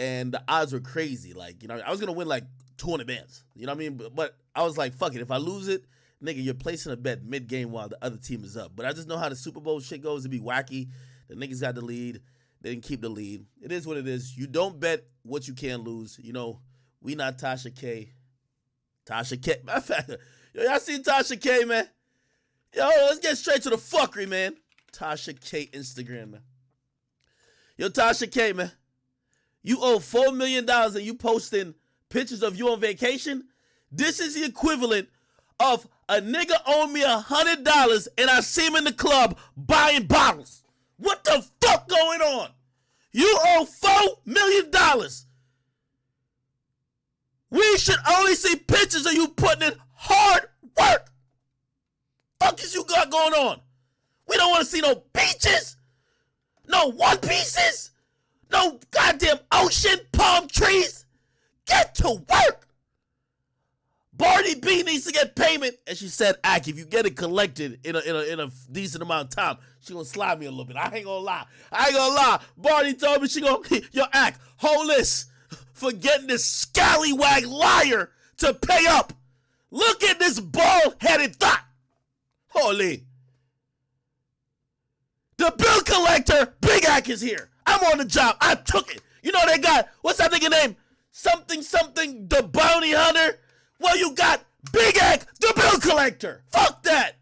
and the odds were crazy. Like, you know, I was gonna win like 200 bands. You know what I mean? But I was like, fuck it. If I lose it, nigga, you're placing a bet mid-game while the other team is up. But I just know how the Super Bowl shit goes. It'd be wacky. The niggas got the lead. They didn't keep the lead. It is what it is. You don't bet what you can't lose. You know, we not Tasha K. Tasha K. Matter of fact, yo, y'all seen Tasha K, man? Yo, let's get straight to the fuckery, man. Tasha K Instagram, man. Yo, Tasha K, man. You owe $4 million and you posting pictures of you on vacation? This is the equivalent of a nigga owed me $100 and I see him in the club buying bottles. What the fuck going on? You owe $4 million. We should only see pictures of you putting in hard work. Fuck is you got going on? We don't want to see no beaches, no One Pieces, no goddamn ocean, palm trees. Get to work. Barney B needs to get payment. And she said, Ak, if you get it collected in a decent amount of time, she gonna slide me a little bit. I ain't gonna lie. Barney told me she gonna, yo, Ak, hold this for getting this scallywag liar to pay up. Look at this bald-headed thought. Holy. The bill collector, Big Ak, is here. I'm on the job. I took it. You know they got, what's that nigga name? Something, the bounty hunter. Well, you got Big Ak, the bill collector. Fuck that.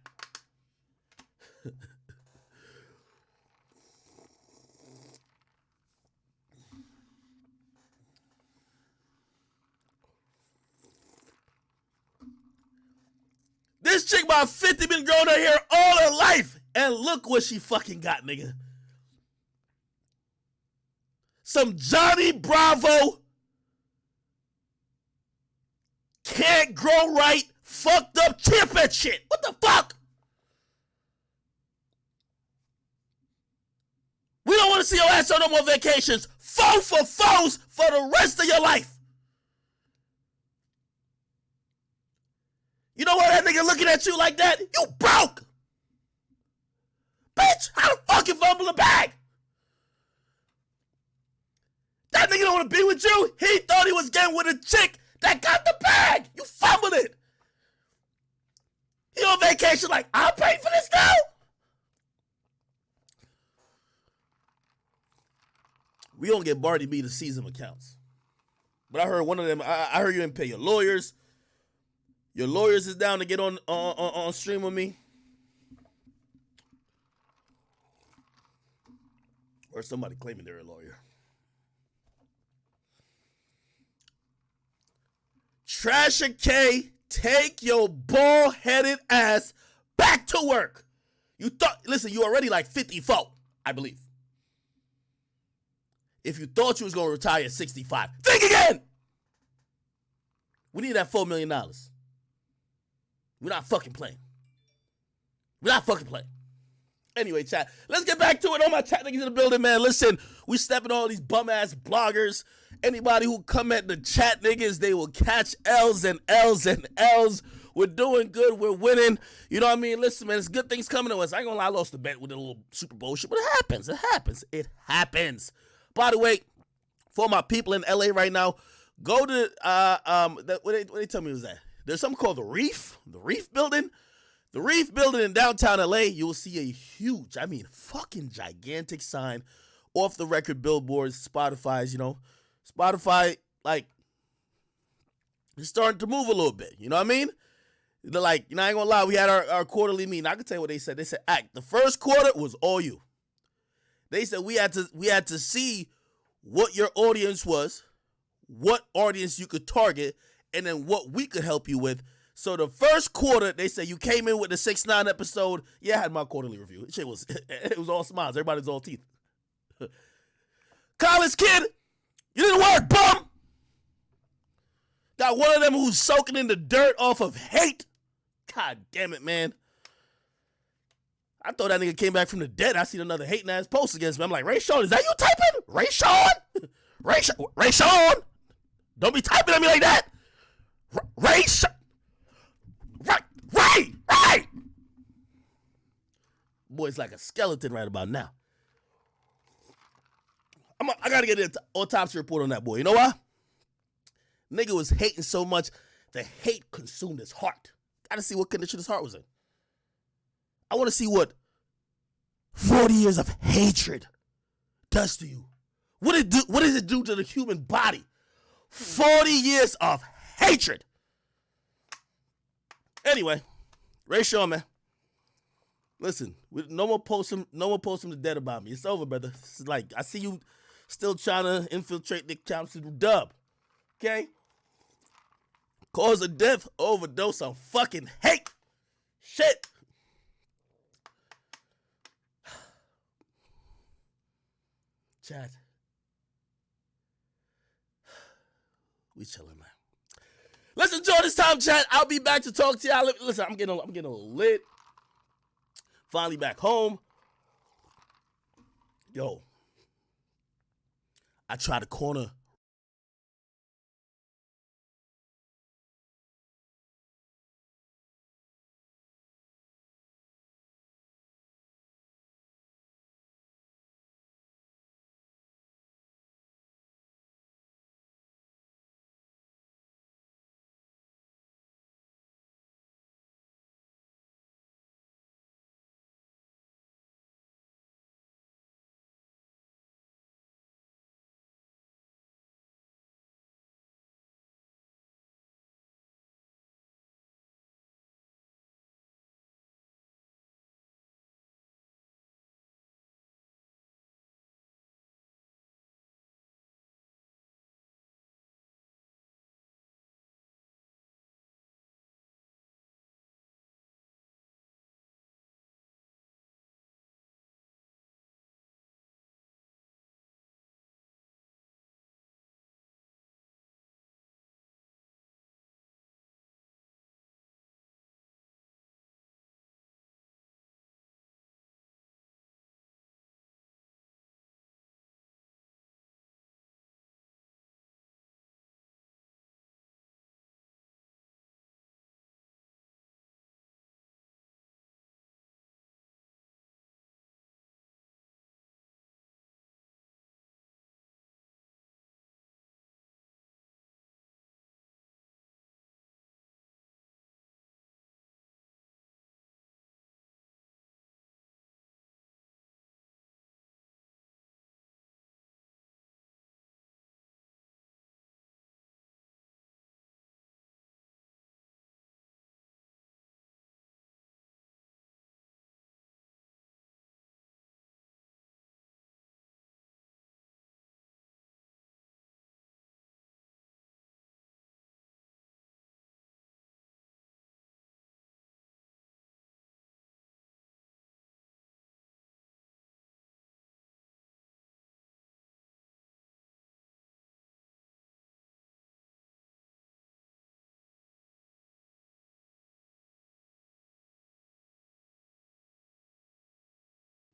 This chick about 50 been growing her hair all her life. And look what she fucking got, nigga. Some Johnny Bravo can't grow right, fucked up chip shit. What the fuck? We don't want to see your ass on no more vacations. Foe for foes for the rest of your life. You know why that nigga looking at you like that? You broke. Bitch, how the fuck you fumble a bag? That nigga don't want to be with you. He thought he was getting with a chick that got the bag. You fumbled it. He on vacation like, I'll pay for this now. We don't get Barney B to seize them accounts. But I heard one of them, I heard you didn't pay your lawyers. Your lawyers is down to get on stream with me. Or somebody claiming they're a lawyer. Trasher K, take your bald-headed ass back to work. You thought, listen, you already like 54, I believe. If you thought you was going to retire at 65, think again. We need that $4 million. We're not fucking playing. Anyway, chat, let's get back to it. All my chat niggas in the building, man. Listen, we stepping all these bum-ass bloggers. Anybody who come at the chat niggas, they will catch L's and L's and L's. We're doing good. We're winning. You know what I mean? Listen, man, it's good things coming to us. I ain't gonna lie, I lost the bet with a little Super Bowl shit, but it happens. By the way, for my people in LA right now, go to, what they tell me was that? There's something called the Reef Building. The Reef Building in downtown LA, you will see a huge, I mean, fucking gigantic sign off the record billboards, Spotify's, you know. Spotify, like, it's starting to move a little bit, you know what I mean? They're like, you know, I ain't gonna lie, we had our quarterly meeting. I can tell you what they said. They said, Ak, the first quarter was all you. They said we had to see what your audience was, what audience you could target, and then what we could help you with. So the first quarter, they said you came in with the 6ix9ine episode. Yeah, I had my quarterly review. It was all smiles. Everybody's all teeth. College kid, you didn't work, bum. Got one of them who's soaking in the dirt off of hate. God damn it, man. I thought that nigga came back from the dead. I seen another hating ass post against me. I'm like, Ray Sean, is that you typing? Ray Sean? Ray Sean? Don't be typing at me like that. Ray Sean. Right. Boy's like a skeleton right about now. I gotta get an autopsy report on that boy. You know why? Nigga was hating so much, the hate consumed his heart. Gotta see what condition his heart was in. I want to see what 40 years of hatred does to you. What does it do to the human body? 40 years of hatred. Anyway, Ray Sean, man. Listen, no more posting the dead about me. It's over, brother. It's like, I see you still trying to infiltrate Nick Thompson dub. Okay? Cause of death, overdose on fucking hate. Shit. Chat. We chilling, man. Let's enjoy this time, chat. I'll be back to talk to y'all. Listen, I'm getting a little lit. Finally back home. Yo. I tried to corner.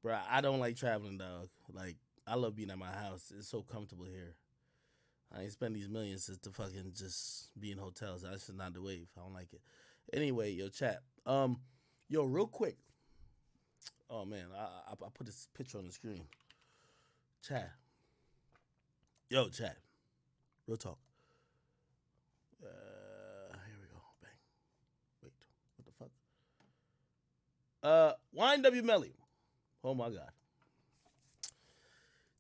Bro, I don't like traveling, dog. Like, I love being at my house. It's so comfortable here. I ain't spend these millions just to fucking just be in hotels. That's just not the wave. I don't like it. Anyway, yo, chat. Yo, real quick. Oh man, I put this picture on the screen. Chat. Yo, chat. Real talk. Here we go. Bang. Wait. What the fuck? YNW Melly. Oh my god.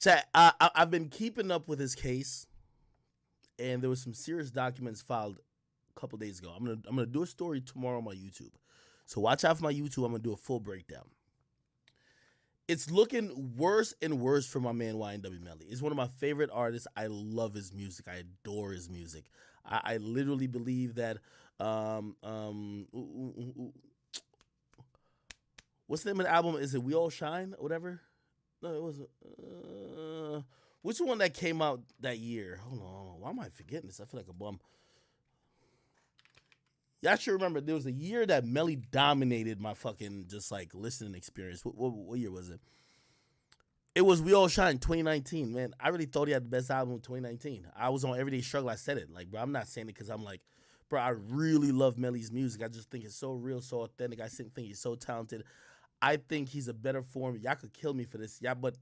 Chat. I've been keeping up with his case, and there was some serious documents filed a couple days ago. I'm gonna do a story tomorrow on my YouTube. So watch out for my YouTube. I'm gonna do a full breakdown. It's looking worse and worse for my man YNW Melly. He's one of my favorite artists. I love his music. I adore his music. I literally believe that what's the name of the album? Is it We All Shine or whatever? No, it wasn't. Which one that came out that year? Hold on. Why am I forgetting this? I feel like a bum. Y'all should remember there was a year that Melly dominated my fucking just like listening experience. What year was it? It was We All Shine 2019, man. I really thought he had the best album in 2019. I was on Everyday Struggle. I said it. Like, bro, I'm not saying it because I'm like, bro, I really love Melly's music. I just think it's so real, so authentic. I think he's so talented. I think he's a better form. Y'all could kill me for this. Yeah, but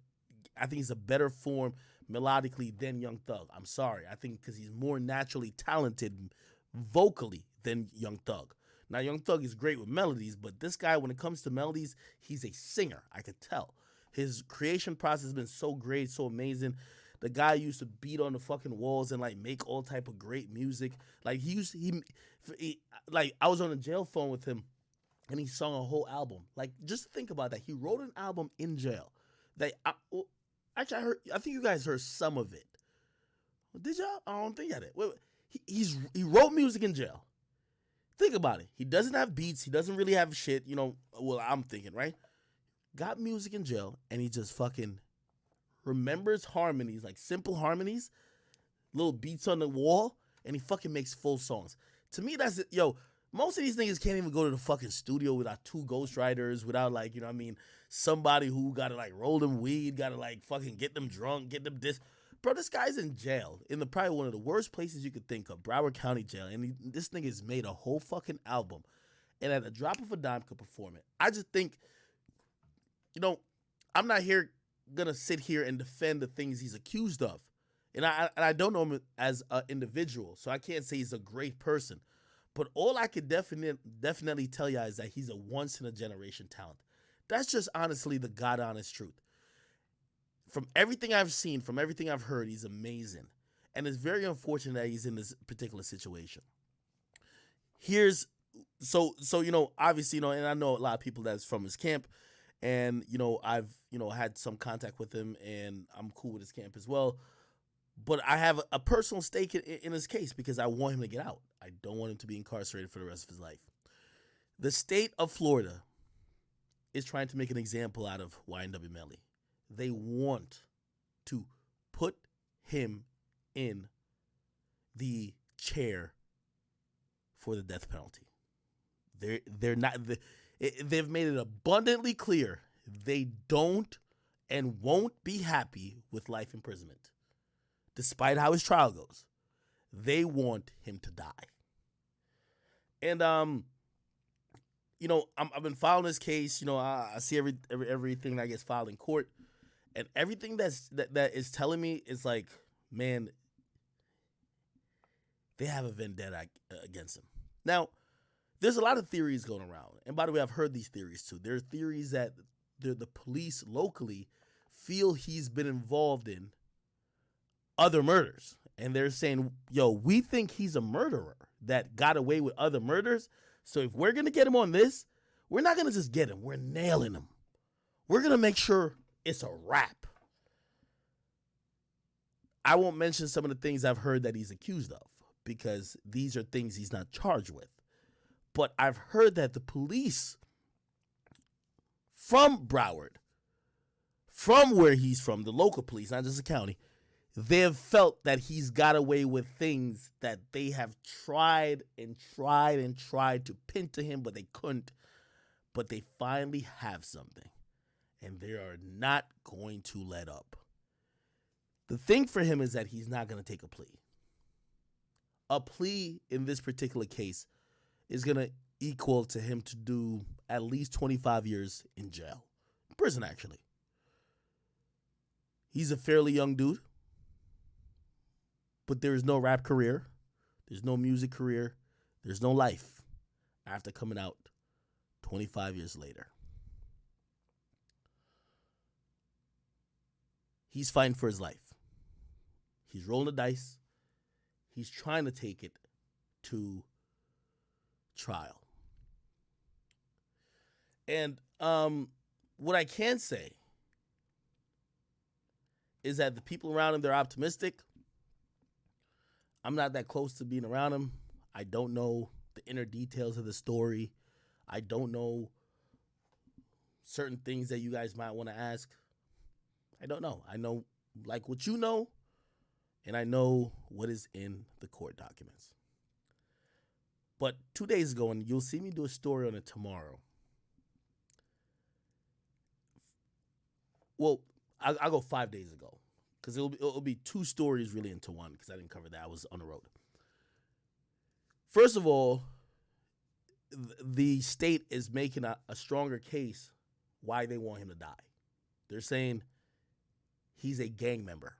I think he's a better form melodically than Young Thug. I'm sorry. I think because he's more naturally talented vocally than Young Thug. Now, Young Thug is great with melodies, but this guy, when it comes to melodies, he's a singer. I could tell. His creation process has been so great, so amazing. The guy used to beat on the fucking walls and like make all type of great music. Like he like I was on a jail phone with him, and he sung a whole album. Like just think about that. He wrote an album in jail. Actually, I think you guys heard some of it. Did y'all? I don't think I did. He wrote music in jail. Think about it. He doesn't have beats. He doesn't really have shit. You know, well, I'm thinking, right? Got music in jail, and he just fucking remembers harmonies, like simple harmonies, little beats on the wall, and he fucking makes full songs. To me, that's it. Yo, most of these niggas can't even go to the fucking studio without two ghostwriters, without like, you know what I mean, somebody who gotta like roll them weed, gotta like fucking get them drunk, get them this. Bro, this guy's in jail, in the probably one of the worst places you could think of, Broward County Jail, and this nigga's made a whole fucking album, and at a drop of a dime could perform it. I just think, you know, I'm not gonna sit here and defend the things he's accused of, and I don't know him as an individual, so I can't say he's a great person. But all I could definitely tell you is that he's a once in a generation talent. That's just honestly the God honest truth. From everything I've seen, from everything I've heard, he's amazing. And it's very unfortunate that he's in this particular situation. So you know, obviously, you know, and I know a lot of people that's from his camp, and you know, I've, you know, had some contact with him, and I'm cool with his camp as well. But I have a personal stake in his case because I want him to get out. I don't want him to be incarcerated for the rest of his life. The state of Florida is trying to make an example out of YNW Melly. They want to put him in the chair for the death penalty. They're not. They've made it abundantly clear they don't and won't be happy with life imprisonment, despite how his trial goes. They want him to die. And you know, I've been following this case. You know, I see everything that gets filed in court. And everything that is telling me is like, man, they have a vendetta against him. Now, there's a lot of theories going around. And by the way, I've heard these theories too. There are theories that the police locally feel he's been involved in other murders. And they're saying, yo, we think he's a murderer that got away with other murders. So if we're going to get him on this, we're not going to just get him. We're nailing him. We're going to make sure it's a wrap. I won't mention some of the things I've heard that he's accused of because these are things he's not charged with. But I've heard that the police from Broward, from where he's from, the local police, not just the county, they've felt that he's got away with things that they have tried to pin to him, but they couldn't. But they finally have something. And they are not going to let up. The thing for him is that he's not going to take a plea. A plea in this particular case is going to equal to him to do at least 25 years in jail. Prison, actually. He's a fairly young dude. But there is no rap career. There's no music career. There's no life after coming out 25 years later. He's fighting for his life. He's rolling the dice. He's trying to take it to trial. And what I can say is that the people around him, they're optimistic. I'm not that close to being around him. I don't know the inner details of the story. I don't know certain things that you guys might want to ask. I don't know. I know like what you know, and I know what is in the court documents. But 2 days ago, and you'll see me do a story on it tomorrow. Well, I'll go 5 days ago because it'll be two stories really into one because I didn't cover that. I was on the road. First of all, the state is making a stronger case why they want him to die. They're saying he's a gang member.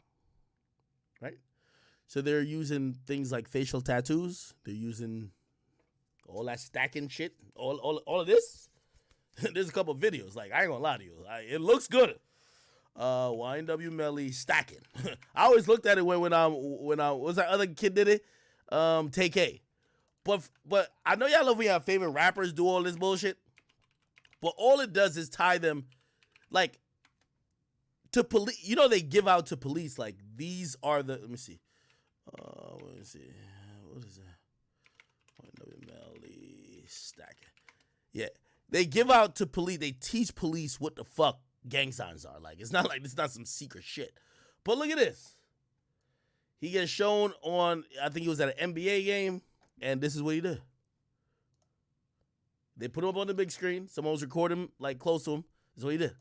So they're using things like facial tattoos. They're using all that stacking shit. All of this. There's a couple videos. Like, I ain't gonna lie to you. It looks good. YNW Melly stacking. I always looked at it when was that other kid did it? TK. But I know y'all love when y'all favorite rappers do all this bullshit. But all it does is tie them, like, to police. You know, they give out to police, like, these are the, let me see. What is that? YNW Melly stacking. Yeah. They give out to police. They teach police what the fuck gang signs are. Like, it's not some secret shit. But look at this. He gets shown on, I think he was at an NBA game, and this is what he did. They put him up on the big screen. Someone was recording him, like, close to him. This is what he did.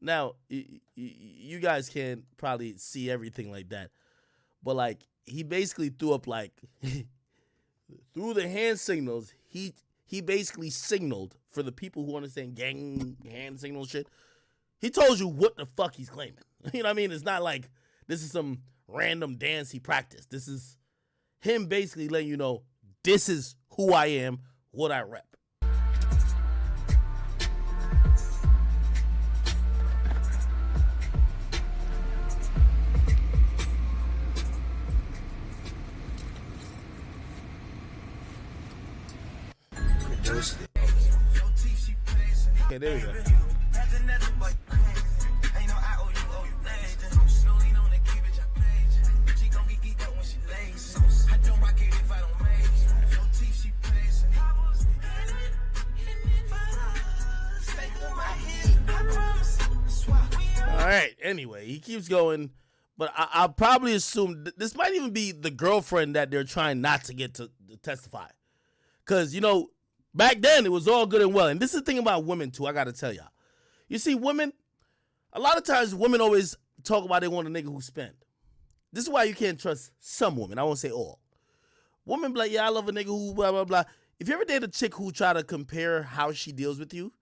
Now, you guys can't probably see everything like that, but like he basically threw up like through the hand signals. He basically signaled for the people who understand gang hand signal shit. He told you what the fuck he's claiming. You know what I mean? It's not like this is some random dance he practiced. This is him basically letting you know this is who I am, what I rep. Okay, there we go. All right, anyway, he keeps going, but I'll probably assume this might even be the girlfriend that they're trying not to get to testify. Because, you know, back then, it was all good and well. And this is the thing about women, too, I got to tell y'all. You see, women, a lot of times women always talk about they want a nigga who spend. This is why you can't trust some women. I won't say all. Women be like, yeah, I love a nigga who blah, blah, blah. If you ever date a chick who try to compare how she deals with you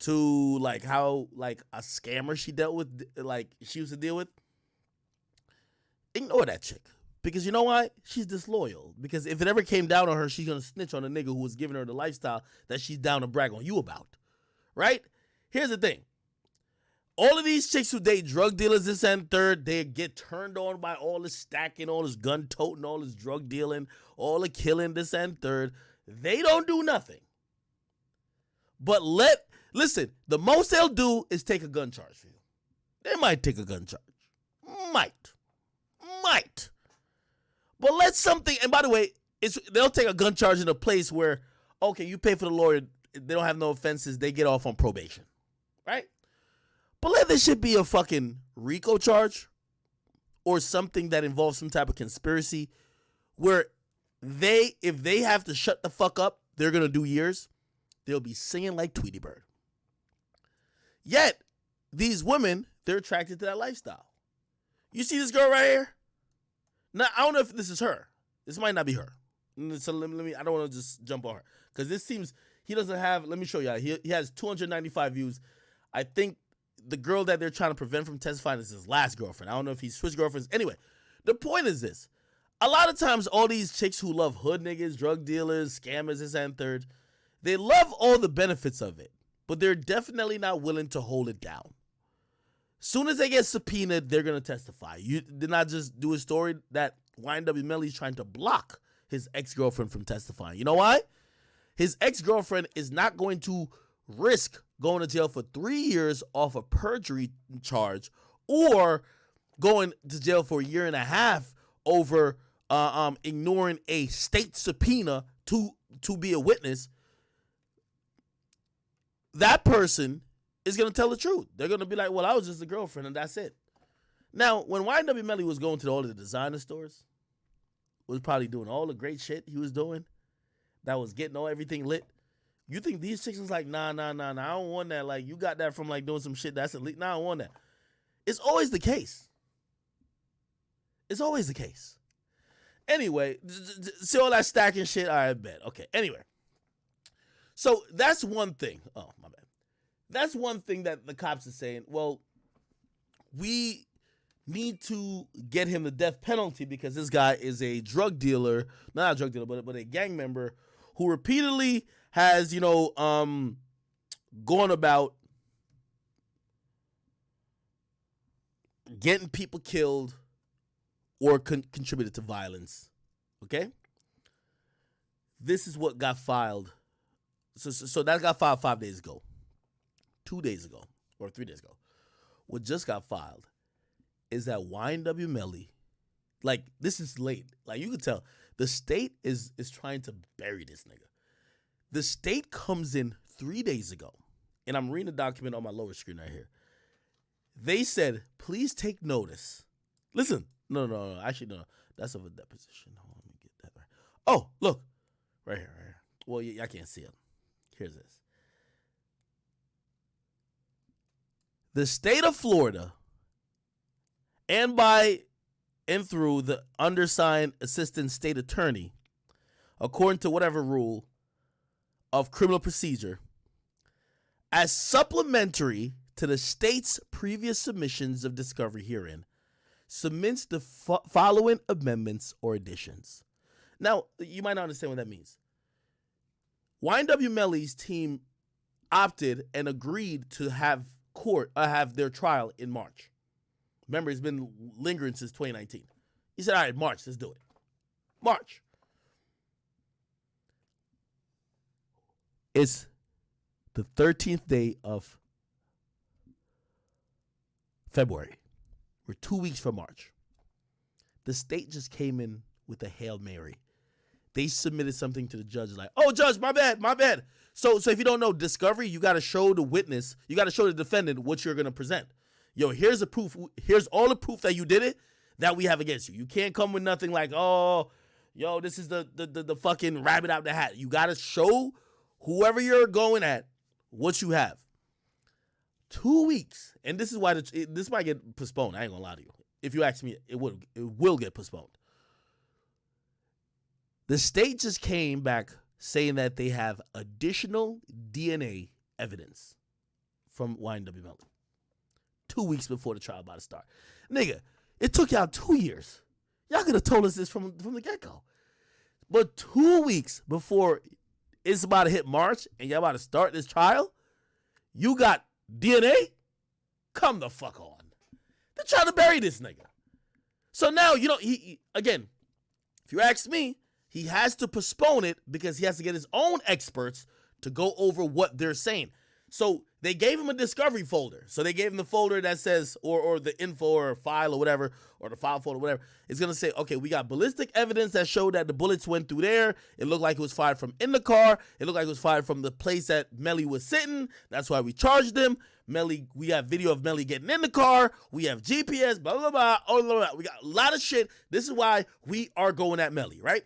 to, like, how, like, a scammer she dealt with, like, she used to deal with, ignore that chick. Because you know why? She's disloyal. Because if it ever came down on her, she's going to snitch on a nigga who was giving her the lifestyle that she's down to brag on you about. Right? Here's the thing. All of these chicks who date drug dealers, this and third, they get turned on by all this stacking, all this gun toting, all this drug dealing, all the killing, this and third. They don't do nothing. But listen, the most they'll do is take a gun charge for you. They might take a gun charge. Might. But let something, and by the way, they'll take a gun charge in a place where, okay, you pay for the lawyer, they don't have no offenses, they get off on probation, right? But let this shit be a fucking RICO charge or something that involves some type of conspiracy where if they have to shut the fuck up, they're going to do years, they'll be singing like Tweety Bird. Yet, these women, they're attracted to that lifestyle. You see this girl right here? Now, I don't know if this is her. This might not be her. So let me I don't want to just jump on her. Because this seems, he doesn't have, let me show y'all. He has 295 views. I think the girl that they're trying to prevent from testifying is his last girlfriend. I don't know if he switched girlfriends. Anyway, the point is this. A lot of times, all these chicks who love hood niggas, drug dealers, scammers, this and third, they love all the benefits of it. But they're definitely not willing to hold it down. Soon as they get subpoenaed, they're going to testify. You did not just do a story that YNW Melly is trying to block his ex-girlfriend from testifying. You know why? His ex-girlfriend is not going to risk going to jail for 3 years off a perjury charge or going to jail for 1.5 years over ignoring a state subpoena to be a witness. That person is going to tell the truth. They're going to be like, well, I was just a girlfriend and that's it. Now, when YNW Melly was going to all of the designer stores, was probably doing all the great shit he was doing, that was getting everything lit, You think these chicks is like, nah, I don't want that. Like, you got that from like doing some shit that's elite. Nah, I don't want that. It's always the case. It's always the case. Anyway, see all that stacking shit? All right, bet. Okay, anyway. So that's one thing. Oh, my bad. That's one thing that the cops are saying. Well, we need to get him the death penalty because this guy is a drug dealer. Not a drug dealer, but a gang member who repeatedly has, gone about getting people killed or contributed to violence. Okay? This is what got filed. So that got filed 5 days ago. 2 days ago. Or 3 days ago. What just got filed is that YNW Melly, like, this is late. Like, you can tell. The state is trying to bury this nigga. The state comes in 3 days ago. And I'm reading the document on my lower screen right here. They said, please take notice. Listen. No. Actually, no. That's of a deposition. Hold on, let me get that right. Oh, look. Right here. Well, I can't see it. Here's this. The state of Florida and through the undersigned assistant state attorney, according to whatever rule of criminal procedure, as supplementary to the state's previous submissions of discovery herein, submits the following amendments or additions. Now, you might not understand what that means. YNW Melly's team opted and agreed to have their trial in March. Remember, it's been lingering since 2019. He said, all right, March, let's do it. March. It's the 13th day of February. We're 2 weeks from March. The state just came in with a Hail Mary. They submitted something to the judge like, oh, judge, my bad. So if you don't know, discovery, you got to show the witness, you got to show the defendant what you're going to present. Yo, here's the proof. Here's all the proof that you did it that we have against you. You can't come with nothing like, oh, yo, this is the fucking rabbit out the hat. You got to show whoever you're going at what you have. 2 weeks. And this is why this might get postponed. I ain't going to lie to you. If you ask me, it will get postponed. The state just came back saying that they have additional DNA evidence from YNW Melly 2 weeks before the trial about to start. Nigga, it took y'all 2 years. Y'all could have told us this from the get-go. But 2 weeks before it's about to hit March and y'all about to start this trial, you got DNA? Come the fuck on. They're trying to bury this nigga. So now, he again, if you ask me, he has to postpone it because he has to get his own experts to go over what they're saying. So they gave him a discovery folder. So they gave him the folder that says, or the info or file or whatever, or the file folder, whatever. It's going to say, okay, we got ballistic evidence that showed that the bullets went through there. It looked like it was fired from in the car. It looked like it was fired from the place that Melly was sitting. That's why we charged him. Melly, we got video of Melly getting in the car. We have GPS, blah, blah, blah, blah, blah. We got a lot of shit. This is why we are going at Melly, right?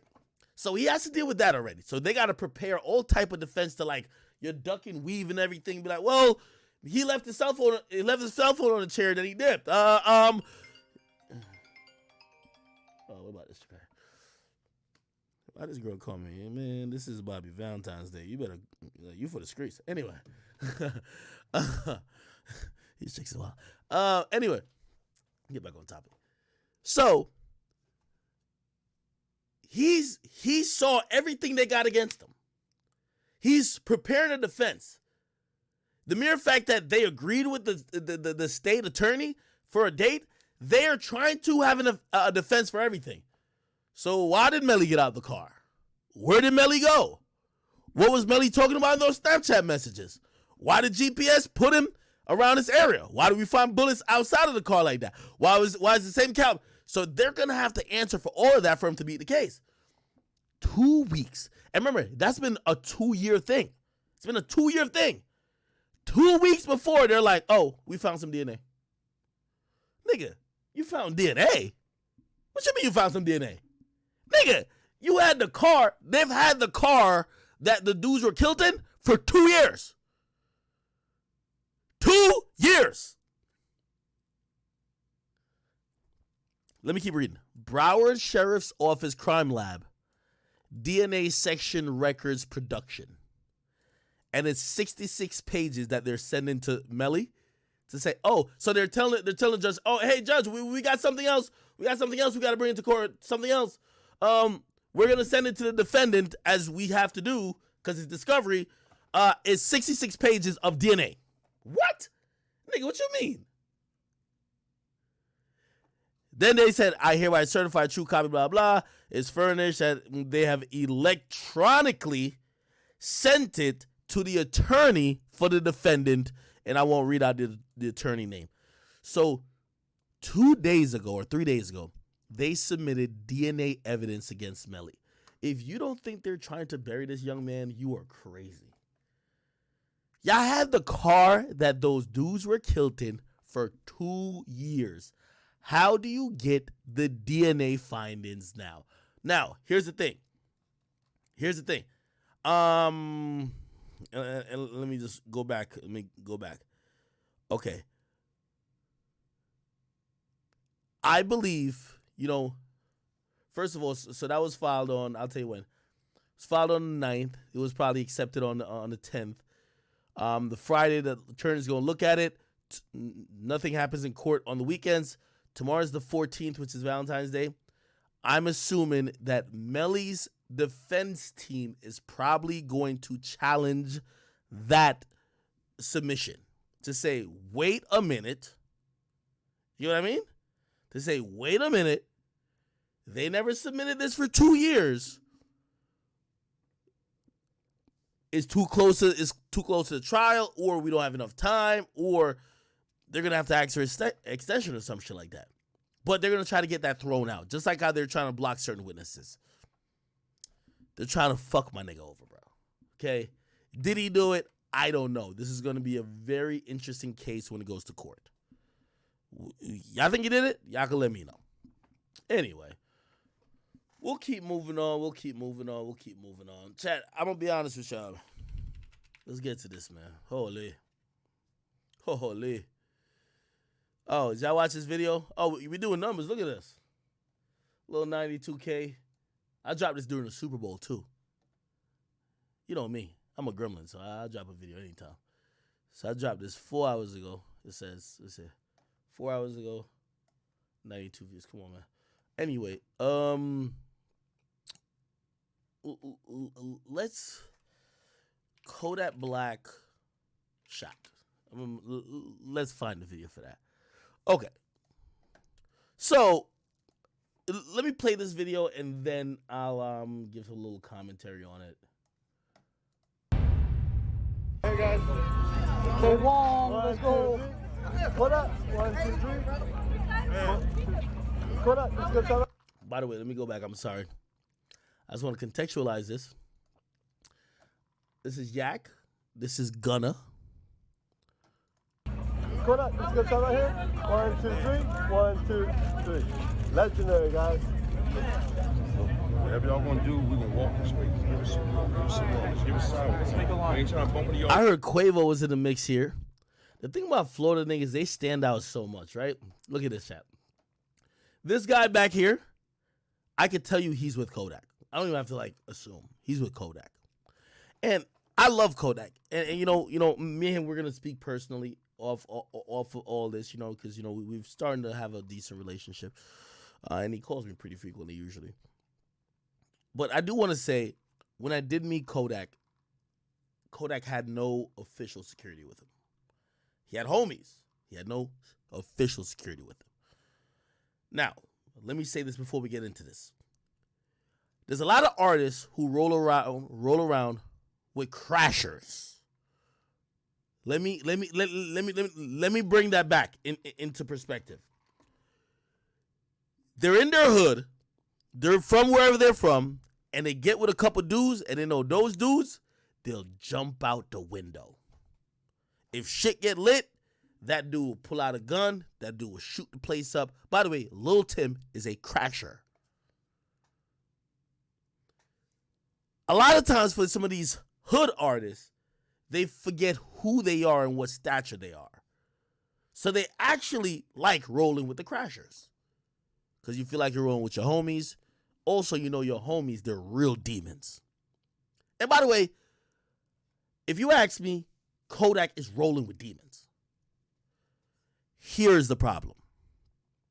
So he has to deal with that already. So they got to prepare all type of defense to like, you're duck and weave and everything. Be like, well, he left his cell phone. He left his cell phone on the chair that he dipped. Oh, what about this guy? Why this girl call me? Man, this is Bobby Valentine's Day. You better, you for the streets. Anyway, these chicks a while. Anyway, get back on topic. So he saw everything they got against him. He's preparing a defense. The mere fact that they agreed with the state attorney for a date, they are trying to have a defense for everything. So why did Melly get out of the car? Where did Melly go? What was Melly talking about in those Snapchat messages? Why did GPS put him around this area? Why did we find bullets outside of the car like that? Why is the same count? So they're going to have to answer for all of that for him to beat the case. 2 weeks. And remember, that's been a 2-year thing. It's been a 2-year thing. 2 weeks before, they're like, oh, we found some DNA. Nigga, you found DNA? What you mean you found some DNA? Nigga, you had the car. They've had the car that the dudes were killed in for 2 years. 2 years. Let me keep reading. Broward Sheriff's Office Crime Lab, DNA section records production. And it's 66 pages that they're sending to Melly to say, oh, so they're telling Judge, oh, hey, Judge, we got something else. We got something else we got to bring into court. Something else. We're going to send it to the defendant as we have to do because it's discovery. It's 66 pages of DNA. What? Nigga, what you mean? Then they said, I hereby certify true copy, blah, blah. It's furnished that they have electronically sent it to the attorney for the defendant, and I won't read out the attorney name. So 2 days ago or 3 days ago, they submitted DNA evidence against Melly. If you don't think they're trying to bury this young man, you are crazy. Y'all had the car that those dudes were killed in for 2 years. How do you get the DNA findings now? Now, here's the thing. And let me just go back. Okay. I believe, first of all, so that was filed on, I'll tell you when. It was filed on the 9th. It was probably accepted on the 10th. The Friday, the attorney's going to look at it. Nothing happens in court on the weekends. Tomorrow's the 14th, which is Valentine's Day. I'm assuming that Melly's defense team is probably going to challenge that submission to say, wait a minute. You know what I mean? To say, wait a minute. They never submitted this for 2 years. It's too close to the trial, or we don't have enough time, or they're going to have to ask for extension or some shit like that. But they're going to try to get that thrown out, just like how they're trying to block certain witnesses. They're trying to fuck my nigga over, bro. Okay? Did he do it? I don't know. This is going to be a very interesting case when it goes to court. Y'all think he did it? Y'all can let me know. Anyway, we'll keep moving on. Chat, I'm going to be honest with y'all. Let's get to this, man. Holy. Oh, did y'all watch this video? Oh, we doing numbers. Look at this. Little 92K. I dropped this during the Super Bowl, too. You know me. I'm a gremlin, so I'll drop a video anytime. So I dropped this 4 hours ago. It says, let's see, 4 hours ago, 92 views. Come on, man. Anyway, let's Kodak Black shot. Let's find the video for that. Okay. So let me play this video and then I'll give a little commentary on it. Hey guys. So long. Let's go. What up? 1, 2, 3. What up? Let's go. Tell. By the way, let me go back. I'm sorry. I just want to contextualize this. This is Yak. This is Gunna. What up? Let's go. Tell right here. 1, 2, 3. 1, 2, 3. Legendary, guys. Whatever y'all gonna do, we gonna walk this way. Just give us some room. Give us silence. Let's make a line. We ain't trying to bump into y'all. I heard Quavo was in the mix here. The thing about Florida niggas, they stand out so much, right? Look at this chat. This guy back here, I could tell you he's with Kodak. I don't even have to assume he's with Kodak. And I love Kodak. And you know, me and him, we're gonna speak personally off of all this, because we've started to have a decent relationship. And he calls me pretty frequently usually. But I do want to say, when I did meet Kodak, Kodak had no official security with him. He had homies. He had no official security with him. Now, let me say this before we get into this. There's a lot of artists who roll around with crashers. Let me bring that back into perspective. They're in their hood. They're from wherever they're from, and they get with a couple dudes, and they know those dudes, they'll jump out the window. If shit get lit, that dude will pull out a gun. That dude will shoot the place up. By the way, Lil Tim is a crasher. A lot of times for some of these hood artists, they forget who they are and what stature they are. So they actually like rolling with the crashers. Because you feel like you're rolling with your homies. Also, you know your homies, they're real demons. And by the way, if you ask me, Kodak is rolling with demons. Here's the problem.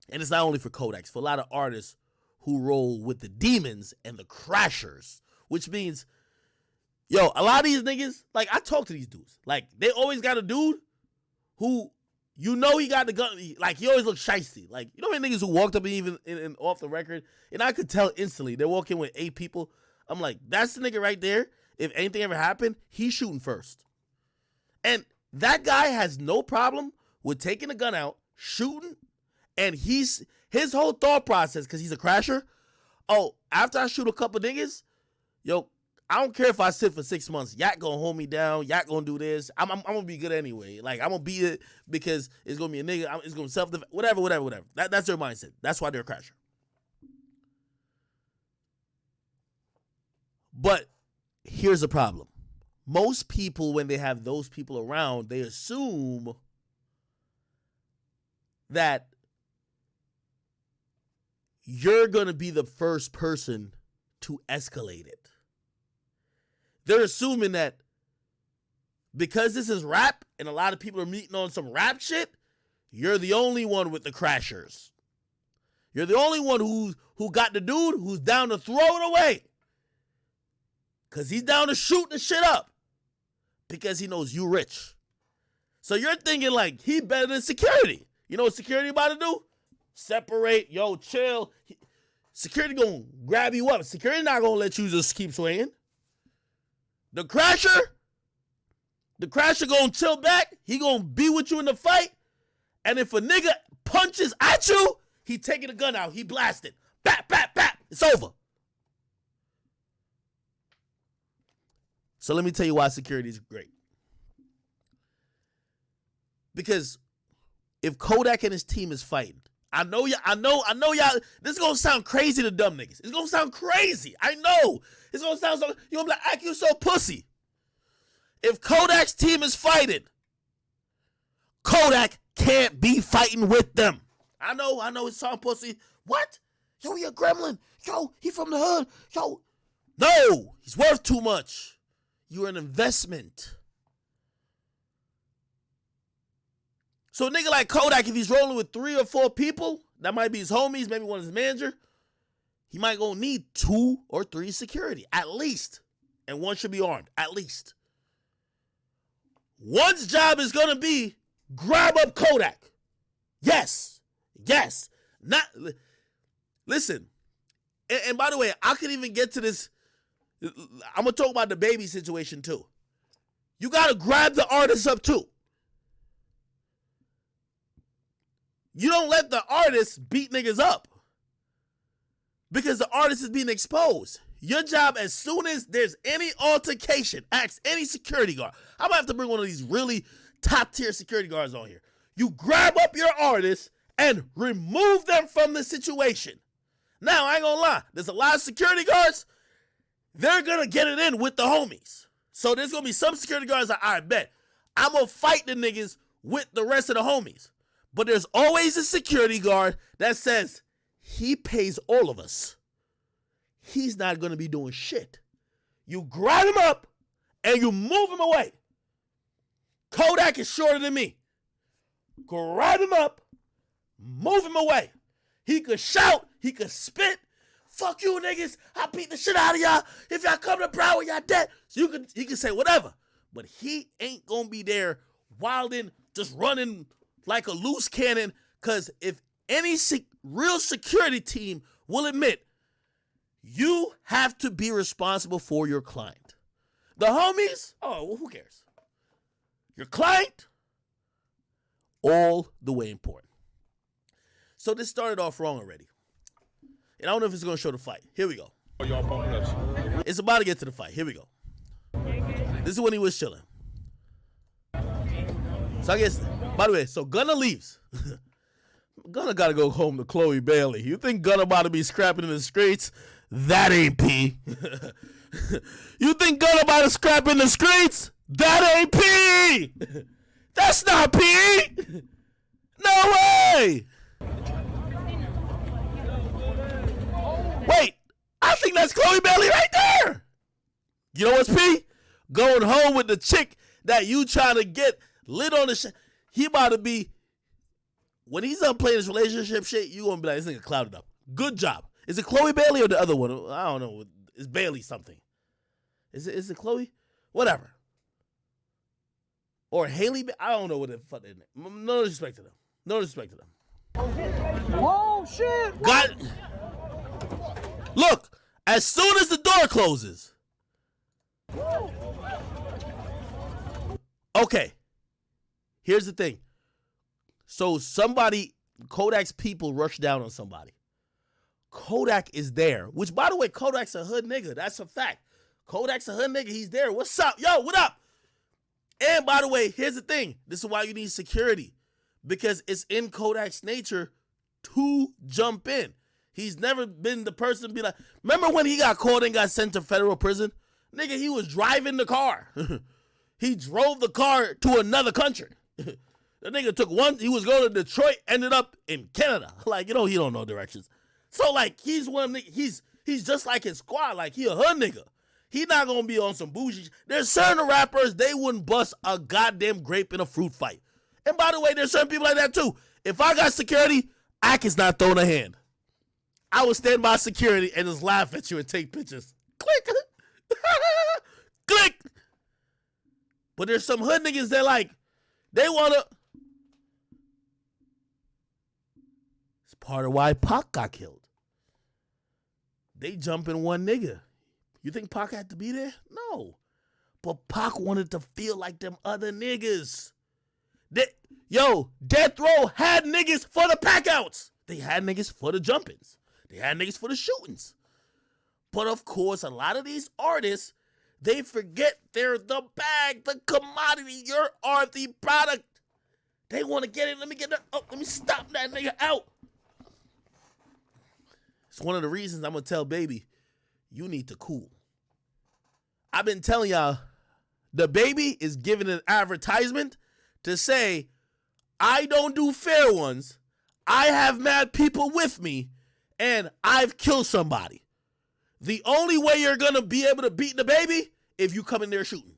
And it's not only for Kodaks, for a lot of artists who roll with the demons and the crashers. Which means, yo, a lot of these niggas, like, I talk to these dudes. Like, they always got a dude who, you know, he got the gun. Like, he always looks shiesty. Like, you know how many niggas who walked up and even in off the record? And I could tell instantly. They're walking with 8 people. I'm like, that's the nigga right there. If anything ever happened, he's shooting first. And that guy has no problem with taking the gun out, shooting, and his whole thought process, because he's a crasher, oh, after I shoot a couple niggas, yo, I don't care if I sit for 6 months. Yak gonna hold me down. Yak gonna do this. I'm gonna be good anyway. Like, I'm gonna beat it because it's gonna be a nigga. It's gonna self-defense. Whatever. That's their mindset. That's why they're a crasher. But here's the problem. Most people, when they have those people around, they assume that you're gonna be the first person to escalate it. They're assuming that because this is rap and a lot of people are meeting on some rap shit, you're the only one with the crashers. You're the only one who got the dude who's down to throw it away. Because he's down to shoot the shit up. Because he knows you rich. So you're thinking like he better than security. You know what security about to do? Separate, yo, chill. Security gonna grab you up. Security not gonna let you just keep swinging. The crasher gonna chill back. He gonna be with you in the fight. And if a nigga punches at you, he taking the gun out. He blasted. Bap, bap, bap. It's over. So let me tell you why security is great. Because if Kodak and his team is fighting, I know y'all, this is gonna sound crazy to dumb niggas. It's gonna sound crazy. I know. It's gonna sound so, you're gonna be like, Ak, you so pussy. If Kodak's team is fighting, Kodak can't be fighting with them. I know it's sound pussy. What? Yo, he a gremlin. Yo, he from the hood. Yo. No, he's worth too much. You're an investment. So a nigga like Kodak, if he's rolling with 3 or 4 people, that might be his homies, maybe one of his manager, he might go need 2 or 3 security, at least. And one should be armed, at least. One's job is gonna be grab up Kodak. Yes. Not, listen. And by the way, I could even get to this. I'm gonna talk about the Dababy situation too. You gotta grab the artist up too. You don't let the artist beat niggas up because the artist is being exposed. Your job, as soon as there's any altercation, ask any security guard. I'm gonna have to bring one of these really top tier security guards on here. You grab up your artist and remove them from the situation. Now, I ain't gonna lie, there's a lot of security guards, they're gonna get it in with the homies. So there's gonna be some security guards like, I bet, I'm gonna fight the niggas with the rest of the homies. But there's always a security guard that says, he pays all of us. He's not going to be doing shit. You grab him up and you move him away. Kodak is shorter than me. Grab him up, move him away. He could shout, he could spit. Fuck you niggas, I beat the shit out of y'all. If y'all come to Broward, y'all dead. So he can say whatever. But he ain't going to be there wilding, just running like a loose cannon, because if any real security team will admit, you have to be responsible for your client. The homies, oh, well, who cares? Your client, all the way important. So this started off wrong already. And I don't know if it's going to show the fight. Here we go. Y'all bumping us. It's about to get to the fight. Here we go. This is when he was chilling. So I guess, by the way, so Gunna leaves. Gunna got to go home to Chloe Bailey. You think Gunna about to be scrapping in the streets? That ain't P. You think Gunna about to scrap in the streets? That ain't P! That's not P! No way! Wait, I think that's Chloe Bailey right there! You know what's P? Going home with the chick that you trying to get lit on the shit. He about to be, when he's done playing this relationship shit, you gonna be like, this nigga clouded up. Good job. Is it Chloe Bailey or the other one? I don't know. It's Bailey something. Is it Chloe? Whatever. Or Haley? I don't know what the fuck they name. No disrespect to them. No disrespect to them. Oh shit! Got. Look, as soon as the door closes. Okay. Here's the thing. So Kodak's people rush down on somebody. Kodak is there, which, by the way, Kodak's a hood nigga. That's a fact. Kodak's a hood nigga. He's there. What's up? Yo, what up? And by the way, here's the thing. This is why you need security, because it's in Kodak's nature to jump in. He's never been the person to be like, remember when he got caught and got sent to federal prison? Nigga, he was driving the car. He drove the car to another country. The nigga took one, he was going to Detroit, ended up in Canada. Like, he don't know directions. So, like, he's just like his squad. Like, he a hood nigga. He not going to be on some bougie. There's certain rappers, they wouldn't bust a goddamn grape in a fruit fight. And by the way, there's certain people like that too. If I got security, I can not throw a hand. I would stand by security and just laugh at you and take pictures. Click. Click. But there's some hood niggas that like, they want to. It's part of why Pac got killed. They jump in one nigga. You think Pac had to be there? No. But Pac wanted to feel like them other niggas. Death Row had niggas for the pack outs. They had niggas for the jumpings. They had niggas for the shootings. But of course, a lot of these artists, they forget they're the bag, the commodity. You are the product. They want to get it. Let me stop that nigga out. It's one of the reasons I'm going to tell Baby, you need to cool. I've been telling y'all, the Baby is giving an advertisement to say, I don't do fair ones. I have mad people with me, and I've killed somebody. The only way you're going to be able to beat the Baby, if you come in there shooting.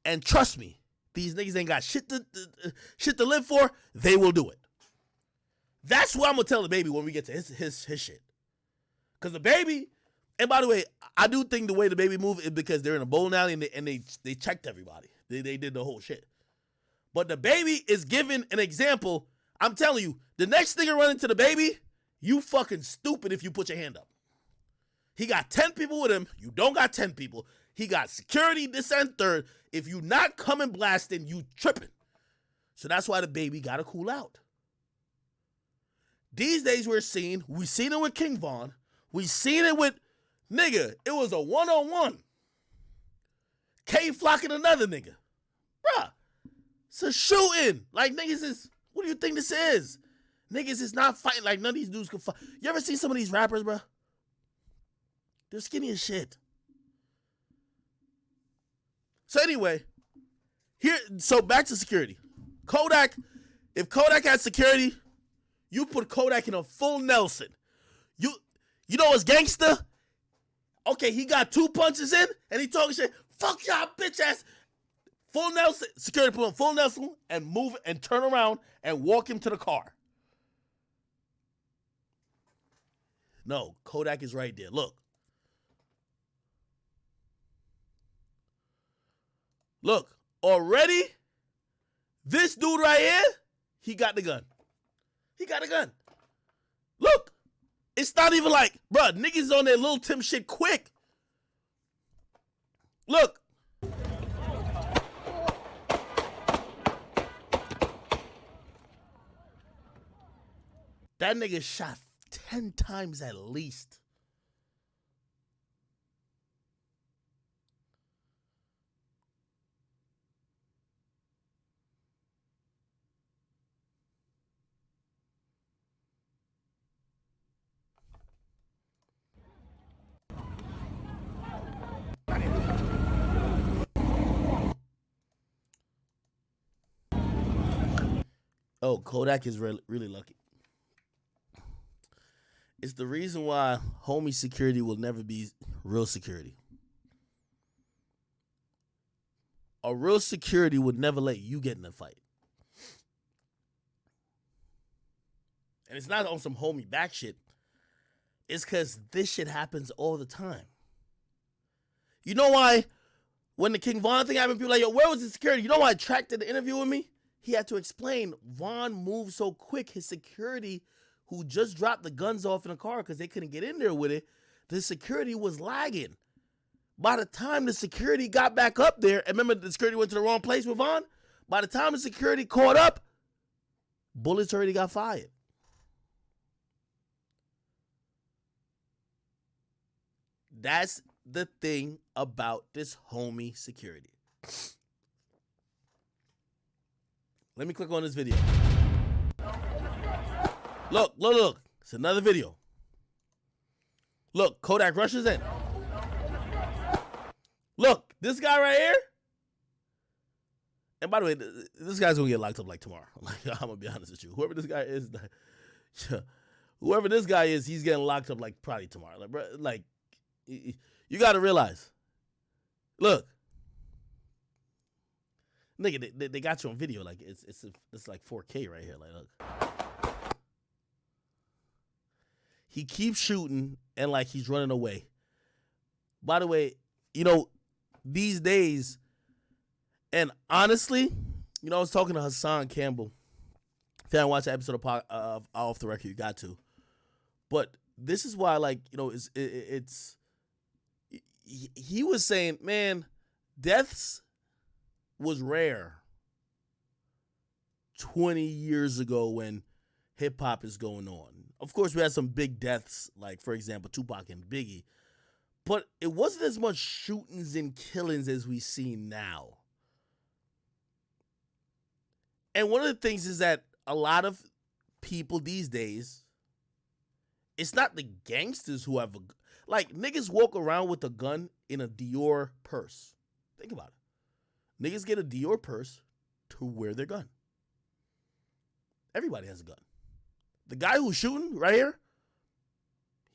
And trust me, these niggas ain't got shit to live for. They will do it. That's what I'm going to tell the Baby when we get to his shit. Because the Baby, and by the way, I do think the way the Baby move is because they're in a bowling alley and they checked everybody. They did the whole shit. But the Baby is giving an example. I'm telling you, the next nigga running to the Baby, you fucking stupid if you put your hand up. He got 10 people with him. You don't got 10 people. He got security, this and third. If you not coming blasting, you tripping. So that's why the Baby got to cool out. These days we seen it with King Von. We seen it with, nigga, it was a one-on-one. K flocking another nigga. Bruh, it's a shooting. Like, niggas is, what do you think this is? Niggas is not fighting like none of these dudes can fight. You ever seen some of these rappers, bruh? They're skinny as shit. So anyway, so back to security. Kodak, if Kodak had security, you put Kodak in a full Nelson. You know what's gangster? Okay, he got 2 punches in and he talking shit. Fuck y'all bitch ass. Full Nelson, security put on full Nelson and move and turn around and walk him to the car. No, Kodak is right there. Look. Look, already, this dude right here, he got the gun. He got a gun. Look, it's not even like, bruh, niggas on that Lil Tim shit quick. Look. That nigga shot 10 times at least. Oh, Kodak is really lucky. It's the reason why homie security will never be real security. A real security would never let you get in a fight. And it's not on some homie back shit. It's because this shit happens all the time. You know why when the King Von thing happened, people were like, yo, where was the security? You know why I tracked the interview with me? He had to explain Von moved so quick. His security, who just dropped the guns off in the car because they couldn't get in there with it, the security was lagging. By the time the security got back up there, and remember the security went to the wrong place with Von? By the time the security caught up, bullets already got fired. That's the thing about this homie security. Let me click on this video. Look. It's another video. Look, Kodak rushes in. Look, this guy right here. And by the way, this guy's gonna get locked up like tomorrow. Like, I'm gonna be honest with you. Whoever this guy is, he's getting locked up like probably tomorrow. Like, bro, like you gotta realize. Look, nigga, they got you on video. Like it's like 4K right here. Like, look, he keeps shooting and like he's running away. By the way, you know, these days, and honestly, you know, I was talking to Hassan Campbell. If you haven't watched the episode of Off the Record, you got to. But this is why, like, you know, he was saying, man, deaths was rare 20 years ago when hip hop is going on. Of course, we had some big deaths, like, for example, Tupac and Biggie. But it wasn't as much shootings and killings as we see now. And one of the things is that a lot of people these days, it's not the gangsters who have like, niggas walk around with a gun in a Dior purse. Think about it. Niggas get a Dior purse to wear their gun. Everybody has a gun. The guy who's shooting right here,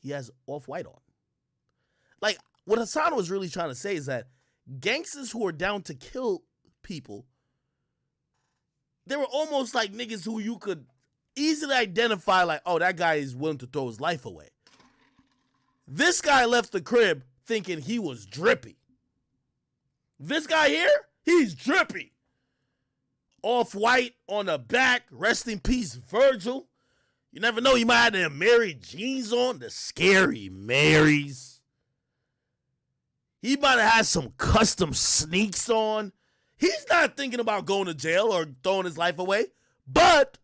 he has Off-White on. Like, what Hassan was really trying to say is that gangsters who are down to kill people, they were almost like niggas who you could easily identify, like, oh, that guy is willing to throw his life away. This guy left the crib thinking he was drippy. This guy here, he's drippy. Off-White on the back, rest in peace, Virgil. You never know, he might have their Mary jeans on, the scary Marys. He might have had some custom sneaks on. He's not thinking about going to jail or throwing his life away, but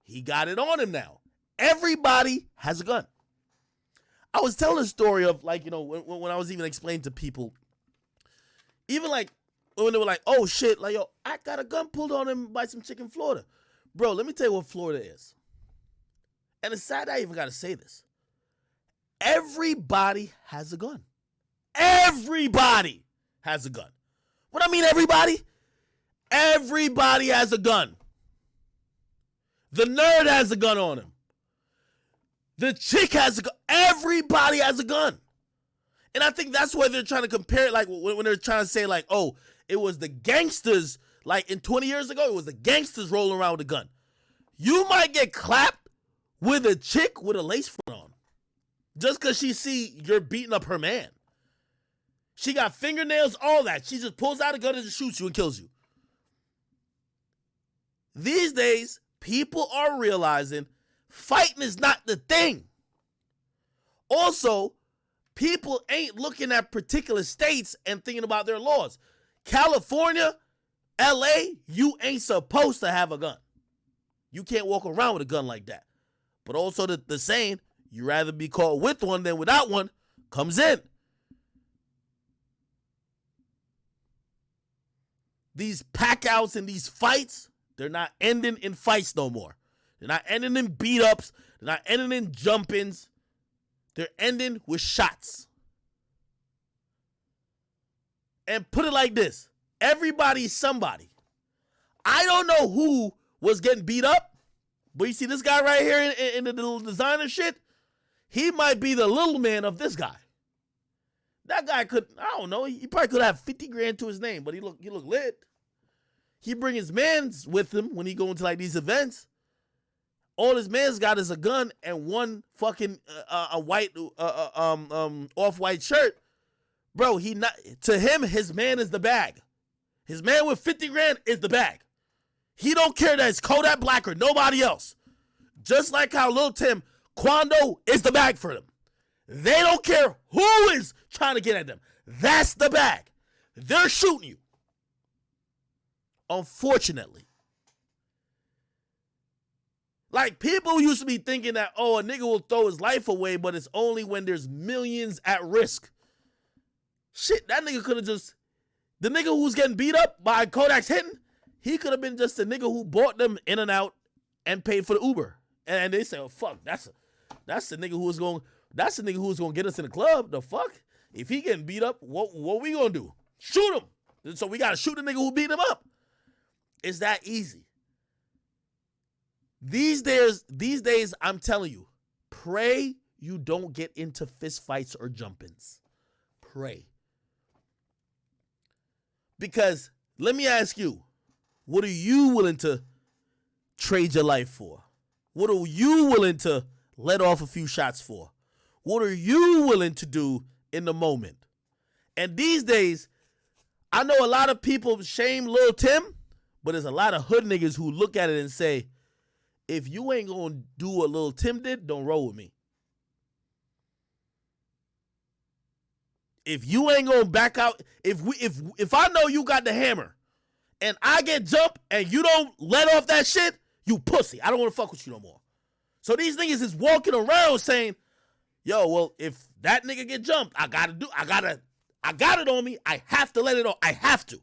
he got it on him now. Everybody has a gun. I was telling a story of, like, you know, when I was even explaining to people, even like when they were like, oh shit, like, yo, I got a gun pulled on him by some chick in Florida. Bro, let me tell you what Florida is. And it's sad I even got to say this. Everybody has a gun. Everybody has a gun. What I mean, everybody? Everybody has a gun. The nerd has a gun on him. The chick has a gun. Everybody has a gun. And I think that's why they're trying to compare it, like, when they're trying to say, like, oh, it was the gangsters, like, in 20 years ago, it was the gangsters rolling around with a gun. You might get clapped with a chick with a lace front on just because she see you're beating up her man. She got fingernails, all that. She just pulls out a gun and just shoots you and kills you. These days, people are realizing fighting is not the thing. Also, people ain't looking at particular states and thinking about their laws. California, LA, you ain't supposed to have a gun. You can't walk around with a gun like that. But also the saying, you rather be caught with one than without one, comes in. These pack-outs and these fights, they're not ending in fights no more. They're not ending in beat-ups. They're not ending in jump-ins. They're ending with shots. And put it like this. Everybody's somebody. I don't know who was getting beat up, But you see this guy right here in the little designer shit? He might be the little man of this guy. That guy could, I don't know, he probably could have 50 grand to his name, but he look lit. He bring his mans with him when he go into like these events. All his man's got is a gun and one fucking a white off-white shirt. Bro, to him, his man is the bag. His man with 50 grand is the bag. He don't care that it's Kodak Black or nobody else. Just like how Lil Tim, Quando is the bag for them. They don't care who is trying to get at them. That's the bag. They're shooting you. Unfortunately. Like, people used to be thinking that, oh, a nigga will throw his life away, but it's only when there's millions at risk. Shit, that nigga could have just, the nigga who's getting beat up by Kodak's hitting, he could have been just the nigga who bought them in and out and paid for the Uber. And they say, oh, fuck, that's the nigga who was going, that's the nigga who was going to get us in the club. The fuck? If he getting beat up, what we going to do? Shoot him. So we got to shoot the nigga who beat him up. It's that easy. These days, I'm telling you, pray you don't get into fist fights or jump-ins. Pray. Because, let me ask you, what are you willing to trade your life for? What are you willing to let off a few shots for? What are you willing to do in the moment? And these days, I know a lot of people shame Lil Tim, but there's a lot of hood niggas who look at it and say, if you ain't gonna do what Lil Tim did, don't roll with me. If you ain't gonna back out, if I know you got the hammer and I get jumped and you don't let off that shit, you pussy. I don't want to fuck with you no more. So these niggas is walking around saying, yo, well, if that nigga get jumped, I got it on me. I have to let it on. I have to.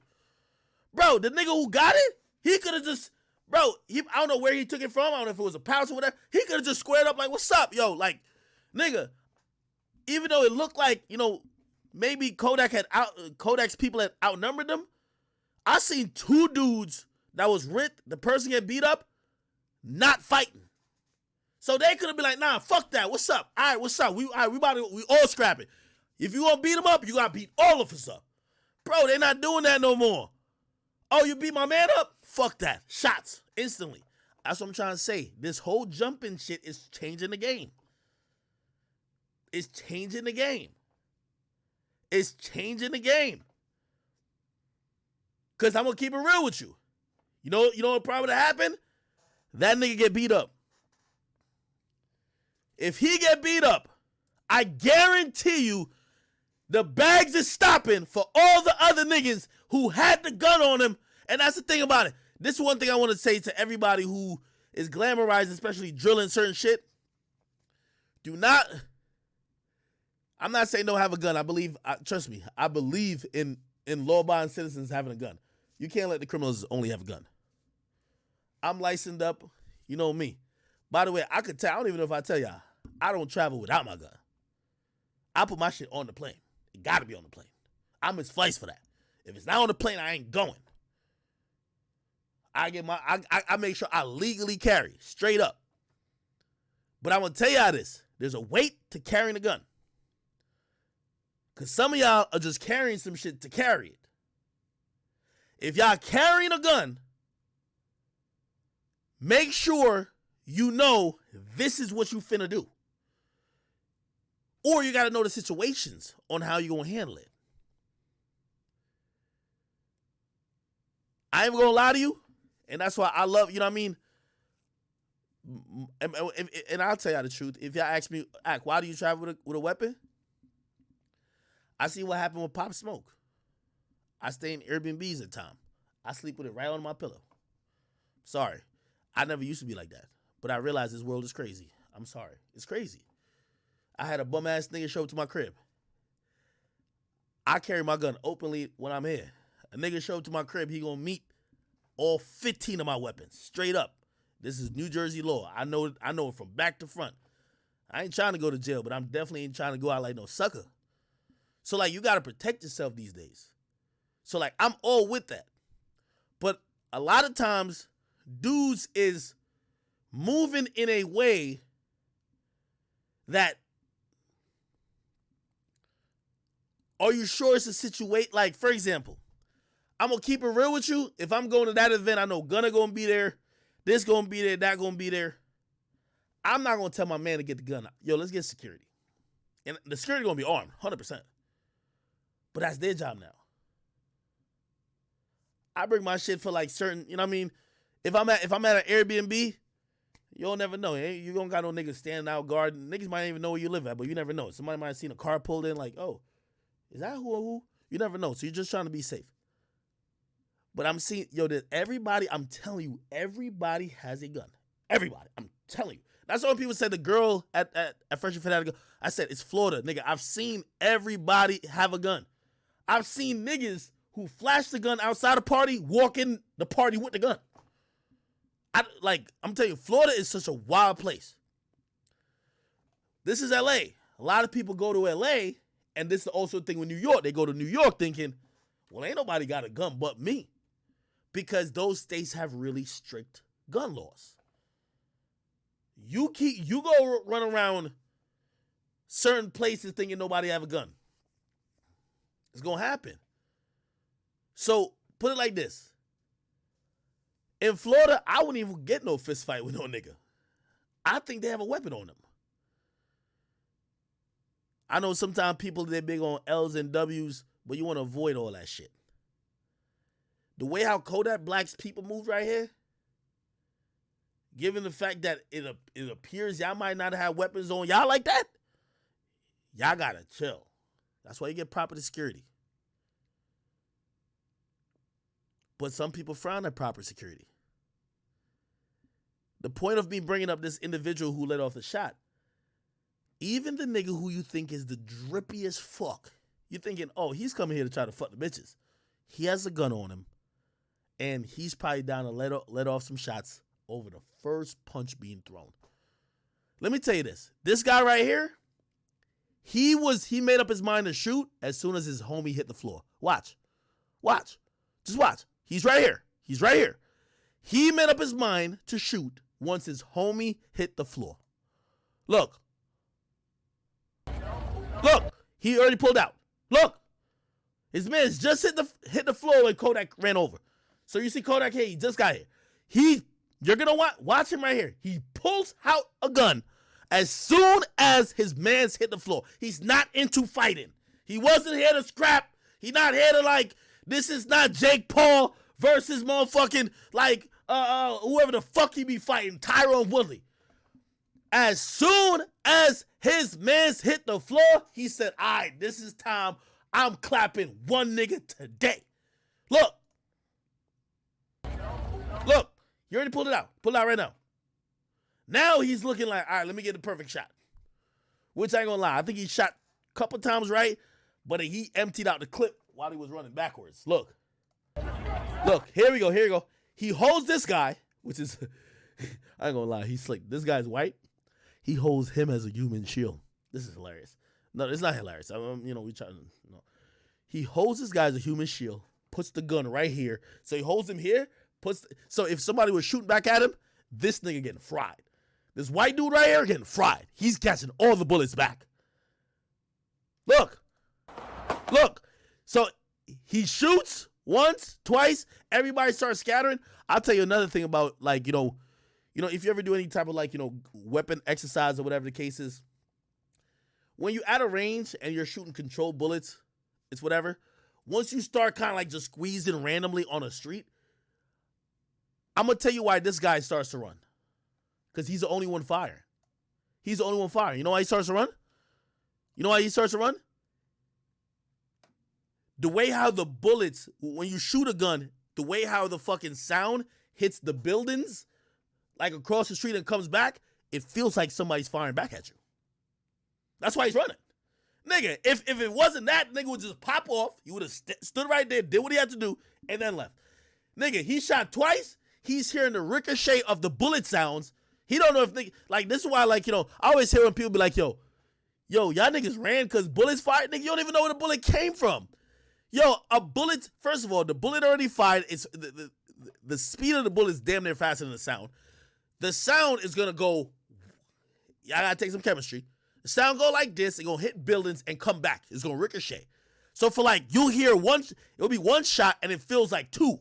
Bro, the nigga who got it, he could have just, bro, I don't know where he took it from. I don't know if it was a pouch or whatever. He could have just squared up like, what's up, yo? Like, nigga, even though it looked like, you know, maybe Kodak's people had outnumbered them, I seen two dudes that was ripped, the person get beat up, not fighting. So they could have been like, nah, fuck that. What's up? All right, what's up? We all scrapping. If you want to beat them up, you got to beat all of us up. Bro, they're not doing that no more. Oh, you beat my man up? Fuck that. Shots. Instantly. That's what I'm trying to say. This whole jumping shit is changing the game. It's changing the game. It's changing the game. Because I'm going to keep it real with you. You know what probably happened? That nigga get beat up. If he get beat up, I guarantee you the bags is stopping for all the other niggas who had the gun on him. And that's the thing about it. This is one thing I want to say to everybody who is glamorizing, especially drilling certain shit. I'm not saying don't have a gun. Trust me, I believe in law-abiding citizens having a gun. You can't let the criminals only have a gun. I'm licensed up. You know me. By the way, I don't even know if I tell y'all, I don't travel without my gun. I put my shit on the plane. It got to be on the plane. I'm Miss Flights for that. If it's not on the plane, I ain't going. I make sure I legally carry, straight up. But I'm going to tell y'all this. There's a weight to carrying a gun. Because some of y'all are just carrying some shit to carry it. If y'all carrying a gun, make sure you know this is what you finna do. Or you got to know the situations on how you going to handle it. I ain't going to lie to you. And that's why I love, you know what I mean? And I'll tell y'all the truth. If y'all ask me, why do you travel with a weapon? I see what happened with Pop Smoke. I stay in Airbnbs at time. I sleep with it right on my pillow. Sorry. I never used to be like that. But I realize this world is crazy. I'm sorry. It's crazy. I had a bum-ass nigga show up to my crib. I carry my gun openly when I'm here. A nigga show up to my crib, he gonna meet all 15 of my weapons. Straight up. This is New Jersey law. I know it from back to front. I ain't trying to go to jail, but I'm definitely ain't trying to go out like no sucker. So, like, you got to protect yourself these days. So, like, I'm all with that. But a lot of times, dudes is moving in a way that, are you sure it's a situation? Like, for example, I'm going to keep it real with you. If I'm going to that event, I know Gunna going to be there, this going to be there, that going to be there. I'm not going to tell my man to get the gun out. Yo, let's get security. And the security going to be armed, 100%. But that's their job now. I bring my shit for like certain, you know what I mean? If I'm at an Airbnb, you'll never know. You don't got no niggas standing out guarding. Niggas might not even know where you live at, but you never know. Somebody might have seen a car pulled in like, oh, is that who? You never know. So you're just trying to be safe. But I'm seeing, yo, that everybody, I'm telling you, everybody has a gun. Everybody. I'm telling you. That's why when people said the girl at Fresh and Fit had a gun. I said, it's Florida, nigga. I've seen everybody have a gun. I've seen niggas who flash the gun outside a party, walk in the party with the gun. I'm telling you, Florida is such a wild place. This is LA. A lot of people go to LA, and this is also a thing with New York. They go to New York thinking, well, ain't nobody got a gun but me. Because those states have really strict gun laws. You go run around certain places thinking nobody have a gun. It's gonna happen. So put it like this. In Florida, I wouldn't even get no fist fight with no nigga. I think they have a weapon on them. I know sometimes people, they're big on L's and W's, but you want to avoid all that shit. The way how Kodak Black's people move right here, given the fact that it appears y'all might not have weapons on y'all like that, y'all gotta chill. That's why you get proper security. But some people frown at proper security. The point of me bringing up this individual who let off the shot, even the nigga who you think is the drippiest fuck, you're thinking, oh, he's coming here to try to fuck the bitches. He has a gun on him, and he's probably down to let off some shots over the first punch being thrown. Let me tell you this. This guy right here, he made up his mind to shoot as soon as his homie hit the floor. Watch. Just watch. He's right here. He made up his mind to shoot once his homie hit the floor. Look. He already pulled out. Look. His man's just hit the floor when Kodak ran over. So you see Kodak here, he just got here. You're going to watch him right here. He pulls out a gun as soon as his man's hit the floor. He's not into fighting. He wasn't here to scrap. He's not here to this is not Jake Paul versus motherfucking whoever the fuck he be fighting, Tyron Woodley. As soon as his man's hit the floor, he said, all right, this is time. I'm clapping one nigga today. Look. You already pulled it out. Pull it out right now. Now he's looking like, all right, let me get the perfect shot. Which I ain't gonna lie. I think he shot a couple times right, but he emptied out the clip while he was running backwards. Look, here we go. He holds this guy, which is, I ain't gonna lie, he's slick. This guy's white. He holds him as a human shield. This is hilarious. No, it's not hilarious. We try to, He holds this guy as a human shield, puts the gun right here. So he holds him here, so if somebody was shooting back at him, this nigga getting fried. This white dude right here getting fried. He's catching all the bullets back. Look. So he shoots once, twice, everybody starts scattering. I'll tell you another thing about if you ever do any type of weapon exercise or whatever the case is, when you're at a range and you're shooting controlled bullets, it's whatever. Once you start kind of just squeezing randomly on a street, I'm going to tell you why this guy starts to run. Because he's the only one firing. You know why he starts to run? The way how the bullets, when you shoot a gun, the way how the fucking sound hits the buildings, across the street and comes back, it feels like somebody's firing back at you. That's why he's running. Nigga, if it wasn't that, nigga would just pop off. He would have stood right there, did what he had to do, and then left. Nigga, he shot twice. He's hearing the ricochet of the bullet sounds. He don't know if this is why, I always hear when people be like, yo, y'all niggas ran because bullets fired. Nigga, you don't even know where the bullet came from. Yo, a bullet, first of all, the bullet already fired. It's the speed of the bullet is damn near faster than the sound. the sound is gonna go. Y'all gotta take some chemistry. The sound go like this, it's gonna hit buildings and come back. It's gonna ricochet. So for like, you'll hear one, it'll be one shot and it feels like two.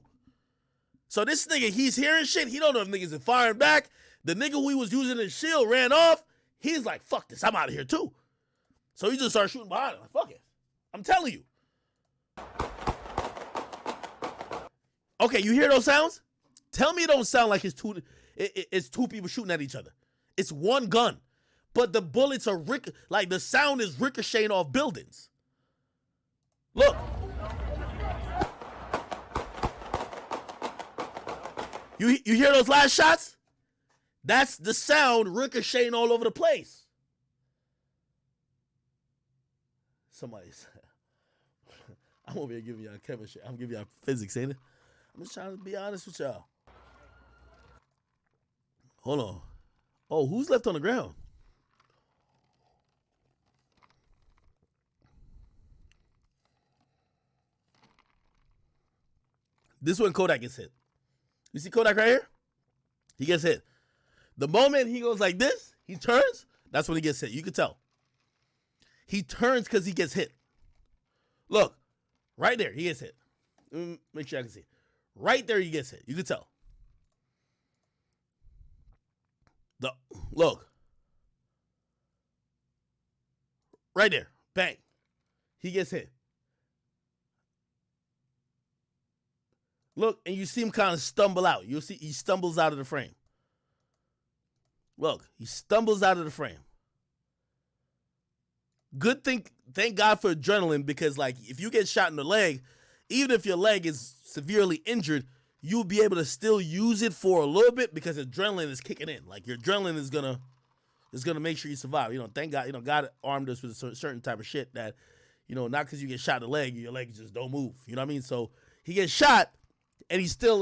So this nigga, he's hearing shit. He don't know if niggas are firing back. The nigga who he was using his shield ran off. He's like, fuck this, I'm out of here too. So he just started shooting behind him. Like, fuck it. I'm telling you. Okay, you hear those sounds? Tell me it don't sound like it's two people shooting at each other. It's one gun. But the bullets are like the sound is ricocheting off buildings. Look. You hear those last shots? That's the sound ricocheting all over the place. Somebody's. I'm over here giving y'all chemistry. I'm giving y'all physics, ain't it? I'm just trying to be honest with y'all. Hold on. Oh, who's left on the ground? This is when Kodak gets hit. You see Kodak right here? He gets hit. The moment he goes like this, he turns, that's when he gets hit. You can tell. He turns because he gets hit. Look, right there, he gets hit. Make sure I can see. Right there, he gets hit. You can tell. Look. Right there. Bang. He gets hit. Look, and you see him kind of stumble out. You'll see he stumbles out of the frame. Look, he stumbles out of the frame. Good thing, thank God for adrenaline, because like if you get shot in the leg, even if your leg is severely injured, you'll be able to still use it for a little bit because adrenaline is kicking in. Like your adrenaline is gonna make sure you survive. You know, thank God, you know, God armed us with a certain type of shit that, you know, not because you get shot in the leg, your legs just don't move. You know what I mean? So he gets shot and he's still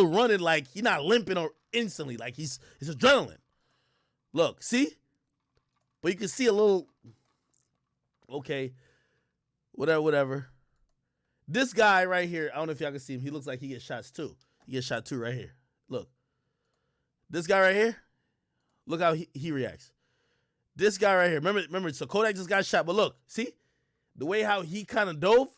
running, like he's not limping or instantly. Like it's adrenaline. Look, see? But you can see a little, okay, whatever. This guy right here, I don't know if y'all can see him. He looks like he gets shots too. He gets shot too right here. Look. This guy right here, look how he reacts. This guy right here, remember, so Kodak just got shot, but look, see? The way how he kind of dove,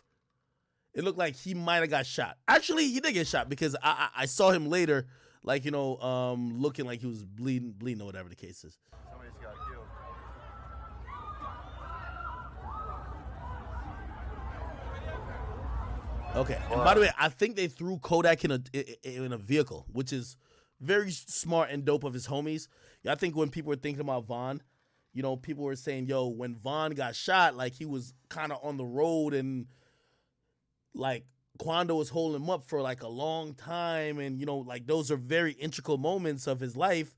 it looked like he might have got shot. Actually, he did get shot because I saw him later, like, you know, looking like he was bleeding or whatever the case is. Somebody's got killed. Okay, and by the way, I think they threw Kodak in a vehicle, which is very smart and dope of his homies. Yeah, I think when people were thinking about Von, you know, people were saying, yo, when Von got shot, like he was kind of on the road and like Quando was holding him up for like a long time. And, you know, like those are very integral moments of his life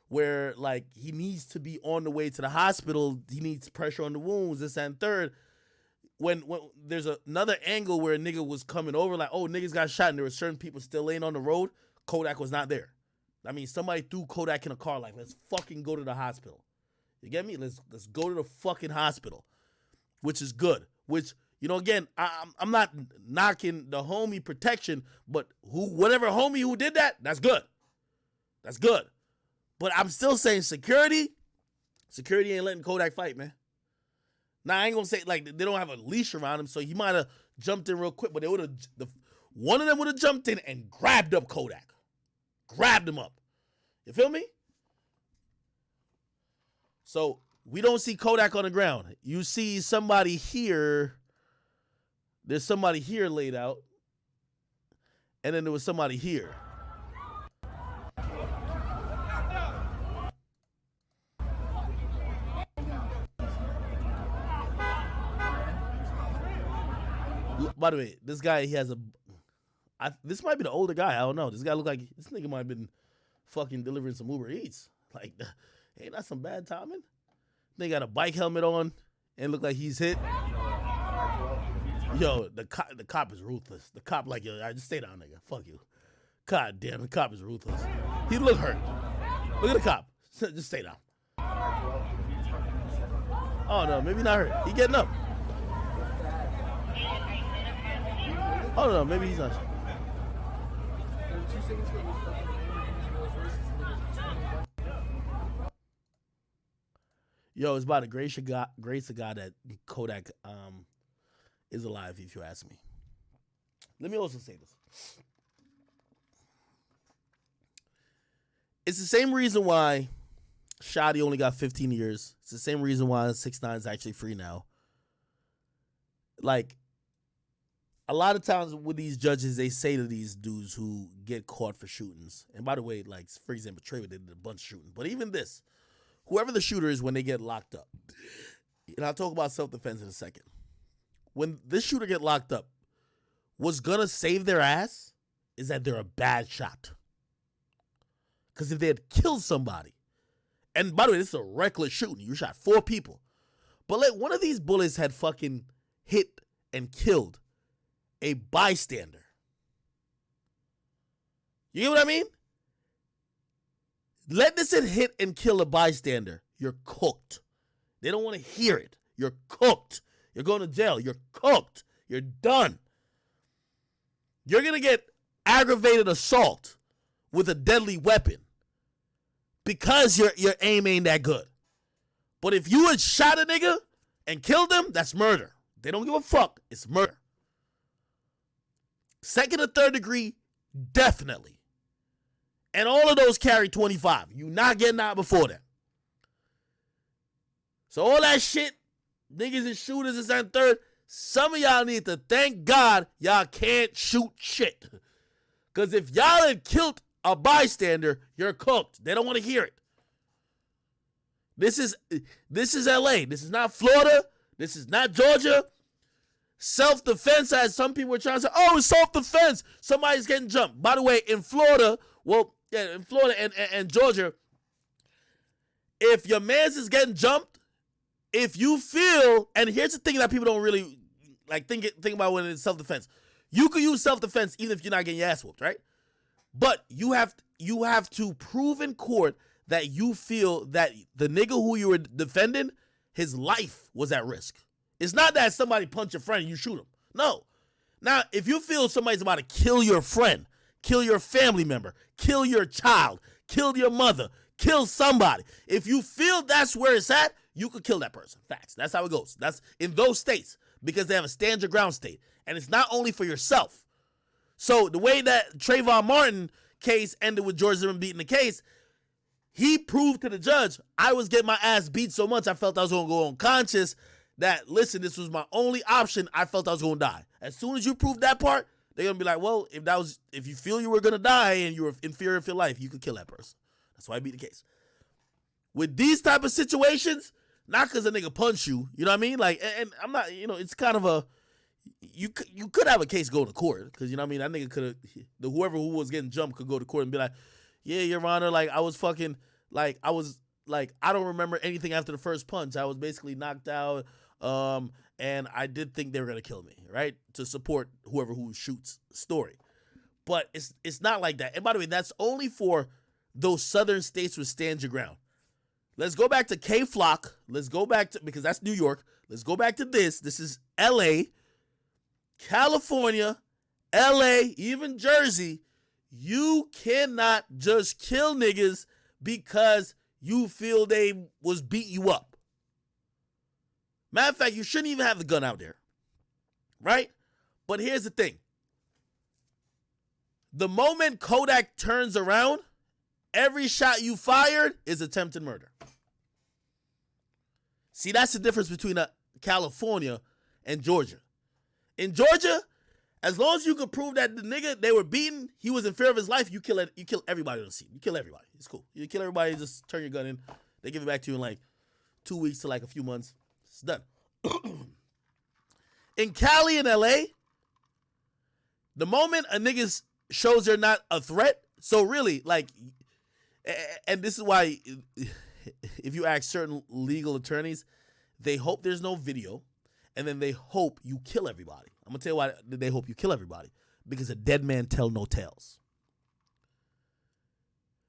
where like he needs to be on the way to the hospital. He needs pressure on the wounds, this and third. When there's another angle where a nigga was coming over, like, oh, niggas got shot and there were certain people still laying on the road, Kodak was not there. I mean, somebody threw Kodak in a car like, let's fucking go to the hospital. You get me? Let's go to the fucking hospital, which is good. Which, you know, again, I'm not knocking the homie protection, but whatever homie who did that, that's good. That's good. But I'm still saying security ain't letting Kodak fight, man. Now, I ain't gonna say, like, they don't have a leash around him, so he might have jumped in real quick, but one of them would have jumped in and grabbed up Kodak. Grabbed him up. You feel me? So, we don't see Kodak on the ground. You see somebody here. There's somebody here laid out. And then there was somebody here. By the way, this guy, he has this might be the older guy. I don't know. This guy look like, this nigga might have been fucking delivering some Uber Eats. Like, ain't that some bad timing? They got a bike helmet on and look like he's hit. Yo, the cop is ruthless. The cop like, yo, I just stay down, nigga. Fuck you. God damn, the cop is ruthless. He look hurt. Look at the cop. Just stay down. Oh no, maybe not hurt. He getting up. Oh no, maybe he's not. Yo, it's by the grace of God that Kodak is alive, if you ask me. Let me also say this. It's the same reason why Shadi only got 15 years. It's the same reason why 6ix9ine is actually free now. Like, a lot of times with these judges, they say to these dudes who get caught for shootings, and by the way, like, for example, Trayvon did a bunch of shooting, but even this, whoever the shooter is when they get locked up, and I'll talk about self-defense in a second. When this shooter get locked up, what's gonna save their ass is that they're a bad shot. Because if they had killed somebody, and by the way, this is a reckless shooting. You shot 4 people. But like one of these bullets had fucking hit and killed a bystander. You get what I mean? Let this hit and kill a bystander. You're cooked. They don't want to hear it. You're cooked. You're going to jail. You're cooked. You're done. You're going to get aggravated assault with a deadly weapon because your aim ain't that good. But if you had shot a nigga and killed him, that's murder. They don't give a fuck. It's murder. Second or third degree, definitely. And all of those carry 25. You not getting out before that. So all that shit, niggas and shooters and second, third, some of y'all need to thank God y'all can't shoot shit. Because if y'all had killed a bystander, you're cooked. They don't want to hear it. This is LA. This is not Florida. This is not Georgia. Self-defense, as some people are trying to say, oh, it's self-defense. Somebody's getting jumped. By the way, in Florida, in Florida and Georgia, if your man's is getting jumped, if you feel, and here's the thing that people don't really like think about when it's self-defense. You could use self-defense even if you're not getting your ass whooped, right? But you have to prove in court that you feel that the nigga who you were defending, his life was at risk. It's not that somebody punch your friend and you shoot him. No. Now, if you feel somebody's about to kill your friend, kill your family member, kill your child, kill your mother, kill somebody, if you feel that's where it's at, you could kill that person. Facts. That's how it goes. That's in those states because they have a stand your ground state. And it's not only for yourself. So the way that Trayvon Martin case ended with George Zimmerman beating the case, he proved to the judge, I was getting my ass beat so much I felt I was going to go unconscious that, listen, this was my only option. I felt I was going to die. As soon as you prove that part, they're going to be like, well, if you feel you were going to die and you were in fear of your life, you could kill that person. That's why I beat the case. With these type of situations, not because a nigga punch you, you know what I mean? Like, and I'm not, it's kind of a, you could have a case go to court because, you know what I mean? That nigga could have, whoever who was getting jumped could go to court and be like, yeah, Your Honor, like, I don't remember anything after the first punch. I was basically knocked out, and I did think they were going to kill me, right? To support whoever who shoots story. But it's not like that. And by the way, that's only for those southern states with stand your ground. Let's go back to K-Flock. Let's go back to, because that's New York. Let's go back to this. This is L.A., California, L.A., even Jersey. You cannot just kill niggas because you feel they was beating you up. Matter of fact, you shouldn't even have the gun out there, right? But here's the thing. The moment Kodak turns around, every shot you fired is attempted murder. See, that's the difference between California and Georgia. In Georgia, as long as you could prove that the nigga they were beating, he was in fear of his life, you kill everybody on the scene. You kill everybody. It's cool. You kill everybody, just turn your gun in. They give it back to you in like 2 weeks to like a few months. It's done. In Cali and LA, the moment a nigga shows they're not a threat, so really, like, and this is why if you ask certain legal attorneys, they hope there's no video, and then they hope you kill everybody. I'm going to tell you why they hope you kill everybody. Because a dead man tell no tales.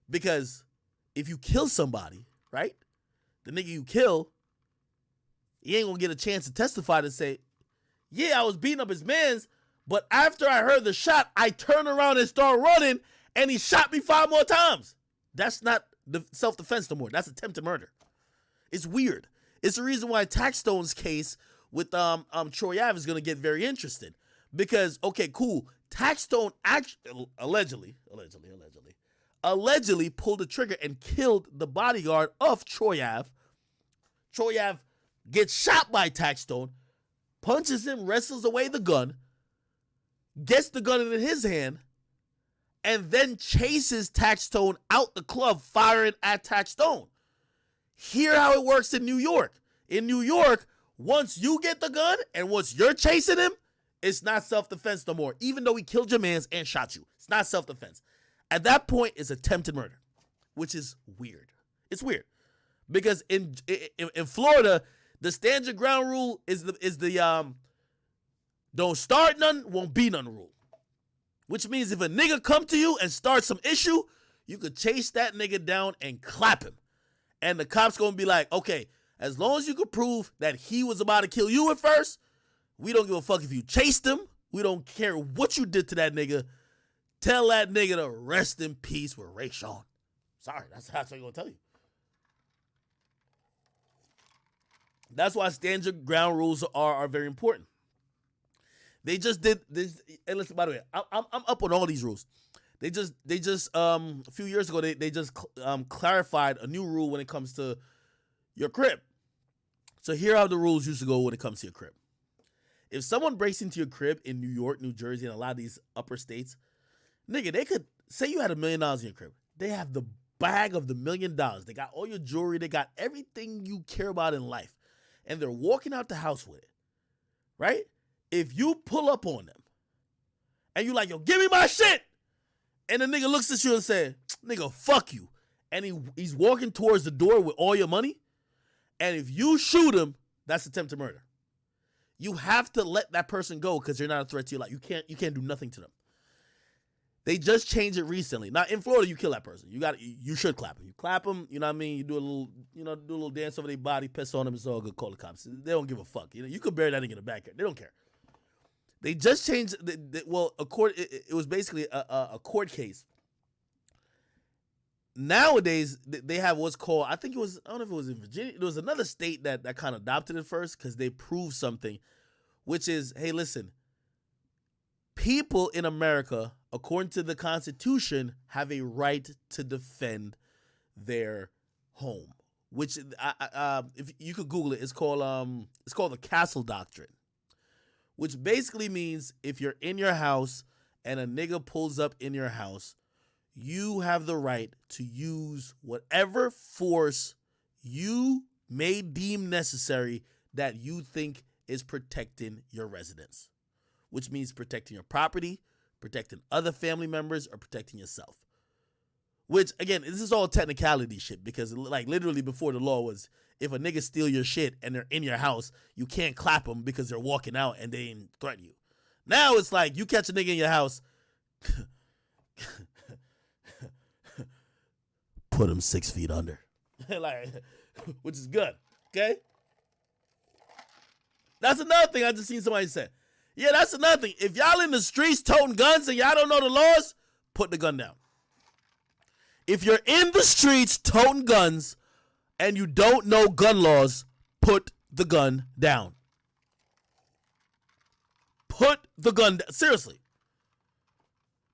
Because if you kill somebody, right, the nigga you kill, he ain't going to get a chance to testify to say, yeah, I was beating up his mans, but after I heard the shot, I turned around and started running, and he shot me 5 more times. That's not self-defense no more. That's attempted murder. It's weird. It's the reason why Taxstone's case with Troy Ave is gonna get very interesting. Because, okay, cool. Taxstone actually allegedly pulled the trigger and killed the bodyguard of Troy Ave. Troy Ave gets shot by Taxstone, punches him, wrestles away the gun, gets the gun in his hand, and then chases Taxstone out the club, firing at Taxstone. Hear how it works in New York. In New York, once you get the gun and once you're chasing him, it's not self-defense no more, even though he killed your mans and shot you. It's not self-defense. At that point, it's attempted murder, which is weird. It's weird because in Florida, the stand your ground rule is the don't start none, won't be none rule. Which means if a nigga come to you and start some issue, you could chase that nigga down and clap him. And the cops gonna be like, okay, as long as you can prove that he was about to kill you at first, we don't give a fuck if you chased him. We don't care what you did to that nigga. Tell that nigga to rest in peace with Ray Sean. Sorry, that's what I'm gonna tell you. That's why stand your ground rules are very important. They just did this, and listen, by the way, I'm up on all these rules. They just a few years ago they just clarified a new rule when it comes to your crib. So here are the rules used to go when it comes to your crib. If someone breaks into your crib in New York, New Jersey, and a lot of these upper states, nigga, they could say you had $1 million in your crib. They have the bag of the $1 million. They got all your jewelry. They got everything you care about in life, and they're walking out the house with it, right? If you pull up on them and you like, yo, give me my shit, and the nigga looks at you and say, nigga, fuck you, and he's walking towards the door with all your money, and if you shoot him, that's attempted murder. You have to let that person go because they're not a threat to your life. You can't do nothing to them. They just changed it recently. Now in Florida, you kill that person. You should clap him. You clap him. You know what I mean. You do a little dance over their body, piss on them. It's all good. Call the cops. They don't give a fuck. You could bury that nigga in the backyard. They don't care. They just changed. It was basically a court case. Nowadays, they have what's called, I don't know if it was in Virginia. There was another state that kind of adopted it first because they proved something, which is, hey, listen, people in America, according to the Constitution, have a right to defend their home, which if you could Google it, it's called the Castle Doctrine, which basically means if you're in your house and a nigga pulls up in your house, you have the right to use whatever force you may deem necessary that you think is protecting your residence, which means protecting your property, protecting other family members, or protecting yourself. Which, again, this is all technicality shit because, like, literally before the law was if a nigga steal your shit and they're in your house, you can't clap them because they're walking out and they ain't threaten you. Now it's like you catch a nigga in your house, put him 6 feet under. Like, which is good, okay? That's another thing I just seen somebody say. Yeah, that's another thing. If y'all in the streets toting guns and y'all don't know the laws, put the gun down. If you're in the streets toting guns and you don't know gun laws, put the gun down. Put the gun down. Seriously.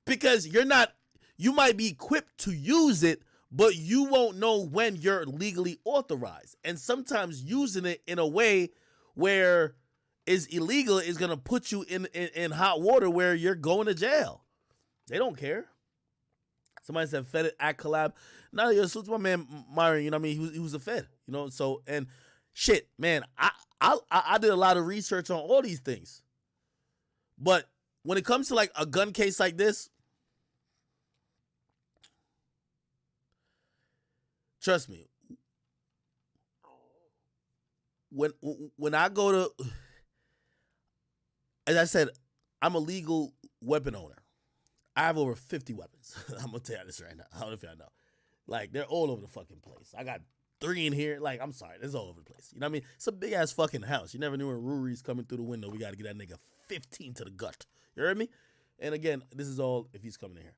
Because you might be equipped to use it, but you won't know when you're legally authorized. And sometimes using it in a way where is illegal is going to put you in hot water where you're going to jail. They don't care. Somebody said Fed at collab. No, it's my man Myron, you know what I mean? He was a Fed, you know? So, and shit, man, I did a lot of research on all these things. But when it comes to like a gun case like this, trust me, when I go to, as I said, I'm a legal weapon owner. I have over 50 weapons. I'm going to tell you this right now. I don't know if y'all know. Like, they're all over the fucking place. I got 3 in here. Like, I'm sorry. It's all over the place. You know what I mean? It's a big-ass fucking house. You never knew when Riri's coming through the window. We got to get that nigga 15 to the gut. You heard me? And again, this is all if he's coming in here.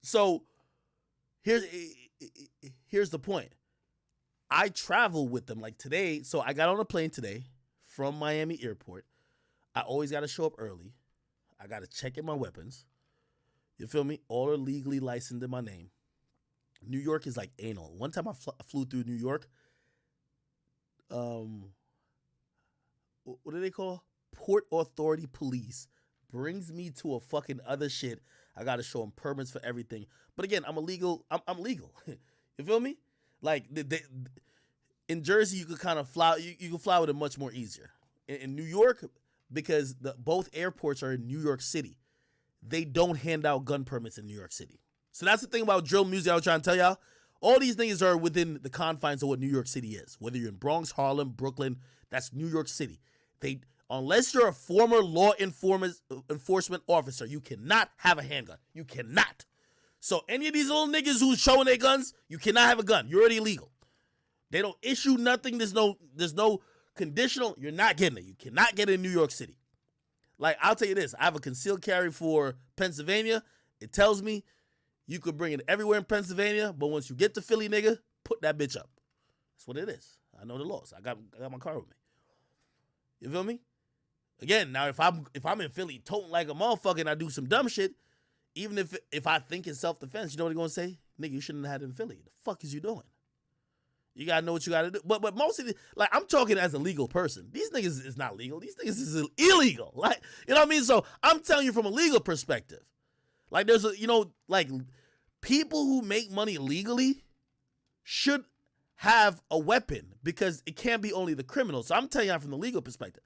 So, here's the point. I travel with them. Like today, so I got on a plane today from Miami Airport. I always got to show up early. I got to check in my weapons. You feel me? All are legally licensed in my name. New York is like anal. One time I flew through New York. What do they call? Port Authority Police brings me to a fucking other shit. I got to show them permits for everything. But again, I'm illegal. I'm legal. You feel me? Like in Jersey, you could kind of fly. You can fly with it much more easier. In New York, because both airports are in New York City, they don't hand out gun permits in New York City. So that's the thing about drill music I was trying to tell y'all. All these things are within the confines of what New York City is. Whether you're in Bronx, Harlem, Brooklyn, that's New York City. Unless you're a former law enforcement officer, you cannot have a handgun. You cannot. So any of these little niggas who's showing their guns, you cannot have a gun. You're already illegal. They don't issue nothing. There's no conditional. You're not getting it. You cannot get it in New York City. Like, I'll tell you this. I have a concealed carry for Pennsylvania. It tells me you could bring it everywhere in Pennsylvania, but once you get to Philly, nigga, put that bitch up. That's what it is. I know the laws. I got my car with me. You feel me? Again, now if I'm in Philly toting like a motherfucker and I do some dumb shit, even if I think it's self-defense, you know what they're gonna say? Nigga, you shouldn't have had it in Philly. The fuck is you doing? You gotta know what you gotta do. But most of the, like, I'm talking as a legal person. These niggas is not legal. These niggas is illegal. Like, you know what I mean? So I'm telling you from a legal perspective. Like, there's like people who make money legally should have a weapon because it can't be only the criminals. So I'm telling you from the legal perspective.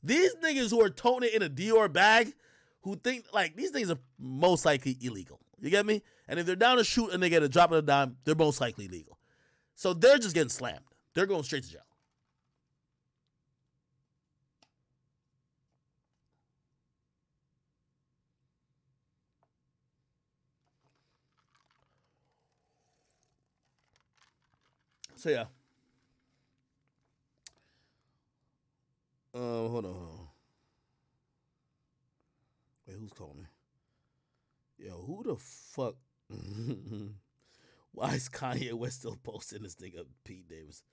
These niggas who are toting it in a Dior bag, who think, like, these things are most likely illegal. You get me? And if they're down to shoot and they get a drop of a dime, they're most likely legal. So they're just getting slammed. They're going straight to jail. So yeah. Hold on. Wait, who's calling me? Yo, who the fuck? Why is Kanye West still posting this nigga Pete Davis?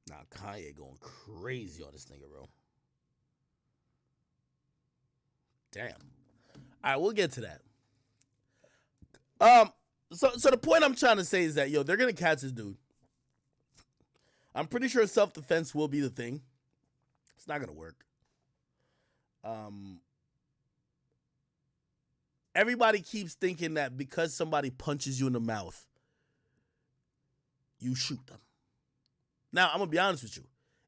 Nah, Kanye going crazy on this nigga, bro. Damn. All right, we'll get to that. So the point I'm trying to say is that, yo, they're gonna catch this dude. I'm pretty sure self-defense will be the thing. It's not gonna work. Everybody keeps thinking that because somebody punches you in the mouth, you shoot them. Now, I'm gonna be honest with you.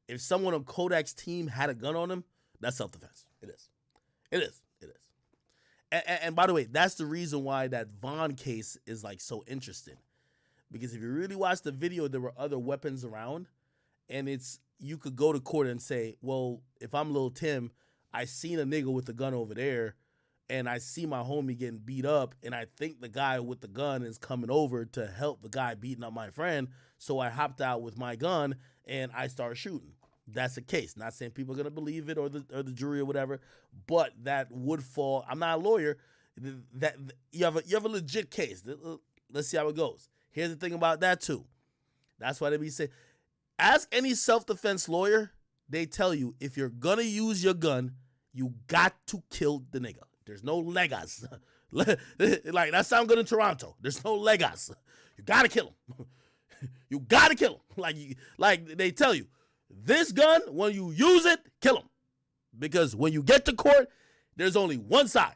If someone on Kodak's team had a gun on him, that's self-defense. It is. And by the way, that's the reason why that Vaughn case is like so interesting. Because if you really watch the video, there were other weapons around. And you could go to court and say, well, if I'm Lil Tim, I seen a nigga with a gun over there, and I see my homie getting beat up, and I think the guy with the gun is coming over to help the guy beating up my friend, so I hopped out with my gun, and I started shooting. That's the case. Not saying people are going to believe it or the jury or whatever, but that would fall. I'm not a lawyer. That you have a legit case. Let's see how it goes. Here's the thing about that, too. That's why they be saying, ask any self-defense lawyer, they tell you, if you're going to use your gun, you got to kill the nigga. There's no legas. Like, that sound good in Toronto. There's no legas. You got to kill him. You got to kill him. Like they tell you, this gun, when you use it, kill him. Because when you get to court, there's only one side.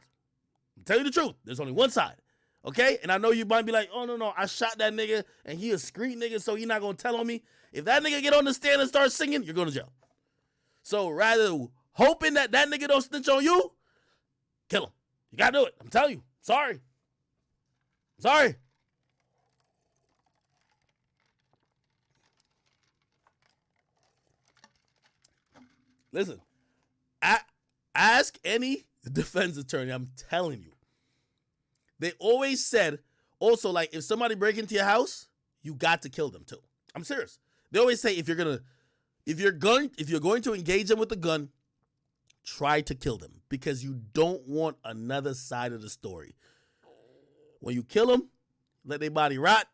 I'm telling you the truth. There's only one side. Okay? And I know you might be like, oh, no, I shot that nigga, and he a street nigga, so he not going to tell on me. If that nigga get on the stand and start singing, you're going to jail. So rather hoping that nigga don't snitch on you, kill him. You got to do it. I'm telling you. Sorry. Listen, ask any defense attorney. I'm telling you. They always said, also, like, if somebody break into your house, you got to kill them too. I'm serious. They always say if you're going to engage them with a gun, try to kill them because you don't want another side of the story. When you kill them, let their body rot,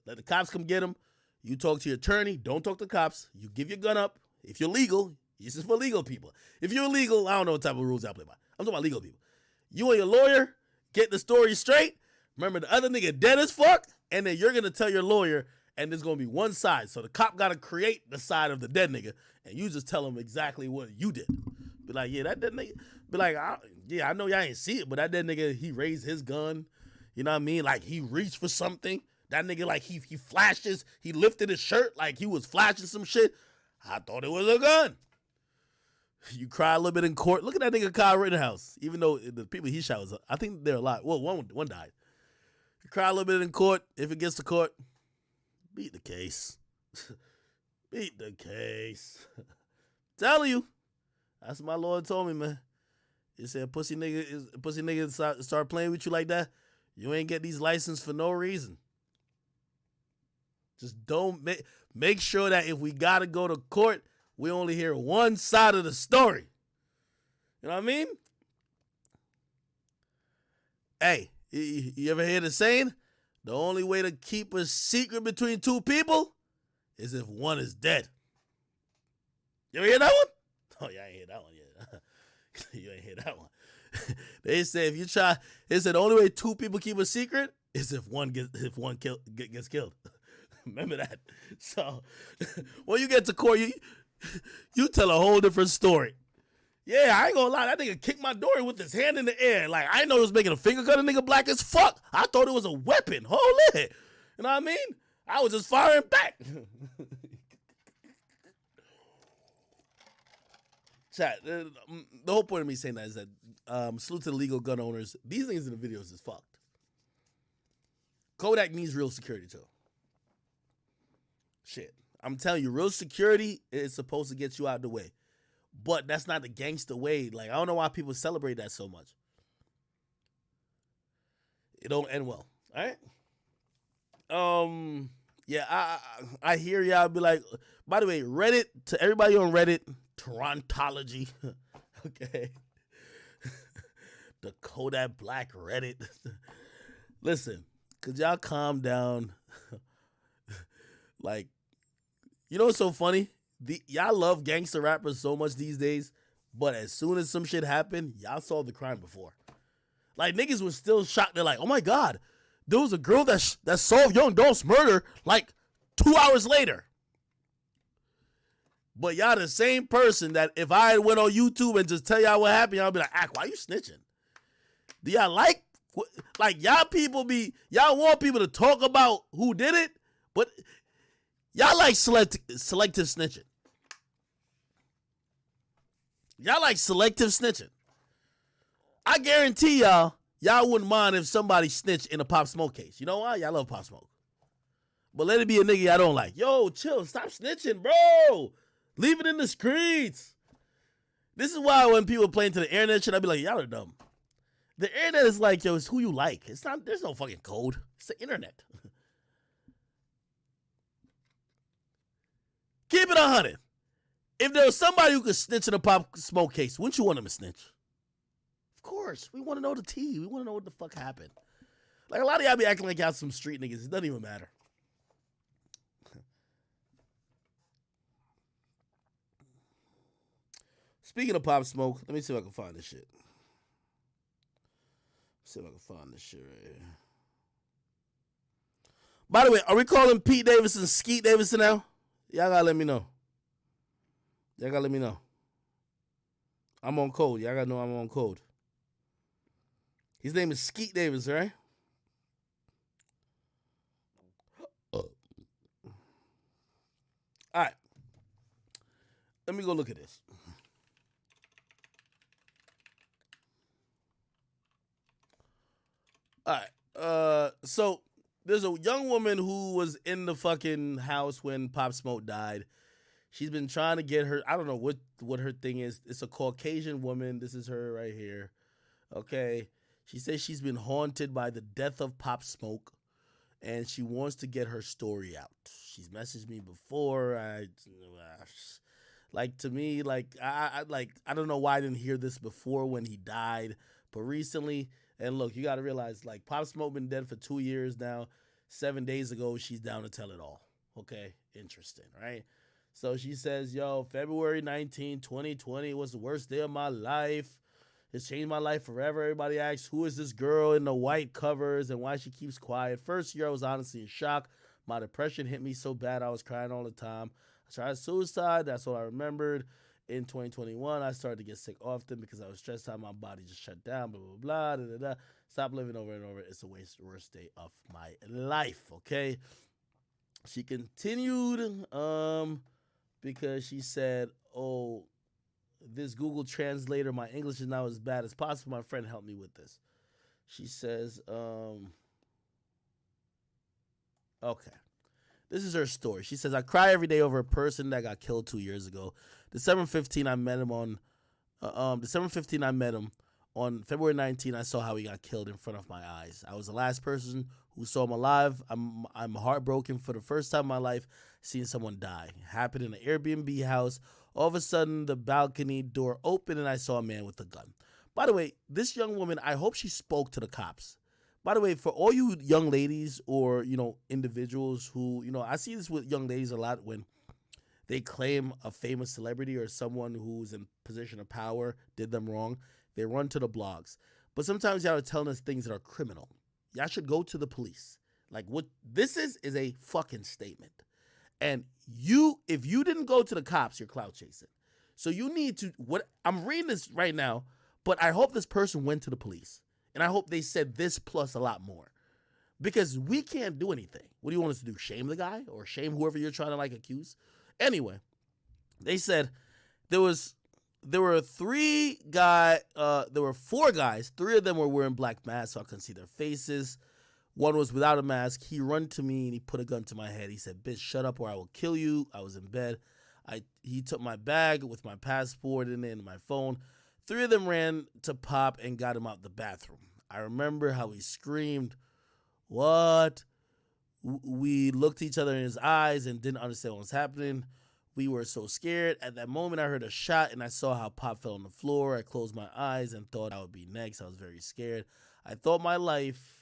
let the cops come get them. You talk to your attorney, don't talk to cops. You give your gun up. If you're legal, this is for legal people. If you're illegal, I don't know what type of rules I play by. I'm talking about legal people. You and your lawyer get the story straight. Remember, the other nigga dead as fuck, and then you're going to tell your lawyer, and there's going to be one side. So the cop got to create the side of the dead nigga, and you just tell him exactly what you did. Be like, yeah, that dead nigga. Be like, I know y'all ain't see it, but that dead nigga, he raised his gun. You know what I mean? Like, he reached for something. That nigga, like, he flashes. He lifted his shirt like he was flashing some shit. I thought it was a gun. You cry a little bit in court. Look at that nigga Kyle Rittenhouse. Even though the people he shot was, I think they're alive. Well, one died. You cry a little bit in court. If it gets to court, beat the case. Beat the case. Telling you. That's what my lawyer told me, man. He said, pussy nigga start playing with you like that, you ain't get these licenses for no reason. Just don't make sure that if we got to go to court, we only hear one side of the story. You know what I mean? Hey, you ever hear the saying? The only way to keep a secret between two people is if one is dead. You ever hear that one? Oh, yeah, I ain't hear that one yet. You ain't hear that one. They say they said the only way two people keep a secret is if one gets killed. Remember that. So when you get to court, you tell a whole different story. Yeah, I ain't gonna lie. That nigga kicked my door with his hand in the air. Like, I didn't know he was making a finger cut. A nigga black as fuck. I thought it was a weapon. Holy. You know what I mean? I was just firing back. Chat, the whole point of me saying that is that salute to the legal gun owners. These things in the videos is fucked. Kodak needs real security too. Shit. I'm telling you, real security is supposed to get you out of the way. But that's not the gangster way. Like, I don't know why people celebrate that so much. It don't end well. All right? Yeah, I hear y'all be like, by the way, Reddit, to everybody on Reddit, Torontology. Okay. The Kodak Black Reddit. Listen, could y'all calm down? Like, you know what's so funny? Y'all love gangster rappers so much these days, but as soon as some shit happened, y'all saw the crime before. Like, niggas was still shocked. They're like, oh my God, there was a girl that solved Young Dolph's murder like 2 hours later. But y'all the same person that if I went on YouTube and just tell y'all what happened, y'all be like, why you snitching? Do y'all like y'all want people to talk about who did it, but y'all like selective snitching. Y'all like selective snitching. I guarantee y'all wouldn't mind if somebody snitched in a Pop Smoke case. You know why? Y'all love Pop Smoke. But let it be a nigga y'all don't like. Yo, chill, stop snitching, bro. Leave it in the streets. This is why when people play into the internet shit, I be like, y'all are dumb. The internet is like, yo, it's who you like. It's not, there's no fucking code. It's the internet. Keep it 100. If there was somebody who could snitch in a Pop Smoke case, wouldn't you want him to snitch? Of course. We want to know the tea. We want to know what the fuck happened. Like, a lot of y'all be acting like y'all some street niggas. It doesn't even matter. Speaking of Pop Smoke, let me see if I can find this shit. See if I can find this shit right here. By the way, are we calling Pete Davidson Skeet Davidson now? Y'all gotta let me know. Y'all gotta let me know. I'm on code. Y'all gotta know I'm on code. His name is Skeet Davidson, right? All right. Let me go look at this. All right. So there's a young woman who was in the fucking house when Pop Smoke died. She's been trying to get her. I don't know what her thing is. It's a Caucasian woman. This is her right here. Okay. She says she's been haunted by the death of Pop Smoke, and she wants to get her story out. She's messaged me before. Like to me, like I don't know why I didn't hear this before when he died, but recently. And look, you got to realize, like, Pop Smoke been dead for 2 years now. 7 days ago, she's down to tell it all. Okay, interesting, right? So she says, "Yo, February 19, 2020 was the worst day of my life. It's changed my life forever. Everybody asks, who is this girl in the white covers and why she keeps quiet? First year, I was honestly in shock. My depression hit me so bad I was crying all the time. I tried suicide. That's all I remembered. In 2021, I started to get sick often because I was stressed out. My body just shut down, blah, blah, blah, da, da, da. Stop living over and over. It's the worst day of my life, okay? She continued because she said, oh, this Google translator, my English is not as bad as possible. My friend helped me with this. She says, okay. This is her story. She says, I cry every day over a person that got killed 2 years ago. December 15, I met him on On February 19, I saw how he got killed in front of my eyes. I was the last person who saw him alive. I'm heartbroken for the first time in my life seeing someone die. It happened in an Airbnb house. All of a sudden, the balcony door opened and I saw a man with a gun. By the way, this young woman, I hope she spoke to the cops. By the way, for all you young ladies or, individuals who, I see this with young ladies a lot when they claim a famous celebrity or someone who's in position of power did them wrong. They run to the blogs. But sometimes y'all are telling us things that are criminal. Y'all should go to the police. Like what this is a fucking statement. And if you didn't go to the cops, you're clout chasing. So you need to, I'm reading this right now, but I hope this person went to the police. And I hope they said this plus a lot more. Because we can't do anything. What do you want us to do? Shame the guy? Or shame whoever you're trying to accuse? Anyway, they said there were four guys. Three of them were wearing black masks, so I couldn't see their faces. One was without a mask. He ran to me and he put a gun to my head. He said, "Bitch, shut up or I will kill you." I was in bed. He took my bag with my passport in it and my phone. Three of them ran to Pop and got him out the bathroom. I remember how he screamed, "What?" We looked each other in his eyes and didn't understand what was happening. We were so scared. At that moment, I heard a shot and I saw how Pop fell on the floor. I closed my eyes and thought I would be next. I was very scared. I thought my life,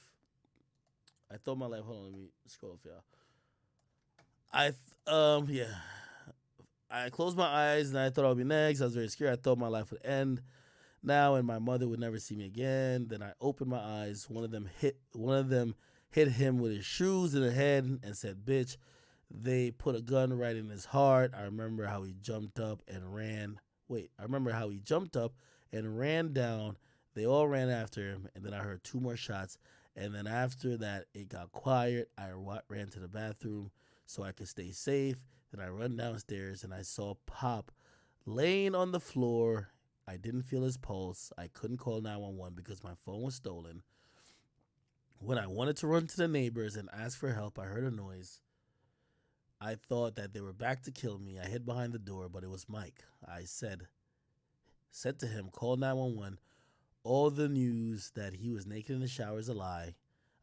hold on, let me scroll up, y'all. I closed my eyes and I thought I would be next. I was very scared. I thought my life would end now and my mother would never see me again. Then I opened my eyes. One of them hit him with his shoes in the head and said, "Bitch." They put a gun right in his heart. I remember how he jumped up and ran. Down. They all ran after him, and then I heard two more shots. And then after that, it got quiet. I ran to the bathroom so I could stay safe. Then I run downstairs, and I saw Pop laying on the floor. I didn't feel his pulse. I couldn't call 911 because my phone was stolen. When I wanted to run to the neighbors and ask for help, I heard a noise. I thought that they were back to kill me. I hid behind the door, but it was Mike. I said to him, "Call 911. All the news that he was naked in the shower is a lie.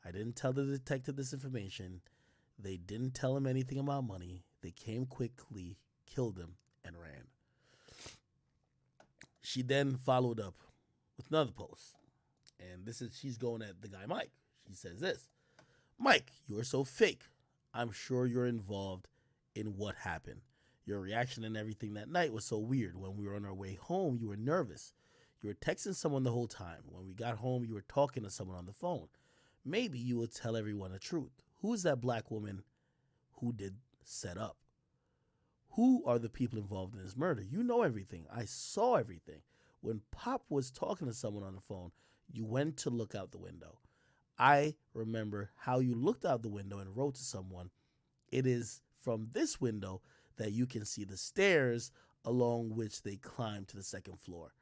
I didn't tell the detective this information. They didn't tell him anything about money. They came quickly, killed him, and ran." She then followed up with another post. And she's going at the guy Mike. She says this, "Mike, you are so fake. I'm sure you're involved in what happened. Your reaction and everything that night was so weird. When we were on our way home, you were nervous. You were texting someone the whole time. When we got home, you were talking to someone on the phone. Maybe you will tell everyone the truth. Who is that black woman who did set up? Who are the people involved in this murder? You know everything. I saw everything. When Pop was talking to someone on the phone, you went to look out the window. I remember how you looked out the window and wrote to someone. It is from this window that you can see the stairs along which they climbed to the second floor.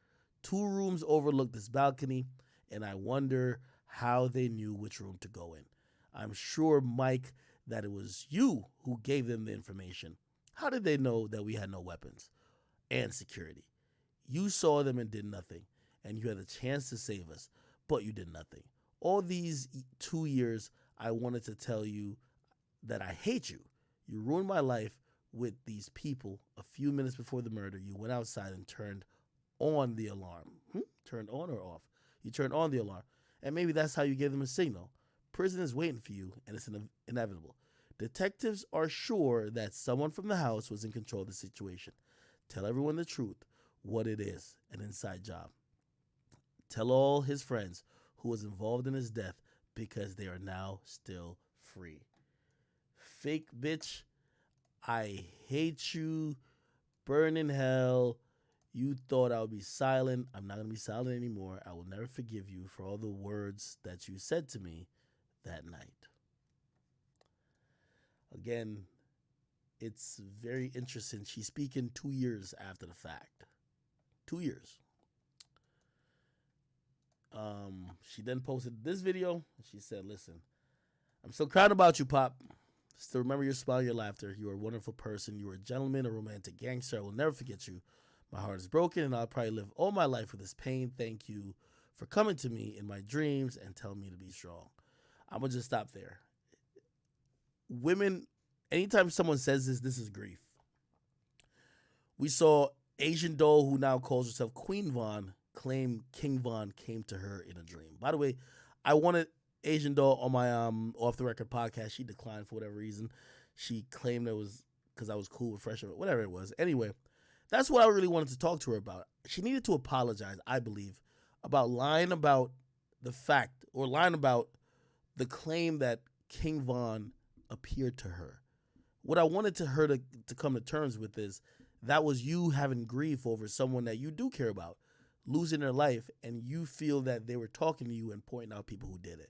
2 rooms overlook this balcony, and I wonder how they knew which room to go in. I'm sure, Mike, that it was you who gave them the information. How did they know that we had no weapons and security? You saw them and did nothing, and you had a chance to save us, but you did nothing. All these 2 years, I wanted to tell you that I hate you. You ruined my life with these people a few minutes before the murder. You went outside and turned on the alarm. Turned on or off? You turned on the alarm. And maybe that's how you give them a signal. Prison is waiting for you, and it's inevitable. Detectives are sure that someone from the house was in control of the situation. Tell everyone the truth, what it is, an inside job. Tell all his friends who was involved in his death because they are now still free. Fake bitch, I hate you. Burn in hell. You thought I would be silent. I'm not going to be silent anymore. I will never forgive you for all the words that you said to me that night. Again, it's very interesting. She's speaking 2 years after the fact. 2 years. She then posted this video. She said, listen, I'm still crying about you, Pop. Still remember your smile, your laughter. You are a wonderful person. You are a gentleman, a romantic gangster. I will never forget you. My heart is broken, and I'll probably live all my life with this pain. Thank you for coming to me in my dreams and telling me to be strong. I'm going to just stop there. Women, anytime someone says this is grief. We saw Asian doll who now calls herself Queen Von claim King Von came to her in a dream. By the way, I wanted Asian doll on my off the record podcast. She declined for whatever reason. She claimed it was because I was cool with Fresh, whatever it was. Anyway, that's what I really wanted to talk to her about. She needed to apologize, I believe, about lying about the fact or lying about the claim that King Von appeared to her. What I wanted her to come to terms with is that was you having grief over someone that you do care about losing their life, and you feel that they were talking to you and pointing out people who did it.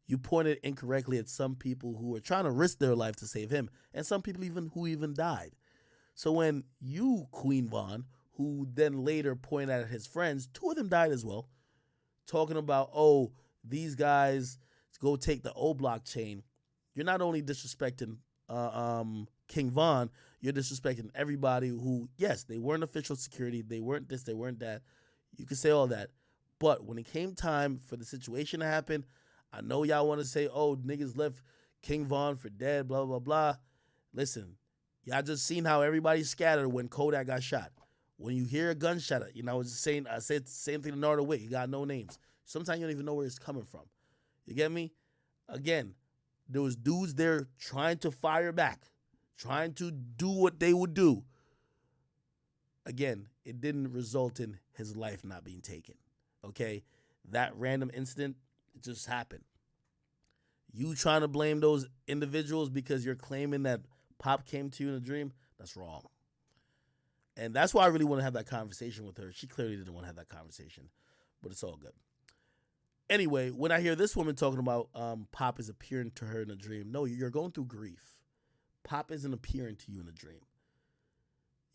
You pointed incorrectly at some people who were trying to risk their life to save him, and some people who even died. So when you, Queen Von, who then later pointed at his friends, 2 of them died as well, talking about, oh, these guys go take the O Block chain, you're not only disrespecting King Von, you're disrespecting everybody who, yes, they weren't official security, they weren't this, they weren't that. You can say all that. But when it came time for the situation to happen, I know y'all want to say, oh, niggas left King Von for dead, blah, blah, blah. Listen, y'all just seen how everybody scattered when Kodak got shot. When you hear a gunshot, I was just saying, I said the same thing to Narda Wick. You got no names. Sometimes you don't even know where it's coming from. You get me? Again, there was dudes there trying to fire back, trying to do what they would do. Again, it didn't result in his life not being taken. Okay? That random incident, it just happened. You trying to blame those individuals because you're claiming that Pop came to you in a dream, that's wrong. And that's why I really want to have that conversation with her. She clearly didn't want to have that conversation, but it's all good. Anyway, when I hear this woman talking about Pop is appearing to her in a dream, no, you're going through grief. Pop isn't appearing to you in a dream.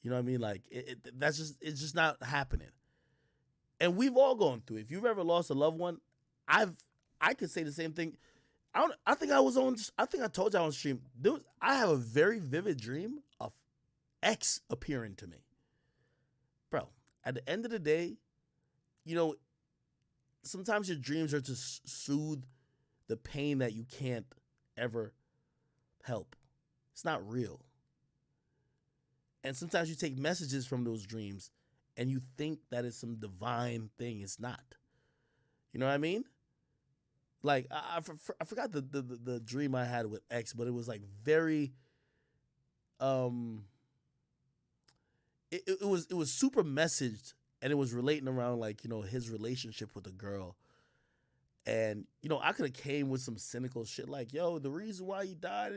You know what I mean? Like, it's just not happening. And we've all gone through it. If you've ever lost a loved one, I could say the same thing. I think I told y'all on stream. I have a very vivid dream of X appearing to me. Bro, at the end of the day, sometimes your dreams are to soothe the pain that you can't ever help. It's not real. And sometimes you take messages from those dreams and you think that it's some divine thing. It's not. You know what I mean? Like, I forgot the dream I had with X, but it was like very, it was super messaged, and it was relating around like, his relationship with a girl. And, I could have came with some cynical shit like, yo, the reason why he died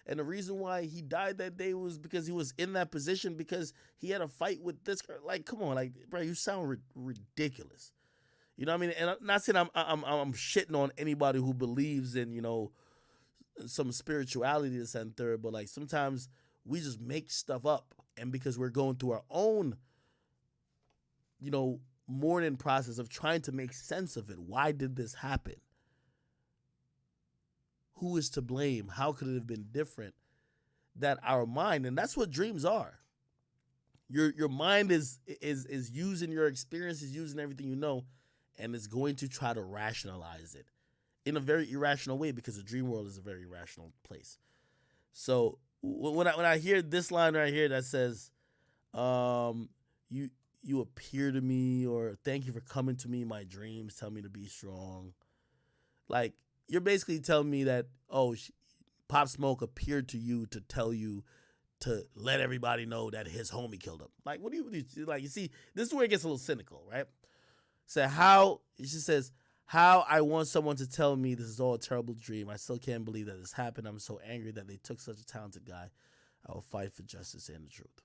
and the reason why he died that day was because he was in that position because he had a fight with this girl. Like, come on, like, bro, you sound ridiculous. You know what I mean? And I'm not saying I'm shitting on anybody who believes in, some spirituality, this and third, but like sometimes we just make stuff up. And because we're going through our own, mourning process of trying to make sense of it. Why did this happen? Who is to blame? How could it have been different? That our mind, and that's what dreams are. Your mind is using your experiences, using everything you know, and it's going to try to rationalize it in a very irrational way because the dream world is a very irrational place. So when I hear this line right here that says, you appear to me, or thank you for coming to me in my dreams, tell me to be strong. Like, you're basically telling me that, Pop Smoke appeared to you to tell you to let everybody know that his homie killed him. Like, what do you like? You see, this is where it gets a little cynical, right? She says, how I want someone to tell me this is all a terrible dream. I still can't believe that this happened. I'm so angry that they took such a talented guy. I will fight for justice and the truth.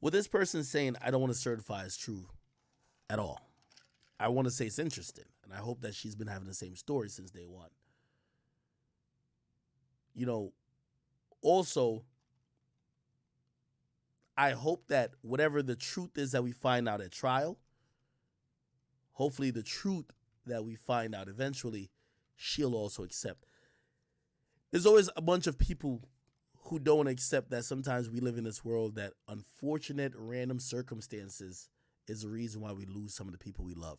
What this person is saying, I don't want to certify as true at all. I want to say it's interesting, and I hope that she's been having the same story since day one. Also, I hope that whatever the truth is that we find out at trial, hopefully the truth that we find out eventually, she'll also accept. There's always a bunch of people who don't accept that sometimes we live in this world that unfortunate random circumstances is the reason why we lose some of the people we love.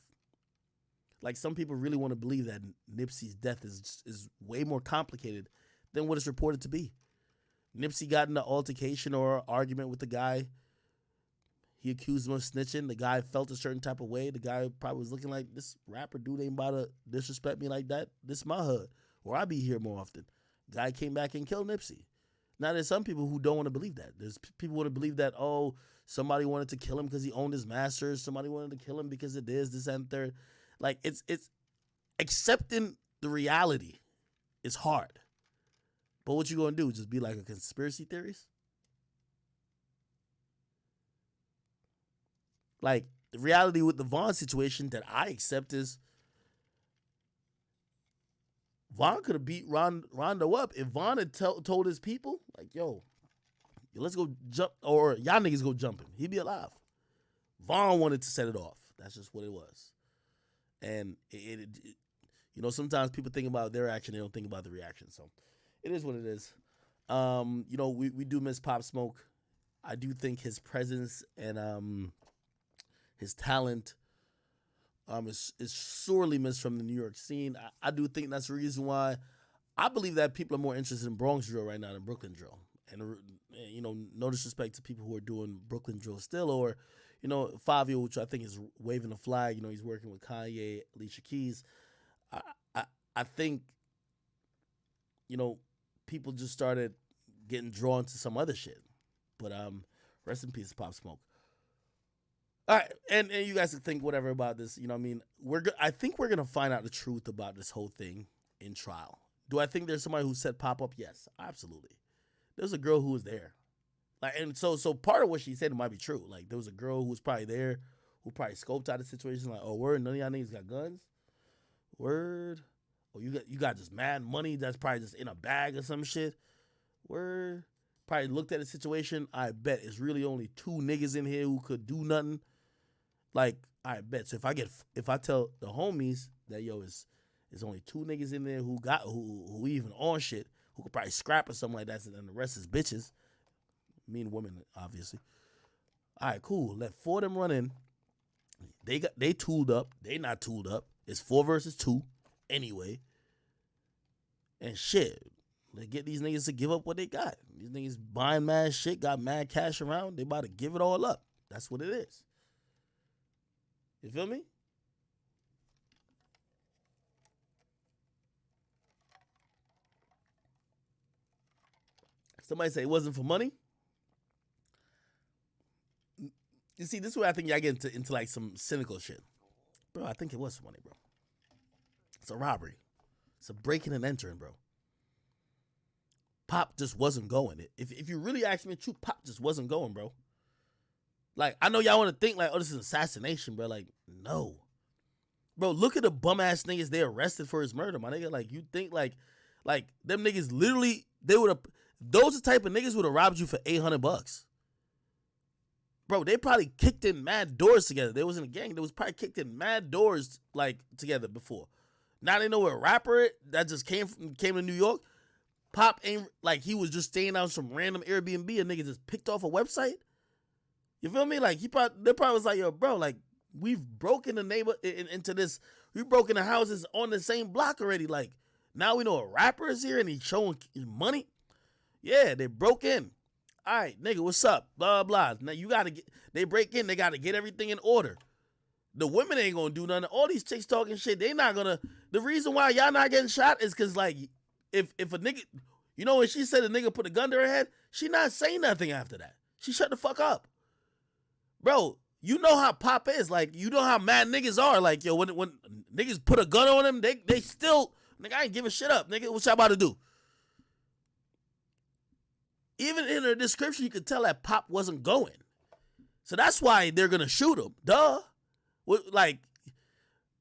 Like, some people really want to believe that Nipsey's death is way more complicated than what it's reported to be. Nipsey got in an altercation or argument with the guy. He accused him of snitching. The guy felt a certain type of way. The guy probably was looking like, this rapper dude ain't about to disrespect me like that. This is my hood, or I be here more often. Guy came back and killed Nipsey. Now, there's some people who don't want to believe that. There's people who want to believe that, somebody wanted to kill him because he owned his masters. Somebody wanted to kill him because of this, and third. Like, it's accepting the reality is hard. But what you gonna do? Just be like a conspiracy theorist? Like, the reality with the Vaughn situation that I accept is Vaughn could have beat Rondo up if Vaughn had told his people, like, yo, let's go jump, or y'all niggas go jumping. He'd be alive. Vaughn wanted to set it off. That's just what it was. And sometimes people think about their action, they don't think about the reaction. So it is what it is. We do miss Pop Smoke. I do think his presence and his talent is sorely missed from the New York scene. I do think that's the reason why I believe that people are more interested in Bronx drill right now than Brooklyn drill. And, no disrespect to people who are doing Brooklyn drill still, or, Fabio, which I think is waving the flag. He's working with Kanye, Alicia Keys. I think, people just started getting drawn to some other shit. But rest in peace, Pop Smoke. All right, and you guys can think whatever about this. I think we're gonna find out the truth about this whole thing in trial. Do I think there's somebody who set Pop up? Yes, absolutely. There's a girl who was there, and so part of what she said might be true. Like, there was a girl who was probably there, who probably scoped out the situation. Like, oh, word, none of y'all niggas got guns. Word. Oh, you got just mad money that's probably just in a bag or some shit. Word. Probably looked at the situation. I bet it's really only 2 niggas in here who could do nothing. Like, I bet. So if I tell the homies that, yo, it's only 2 niggas in there who even on shit, who could probably scrap or something like that, and the rest is bitches. Mean women, obviously. All right, cool. Let 4 of them run in. They tooled up. They not tooled up. It's 4 versus 2 anyway. And shit, they get these niggas to give up what they got. These niggas buying mad shit, got mad cash around. They about to give it all up. That's what it is. You feel me? Somebody say it wasn't for money. You see, this is where I think y'all get into like some cynical shit. Bro, I think it was for money, bro. It's a robbery. It's a breaking and entering, bro. Pop just wasn't going. If you really ask me the truth, Pop just wasn't going, bro. Like, I know y'all want to think like, oh, this is assassination, bro. Like, no. Bro, look at the bum-ass niggas they arrested for his murder, my nigga. Like, you think like them niggas literally, they would have, those are the type of niggas would have robbed you for $800. Bro, they probably kicked in mad doors together. They was in a gang. They was probably kicked in mad doors, like, together before. Now they know a rapper that just came to New York. Pop ain't, like, he was just staying on some random Airbnb. A nigga just picked off a website. You feel me? Like, they probably was like, yo, bro, like, we've broken the neighbor into this. We broken the houses on the same block already. Like, now we know a rapper is here and he's showing money. Yeah, they broke in. All right, nigga, what's up? Blah, blah. Now you gotta get, they break in, they gotta get everything in order. The women ain't gonna do nothing. All these chicks talking shit, they not gonna, the reason why y'all not getting shot is cause like, if a nigga, you know when she said a nigga put a gun to her head, she not saying nothing after that. She shut the fuck up. Bro, you know how Pop is. Like, you know how mad niggas are. Like, yo, when niggas put a gun on them, they still, nigga, I ain't giving shit up. Nigga, what y'all about to do? Even in her description, you could tell that Pop wasn't going. So that's why they're gonna shoot him. Duh. What, like,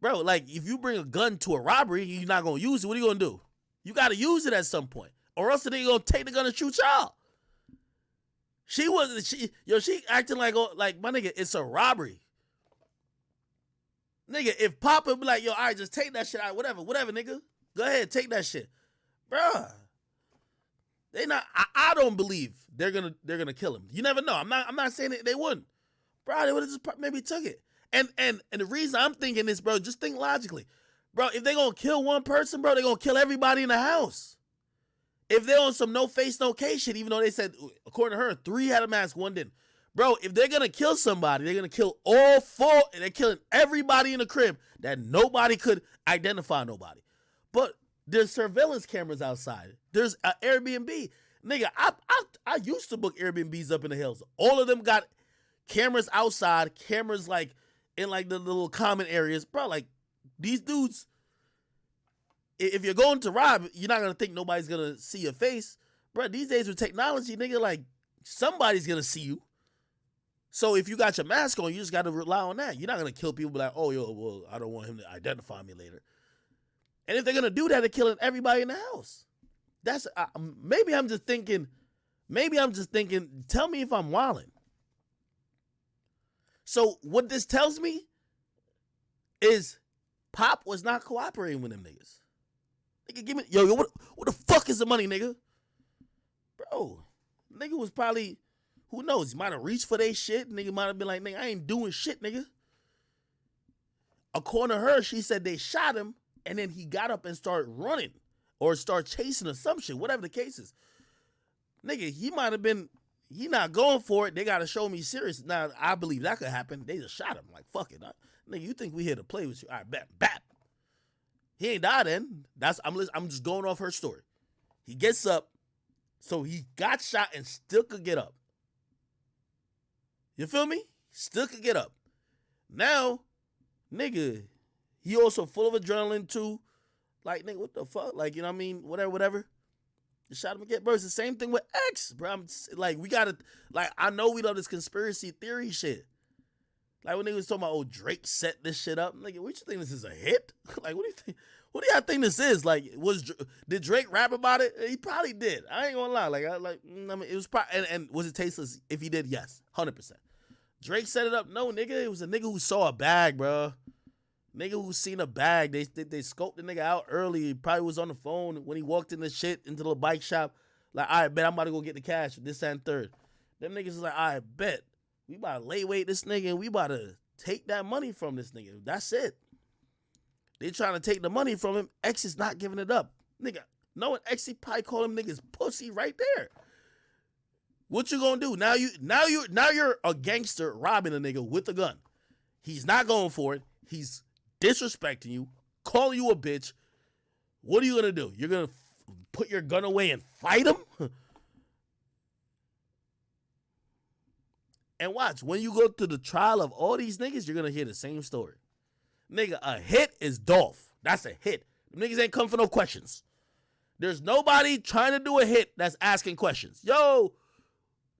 bro, like, if you bring a gun to a robbery, you're not gonna use it, what are you gonna do? You gotta use it at some point. Or else they gonna take the gun and shoot y'all. She acting like my nigga, it's a robbery. Nigga, if Papa be like, yo, all right, just take that shit out, whatever, nigga. Go ahead, take that shit. Bruh. They not, I don't believe they're gonna kill him. You never know. I'm not saying they wouldn't. Bro, they would have just maybe took it. And the reason I'm thinking this, bro, just think logically. Bro, if they gonna kill one person, bro, they gonna kill everybody in the house. If they're on some no face, no case shit, even though they said, according to her, 3 had a mask, 1 didn't. Bro, if they're gonna kill somebody, they're gonna kill all 4, and they're killing everybody in the crib that nobody could identify nobody. But there's surveillance cameras outside. There's an Airbnb. Nigga, I used to book Airbnbs up in the hills. All of them got cameras outside, cameras like in like the little common areas. Bro, like these dudes, if you're going to rob, you're not going to think nobody's going to see your face. Bro, these days with technology, nigga, like somebody's going to see you. So if you got your mask on, you just got to rely on that. You're not going to kill people like, oh, yo, well, I don't want him to identify me later. And if they're going to do that, they're killing everybody in the house. That's, maybe I'm just thinking, tell me if I'm wilding. So what this tells me is Pop was not cooperating with them niggas. Nigga, give me, yo, what the fuck is the money, nigga? Bro, nigga was probably, who knows, he might have reached for their shit. Nigga might have been like, nigga, I ain't doing shit, nigga. According to her, she said they shot him, and then he got up and started running or start chasing or some shit, whatever the case is. Nigga, he might have been, he not going for it. They got to show me serious. Now, I believe that could happen. They just shot him. Like, fuck it. Nigga, you think we here to play with you? All right, bat. He ain't died then. I'm just going off her story. He gets up, so he got shot and still could get up. You feel me? Still could get up. Now, nigga, he also full of adrenaline too. Like, nigga, what the fuck? Like, you know what I mean? Whatever. You shot him again, bro. It's the same thing with X, bro. We gotta, like, I know we love this conspiracy theory shit. Like, when they was talking about, oh, Drake set this shit up. Nigga, what you think this is a hit? Like, what do you think? What do y'all think this is? Like, did Drake rap about it? He probably did. I ain't gonna lie. I mean, it was probably, and was it tasteless? If he did, yes, 100%. Drake set it up? No, nigga. It was a nigga who saw a bag, bro. Nigga who seen a bag. They scoped the nigga out early. He probably was on the phone when he walked in the shit into the bike shop. Like, all right, bet I'm about to go get the cash for this and third. Them niggas is like, all right, bet. We about to lay weight this nigga and we about to take that money from this nigga. That's it. They trying to take the money from him. X is not giving it up. Nigga, knowing X, he probably call him niggas pussy right there. What you gonna do? Now you're a gangster robbing a nigga with a gun. He's not going for it. He's disrespecting you, calling you a bitch. What are you gonna do? You're gonna put your gun away and fight him? And watch, when you go to the trial of all these niggas, you're gonna hear the same story. Nigga, a hit is Dolph. That's a hit. Them niggas ain't come for no questions. There's nobody trying to do a hit that's asking questions. Yo,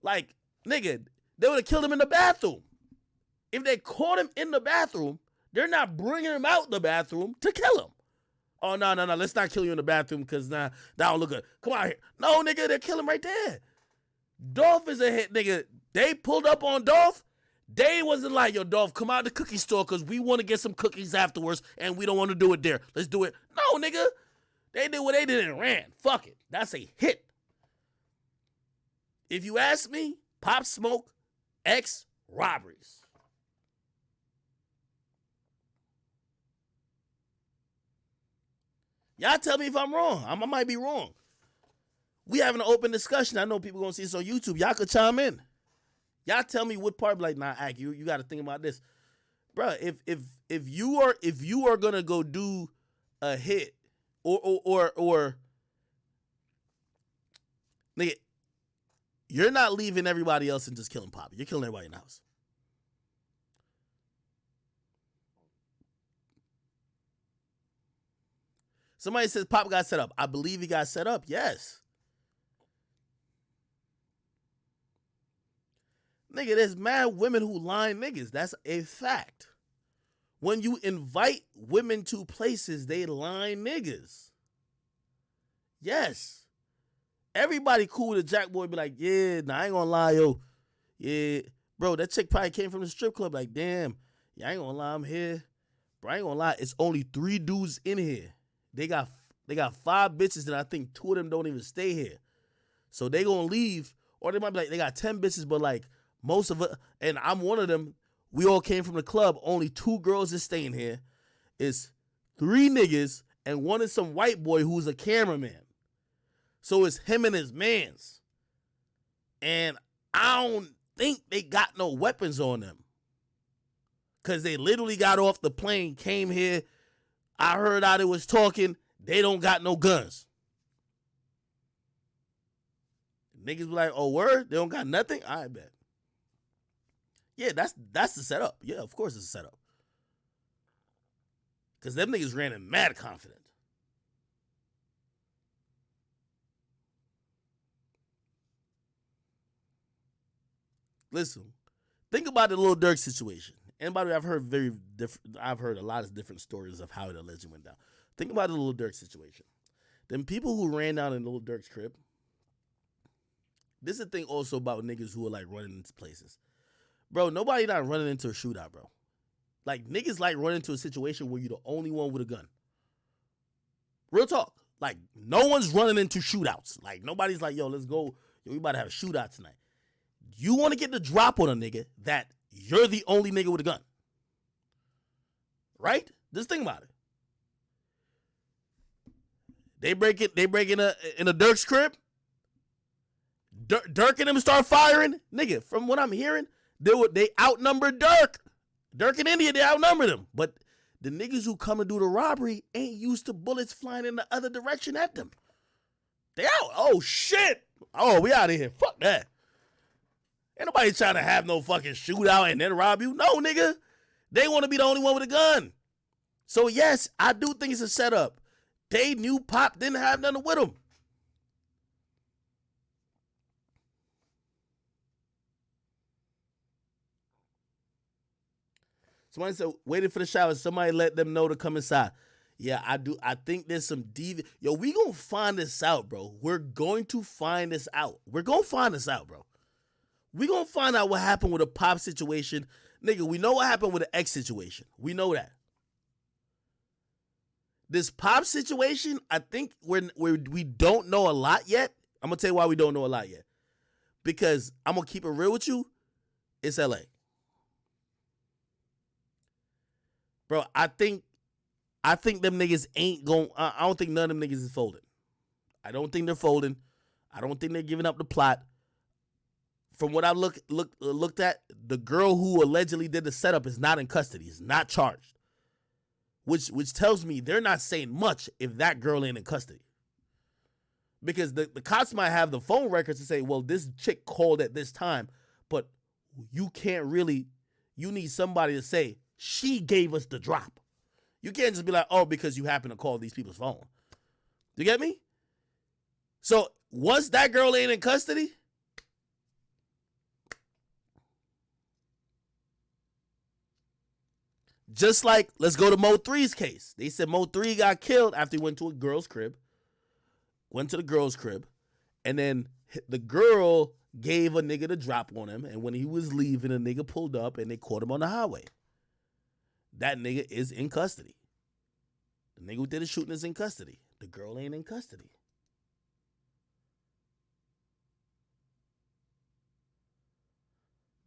like, nigga, they would have killed him in the bathroom. If they caught him in the bathroom, they're not bringing him out the bathroom to kill him. Oh, no, let's not kill you in the bathroom because that don't look good. Come on here. No, nigga, they're killing him right there. Dolph is a hit, nigga. They pulled up on Dolph. They wasn't like, yo, Dolph, come out the cookie store because we want to get some cookies afterwards and we don't want to do it there. Let's do it. No, nigga. They did what they did and ran. Fuck it. That's a hit. If you ask me, Pop Smoke, X, robberies. Y'all tell me if I'm wrong. I might be wrong. We having an open discussion. I know people gonna see this on YouTube. Y'all could chime in. Y'all tell me what part. Like, nah, Ak, you got to think about this, bro. If you are gonna go do a hit or nigga, you're not leaving everybody else and just killing Poppy. You're killing everybody in the house. Somebody says Pop got set up. I believe he got set up. Yes. Nigga, there's mad women who line niggas. That's a fact. When you invite women to places, they line niggas. Yes. Everybody cool with a Jack boy be like, yeah, nah, I ain't gonna lie, yo. Yeah. Bro, that chick probably came from the strip club like, damn, yeah, I ain't gonna lie, I'm here. Bro, I ain't gonna lie, it's only 3 dudes in here. They got 5 bitches and I think 2 of them don't even stay here. So they gonna leave, or they might be like, they got 10 bitches, but like most of it, and I'm one of them, we all came from the club, only 2 girls is staying here. It's 3 niggas and 1 is some white boy who's a cameraman. So it's him and his mans. And I don't think they got no weapons on them. Cause they literally got off the plane, came here. I heard how they was talking. They don't got no guns. Niggas be like, oh, word? They don't got nothing? I bet. Yeah, that's the setup. Yeah, of course it's a setup. Because them niggas ran in mad confident. Listen, think about the Lil Durk situation. Anybody, I've heard a lot of different stories of how it allegedly went down. Think about the Lil Durk situation. Them people who ran down in Lil Durk's crib. This is the thing also about niggas who are like running into places. Bro, nobody not running into a shootout, bro. Like, niggas like running into a situation where you're the only one with a gun. Real talk. Like, no one's running into shootouts. Like, nobody's like, yo, let's go. Yo, we about to have a shootout tonight. You want to get the drop on a nigga that you're the only nigga with a gun. Right? Just think about it. They break in a Dirk's crib. Dirk and them start firing. Nigga, from what I'm hearing, they outnumbered Dirk. Dirk and India, they outnumbered him. But the niggas who come to do the robbery ain't used to bullets flying in the other direction at them. They out. Oh, shit. Oh, we out of here. Fuck that. Ain't nobody trying to have no fucking shootout and then rob you. No, nigga. They want to be the only one with a gun. So, yes, I do think it's a setup. They knew Pop didn't have nothing with him. Somebody said, waiting for the shower. Somebody let them know to come inside. Yeah, I do. I think there's some Yo, we gonna find this out, bro. We're going to find this out. We're gonna find this out, bro. We gonna find out what happened with a Pop situation. Nigga, we know what happened with the X situation. We know that. This Pop situation, I think we don't know a lot yet. I'm gonna tell you why we don't know a lot yet. Because I'm gonna keep it real with you. It's LA. Bro, I think them niggas ain't going. I don't think none of them niggas is folding. I don't think they're folding. I don't think they're giving up the plot. From what I looked at, the girl who allegedly did the setup is not in custody. Is not charged. Which tells me they're not saying much if that girl ain't in custody. Because the cops might have the phone records to say, well, this chick called at this time, but you can't really. You need somebody to say, she gave us the drop. You can't just be like, oh, because you happen to call these people's phone. You get me? So once that girl ain't in custody, just like, let's go to Mo 3's case. They said Mo 3 got killed after he went to a girl's crib. Went to the girl's crib. And then the girl gave a nigga the drop on him. And when he was leaving, a nigga pulled up and they caught him on the highway. That nigga is in custody. The nigga who did the shooting is in custody. The girl ain't in custody.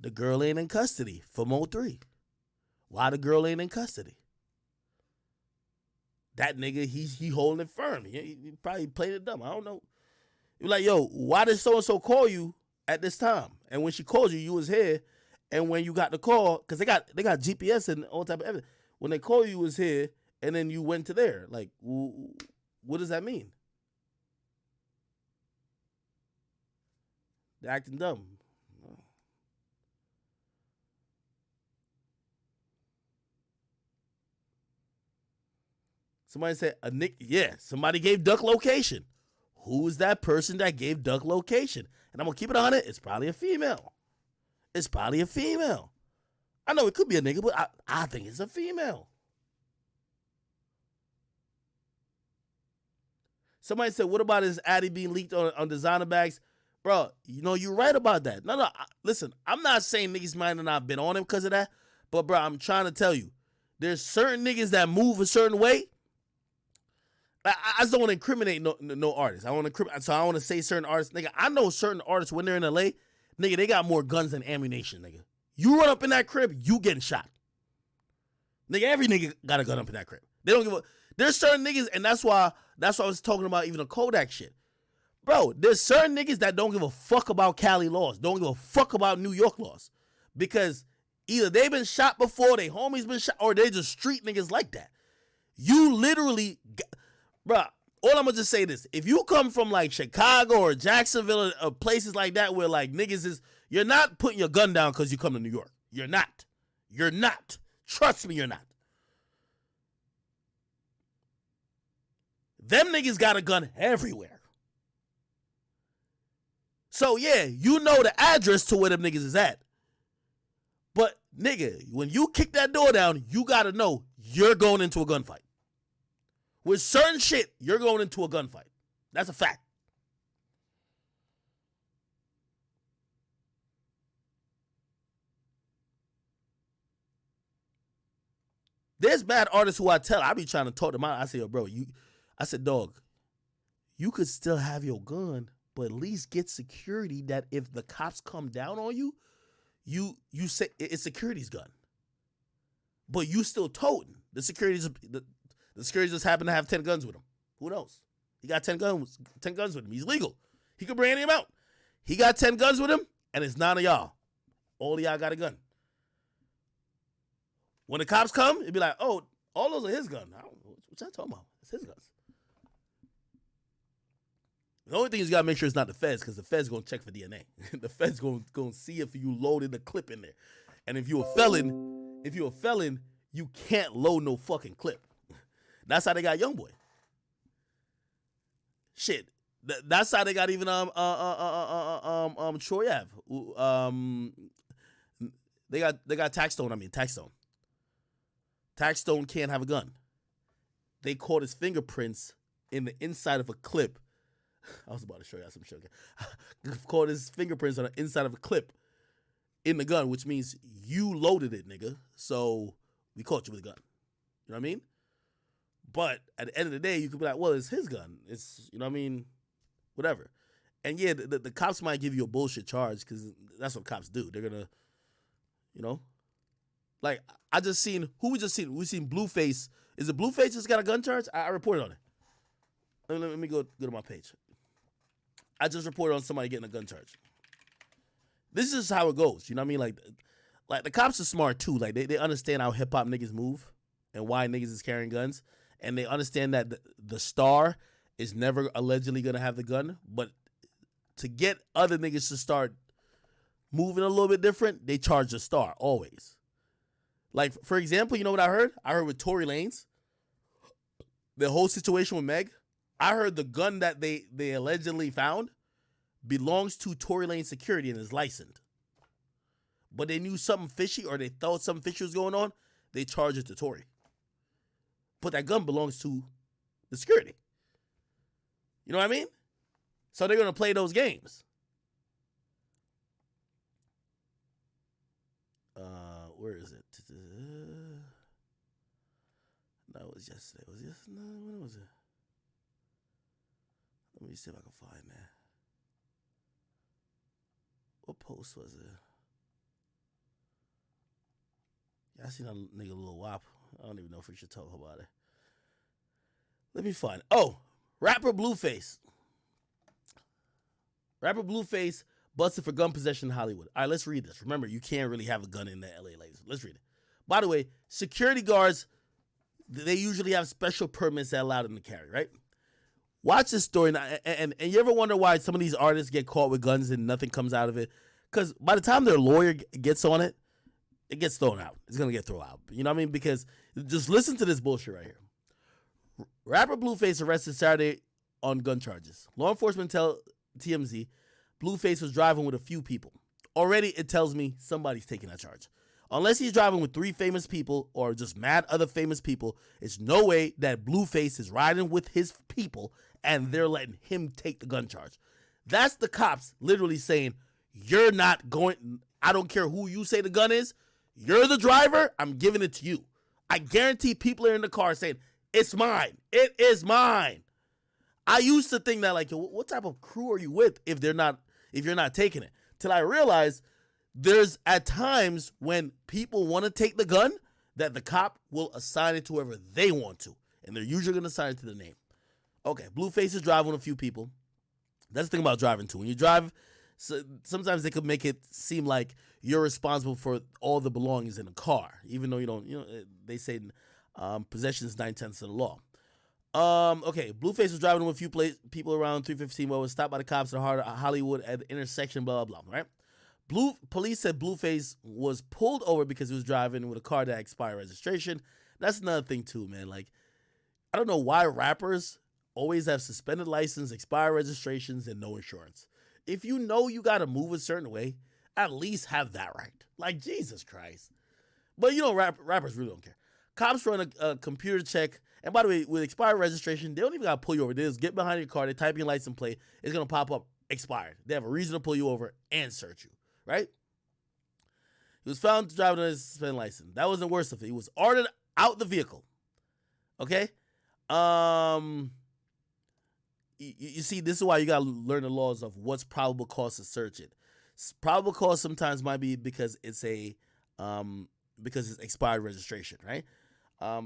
The girl ain't in custody for Mo 3. Why the girl ain't in custody? That nigga, he holding it firm. He probably played it dumb. I don't know. You're like, yo, why did so and so call you at this time? And when she called you, you was here. And when you got the call, because they got GPS and all type of evidence. When they called you was here, and then you went to there. Like, what does that mean? They're acting dumb. Somebody said somebody gave duck location. Who is that person that gave duck location? And I'm gonna keep it on it. It's probably a female. It's probably a female. I know it could be a nigga, but I think it's a female. Somebody said, what about his Addy being leaked on designer bags? Bro, you know, you're right about that. No, listen, I'm not saying niggas might have not been on him because of that, but bro, I'm trying to tell you, there's certain niggas that move a certain way. I just don't want to incriminate no artists. So I want to say certain artists. Nigga, I know certain artists when they're in LA, nigga, they got more guns than ammunition, nigga. You run up in that crib, you getting shot. Nigga, every nigga got a gun up in that crib. They don't give a... There's certain niggas, and that's why I was talking about even the Kodak shit. Bro, there's certain niggas that don't give a fuck about Cali laws, don't give a fuck about New York laws. Because either they've been shot before, they homies been shot, or they just street niggas like that. You literally... Bro, all I'm gonna just say this. If you come from like Chicago or Jacksonville or places like that where like niggas is... You're not putting your gun down because you come to New York. You're not. You're not. Trust me, you're not. Them niggas got a gun everywhere. So, yeah, you know the address to where them niggas is at. But, nigga, when you kick that door down, you got to know you're going into a gunfight. With certain shit, you're going into a gunfight. That's a fact. There's bad artists who I be trying to talk them out. I say, yo, bro, I said, dog, you could still have your gun, but at least get security that if the cops come down on you, you say it's security's gun. But you still toting. The security just happen to have 10 guns with him. Who knows? He got 10 guns with him. He's legal. He could bring any amount. He got 10 guns with him, and it's 9 of y'all. All of y'all got a gun. When the cops come, it'd be like, oh, all those are his guns. What y'all talking about? It's his guns. The only thing is you gotta make sure it's not the feds, because the feds gonna check for DNA. The feds gonna see if you loaded the clip in there. And if you're a felon, you can't load no fucking clip. That's how they got Youngboy. Shit. That's how they got even Troy Ave. They got Taxstone. Taxstone can't have a gun. They caught his fingerprints in the inside of a clip. I was about to show you some shit. Caught his fingerprints on the inside of a clip in the gun, which means you loaded it, nigga. So we caught you with a gun. You know what I mean? But at the end of the day, you could be like, well, it's his gun. It's, you know what I mean? Whatever. And yeah, the cops might give you a bullshit charge because that's what cops do. They're going to, you know? Like, we seen Blueface. Is it Blueface just got a gun charge? I reported on it. Let me go to my page. I just reported on somebody getting a gun charge. This is how it goes. You know what I mean? Like the cops are smart too. Like they understand how hip hop niggas move and why niggas is carrying guns. And they understand that the star is never allegedly gonna have the gun. But to get other niggas to start moving a little bit different, they charge the star always. Like, for example, you know what I heard? I heard with Tory Lanez, the whole situation with Meg. I heard the gun that they allegedly found belongs to Tory Lanez security and is licensed. But they knew something fishy, or they thought something fishy was going on, they charged it to Tory. But that gun belongs to the security. You know what I mean? So they're going to play those games. Where is it? No, it was yesterday. When was it? Let me see if I can find that. What post was it? Yeah, I seen that nigga Lil Wop. I don't even know if we should talk about it. Let me find it. Oh, rapper Blueface. Rapper Blueface busted for gun possession in Hollywood. All right, let's read this. Remember, you can't really have a gun in the LA, ladies. Let's read it. By the way, security guards, they usually have special permits that allow them to carry, right? Watch this story, and you ever wonder why some of these artists get caught with guns and nothing comes out of it? Because by the time their lawyer gets on it, it gets thrown out. It's going to get thrown out. You know what I mean? Because just listen to this bullshit right here. Rapper Blueface arrested Saturday on gun charges. Law enforcement tell TMZ Blueface was driving with a few people. Already, it tells me somebody's taking that charge. Unless he's driving with 3 famous people or just mad other famous people, it's no way that Blueface is riding with his people and they're letting him take the gun charge. That's the cops literally saying, you're not going, I don't care who you say the gun is, you're the driver, I'm giving it to you. I guarantee people are in the car saying, it's mine, it is mine. I used to think that, like, what type of crew are you with if you're not taking it? Till I realized there's at times when people want to take the gun that the cop will assign it to whoever they want to. And they're usually going to assign it to the name. Okay, Blueface is driving with a few people. That's the thing about driving too. When you drive, sometimes they could make it seem like you're responsible for all the belongings in the car, even though you don't. You know, they say possession is 9/10 of the law. Okay, Blueface was driving with a few people around 315 while was stopped by the cops in the heart of Hollywood at the intersection, blah, blah, blah, right? Police said Blueface was pulled over because he was driving with a car that had expired registration. That's another thing too, man. Like, I don't know why rappers always have suspended license, expired registrations, and no insurance. If you know you got to move a certain way, at least have that right. Like, Jesus Christ. But, you know, rappers really don't care. Cops run a computer check. And by the way, with expired registration, they don't even got to pull you over. They just get behind your car, they type in your license plate, it's going to pop up expired. They have a reason to pull you over and search you, right? He was found driving on his suspended license. That wasn't worse of it. He was ordered out the vehicle. Okay? You see, this is why you got to learn the laws of what's probable cause to search it. Probable cause sometimes might be because it's expired registration, right?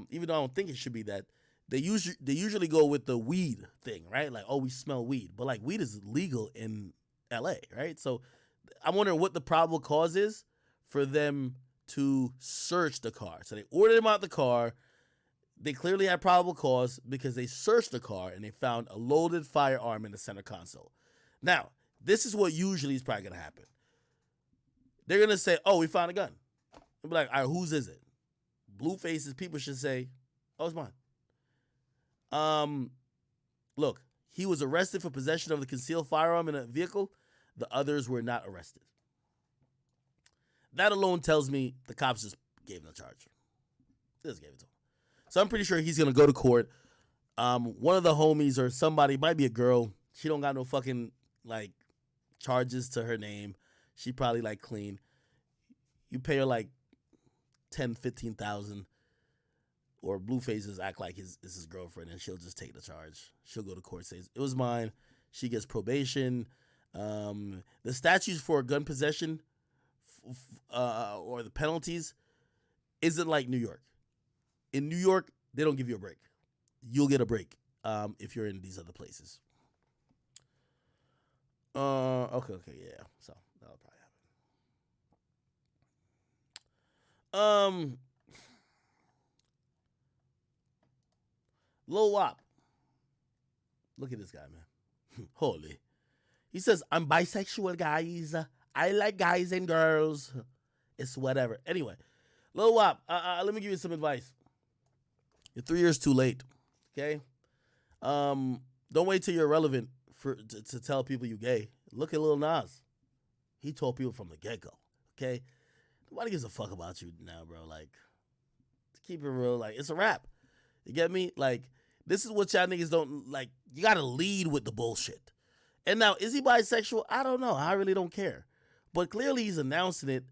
Even though I don't think it should be that, they usually go with the weed thing, right? Like, oh, we smell weed, but like weed is legal in LA, right? So I'm wondering what the probable cause is for them to search the car. So they ordered him out the car. They clearly had probable cause because they searched the car and they found a loaded firearm in the center console. Now, this is what usually is probably gonna happen. They're gonna say, "Oh, we found a gun." They'll be like, "All right, whose is it?" Blueface's people should say, "Oh, it's mine." Look, he was arrested for possession of the concealed firearm in a vehicle. The others were not arrested. That alone tells me the cops just gave him the charge. They just gave it to him. So I'm pretty sure he's gonna go to court. One of the homies or somebody, might be a girl. She don't got no fucking like charges to her name. She probably like clean. You pay her like 10, 15,000, or Bluefaces act like it's his girlfriend, and she'll just take the charge. She'll go to court, says it was mine. She gets probation. The statutes for gun possession, or the penalties, isn't like New York. In New York, they don't give you a break. You'll get a break if you're in these other places. Okay, yeah. So that'll probably happen. Lil Wop. Look at this guy, man. Holy. He says, "I'm bisexual, guys. I like guys and girls. It's whatever." Anyway, Lil Wop, let me give you some advice. You're 3 years too late, okay? Don't wait till you're irrelevant to tell people you gay. Look at Lil Nas. He told people from the get-go, okay? Nobody gives a fuck about you now, bro. Like, to keep it real, like, it's a wrap. You get me? Like, this is what y'all niggas don't, like, you gotta lead with the bullshit. And now, is he bisexual? I don't know. I really don't care. But clearly he's announcing it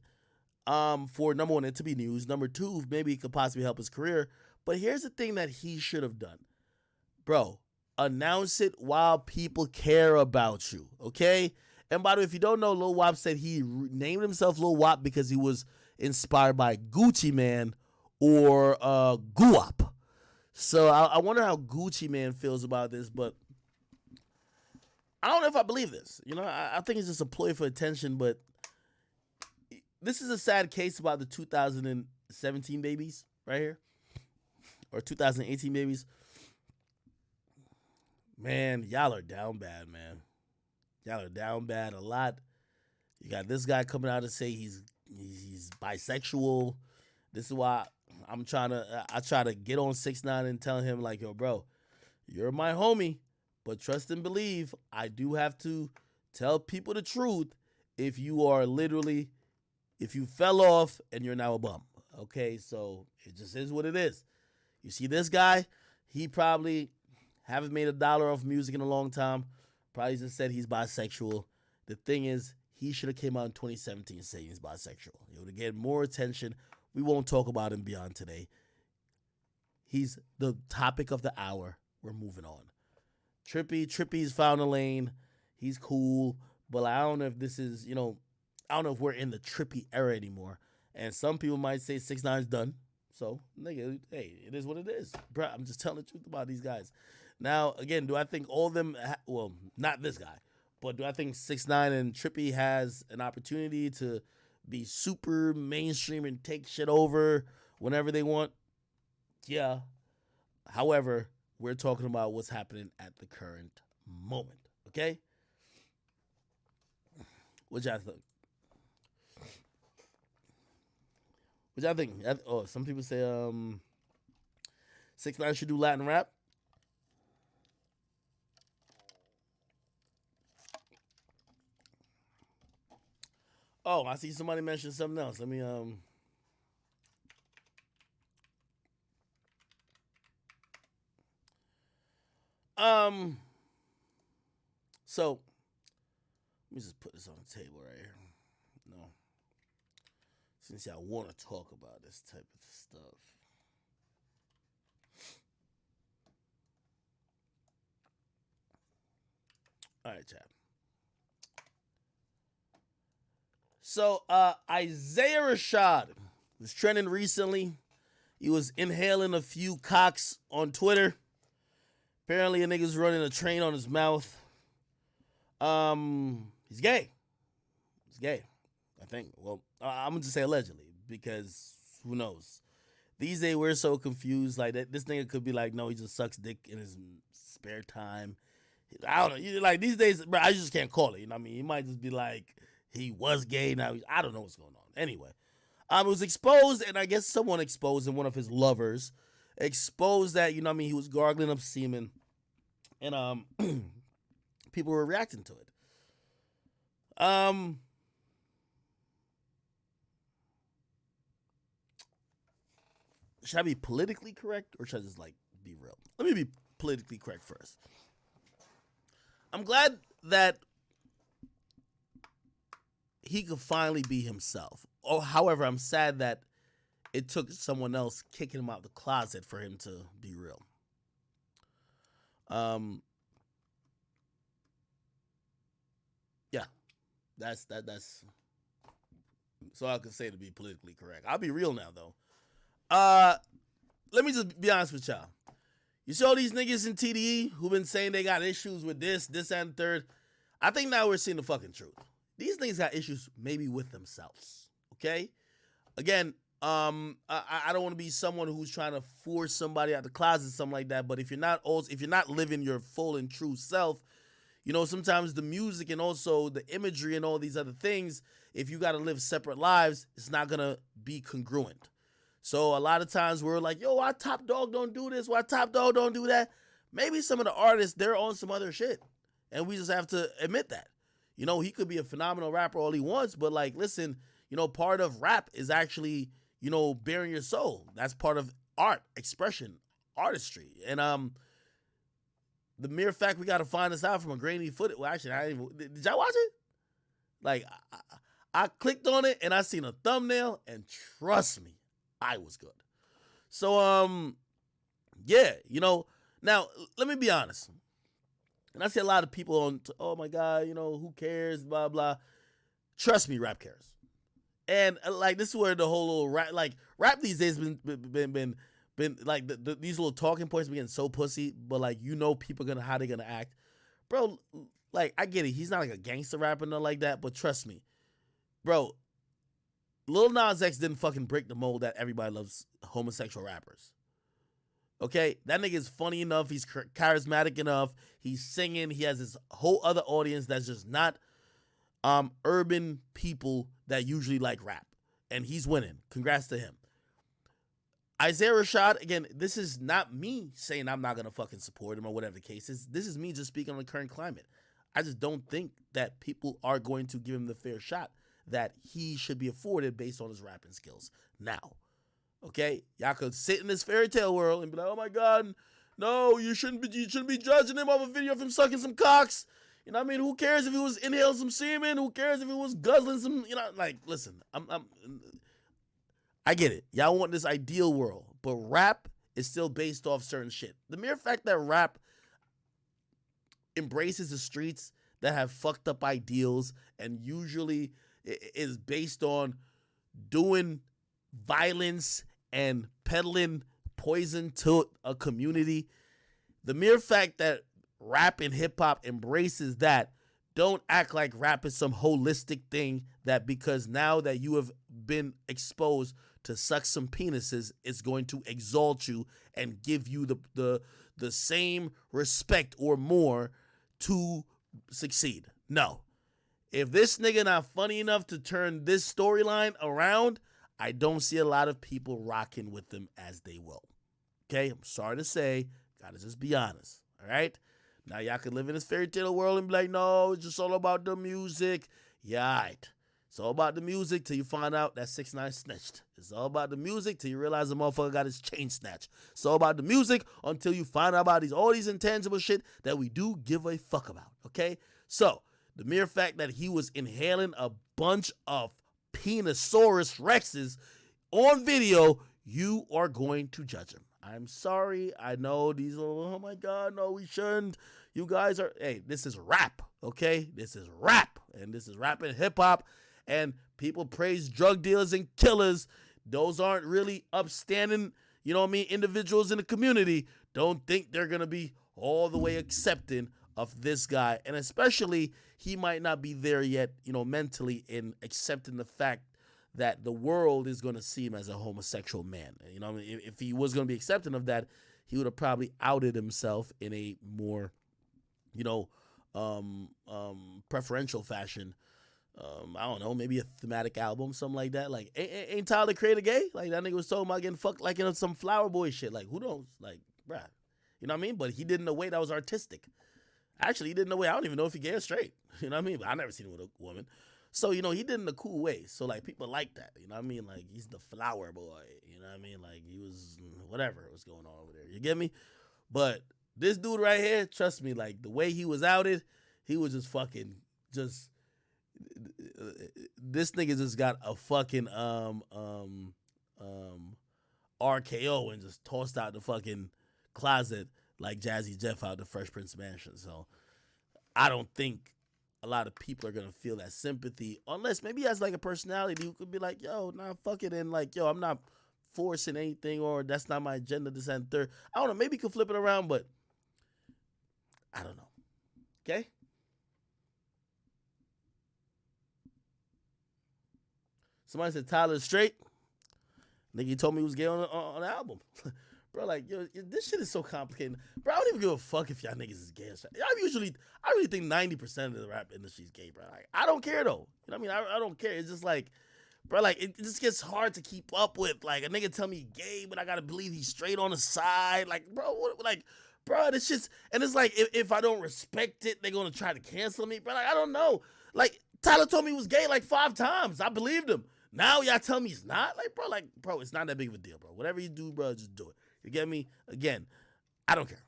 for, number one, it to be news. Number two, maybe it could possibly help his career. But here's the thing that he should have done. Bro, announce it while people care about you, okay? And by the way, if you don't know, Lil Wop said he named himself Lil Wop because he was inspired by Gucci Man or Guap. So I wonder how Gucci Man feels about this, but I don't know if I believe this. You know, I think it's just a ploy for attention, but this is a sad case about the 2017 babies right here, or 2018 babies. Man, y'all are down bad, man. Y'all are down bad a lot. You got this guy coming out to say he's bisexual. This is why I try to get on 6ix9ine and tell him like, yo, bro, you're my homie, but trust and believe, I do have to tell people the truth if you fell off and you're now a bum. Okay, so it just is what it is. You see this guy, he probably haven't made $1 off music in a long time. Probably just said he's bisexual. The thing is, he should have came out in 2017 saying he's bisexual. It would have get more attention. We won't talk about him beyond today. He's the topic of the hour. We're moving on. Trippy's found a lane. He's cool. But I don't know if this is, I don't know if we're in the Trippy era anymore. And some people might say 6ix9ine's done. So, nigga, hey, it is what it is. Bro, I'm just telling the truth about these guys. Now, again, do I think all of them, well, not this guy, but do I think 6ix9ine and Trippy has an opportunity to be super mainstream and take shit over whenever they want? Yeah. However, we're talking about what's happening at the current moment, okay? What y'all think? What y'all think? Oh, some people say 6ix9ine should do Latin rap. Oh, I see somebody mention something else. Let me so let me just put this on the table right here. No. Since y'all want to talk about this type of stuff. All right, chat. So, Isaiah Rashad was trending recently. He was inhaling a few cocks on Twitter. Apparently, a nigga's running a train on his mouth. He's gay. He's gay, I think. Well, I'm gonna just say allegedly, because who knows? These days, we're so confused. Like, this nigga could be like, no, he just sucks dick in his spare time. I don't know. Like, these days, bro, I just can't call it. You know what I mean? He might just be like, he was gay, now I don't know what's going on. Anyway, it was exposed, and I guess someone exposed, and one of his lovers exposed that, you know what I mean, he was gargling up semen, and people were reacting to it. Should I be politically correct, or should I just, like, be real? Let me be politically correct first. I'm glad that he could finally be himself. Or, however, I'm sad that it took someone else kicking him out the closet for him to be real. Yeah, that's so I could say to be politically correct. I'll be real now, though. Let me just be honest with y'all. You see all these niggas in TDE who've been saying they got issues with this, and third. I think now we're seeing the fucking truth. These niggas got issues maybe with themselves. Okay? Again, I don't want to be someone who's trying to force somebody out the closet, something like that. But if you're not living your full and true self, you know, sometimes the music and also the imagery and all these other things, if you got to live separate lives, it's not gonna be congruent. So a lot of times we're like, yo, why Top Dog don't do this? Why Top Dog don't do that? Maybe some of the artists, they're on some other shit. And we just have to admit that. You know, he could be a phenomenal rapper all he wants, but like, listen, you know, part of rap is actually, you know, bearing your soul. That's part of art, expression, artistry. And the mere fact we got to find this out from a grainy footage. Well, actually, did y'all watch it? Like, I clicked on it and I seen a thumbnail, and trust me, I was good. So, yeah, you know, now let me be honest. And I see a lot of people on, oh my God, you know, who cares, blah, blah. Trust me, rap cares. And like, this is where the whole little rap these days been like, these little talking points been getting so pussy, but like, you know, people how they gonna act. Bro, like, I get it. He's not like a gangster rapper, nothing like that. But trust me, bro, Lil Nas X didn't fucking break the mold that everybody loves homosexual rappers. Okay? That nigga is funny enough. He's charismatic enough. He's singing. He has this whole other audience that's just not urban people that usually like rap. And he's winning. Congrats to him. Isaiah Rashad, again, this is not me saying I'm not going to fucking support him or whatever the case is. This is me just speaking on the current climate. I just don't think that people are going to give him the fair shot that he should be afforded based on his rapping skills now. Okay? Y'all could sit in this fairy tale world and be like, oh my God, no, you shouldn't be judging him off a video of him sucking some cocks. You know what I mean? Who cares if he was inhaling some semen? Who cares if he was guzzling some, you know, like, listen, I get it. Y'all want this ideal world, but rap is still based off certain shit. The mere fact that rap embraces the streets that have fucked up ideals and usually is based on doing violence and peddling poison to a community. The mere fact that rap and hip hop embraces that, don't act like rap is some holistic thing that because now that you have been exposed to suck some penises, it's going to exalt you and give you the same respect or more to succeed. No. If this nigga not funny enough to turn this storyline around, I don't see a lot of people rocking with them as they will. Okay? I'm sorry to say. Gotta just be honest. All right? Now y'all can live in this fairy tale world and be like, no, it's just all about the music. Yeah, all right. It's all about the music till you find out that 6ix9ine snitched. It's all about the music till you realize the motherfucker got his chain snatched. It's all about the music until you find out about all these intangible shit that we do give a fuck about, okay? So, the mere fact that he was inhaling a bunch of Penisaurus Rexes on video, you are going to judge him. I'm sorry. I know these are, oh my God, no, we shouldn't. You guys are, hey, this is rap, okay? This is rap. And this is rap and hip hop. And people praise drug dealers and killers. Those aren't really upstanding, you know what I mean, individuals in the community. Don't think they're going to be all the way accepting of this guy. And especially, he might not be there yet, you know, mentally in accepting the fact that the world is going to see him as a homosexual man. You know what I mean? If he was going to be accepting of that, he would have probably outed himself in a more, you know, preferential fashion. I don't know, maybe a thematic album, something like that. Like, ain't Tyler the Creator gay? Like, that nigga was talking about getting fucked like in some Flower Boy shit. Like, who knows? Like, bruh. You know what I mean? But he did it in a way that was artistic. Actually, he did it in a way, I don't even know if he gay or straight. You know what I mean? But I never seen him with a woman. So, you know, he did it in a cool way. So, like, people like that. You know what I mean? Like, he's the Flower Boy. You know what I mean? Like, he was whatever was going on over there. You get me? But this dude right here, trust me, like, the way he was outed, he was just fucking just... This nigga just got a fucking RKO and just tossed out the fucking closet like Jazzy Jeff out the Fresh Prince Mansion. So I don't think a lot of people are gonna feel that sympathy unless maybe he has like a personality who could be like, yo, nah, fuck it, and like, yo, I'm not forcing anything or that's not my agenda, this and third. I don't know, maybe he could flip it around, but I don't know. Okay? Somebody said Tyler's straight. Nigga told me he was gay on the album. Bro, like, yo, this shit is so complicated. Bro, I don't even give a fuck if y'all niggas is gay or straight. I really think 90% of the rap industry is gay, bro. Like, I don't care, though. You know what I mean? I don't care. It's just like, bro, like, it just gets hard to keep up with. Like, a nigga tell me gay, but I gotta believe he's straight on the side. Like, bro, bro, this shit's, and it's like, if I don't respect it, they're gonna try to cancel me. Bro, like, I don't know. Like, Tyler told me he was gay like 5 times. I believed him. Now y'all tell me he's not? Like, bro, it's not that big of a deal, bro. Whatever you do, bro, just do it. You get me? Again, I don't care.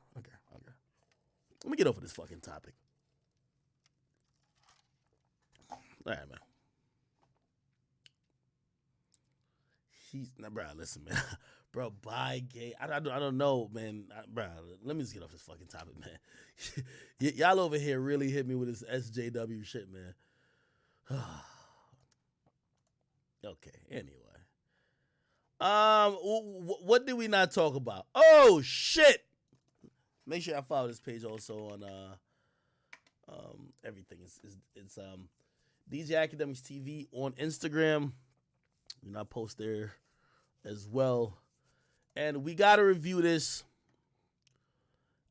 Let me get over this fucking topic. All right, man. Bro, listen, man. Bro, bi, gay. I don't know, man. Bro, let me just get off this fucking topic, man. Y'all over here really hit me with this SJW shit, man. Okay, anyway. What did we not talk about? Oh, shit! Make sure I follow this page also Everything is it's DJ Akademiks TV on Instagram. You know, I post there as well. And we gotta review this.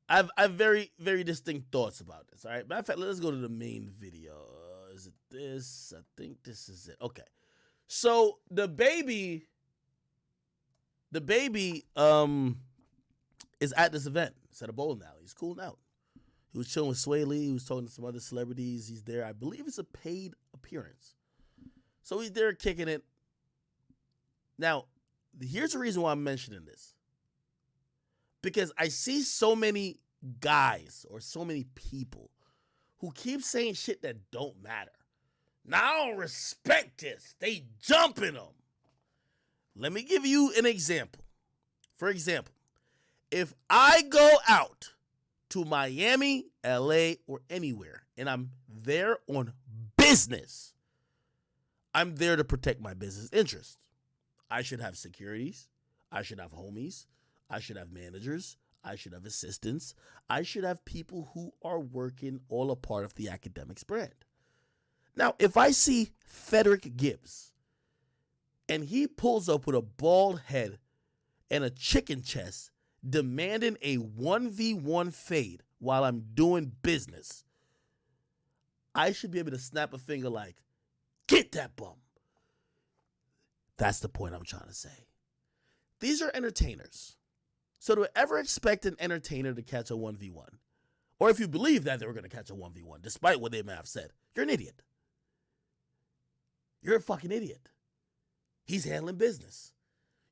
I've very, very distinct thoughts about this. All right. Matter of fact, let's go to the main video. Is it this? I think this is it. Okay. So Dababy is at this event. It's at a bowling alley. He's cooling out. He was chilling with Sway Lee. He was talking to some other celebrities. He's there. I believe it's a paid appearance. So he's there kicking it. Now, here's the reason why I'm mentioning this. Because I see so many guys or so many people who keep saying shit that don't matter. Now, I don't respect this. They jumping them. Let me give you an example. For example, if I go out to Miami, LA, or anywhere, and I'm there on business, I'm there to protect my business interests. I should have securities. I should have homies. I should have managers. I should have assistants. I should have people who are working all a part of the Akademiks brand. Now, if I see Frederick Gibbs and he pulls up with a bald head and a chicken chest demanding a 1v1 fade while I'm doing business, I should be able to snap a finger like, get that bum. That's the point I'm trying to say. These are entertainers. So to ever expect an entertainer to catch a 1v1, or if you believe that they were going to catch a 1v1, despite what they may have said, you're an idiot. You're a fucking idiot. He's handling business.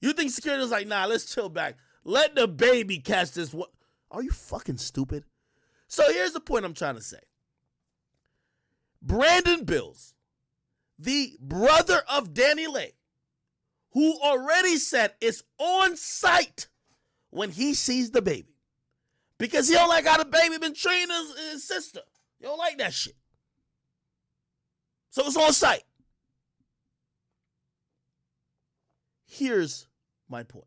You think security was like, nah, let's chill back. Let Dababy catch this one. Are you fucking stupid? So here's the point I'm trying to say. Brandon Bills, the brother of Danny Lay, who already said it's on site when he sees Dababy. Because he don't like how Dababy been treating his sister. You don't like that shit. So it's on site. Here's my point.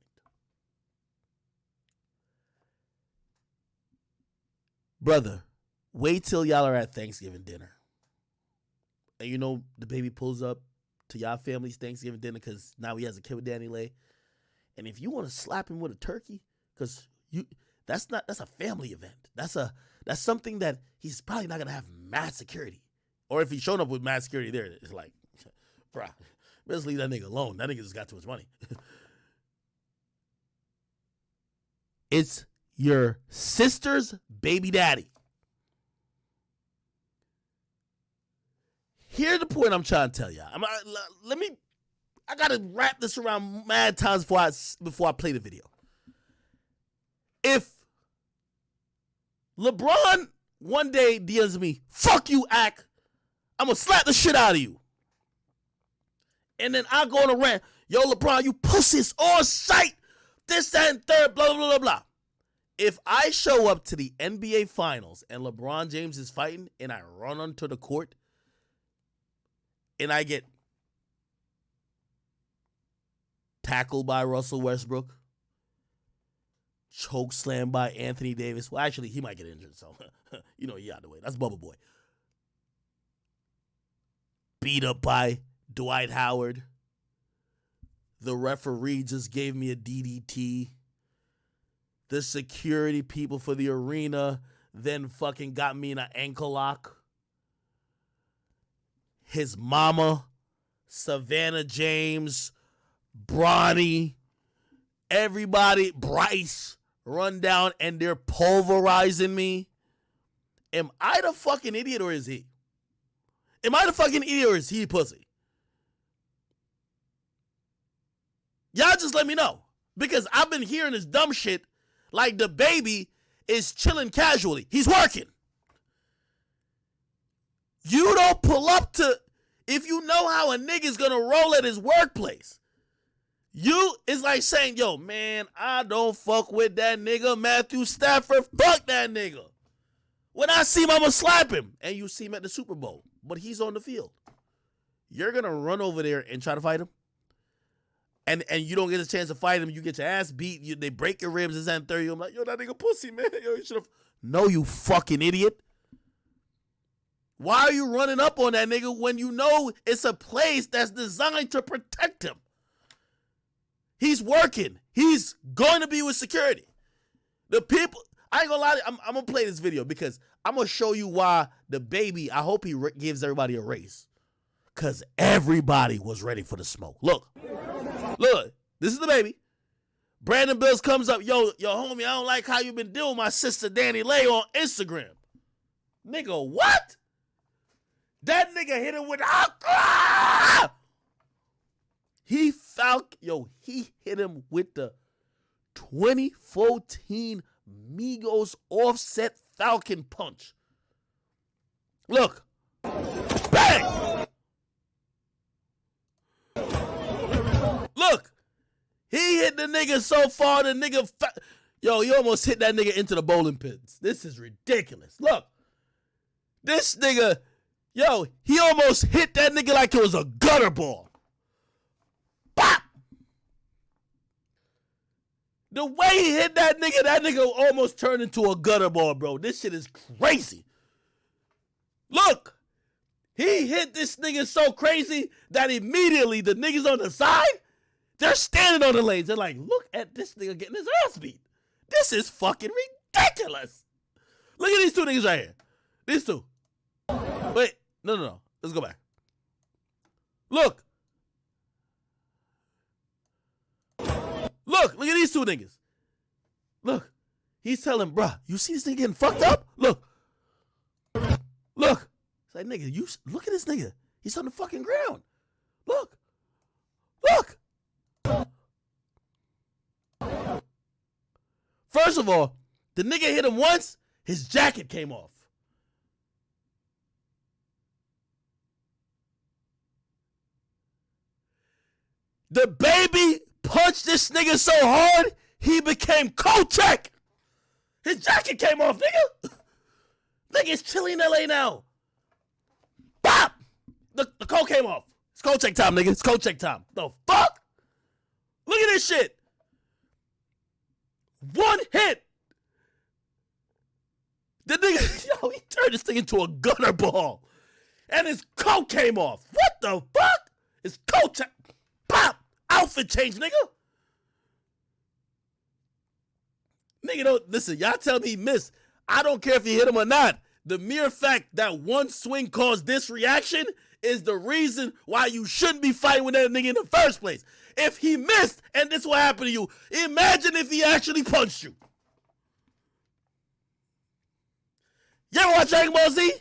Brother, wait till y'all are at Thanksgiving dinner. And you know Dababy pulls up to y'all family's Thanksgiving dinner because now he has a kid with Danny Lay. And if you want to slap him with a turkey, because that's a family event. That's something that he's probably not gonna have mass security. Or if he's showing up with mass security there, it's like, bruh, let's leave that nigga alone. That nigga just got too much money. It's your sister's baby daddy. Here's the point I'm trying to tell y'all. I gotta wrap this around mad times before I play the video. If LeBron one day DMs me, fuck you, Ak, I'm gonna slap the shit out of you. And then I go on a rant, yo, LeBron, you pussies on site, this, that, and third, blah, blah, blah, blah. If I show up to the NBA Finals and LeBron James is fighting and I run onto the court and I get tackled by Russell Westbrook, choke slam by Anthony Davis. Well, actually, he might get injured, so you know he out of the way. That's Bubba Boy. Beat up by Dwight Howard. The referee just gave me a DDT. The security people for the arena then fucking got me in an ankle lock. His mama, Savannah James, Bronny, everybody, Bryce, run down and they're pulverizing me. Am I the fucking idiot or is he? Am I the fucking idiot or is he pussy? Y'all just let me know. Because I've been hearing this dumb shit like Dababy is chilling casually. He's working. You don't pull up to, if you know how a nigga's gonna roll at his workplace. It's like saying, yo, man, I don't fuck with that nigga Matthew Stafford. Fuck that nigga. When I see him, I'm gonna slap him. And you see him at the Super Bowl, but he's on the field. You're gonna run over there and try to fight him? And you don't get a chance to fight him. You get your ass beat. They break your ribs and third. I'm like, yo, that nigga pussy, man. Yo, you should have. No, you fucking idiot. Why are you running up on that nigga when you know it's a place that's designed to protect him? He's working. He's going to be with security. The people, I ain't gonna lie, I'm gonna play this video because I'm gonna show you why Dababy, I hope he gives everybody a raise. Because everybody was ready for the smoke. Look, this is Dababy. Brandon Bills comes up, yo, homie, I don't like how you been dealing with my sister Danny Lay on Instagram. Nigga, what? That nigga hit him with he hit him with the 2014 Migos Offset Falcon punch. Look. Bang! Look. He hit the nigga so far, the nigga he almost hit that nigga into the bowling pins. This is ridiculous. Look. This nigga, he almost hit that nigga like it was a gutter ball. Bop! The way he hit that nigga almost turned into a gutter ball, bro. This shit is crazy. Look, he hit this nigga so crazy that immediately the niggas on the side, they're standing on the lanes. They're like, look at this nigga getting his ass beat. This is fucking ridiculous. Look at these two niggas right here. These two. Wait, no. Let's go back. Look, look at these two niggas. Look, he's telling, bruh, you see this nigga getting fucked up? Look. It's like, nigga, look at this nigga. He's on the fucking ground. Look. First of all, the nigga hit him once, his jacket came off. Dababy punched this nigga so hard, he became Kochek. His jacket came off, nigga. Nigga's chilling in LA now. Bop! The coat came off. It's Kochek time, nigga. It's Kochek time. The fuck? Look at this shit. One hit. The nigga, he turned this thing into a gutter ball. And his coat came off. What the fuck? It's Kochek. Pop! Outfit change, nigga. Nigga, don't listen. Y'all tell me he missed. I don't care if he hit him or not. The mere fact that one swing caused this reaction is the reason why you shouldn't be fighting with that nigga in the first place. If he missed and this what happened to you, imagine if he actually punched you. You ever watch Dragon Ball Z?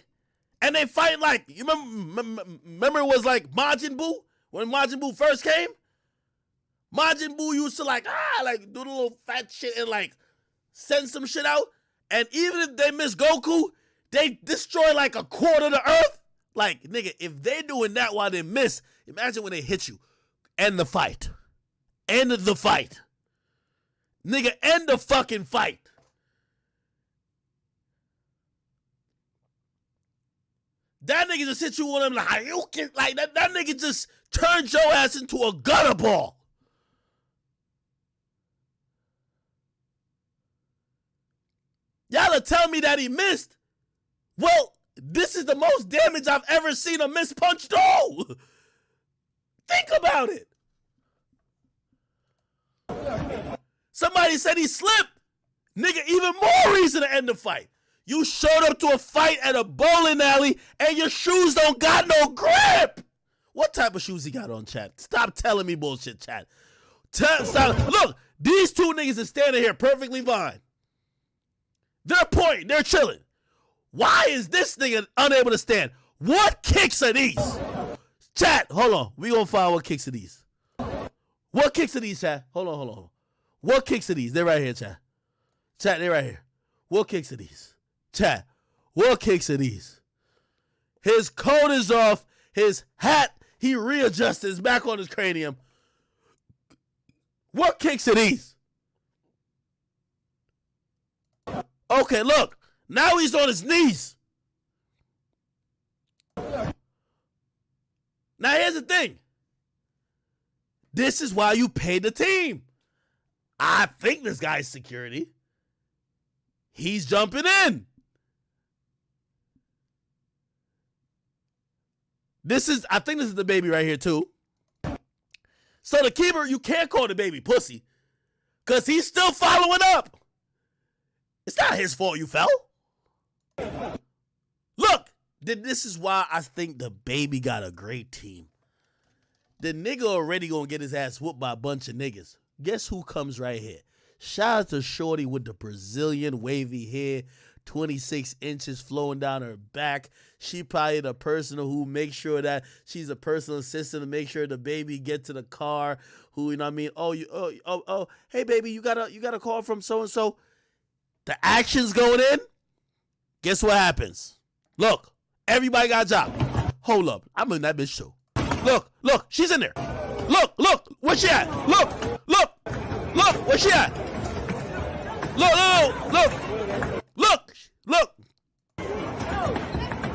And they fight like, you remember it was like Majin Buu? When Majin Buu first came? Majin Buu used to like do the little fat shit and like send some shit out. And even if they miss Goku, they destroy like a quarter of the earth. Like, nigga, if they doing that while they miss, imagine when they hit you. End the fight. End the fight. Nigga, end the fucking fight. That nigga just hit you with him like, you can, like that nigga just turned your ass into a gutter ball. Y'all are telling me that he missed? Well, this is the most damage I've ever seen a missed punch do. Think about it. Somebody said he slipped. Nigga, even more reason to end the fight. You showed up to a fight at a bowling alley and your shoes don't got no grip. What type of shoes he got on, chat? Stop telling me bullshit, chat. Stop. Look, these two niggas are standing here perfectly fine. They're pointing. They're chilling. Why is this nigga unable to stand? What kicks are these? Chat, hold on. We gonna find what kicks are these. What kicks are these, chat? Hold on. What kicks are these? They're right here, chat. Chat, they're right here. What kicks are these? Chat, what kicks are these? His coat is off. His hat, he readjusted. It's back on his cranium. What kicks are these? Okay, look. Now he's on his knees. Now here's the thing. This is why you pay the team. I think this guy's security. He's jumping in. I think this is the baby right here too. So the keeper, you can't call the baby pussy because he's still following up. It's not his fault you fell. Look, this is why I think the baby got a great team. The nigga already gonna get his ass whooped by a bunch of niggas. Guess who comes right here? Shout out to Shorty with the Brazilian wavy hair, 26 inches flowing down her back. She probably the person who makes sure that she's a personal assistant to make sure the baby get to the car. Who, you know what I mean? Oh, hey baby, you got a call from so and so. The action's going in. Guess what happens? Look, everybody got a job.Hold up, I'm in that bitch too. Look, she's in there. Look, where's she at? Look, where's she at?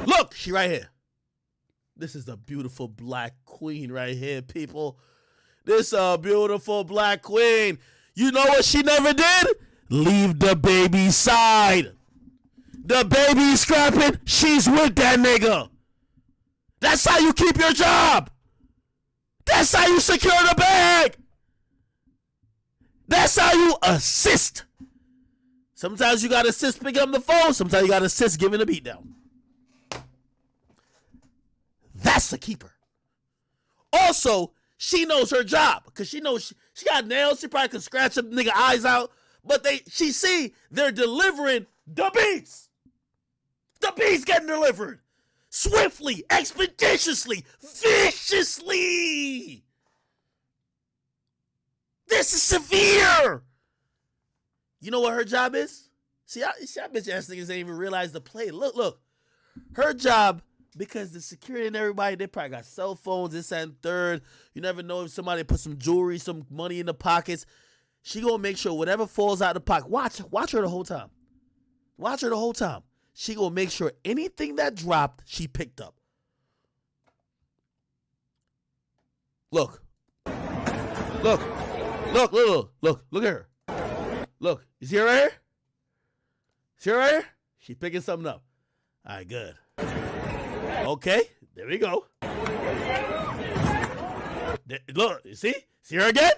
Look, she right here. This is a beautiful black queen right here, people. This a beautiful black queen. You know what she never did? Leave the baby's side. The baby's scrapping, she's with that nigga. That's how you keep your job. That's how you secure the bag. That's how you assist. Sometimes you gotta assist picking up the phone. Sometimes you gotta assist giving a beat down. That's the keeper. Also, she knows her job because she knows she got nails. She probably can scratch a nigga eyes out. But she see they're delivering the beats. The beats getting delivered. Swiftly, expeditiously, viciously. This is severe. You know what her job is? See, I bet you ass niggas ain't even realize the play. Look. Her job, because the security and everybody, they probably got cell phones, this and third. You never know if somebody put some jewelry, some money in the pockets. She gonna make sure whatever falls out of the pocket. Watch her the whole time. Watch her the whole time. She gonna make sure anything that dropped, she picked up. Look at her. Look, you see her right here? See her right here? She picking something up. All right, good. Okay, there we go. Look, you see? See her again?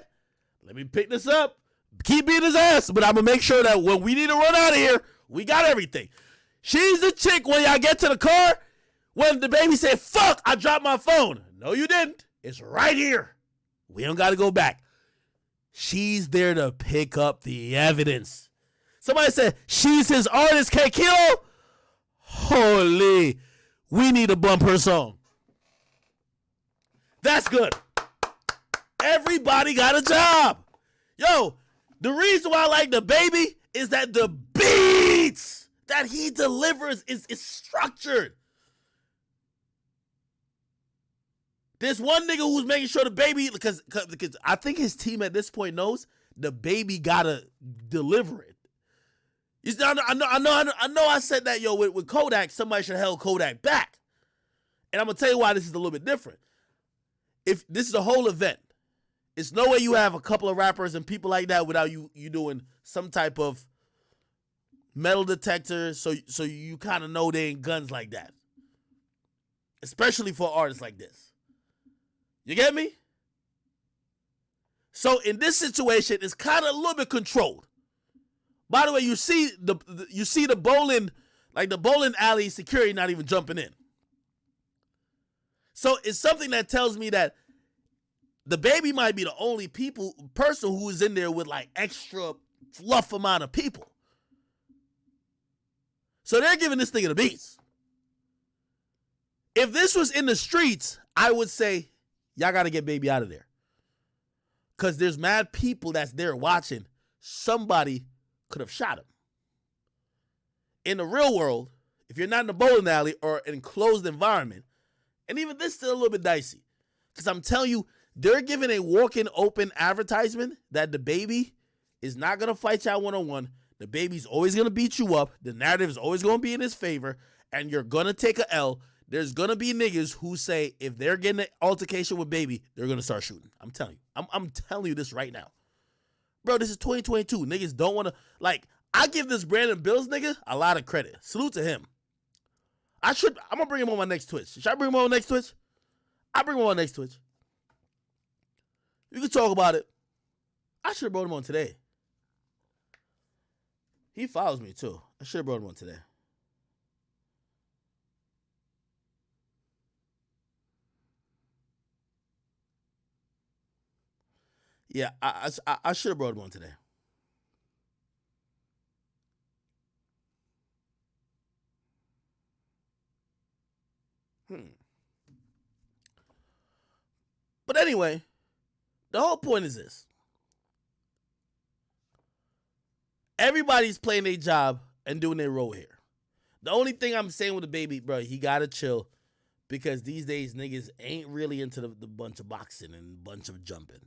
Let me pick this up. Keep beating his ass, but I'm gonna make sure that when we need to run out of here, we got everything. She's the chick when y'all get to the car, when the baby said, fuck, I dropped my phone. No, you didn't. It's right here. We don't got to go back. She's there to pick up the evidence. Somebody said, she's his artist, K Kilo. Holy, we need to bump her song. That's good. Everybody got a job. Yo, the reason why I like the baby is that the beats that he delivers is structured. There's one nigga who's making sure the baby, because I think his team at this point knows the baby gotta deliver it. I know I said that, yo, with Kodak, somebody should have held Kodak back. And I'm gonna tell you why this is a little bit different. If this is a whole event, it's no way you have a couple of rappers and people like that without you doing some type of metal detector, so you kind of know they ain't guns like that. Especially for artists like this. You get me? So in this situation, it's kind of a little bit controlled. By the way, you see the bowling, like the bowling alley security not even jumping in. So it's something that tells me that the baby might be the only person who is in there with like extra fluff amount of people. So they're giving this nigga the beats. If this was in the streets, I would say, y'all got to get baby out of there. Because there's mad people that's there watching. Somebody could have shot him. In the real world, if you're not in a bowling alley or an enclosed environment, and even this is still a little bit dicey. Because I'm telling you, they're giving a walk-in open advertisement that the baby is not going to fight y'all one-on-one. The baby's always going to beat you up. The narrative is always going to be in his favor. And you're going to take a L. There's going to be niggas who say if they're getting an altercation with baby, they're going to start shooting. I'm telling you. I'm telling you this right now. Bro, this is 2022. Niggas don't want to, like, I give this Brandon Bills nigga a lot of credit. Salute to him. I'm going to bring him on my next Twitch. Should I bring him on my next Twitch? I bring him on next Twitch. You can talk about it. I should have brought him on today. He follows me too. I should have brought him on today. Yeah, I should have brought him on today. But anyway, the whole point is this. Everybody's playing their job and doing their role here. The only thing I'm saying with the baby, bro, he gotta chill because these days niggas ain't really into the bunch of boxing and bunch of jumping.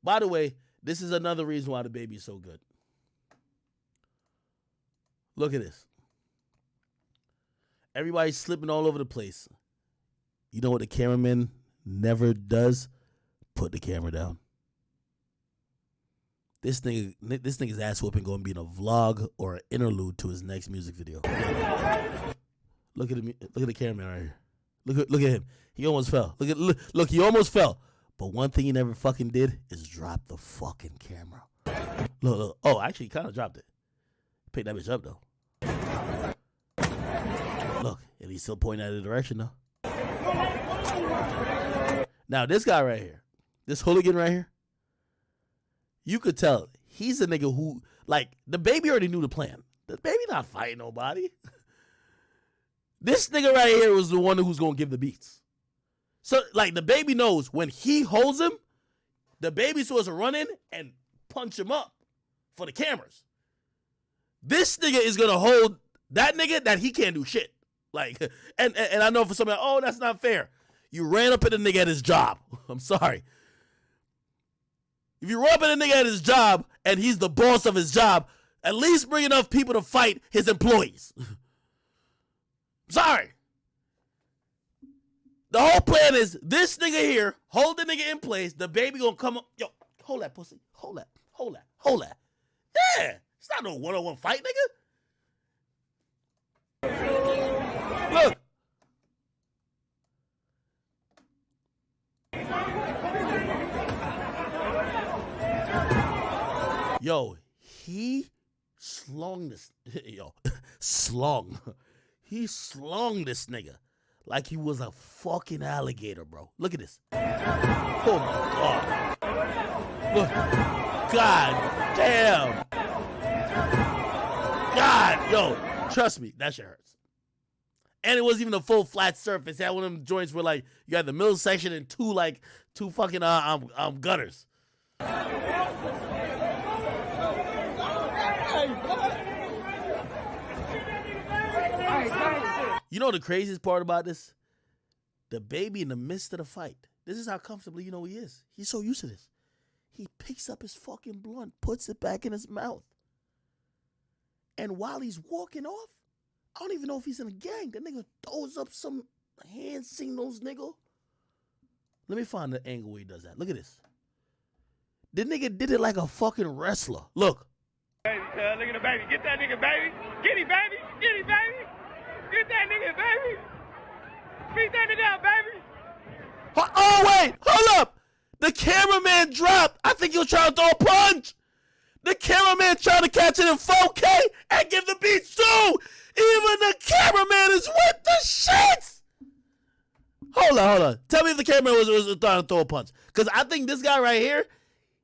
By the way, this is another reason why the baby is so good. Look at this. Everybody's slipping all over the place. You know what the cameraman never does? Put the camera down. This nigga's ass whooping going to be in a vlog or an interlude to his next music video. Look at the cameraman right here. Look at him. He almost fell. Look, he almost fell. But one thing he never fucking did is drop the fucking camera. Look. Oh, actually, he kind of dropped it. Pick that bitch up though. Look, and he's still pointing at the direction though. Now this guy right here, this hooligan right here, you could tell he's a nigga who, like, the baby already knew the plan. The baby not fighting nobody. This nigga right here was the one who's gonna give the beats. So, like, the baby knows when he holds him, the baby's supposed to run in and punch him up for the cameras. This nigga is gonna hold that nigga that he can't do shit. Like, and I know for some, oh, that's not fair. You ran up at a nigga at his job. I'm sorry. If you run up at a nigga at his job and he's the boss of his job, at least bring enough people to fight his employees. Sorry. The whole plan is this nigga here, hold the nigga in place, the baby gonna come up. Yo, hold that pussy. Hold that. Yeah. It's not no one-on-one fight, nigga. Look. Yo, he slung this. He slung this nigga like he was a fucking alligator, bro. Look at this. Oh my God. Look. God damn. God, yo, trust me, that shit hurts. And it wasn't even a full flat surface. It had one of them joints where, like, you got the middle section and two fucking gutters. You know the craziest part about this? The baby in the midst of the fight. This is how comfortable you know he is. He's so used to this. He picks up his fucking blunt, puts it back in his mouth. And while he's walking off, I don't even know if he's in a gang. That nigga throws up some hand signals, nigga. Let me find the angle where he does that. Look at this. The nigga did it like a fucking wrestler. Look. Baby, look at the baby. Get that nigga, baby. Get him, baby. Get him, baby. Get that nigga, baby. Beat that nigga up, baby. Oh, wait. Hold up. The cameraman dropped. I think he was trying to throw a punch. The cameraman trying to catch it in 4K and give the beats too. Even the cameraman is with the shits. Hold on. Tell me if the cameraman was trying to throw a punch. Because I think this guy right here,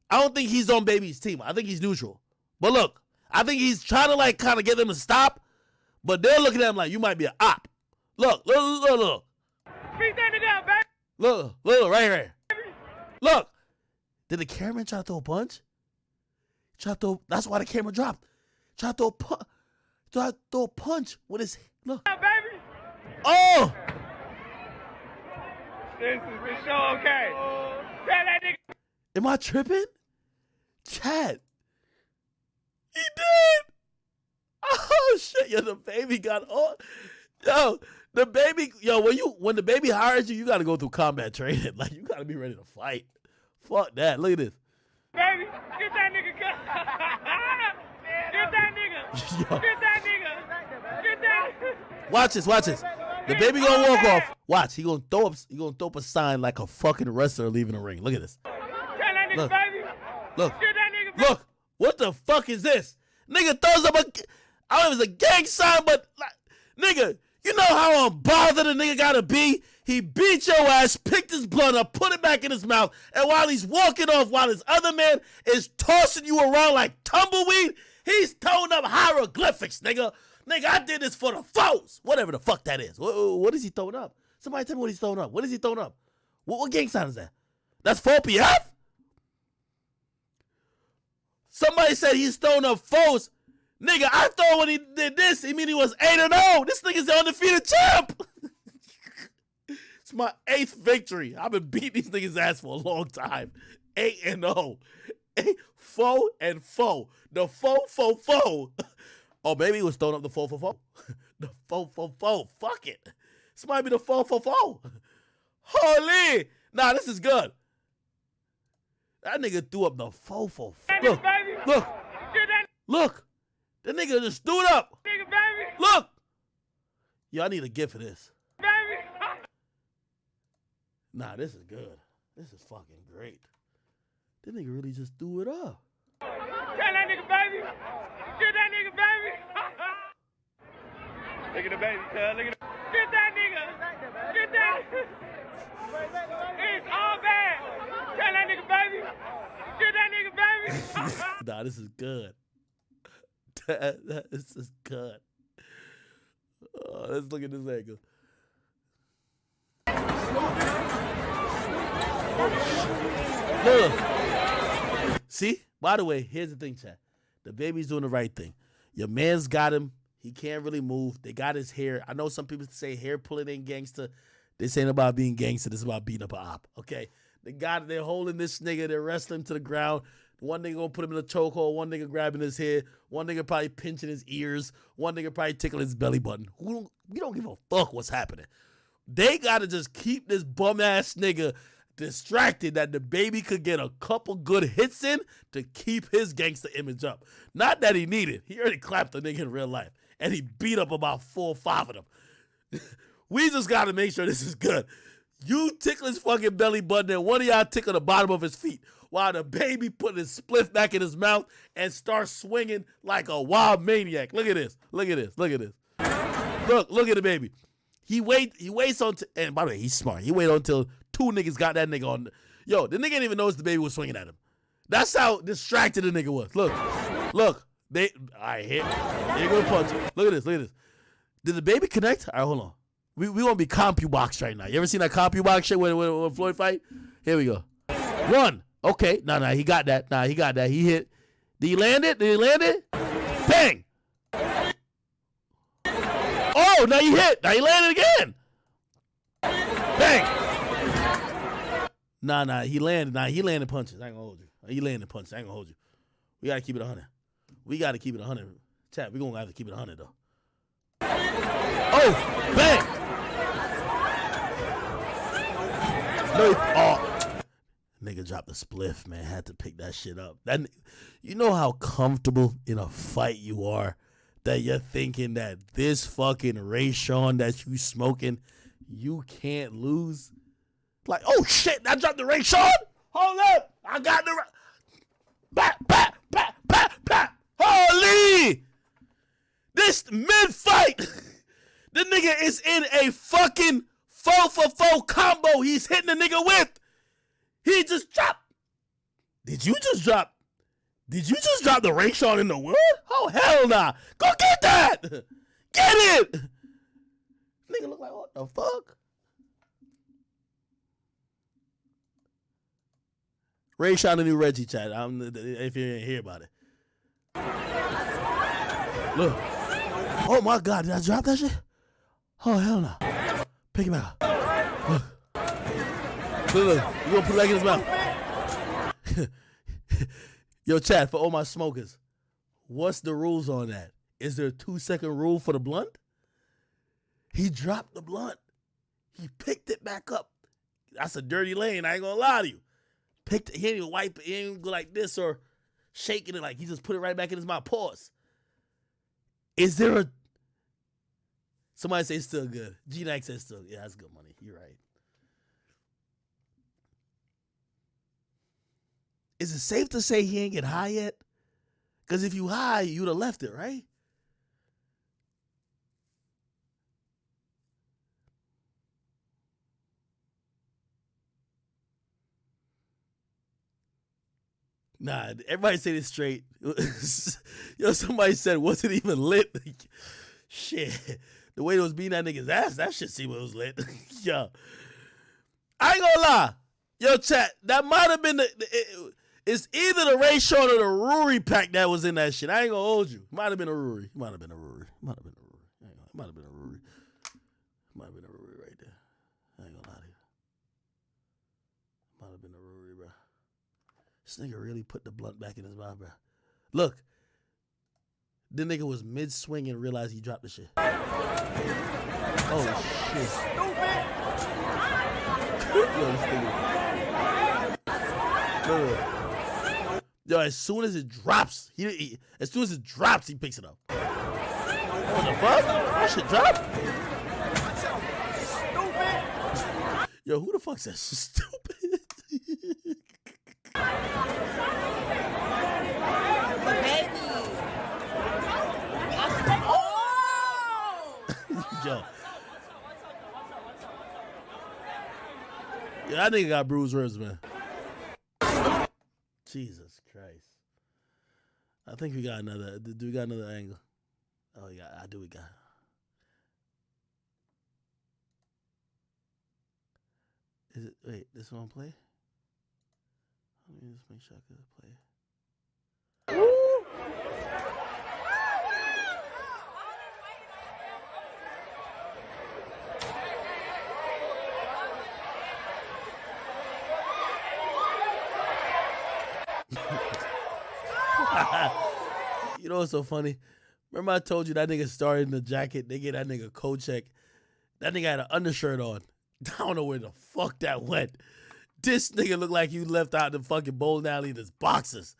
I don't think he's on Baby's team. I think he's neutral. But look, I think he's trying to, like, kind of get them to stop. But they're looking at him like, you might be an op. Look. Beat that nigga up, baby. Look, right here. Look. Did the cameraman try to throw a punch? That's why the camera dropped. Try to throw a punch with his, look. Baby. Oh! This is for sure okay. Tell that nigga. Am I tripping? Chat. He did. Oh shit! Yo, the baby got on. Yo, the baby. Yo, when the baby hires you, you got to go through combat training. Like, you got to be ready to fight. Fuck that. Look at this. Baby, get that nigga cut. Get that nigga. Yo. Get that nigga. Get that. Watch this, watch this. The baby gonna walk off. Watch, he gonna throw up a sign like a fucking wrestler leaving the ring. Look at this. Tell that nigga, Look. baby. Look. Get that nigga, baby. Look. What the fuck is this? Nigga throws up I don't know if it's a gang sign, but like, nigga, you know how unbothered a nigga gotta be? He beat your ass, picked his blunt up, put it back in his mouth, and while he's walking off, while his other man is tossing you around like tumbleweed, he's throwing up hieroglyphics, nigga. Nigga, I did this for the foes. Whatever the fuck that is. What is he throwing up? Somebody tell me what he's throwing up. What is he throwing up? What gang sign is that? That's 4PF? Somebody said he's throwing up foes. Nigga, I thought when he did this, he mean he was 8-0. This nigga's the undefeated champ. It's my 8th victory. I've been beating these niggas' ass for a long time. 8-0. Foe and foe. The foe. Oh, maybe he was throwing up the foe. The foe. Fuck it. This might be the foe. Holy. Nah, this is good. That nigga threw up the foe. Look. The nigga just threw it up. Nigga, baby. Look. Yo, I need a gift for this. Baby. Nah, this is good. This is fucking great. That nigga really just threw it up. Tell that nigga, baby. Get that nigga, baby. Look at the baby, cuz. Look at the... Get that nigga. Get that. It's all bad. Tell that nigga, baby. Get that nigga, baby. Nah, this is good. This is good. Let's look at this angle. Look. See? By the way, here's the thing, chat. The baby's doing the right thing. Your man's got him. He can't really move. They got his hair. I know some people say hair pulling ain't gangster. This ain't about being gangster. This is about beating up an op. Okay? They're holding this nigga. They're wrestling him to the ground. One nigga gonna put him in a chokehold. One nigga grabbing his head. One nigga probably pinching his ears. One nigga probably tickling his belly button. We don't give a fuck what's happening. They gotta just keep this bum ass nigga distracted that the baby could get a couple good hits in to keep his gangster image up. Not that he needed. He already clapped the nigga in real life. And he beat up about 4 or 5 of them. We just gotta make sure this is good. You tickle his fucking belly button and one of y'all tickle the bottom of his feet while the baby put his spliff back in his mouth and starts swinging like a wild maniac. Look at this. Look at this. Look at this. Look at the baby. He waits until, and by the way, he's smart. He waited until 2 niggas got that nigga on. Yo, the nigga didn't even notice the baby was swinging at him. That's how distracted the nigga was. Look. All right, here you go punch. Look at this. Did the baby connect? All right, hold on. We gonna be CompuBox right now. You ever seen that CompuBox shit when Floyd fight? Here we go. 1. Okay. Nah, he got that. He hit. Did he land it? Bang! Oh, now he hit. Now he landed again. Bang! Nah, he landed. Nah, he landed punches. I ain't gonna hold you. He landed punches. I ain't gonna hold you. We gotta keep it 100. Chat, we gonna have to keep it 100 though. Oh, bang! Nigga dropped the spliff, man. Had to pick that shit up. You know how comfortable in a fight you are that you're thinking that this fucking Ray Sean that you smoking, you can't lose? Like, oh shit, I dropped the Ray Sean? Hold up, I got the bat. Holy! This mid-fight, the nigga is in a fucking 4-for-4 combo he's hitting the nigga with. He just dropped. Did you just drop the Ray Sean in the wood? Oh, hell nah. Go get that. Get it. Nigga look like, what the fuck? Ray Sean the new Reggie, chat. If you didn't hear about it. Look. Oh my God, did I drop that shit? Oh, hell no. Pick him out. Look. You gonna put it back in his mouth. Yo, chat, for all my smokers, what's the rules on that? Is there a 2-second rule for the blunt? He dropped the blunt. He picked it back up. That's a dirty lane, I ain't gonna lie to you. He didn't even wipe it, he didn't go like this or shaking it like he just put it right back in his mouth. Pause. Is there a... Somebody say it's still good. G-Nack says still. Yeah, that's good money. You're right. Is it safe to say he ain't get high yet? Because if you high, you'd have left it, right? Nah, everybody say this straight. Yo, somebody said, was it even lit? Shit. The way they was beating that nigga's ass, that shit seemed it was lit. Yo. I ain't gonna lie. Yo, chat, that might have been it's either the Ray Sean or the Riri pack that was in that shit. I ain't gonna hold you. Might have been a Riri. Might have been a Riri. Might have been a Riri. Might have been a Riri. Might have been a Riri right there. I ain't gonna lie to you. Might have been a Riri, bro. This nigga really put the blunt back in his mouth, bro. Look. The nigga was mid-swing and realized he dropped the shit. Oh, shit. Yo, this nigga. Yo, as soon as it drops, he picks it up. What the fuck? That shit dropped? Yo, who the fuck says stupid? Yo. Yeah, that nigga got bruised ribs, man. Jesus Christ. I think we got another. Do we got another angle? Oh, yeah, I do. We got. Is it? Wait, this one play? Let me just make sure I can play. You know what's so funny? Remember I told you that nigga started in the jacket. They get that nigga coat check. That nigga had an undershirt on. I don't know where the fuck that went. This nigga looked like you left out the fucking bowling alley in his boxers.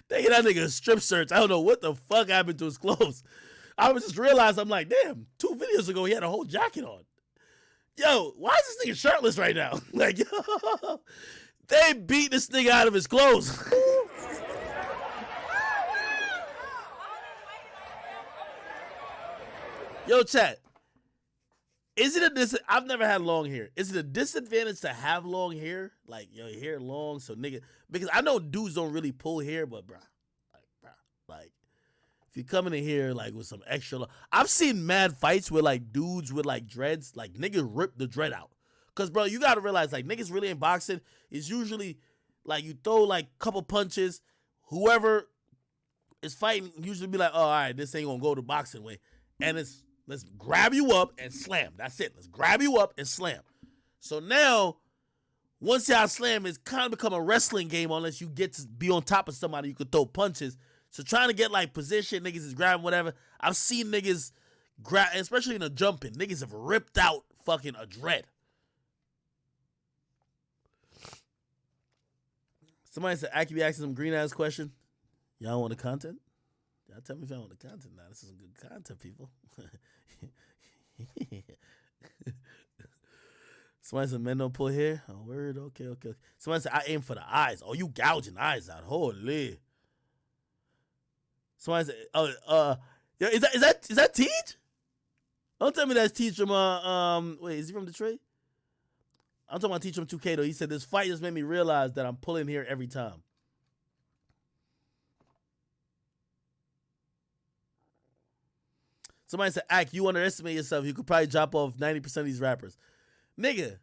They get that nigga strip shirts. I don't know what the fuck happened to his clothes. I just realized, I'm like, damn, 2 videos ago he had a whole jacket on. Yo, why is this nigga shirtless right now? Like, yo, they beat this nigga out of his clothes. Yo, chat. Is it I've never had long hair. Is it a disadvantage to have long hair? Like, your hair long, so nigga, because I know dudes don't really pull hair, but like, if you coming in here like with some extra, I've seen mad fights where like dudes with like dreads, like niggas rip the dread out. Cause bro, you gotta realize like niggas really in boxing is usually like you throw like a couple punches, whoever is fighting usually be like, oh, all right, this ain't gonna go the boxing way, and it's let's grab you up and slam. That's it. Let's grab you up and slam. So now, once y'all slam, it's kind of become a wrestling game unless you get to be on top of somebody you could throw punches. So trying to get like position, niggas is grabbing whatever. I've seen niggas grab, especially in the jumping, niggas have ripped out fucking a dread. Somebody said, Aki be asking some green ass question. Y'all want the content? Y'all tell me if y'all want the content now. This is some good content, people. Somebody said men don't pull hair. Oh, word. Okay. Somebody said I aim for the eyes. Oh, you gouging eyes out. Holy. Somebody said, yo, is that Teach? Don't tell me that's Teach from wait, is he from Detroit? I'm talking about Teach from 2K though. He said this fight just made me realize that I'm pulling hair every time. Somebody said, Ak, you underestimate yourself. You could probably drop off 90% of these rappers. Nigga,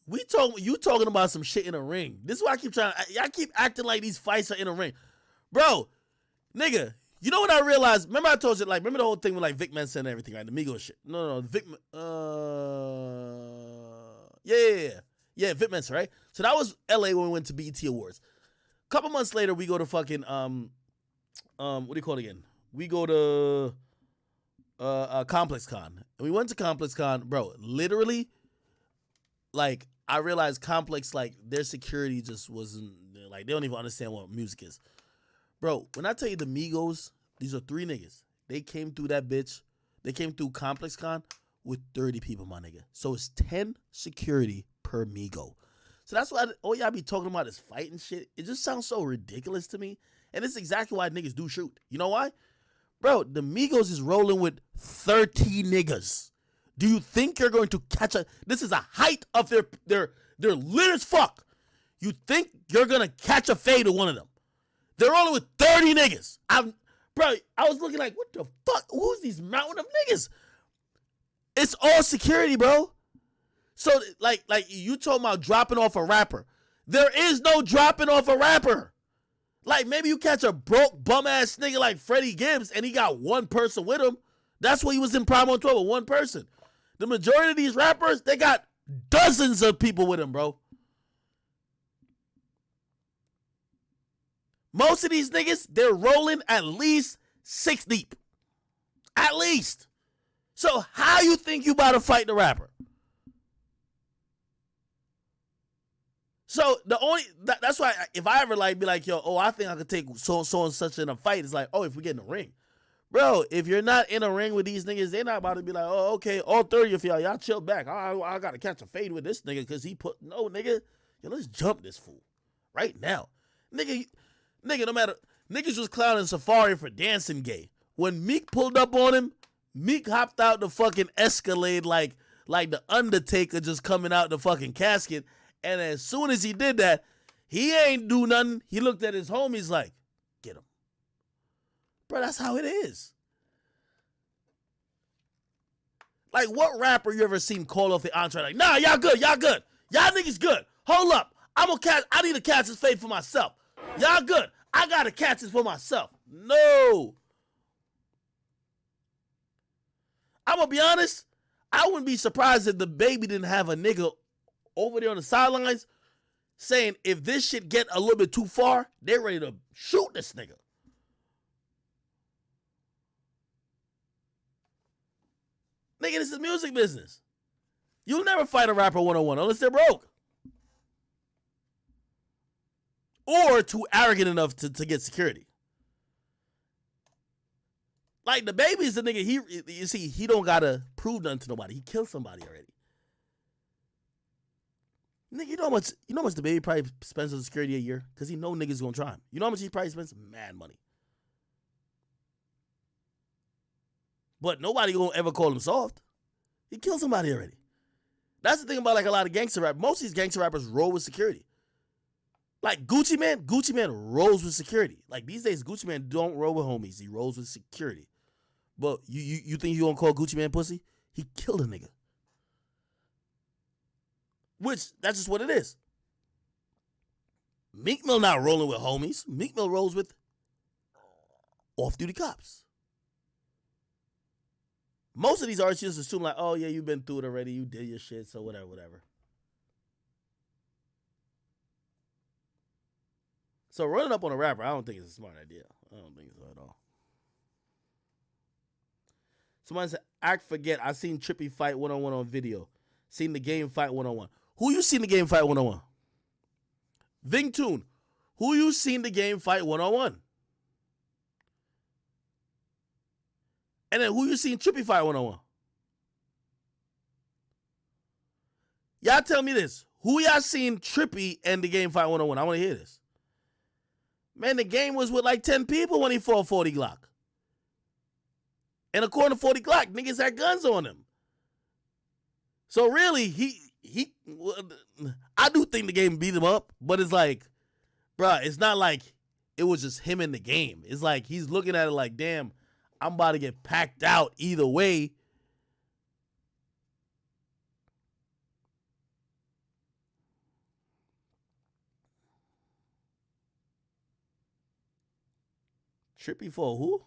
you talking about some shit in a ring. This is why I keep trying. Y'all keep acting like these fights are in a ring. Bro, nigga, you know what I realized? Remember I told you, like, remember the whole thing with, like, Vic Mensa and everything, right? The Migos shit. No, Vic, yeah, Vic Mensa, right? So that was LA when we went to BET Awards. A couple months later, we go to fucking, what do you call it again? We go to, Complex Con. And we went to Complex Con, bro, literally, like, I realized Complex, like, their security just wasn't, like, they don't even understand what music is. Bro, when I tell you the Migos, these are 3 niggas. They came through that bitch. They came through Complex Con with 30 people, my nigga. So it's 10 security per Migo. So that's why all y'all be talking about is fight and shit. It just sounds so ridiculous to me. And it's exactly why niggas do shoot. You know why? Bro, the Migos is rolling with 30 niggas. Do you think you're going to catch a... This is a height of they're lit as fuck. You think you're going to catch a fade with one of them. They're rolling with 30 niggas. Bro, I was looking like, what the fuck? Who's these mountain of niggas? It's all security, bro. So, like you talking about dropping off a rapper. There is no dropping off a rapper. Like, maybe you catch a broke, bum-ass nigga like Freddie Gibbs and he got one person with him. That's why he was in Prime on 12 with one person. The majority of these rappers, they got dozens of people with them, bro. Most of these niggas, they're rolling at least 6 deep. At least. So how you think you about to fight the rapper? So that's why if I ever be like, yo, I think I could take so and such in a fight, it's like, if we get in the ring. Bro, if you're not in a ring with these niggas, they're not about to be like, okay, all 30 of y'all chill back. I got to catch a fade with this nigga because no, nigga. Yo, let's jump this fool right now. Nigga, no matter, niggas was clowning Safari for dancing gay. When Meek pulled up on him, Meek hopped out the fucking Escalade like the Undertaker just coming out the fucking casket. And as soon as he did that, he ain't do nothing. He looked at his homies like, get him. Bro, that's how it is. Like, what rapper you ever seen call off the entree? Like, nah, y'all good. Y'all niggas good. Hold up. I need to catch this fade for myself. Y'all good. I got to catch this for myself. No. I'm going to be honest. I wouldn't be surprised if Dababy didn't have a nigga over there on the sidelines saying if this shit get a little bit too far, they're ready to shoot this nigga. Nigga, this is music business. You'll never fight a rapper one-on-one unless they're broke. Or too arrogant enough to get security. Like, Dababy's the nigga, he don't gotta prove nothing to nobody. He killed somebody already. Nigga, you know how much Dababy probably spends on security a year? Because he know niggas gonna try him. You know how much he probably spends? Mad money. But nobody gonna ever call him soft. He killed somebody already. That's the thing about like a lot of gangster rap. Most of these gangster rappers roll with security. Like Gucci Man rolls with security. Like these days, Gucci Man don't roll with homies. He rolls with security. But you think you gonna call Gucci Man pussy? He killed a nigga. Which, that's just what it is. Meek Mill not rolling with homies. Meek Mill rolls with off-duty cops. Most of these artists just assume like, oh yeah, you've been through it already. You did your shit, so whatever. So running up on a rapper, I don't think it's a smart idea. I don't think so at all. Somebody said, act forget. I seen Trippy fight one-on-one on video. Seen the game fight one-on-one. Who you seen the game fight one-on-one? Vingtoon. Who you seen the game fight one-on-one? And then who you seen Trippy fight one-on-one? Y'all tell me this. Who y'all seen Trippy and the game fight one-on-one? I want to hear this. Man, the game was with like 10 people when he fought 40 Glock. And according to 40 Glock, niggas had guns on him. So really, I do think the game beat him up, but it's like, bruh, it's not like it was just him in the game. It's like he's looking at it like, damn, I'm about to get packed out either way. Trippy for who?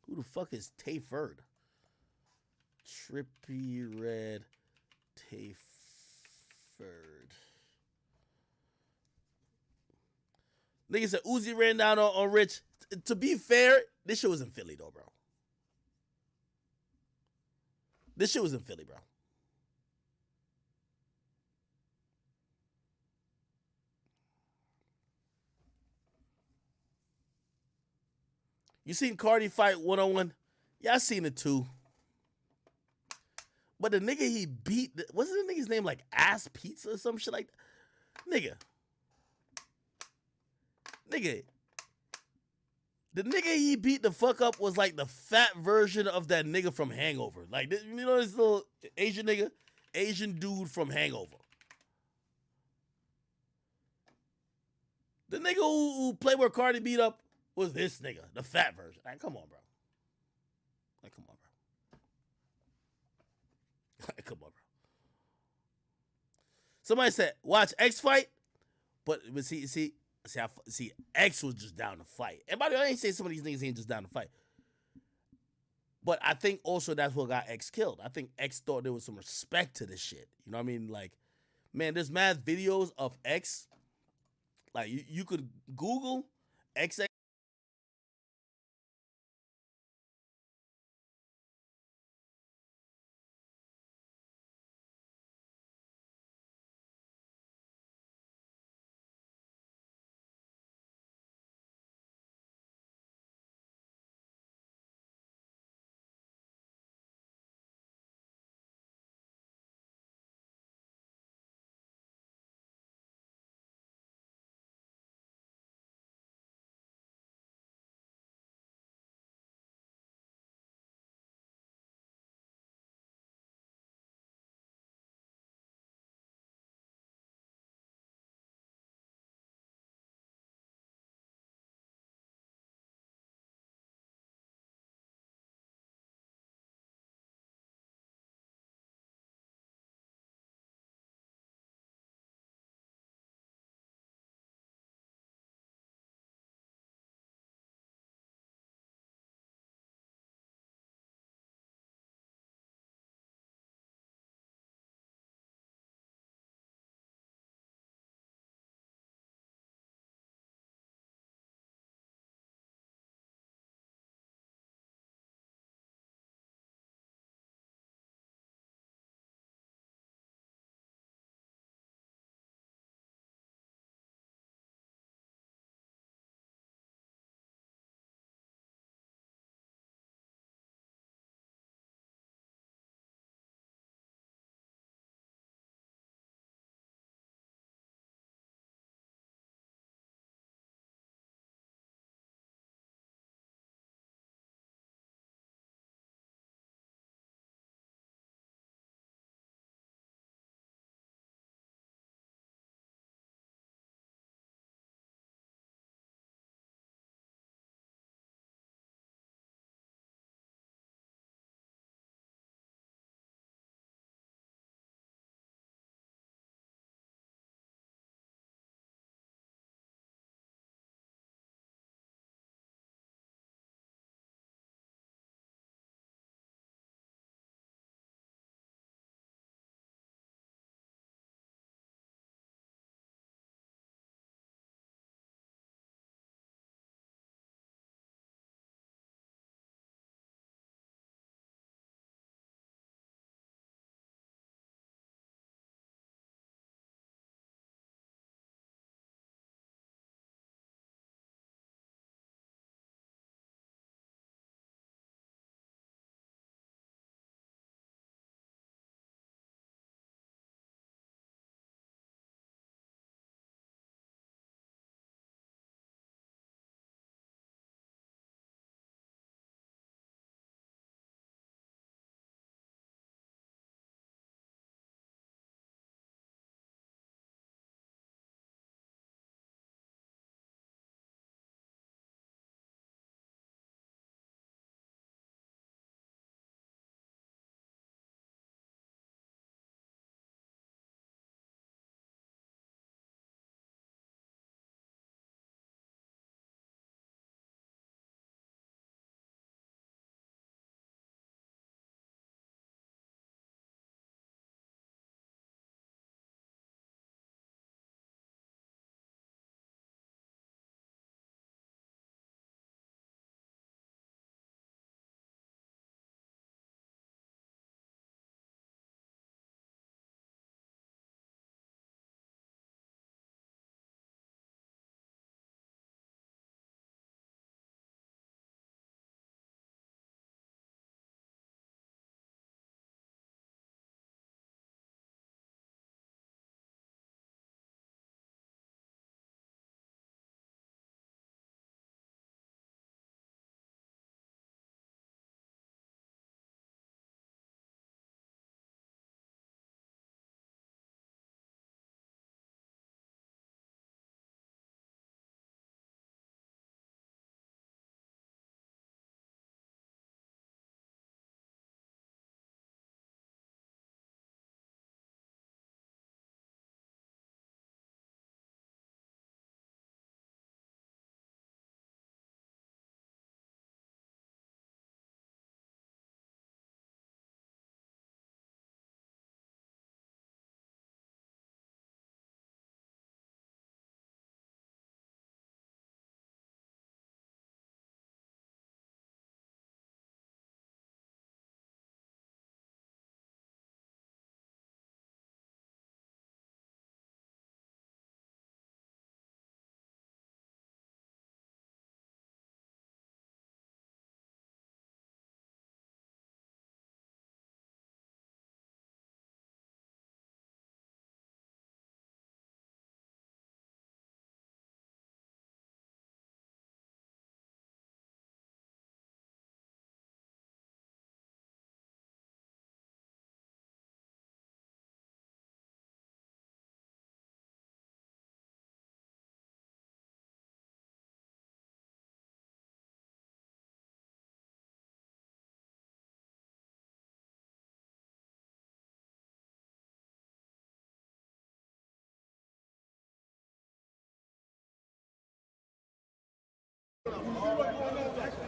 Who the fuck is Tayford? Trippy Red Tayford. Nigga said Uzi ran down on Rich. To be fair, this shit was in Philly though, bro. This shit was in Philly, bro. You seen Cardi fight 1-on-1? Yeah, I seen it too. But the nigga he beat, wasn't the nigga's name like Ass Pizza or some shit like that? Nigga. The nigga he beat the fuck up was like the fat version of that nigga from Hangover. Like, you know this little Asian nigga? Asian dude from Hangover. The nigga who Playboy Cardi beat up was this nigga, the fat version. Like, come on, bro. Like, come on, bro. Like, come on, bro. Somebody said, watch X fight, but see, X was just down to fight. And by the way, I ain't saying some of these niggas ain't just down to fight. But I think also that's what got X killed. I think X thought there was some respect to this shit. You know what I mean? Like, man, there's mad videos of X. Like, you could Google X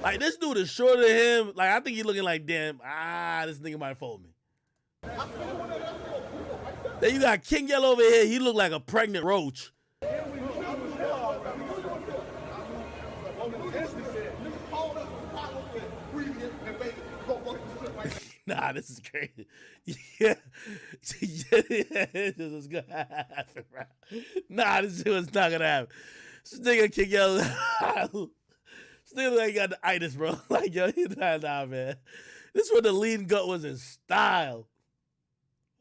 Like, this dude is shorter than him. Like, I think he's looking like, damn, this nigga might fold me. Then you got Kimye over here. He look like a pregnant roach. Nah, this is crazy. Yeah. This is gonna happen, bro. Nah, this shit was not gonna happen. This nigga Kimye, this nigga like he got the itis, bro. Like, yo, nah, man. This is when the lean gut was in style.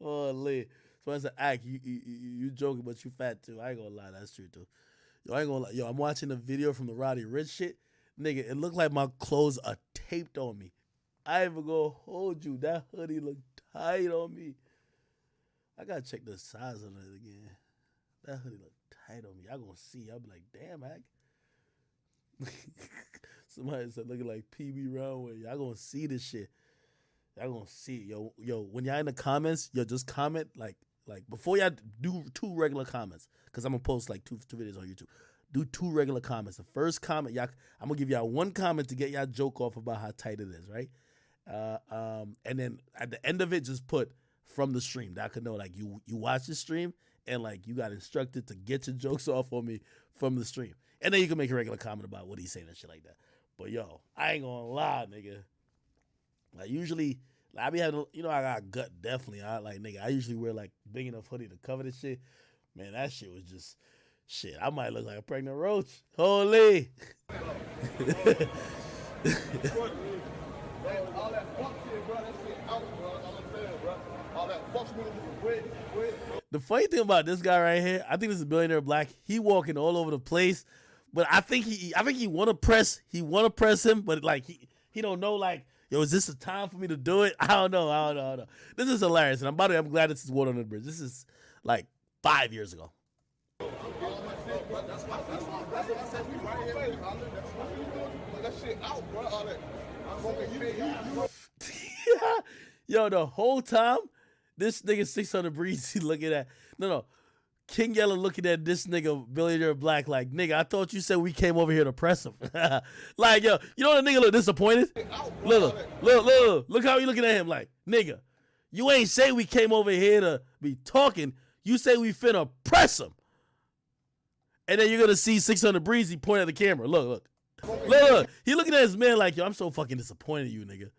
Holy. So as an act, you joking, but you fat too. I ain't gonna lie, that's true too. Yo, I ain't gonna lie. Yo, I'm watching the video from the Roddy Ricch shit. Nigga, it looked like my clothes are taped on me. I ain't even gonna hold you. That hoodie look tight on me. I gotta check the size on it again. That hoodie look tight on me. Y'all gonna see. I'll be like, damn, Hack. Somebody said looking like PB Runway. Y'all gonna see this shit. Y'all gonna see it. Yo, when y'all in the comments, yo, just comment like before y'all do 2 regular comments, because I'm gonna post like two videos on YouTube. Do 2 regular comments. The first comment, y'all, I'm gonna give y'all 1 comment to get y'all joke off about how tight it is, right? And then at the end of it, just put from the stream. That I could know like you watch the stream and like you got instructed to get your jokes off on me from the stream. And then you can make a regular comment about what he's saying and shit like that. But yo, I ain't gonna lie, nigga. Like usually, like, I be having, you know, I got gut definitely. I usually wear like big enough hoodie to cover this shit. Man, that shit was just shit. I might look like a pregnant roach. Holy. All that fuck shit, bro. That shit out, bro. I'm saying, bro. All that fuck shit with. The funny thing about this guy right here, I think this is Billionaire Black. He walking all over the place, but I think he want to press him, but like he don't know, like, yo, is this the time for me to do it? I don't know. This is hilarious, and I'm glad this is water under the bridge. This is like 5 years ago. That's why I said we right here. That shit out, bro. All that. Yo, the whole time, this nigga 600 Breezy looking at Kimye looking at this nigga Billionaire Black like, nigga, I thought you said we came over here to press him. Like, yo, you know the nigga look disappointed? Look how he looking at him like, nigga, you ain't say we came over here to be talking. You say we finna press him. And then you're gonna see 600 Breezy point at the camera. Look. He looking at his man like, yo, I'm so fucking disappointed in you, nigga.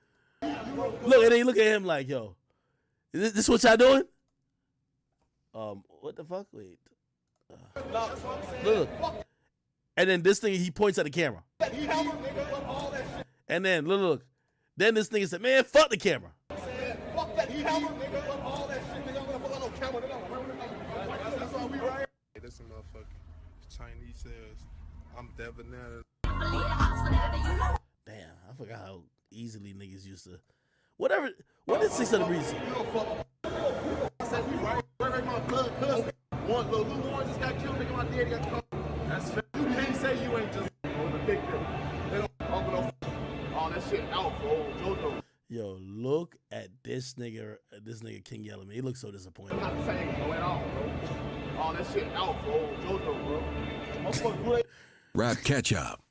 Look, and then he look at him like, yo, is this what y'all doing? What the fuck? Wait. Look. And then this thing, he points at the camera. And then, look. Then this nigga said, man, fuck the camera. This motherfucker Chinese says, I'm debonair. Damn, I forgot how easily niggas used to. Whatever. What did 600 Breezy say? One little one just got killed, nigga. My daddy got killed. That's fair. You can't say you ain't just on the big deal. They don't all that shit out for old JoJo. Yo, look at this nigga Kimye. Man, he looks so disappointed. I'm not saying no at all, bro. All that shit out for old JoJo, bro. Rap catch up.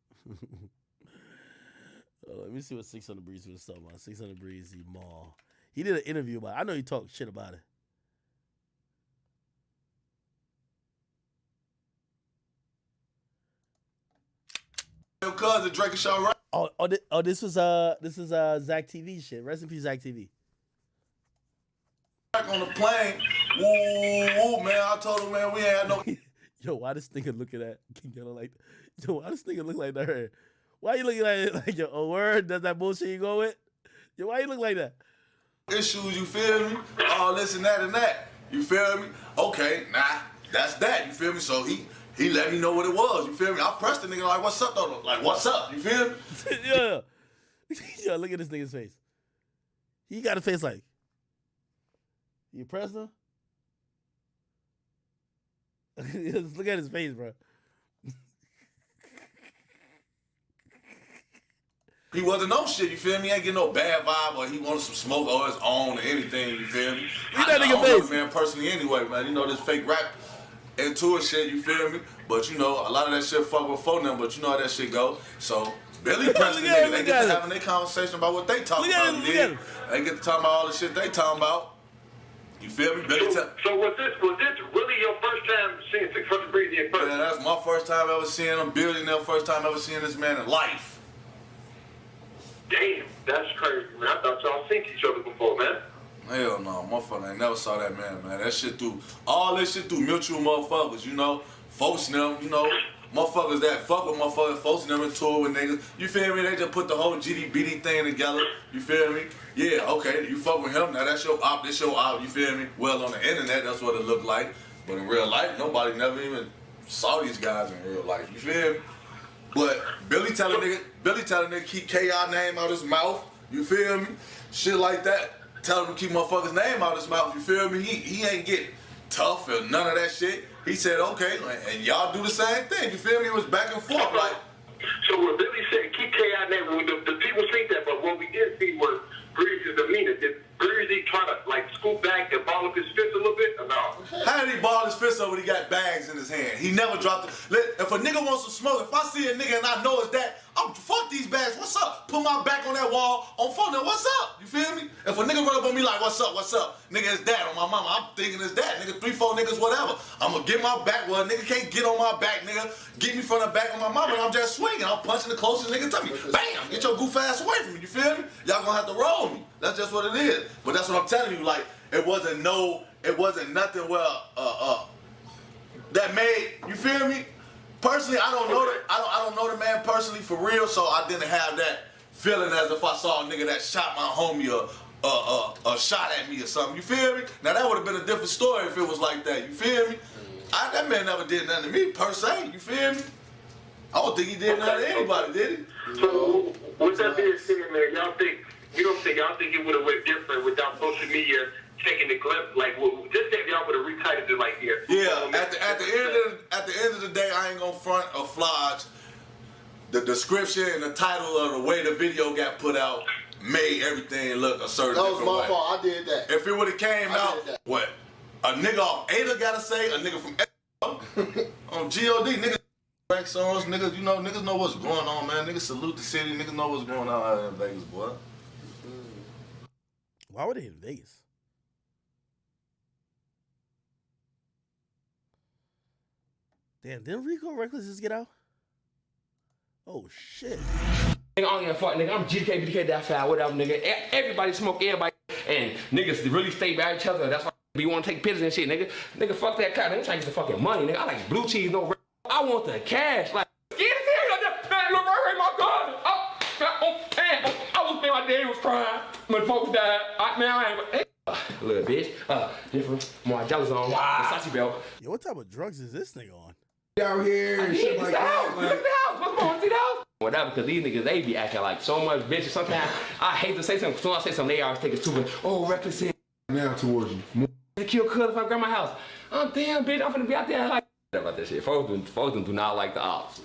Let me see what 600 Breezy was talking about. 600 Breezy Mall. He did an interview about it. I know he talked shit about it. Your cousin drinking shot right. This is Zach TV shit. Rest in peace, Zach TV. Back on the plane. Woo, man. I told him, man, we ain't had no. Yo, why this nigga looking at Kimye like? Yo, why this nigga look like that? Why you looking at it like, yo, a word? Does that bullshit you go with? Yo, why you look like that? Issues, you feel me? All this and that. You feel me? Okay, nah, that's that. You feel me? So he let me know what it was. You feel me? I pressed the nigga like, what's up, though? Like, what's up? You feel me? Yeah. Yo, look at this nigga's face. He got a face like, you pressed him? Look at his face, bro. He wasn't no shit, you feel me? He ain't getting no bad vibe or he wanted some smoke or his own or anything, you feel me? Look at that nigga I don't know face. the man personally anyway, man. You know, this fake rap into a shit, you feel me? But you know, a lot of that shit fuck with phone number, but you know how that shit go. So Billy pressed the nigga. They get to having their conversation about what they talking about. They get to talking about all the shit they talking about. You feel me? Billy so was this really your first time seeing 600 Breezy in person? Yeah, that's my first time ever seeing him. Billionaire, first time ever seeing this man in life. Damn, that's crazy, man. I thought y'all seen each other before, man. Hell no, motherfucker ain't never saw that man, man. That shit through, all this shit through mutual motherfuckers, you know? Folks and them, you know? Motherfuckers that fuck with motherfuckers, folks and them in tour with niggas. You feel me? They just put the whole GDBD thing together. You feel me? Yeah, okay, you fuck with him, now that's your op, this your op, you feel me? Well, on the internet, that's what it looked like. But in real life, nobody never even saw these guys in real life, you feel me? But Billy tell a nigga keep KI name out his mouth, you feel me? Shit like that. Tell him to keep motherfucker's name out his mouth, you feel me? He ain't get tough or none of that shit. He said, okay, and y'all do the same thing, you feel me? It was back and forth, like. So what Billy said, keep KI name, the people think that, but what we did see was Breezy's demeanor. Did Breezy try to, like, scoop back and ball up his fist a little bit, or no? How did he ball his fist up when he got bags in his hand? He never dropped it. If a nigga wants to smoke, if I see a nigga and I know it's that, I'm fuck these bags, what's up? Put my back on that wall on phone, now what's up? You feel me? If a nigga run up on me like, what's up? Nigga, it's that on my mama. I'm thinking it's that. Nigga, 3, 4 niggas, whatever. I'm gonna get my back. Well, a nigga can't get on my back, nigga. Get me from the back of my mama and I'm just swinging. I'm punching the closest nigga to me. Bam! Get your goof ass away from me, you feel me? Y'all gonna have to roll me. That's just what it is. But that's what I'm telling you, like, it wasn't nothing where, that made, you feel me? Personally, I don't know the man personally for real, so I didn't have that feeling as if I saw a nigga that shot my homie or shot at me or something. You feel me? Now that would have been a different story if it was like that. You feel me? That man never did nothing to me per se. You feel me? I don't think he did nothing to anybody, did he? So with that being said, man, y'all think it would have went different without social media taking the clip? Like, just say if y'all would have retitled it like here. Yeah. At the end of the day, I ain't gonna front or flodge. The description and the title of the way the video got put out made everything look a certain different way. That was my fault. I did that. If it would have came out, what? A nigga off Ada gotta say, a nigga from on God, niggas back songs, niggas, you know, niggas know what's going on, man. Niggas salute the city, niggas know what's going on out in Vegas, boy. Why were they in Vegas? Damn, didn't Rico Reckless just get out? Oh, shit. Nigga, I don't give a fuck, nigga. I'm GDK, BDK, that foul, whatever, nigga. Everybody smoke everybody, and niggas really stay by each other. That's why we want to take pictures and shit, nigga. Nigga, fuck that car. Nigga, trying to get the fucking money, nigga. I like blue cheese, no red. I want the cash. Like, get it here. Man, look right, my God. I was thinking my daddy was crying when folks died. I ain't. Little bitch. Different. More jealous on. Versace belt. Yo, what type of drugs is this nigga on? Out here and shit like that. Look at the house. What's going on? See the house? Whatever, because these niggas, they be acting like so much bitches. Sometimes I hate to say something. So I say something, they always take it too much. Oh, reckless in. Now towards you. They kill cuz if I grab my house. Oh, damn, bitch. I'm finna be out there like about that shit. Folks do not like the ops.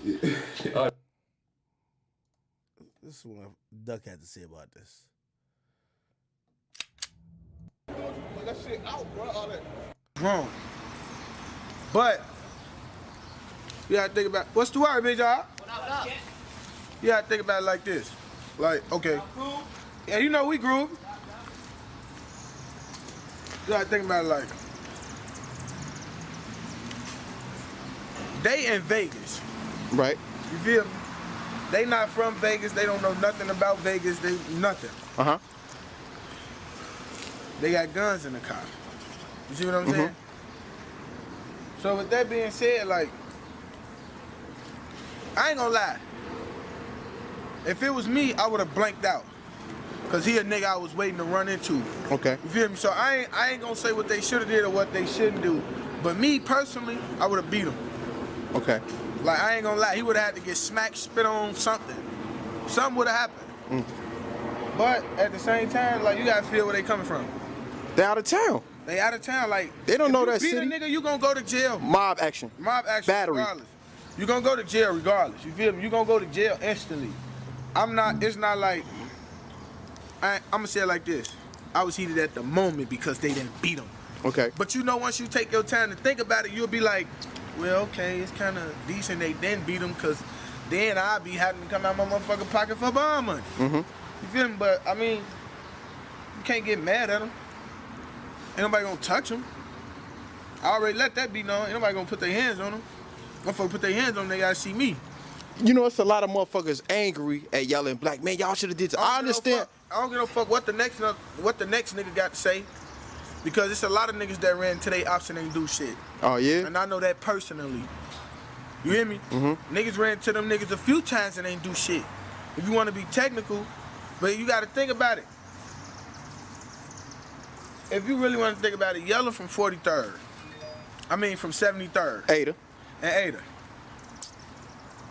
This is what Duck had to say about this. That shit out, bro. All that. Wrong. But you gotta think about what's the word, big dog? You gotta think about it like this. Like, okay. Yeah, you know we groove. You gotta think about it like they in Vegas. Right. You feel me? They not from Vegas. They don't know nothing about Vegas. They nothing. Uh-huh. They got guns in the car. You see what I'm saying? So with that being said, like, I ain't gonna lie. If it was me, I would have blanked out. Cause he a nigga I was waiting to run into. Okay. You feel me? So I ain't gonna say what they should have did or what they shouldn't do. But me personally, I would have beat him. Okay. Like, I ain't gonna lie, he would have had to get smacked, spit on, something. Something would have happened. But at the same time, like, you gotta feel where they coming from. They out of town. They out of town, like, They don't know that if you beat city. a nigga, you gonna go to jail. Mob action. Mob action Battery. regardless. You gonna go to jail regardless. You feel me? You gonna go to jail instantly. It's not like, I'm gonna say it like this. I was heated at the moment because they didn't beat him. Okay. But you know, once you take your time to think about it, you'll be like, well, okay, it's kind of decent they didn't beat them, because then I'll be having to come out my motherfucking pocket for bond money. Mm-hmm. You feel me? But, I mean, you can't get mad at them. Ain't nobody gonna touch them. I already let that be known. Ain't nobody gonna put their hands on them. Motherfucker put their hands on them, they gotta see me. You know, it's a lot of motherfuckers angry at yelling black man. Y'all should have did. I understand. I don't give no fuck what the next nigga got to say, because it's a lot of niggas that ran to their ops and ain't do shit. Oh yeah. And I know that personally. You hear me? Mm-hmm. Niggas ran to them niggas a few times and ain't do shit. If you want to be technical, but you got to think about it. If you really want to think about it, Yellow from 43rd. I mean from 73rd. Ada. And Ada.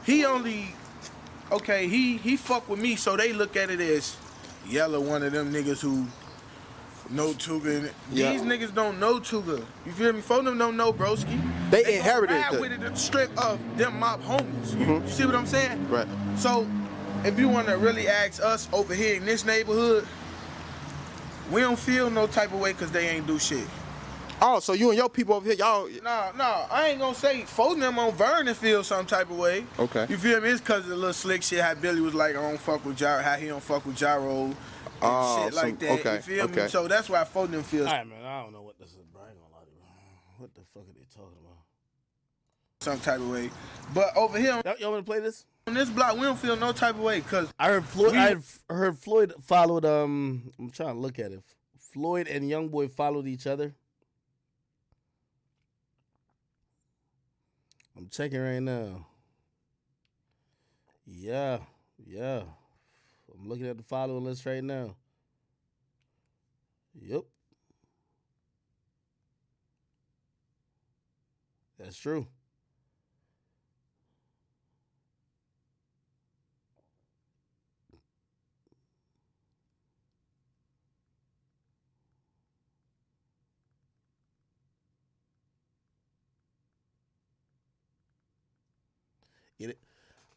He only, okay, he fuck with me, so they look at it as Yellow, one of them niggas who know Tuga. Yeah. These niggas don't know Tuga. You feel me? Folk them don't know Broski. They inherited ride the- with it, the strip of them mob homies. You see what I'm saying? Right. So, if you want to really ask us over here in this neighborhood, we don't feel no type of way because they ain't do shit. Oh, so you and your people over here, y'all. Nah, I ain't gonna say folding them on Vernon feel some type of way. Okay. You feel me? It's because of the little slick shit how Billy was like, I don't fuck with Gyro, how he don't fuck with Gyro and shit like that. okay, You feel okay. me? So that's why folding them feels All right, man. I don't know what this is, bro. I ain't gonna lie to you. What the fuck are they talking about? some type of way. But over here Y'all want to play this? on this block, we don't feel no type of way because I heard Floyd followed. I'm trying to look at it. Floyd and Youngboy followed each other. I'm checking right now. Yeah. I'm looking at the following list right now. Yep. That's true.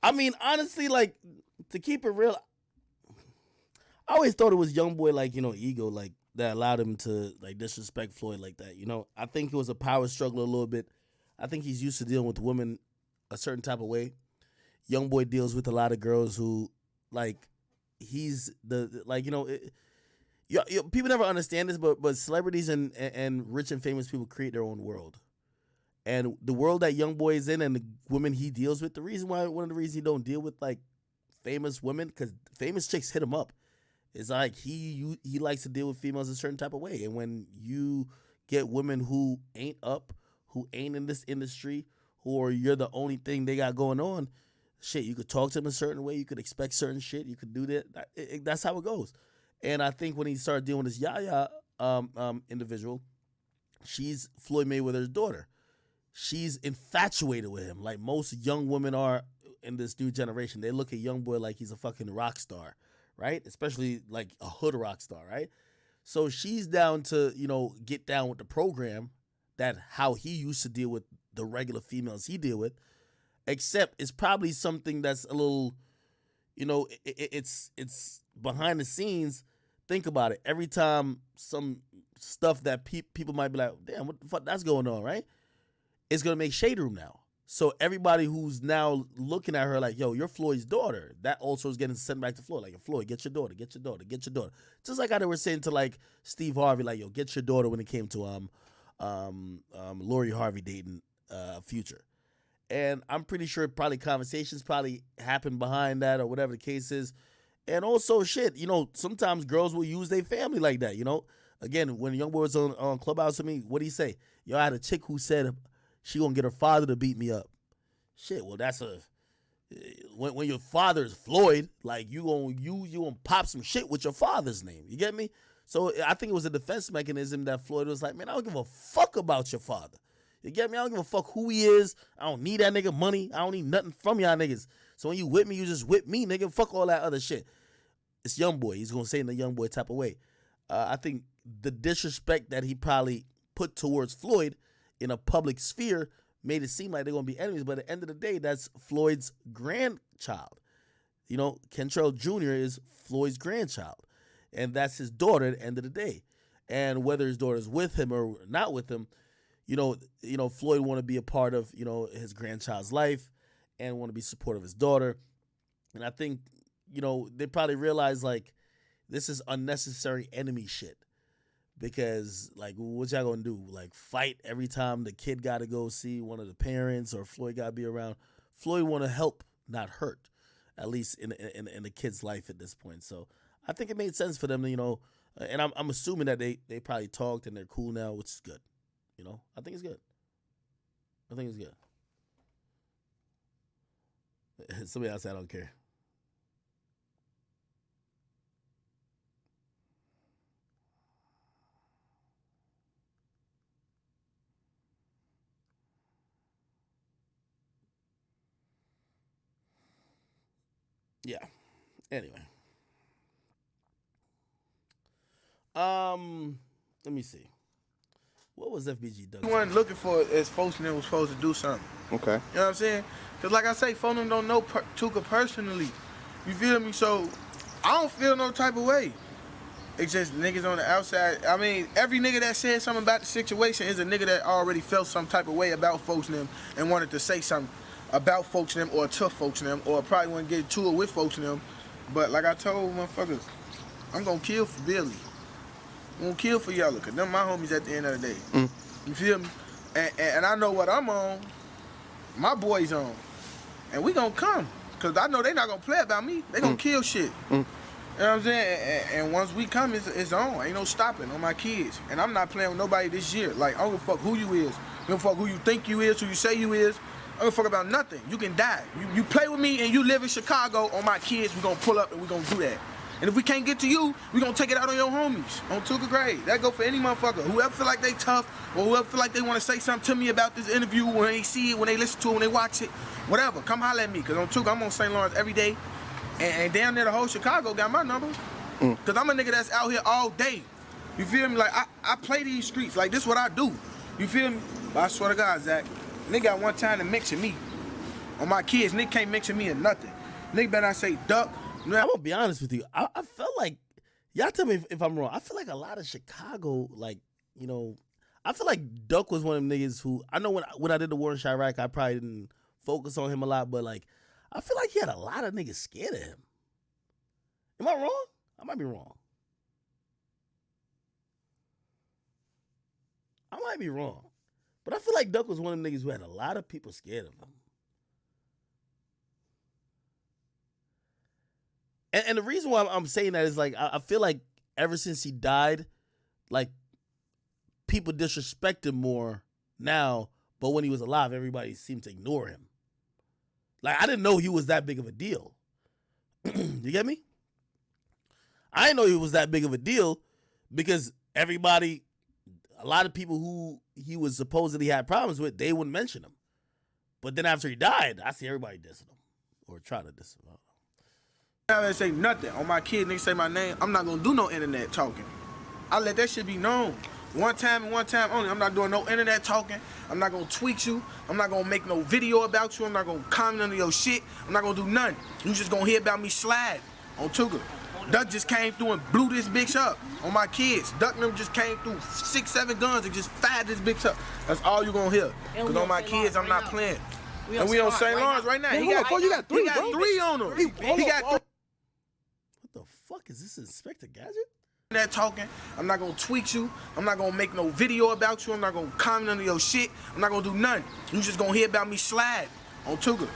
I mean, honestly, like, to keep it real, I always thought it was Youngboy, like, ego, like, that allowed him to, like, disrespect Floyd like that, I think it was a power struggle a little bit. I think he's used to dealing with women a certain type of way. Youngboy deals with a lot of girls who, like, he's people never understand this, but celebrities and rich and famous people create their own world. And the world that Youngboy is in and the women he deals with, one of the reasons he don't deal with, like, famous women, because famous chicks hit him up. It's like he likes to deal with females a certain type of way. And when you get women who ain't up, who ain't in this industry, or you're the only thing they got going on, shit, you could talk to them a certain way. You could expect certain shit. You could do that. That's how it goes. And I think when he started dealing with this Yaya individual, she's Floyd Mayweather's daughter. She's infatuated with him, like most young women are in this new generation. They look at Youngboy like he's a fucking rock star, right? Especially like a hood rock star, right? So she's down to, get down with the program, that how he used to deal with the regular females he deal with, except it's probably something that's a little, it's behind the scenes. Think about it. Every time some stuff that people might be like, damn, what the fuck that's going on, right? It's going to make Shade Room now. So everybody who's now looking at her like, yo, you're Floyd's daughter, that also is getting sent back to Floyd. Like, Floyd, get your daughter. Just like how they were saying to, like, Steve Harvey, like, yo, get your daughter when it came to Lori Harvey dating Future. And I'm pretty sure probably conversations probably happened behind that or whatever the case is. And also, shit, sometimes girls will use their family like that, Again, when Youngboy was on Clubhouse with me, what did he say? Yo, I had a chick who said she gonna get her father to beat me up. Shit, well, that's when your father's Floyd, like, you gonna pop some shit with your father's name. You get me? So I think it was a defense mechanism that Floyd was like, man, I don't give a fuck about your father. You get me? I don't give a fuck who he is. I don't need that nigga money. I don't need nothing from y'all niggas. So when you whip me, you just whip me, nigga. Fuck all that other shit. It's Youngboy. He's gonna say it in a Youngboy type of way. I think the disrespect that he probably put towards Floyd in a public sphere made it seem like they're going to be enemies. But at the end of the day, that's Floyd's grandchild. Kentrell Jr. is Floyd's grandchild. And that's his daughter at the end of the day. and whether his daughter's with him or not with him, Floyd want to be a part of, his grandchild's life and want to be supportive of his daughter. And I think, they probably realize, like, this is unnecessary enemy shit. Because, like, what y'all gonna do? Like, fight every time the kid got to go see one of the parents or Floyd got to be around? Floyd want to help, not hurt, at least in the kid's life at this point. So I think it made sense for them to, and I'm assuming that they probably talked and they're cool now, which is good. I think it's good. Somebody else said I don't care. Yeah. Anyway. Let me see. What was FBG done? He wasn't looking for it as folks and them was supposed to do something. Okay. You know what I'm saying? Because like I say, folks don't know Tuka personally. You feel me? So I don't feel no type of way. It's just niggas on the outside. I mean, every nigga that said something about the situation is a nigga that already felt some type of way about folks and them and wanted to say something about folks and them or to folks and them or probably want to get to it with folks and them. But like I told motherfuckers, I'm going to kill for Billy. I'm going to kill for Yella because them my homies at the end of the day. You feel me? And I know what I'm on. My boys on. And we going to come because I know they not going to play about me. They going to kill shit. You know what I'm saying? And once we come, it's on. Ain't no stopping on my kids. And I'm not playing with nobody this year. Like, I don't give a fuck who you is. I don't give a fuck who you think you is, who you say you is. I don't give a fuck about nothing. You can die. You play with me and you live in Chicago on my kids, we gonna pull up and we gonna do that. And if we can't get to you, we gonna take it out on your homies. On Tuka grade. That go for any motherfucker. Whoever feel like they tough or whoever feel like they wanna say something to me about this interview when they see it, when they listen to it, when they watch it, whatever, come holler at me. Cause on Tuka, I'm on St. Lawrence every day. And down there the whole Chicago got my number. Cause I'm a nigga that's out here all day. You feel me? Like I play these streets. Like this what I do. You feel me? But I swear to God, Zach, nigga got one time to mention me. On my kids, nigga can't mention me in nothing. Nigga better not say duck. I'm gonna be honest with you. I felt like, y'all tell me if I'm wrong. I feel like a lot of Chicago, like, I feel like Duck was one of them niggas who, I know when I did the war in Chirac, I probably didn't focus on him a lot, but like, I feel like he had a lot of niggas scared of him. Am I wrong? I might be wrong. I might be wrong. But I feel like Duck was one of them niggas who had a lot of people scared of him. And the reason why I'm saying that is, like, I feel like ever since he died, like, people disrespect him more now, but when he was alive, everybody seemed to ignore him. Like, I didn't know he was that big of a deal. You get me? I didn't know he was that big of a deal because everybody, a lot of people who he was supposedly had problems with, they wouldn't mention him. But then after he died, I see everybody dissing him or try to diss him. I don't say nothing. On my kid, nigga say my name, I'm not gonna do no internet talking. I let that shit be known. One time and one time only. I'm not doing no internet talking. I'm not gonna tweet you. I'm not gonna make no video about you. I'm not gonna comment under your shit. I'm not gonna do nothing. You just gonna hear about me slide on Tuka. Duck just came through and blew this bitch up on my kids. Duck and them just came through 6-7 guns and just fired this bitch up. That's all you gonna hear. Cause on my kids, I'm not playing. And we on St. Lawrence right now. Man, He got you got three, he got bro. 3 on him. He got 3. What the fuck is this, Inspector Gadget? That talking, I'm not gonna tweet you. I'm not gonna make no video about you. I'm not gonna comment under your shit. I'm not gonna do nothing. You just gonna hear about me slide on Tuka.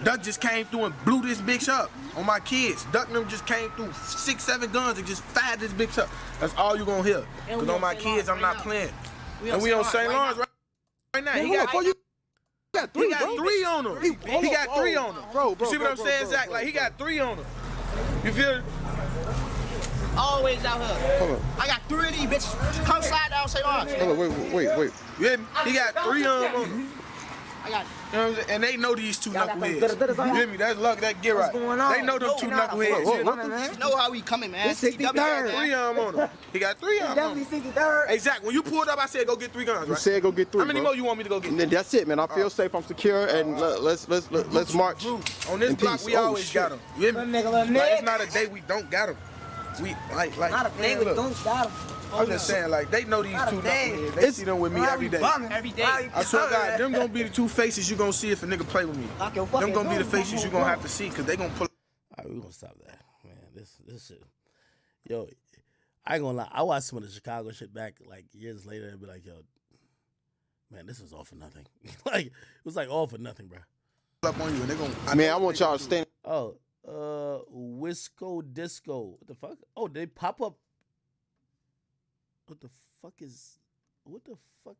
Duck just came through and blew this bitch up on my kids. Duck and them just came through 6-7 guns and just fired this bitch up. That's all you gonna hear. Cause on my kids, I'm not playing. And we on St. Lawrence right now. He got 3 on him. He got 3 on him. Bro, You see what I'm saying, Zach? Like he got 3 on him. You feel? Always out here. Hold on. I got 3 of these bitches. Come slide down, say ours. Hold on, wait. You hear me? He got 3 on him. I got You know what I'm saying? And they know these 2 knuckleheads. You hear me? That's luck. That get right. They know them 2 knuckleheads. you know how we coming, man. This 63rd. 3 on him. He got 3 on him. Definitely 63rd. Hey Zach, when you pulled up, I said go get 3 guns. You Right? said go get 3. How many bro. more you want me to go get? And then that's it, man. I feel safe. I'm secure, and let's march. On this in block, peace. we always shit. got them. You hear me? Like, it's not a day we don't got them. We like Not a day we look. don't got 'em. I'm just saying, like, they know these two knuckleheads. They see them with me every day. Every day. I swear to God, them gonna be the two faces you gonna see if a nigga play with me. Them gonna be the faces you gonna have to see, cause they gonna pull. All right, we gonna stop that, man. This shit, yo, I ain't gonna lie. I watched some of the Chicago shit back like years later and be like, yo, man, this was all for nothing. Like it was like all for nothing, bro. Up on you, and they gonna. Man, I want y'all to stand. Oh, Wisco Disco. What the fuck? Oh, they pop up. What the fuck is? What the fuck?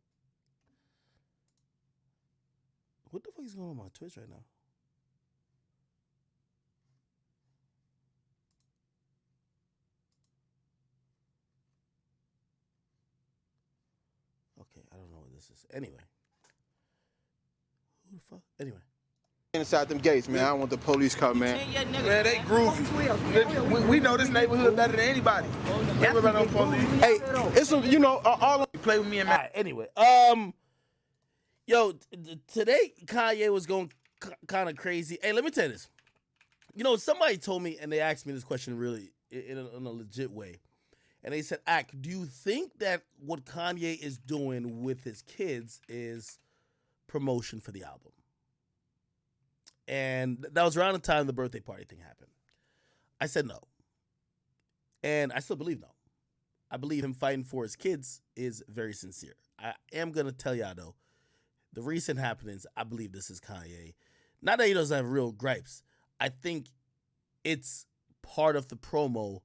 What the fuck is going on my Twitch right now? Okay, I don't know what this is. Anyway. Who the fuck? Anyway. Inside them gates, man. I don't want the police coming, man. Man, they groovy. We know this neighborhood better than anybody. Everybody on police. Hey, it's some, you know, all You play with me and All Matt. right, anyway. Yo, today Kanye was going kind of crazy. Hey, let me tell you this. You know, somebody told me, and they asked me this question really in a legit way. And they said, Ak, do you think that what Kanye is doing with his kids is promotion for the album? And that was around the time the birthday party thing happened. I said no. And I still believe no. I believe him fighting for his kids is very sincere. I am going to tell y'all, though, the recent happenings, I believe this is Kanye. Not that he doesn't have real gripes. I think it's part of the promo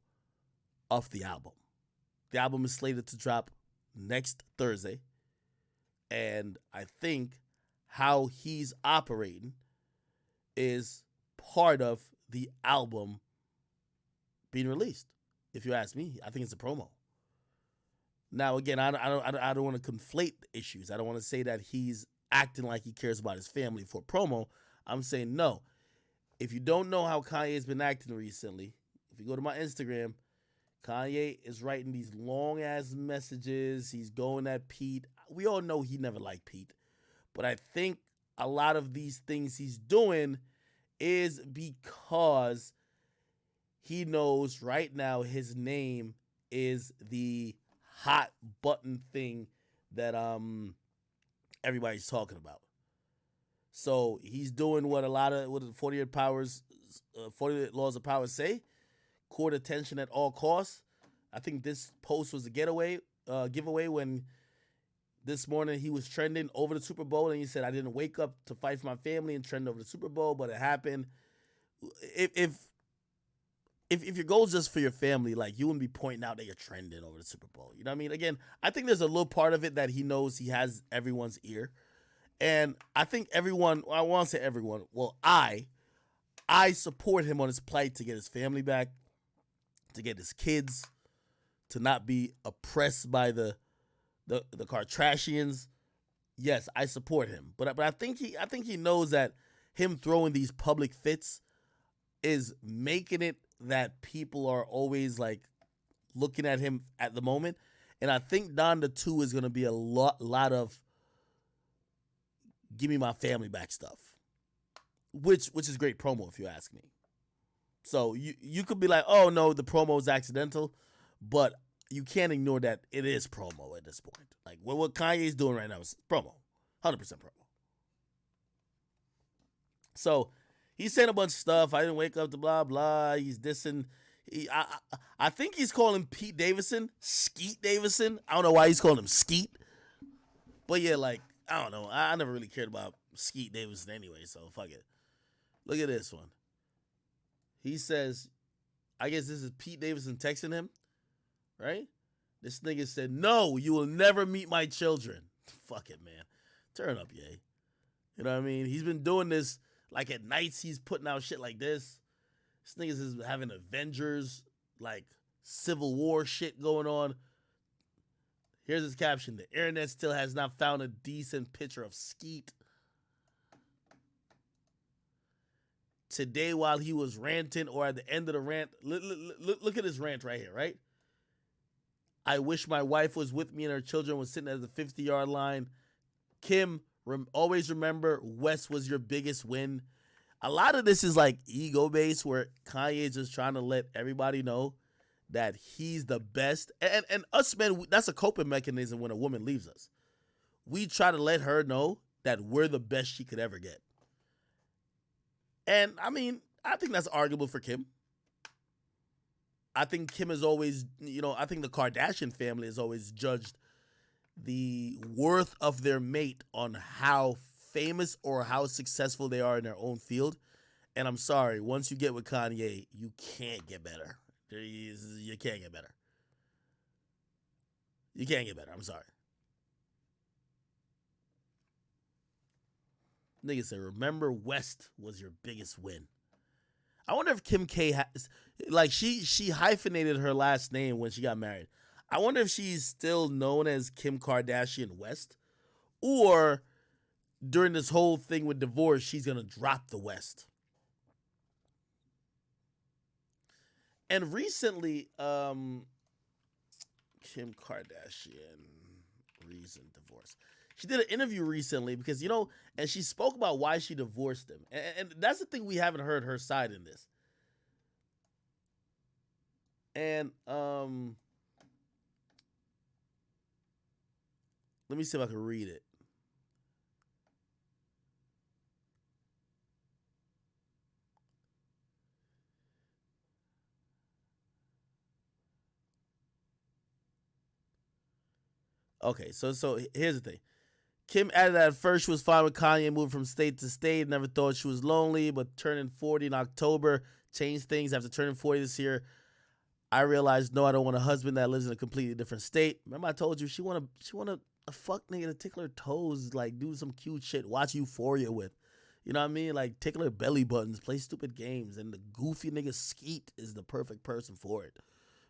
of the album. The album is slated to drop next Thursday. And I think how he's operating is part of the album being released. If you ask me, I think it's a promo. Now, again, I don't want to conflate the issues. I don't want to say that he's acting like he cares about his family for promo. I'm saying no. If you don't know how Kanye's been acting recently, if you go to my Instagram, Kanye is writing these long-ass messages. He's going at Pete. We all know he never liked Pete. But I think a lot of these things he's doing is because he knows right now his name is the hot button thing that everybody's talking about. So he's doing what a lot of what the 48 laws of power say: court attention at all costs. I think this post was a giveaway when this morning he was trending over the Super Bowl, and he said, "I didn't wake up to fight for my family and trend over the Super Bowl, but it happened." If your goal is just for your family, like, you wouldn't be pointing out that you're trending over the Super Bowl. You know what I mean? Again, I think there's a little part of it that he knows he has everyone's ear. And I think everyone, I want to say everyone, well, I support him on his plight to get his family back, to get his kids, to not be oppressed by the Kardashians. Yes, I support him. But I think he knows that him throwing these public fits is making it that people are always like looking at him at the moment. And I think Donda 2 is going to be a lot of give me my family back stuff, which is great promo if you ask me. So you could be like, oh no, the promo is accidental, but you can't ignore that it is promo at this point. Like what Kanye's doing right now is promo, 100% promo. So he's saying a bunch of stuff. I didn't wake up to blah blah. He's dissing. I think he's calling Pete Davidson Skeet Davidson. I don't know why he's calling him Skeet, but yeah, like, I don't know. I never really cared about Skeet Davidson anyway, so fuck it. Look at this one. He says, I guess this is Pete Davidson texting him, right? This nigga said, "No, you will never meet my children." Fuck it, man. Turn up, yay. You know what I mean? He's been doing this, like, at nights he's putting out shit like this. This nigga is having Avengers, like, Civil War shit going on. Here's his caption: "The internet still has not found a decent picture of Skeet." Today, while he was ranting, or at the end of the rant, look at his rant right here, right? "I wish my wife was with me and her children was sitting at the 50-yard line. Kim, always remember, West was your biggest win." A lot of this is like ego-based, where Kanye is just trying to let everybody know that he's the best. And us men, that's a coping mechanism when a woman leaves us. We try to let her know that we're the best she could ever get. And I mean, I think that's arguable for Kim. I think Kim is always, I think the Kardashian family has always judged the worth of their mate on how famous or how successful they are in their own field. And I'm sorry, once you get with Kanye, you can't get better. You can't get better. You can't get better. I'm sorry. Nigga said, remember West was your biggest win. I wonder if Kim K has, like, she hyphenated her last name when she got married. I wonder if she's still known as Kim Kardashian West, or during this whole thing with divorce, she's gonna drop the West. And recently, Kim Kardashian reason divorce. She did an interview recently because, and she spoke about why she divorced him. And that's the thing, we haven't heard her side in this. And let me see if I can read it. Okay, so here's the thing. Kim added that at first she was fine with Kanye moving from state to state, never thought she was lonely, but turning 40 in October changed things. After turning 40 this year, I realized, no, I don't want a husband that lives in a completely different state. Remember I told you she want a fuck nigga to tickle her toes, like do some cute shit, watch Euphoria with. You know what I mean? Like tickle her belly buttons, play stupid games, and the goofy nigga Skeet is the perfect person for it.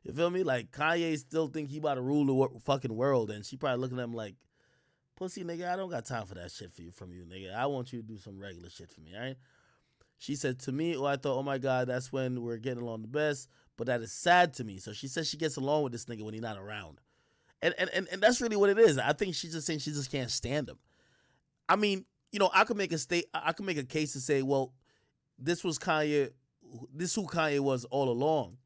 You feel me? Like Kanye still think he about to rule the fucking world, and she probably looking at him like, pussy nigga, I don't got time for that shit from you, nigga. I want you to do some regular shit for me, all right? She said to me, I thought, oh my God, that's when we're getting along the best, but that is sad to me. So she says she gets along with this nigga when he's not around. And that's really what it is. I think she's just saying she just can't stand him. I mean, I could make a case to say, well, this was Kanye, this who Kanye was all along.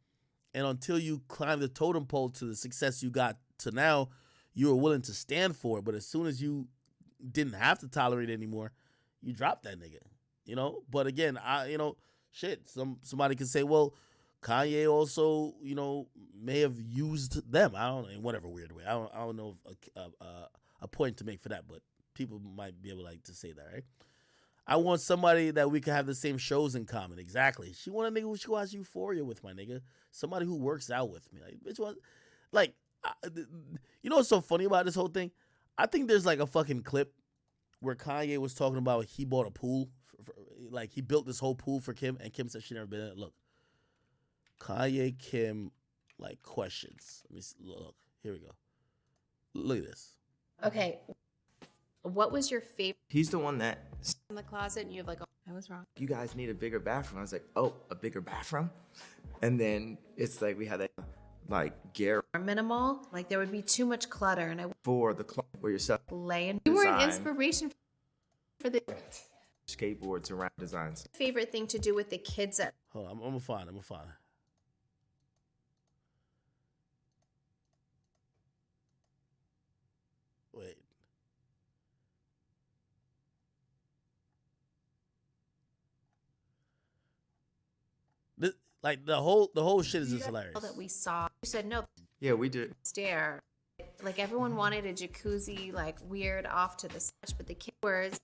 And until you climb the totem pole to the success you got to now, you were willing to stand for it. But as soon as you didn't have to tolerate it anymore, you dropped that nigga, But again, somebody could say, well, Kanye also, may have used them. I don't know, in whatever weird way. I don't know if a point to make for that, but people might be able to say that, right? I want somebody that we can have the same shows in common. Exactly. She want a nigga who she watch Euphoria with, my nigga. Somebody who works out with me. Like, bitch, what's so funny about this whole thing? I think there's like a fucking clip where Kanye was talking about he bought a pool. Like, he built this whole pool for Kim, and Kim said she never been in it. Look. Kanye, Kim, questions. Let me see. Look. Here we go. Look at this. Okay. What was your favorite? He's the one that In the closet, and you have I was wrong. You guys need a bigger bathroom. I was like, oh, a bigger bathroom? And then it's like we had that, Gary. Minimal. There would be too much clutter, and I For the where yourself lay in. You were an inspiration for the skateboards around designs. Favorite thing to do with the kids at. Hold on, I'm gonna find it. Wait. This, the whole shit is just hilarious. That we saw. You said no. Yeah, we did. Stair. Everyone wanted a jacuzzi, weird off to the side, but the kid was.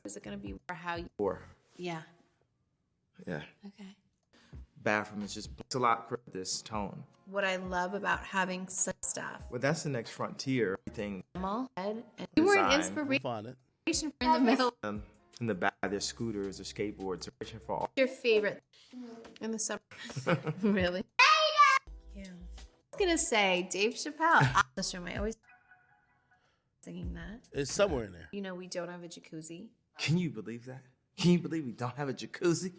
Is it gonna be how you? Yeah. Yeah. Okay. Bathroom is just it's a lot for this tone. What I love about having such stuff. Well, that's the next frontier thing. And you were an inspiration. Find it. In the middle. In the back, there's scooters or skateboards. For all. Your favorite in the summer? Really? Yeah. I was gonna say Dave Chappelle. This room, I always singing that. It's somewhere in there. We don't have a jacuzzi. Can you believe that? Can you believe we don't have a jacuzzi?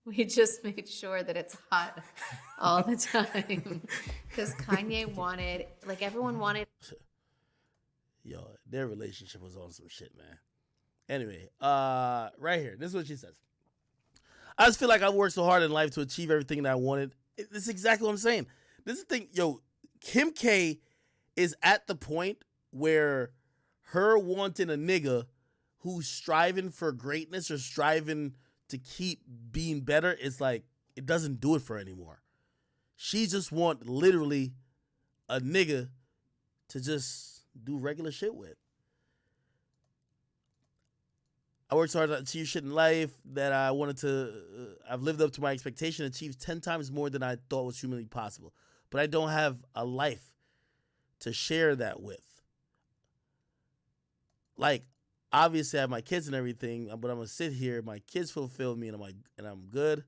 We just made sure that it's hot all the time because Kanye wanted, everyone wanted. Yo, their relationship was on some shit, man. Anyway, right here, this is what she says. I just feel like I've worked so hard in life to achieve everything that I wanted. It's exactly what I'm saying. This is the thing, yo. Kim K is at the point where her wanting a nigga who's striving for greatness or striving to keep being better is like, it doesn't do it for her anymore. She just want literally a nigga to just do regular shit with. I worked hard to achieve shit in life that I wanted to, I've lived up to my expectation, achieved 10 times more than I thought was humanly possible. But I don't have a life to share that with. Like, obviously I have my kids and everything, but I'm gonna sit here, my kids fulfill me, and I'm good.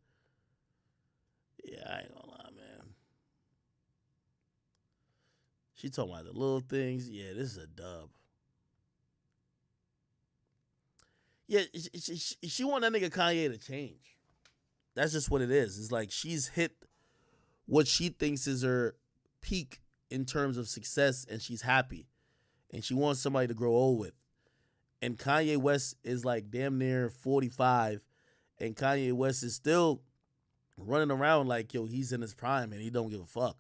Yeah, I ain't gonna lie, man. She talking about the little things. Yeah, this is a dub. Yeah, she want that nigga Kanye to change. That's just what it is. It's like she's hit what she thinks is her peak in terms of success, and she's happy. And she wants somebody to grow old with. And Kanye West is like damn near 45, and Kanye West is still running around like, yo, he's in his prime and he don't give a fuck.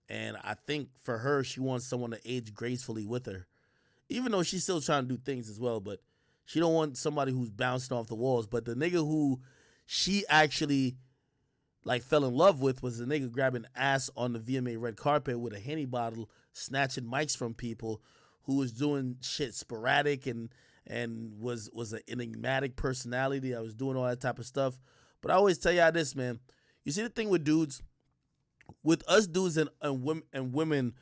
And I think for her, she wants someone to age gracefully with her. Even though she's still trying to do things as well, but she don't want somebody who's bouncing off the walls. But the nigga who she actually like fell in love with was the nigga grabbing ass on the VMA red carpet with a Henny bottle, snatching mics from people, who was doing shit sporadic and was an enigmatic personality. I was doing all that type of stuff. But I always tell y'all this, man. You see the thing with dudes, with us dudes and women,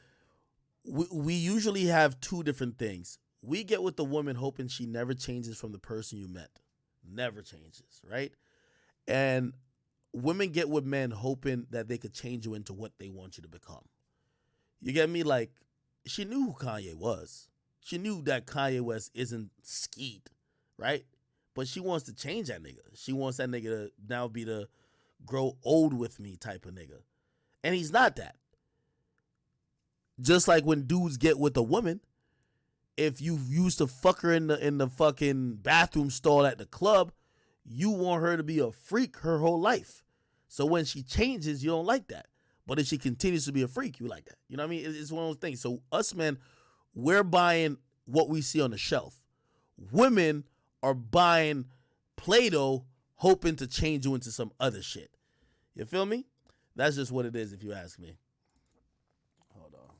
we usually have two different things. We get with the woman hoping she never changes from the person you met. Never changes, right? And women get with men hoping that they could change you into what they want you to become. You get me? Like, she knew who Kanye was. She knew that Kanye West isn't skeet, right? But she wants to change that nigga. She wants that nigga to now be the grow old with me type of nigga. And he's not that. Just like when dudes get with a woman, if you used to fuck her in the fucking bathroom stall at the club, you want her to be a freak her whole life. So when she changes, you don't like that. But if she continues to be a freak, you like that. You know what I mean? It's one of those things. So us men, we're buying what we see on the shelf. Women are buying Play-Doh, hoping to change you into some other shit. You feel me? That's just what it is if you ask me. Hold on.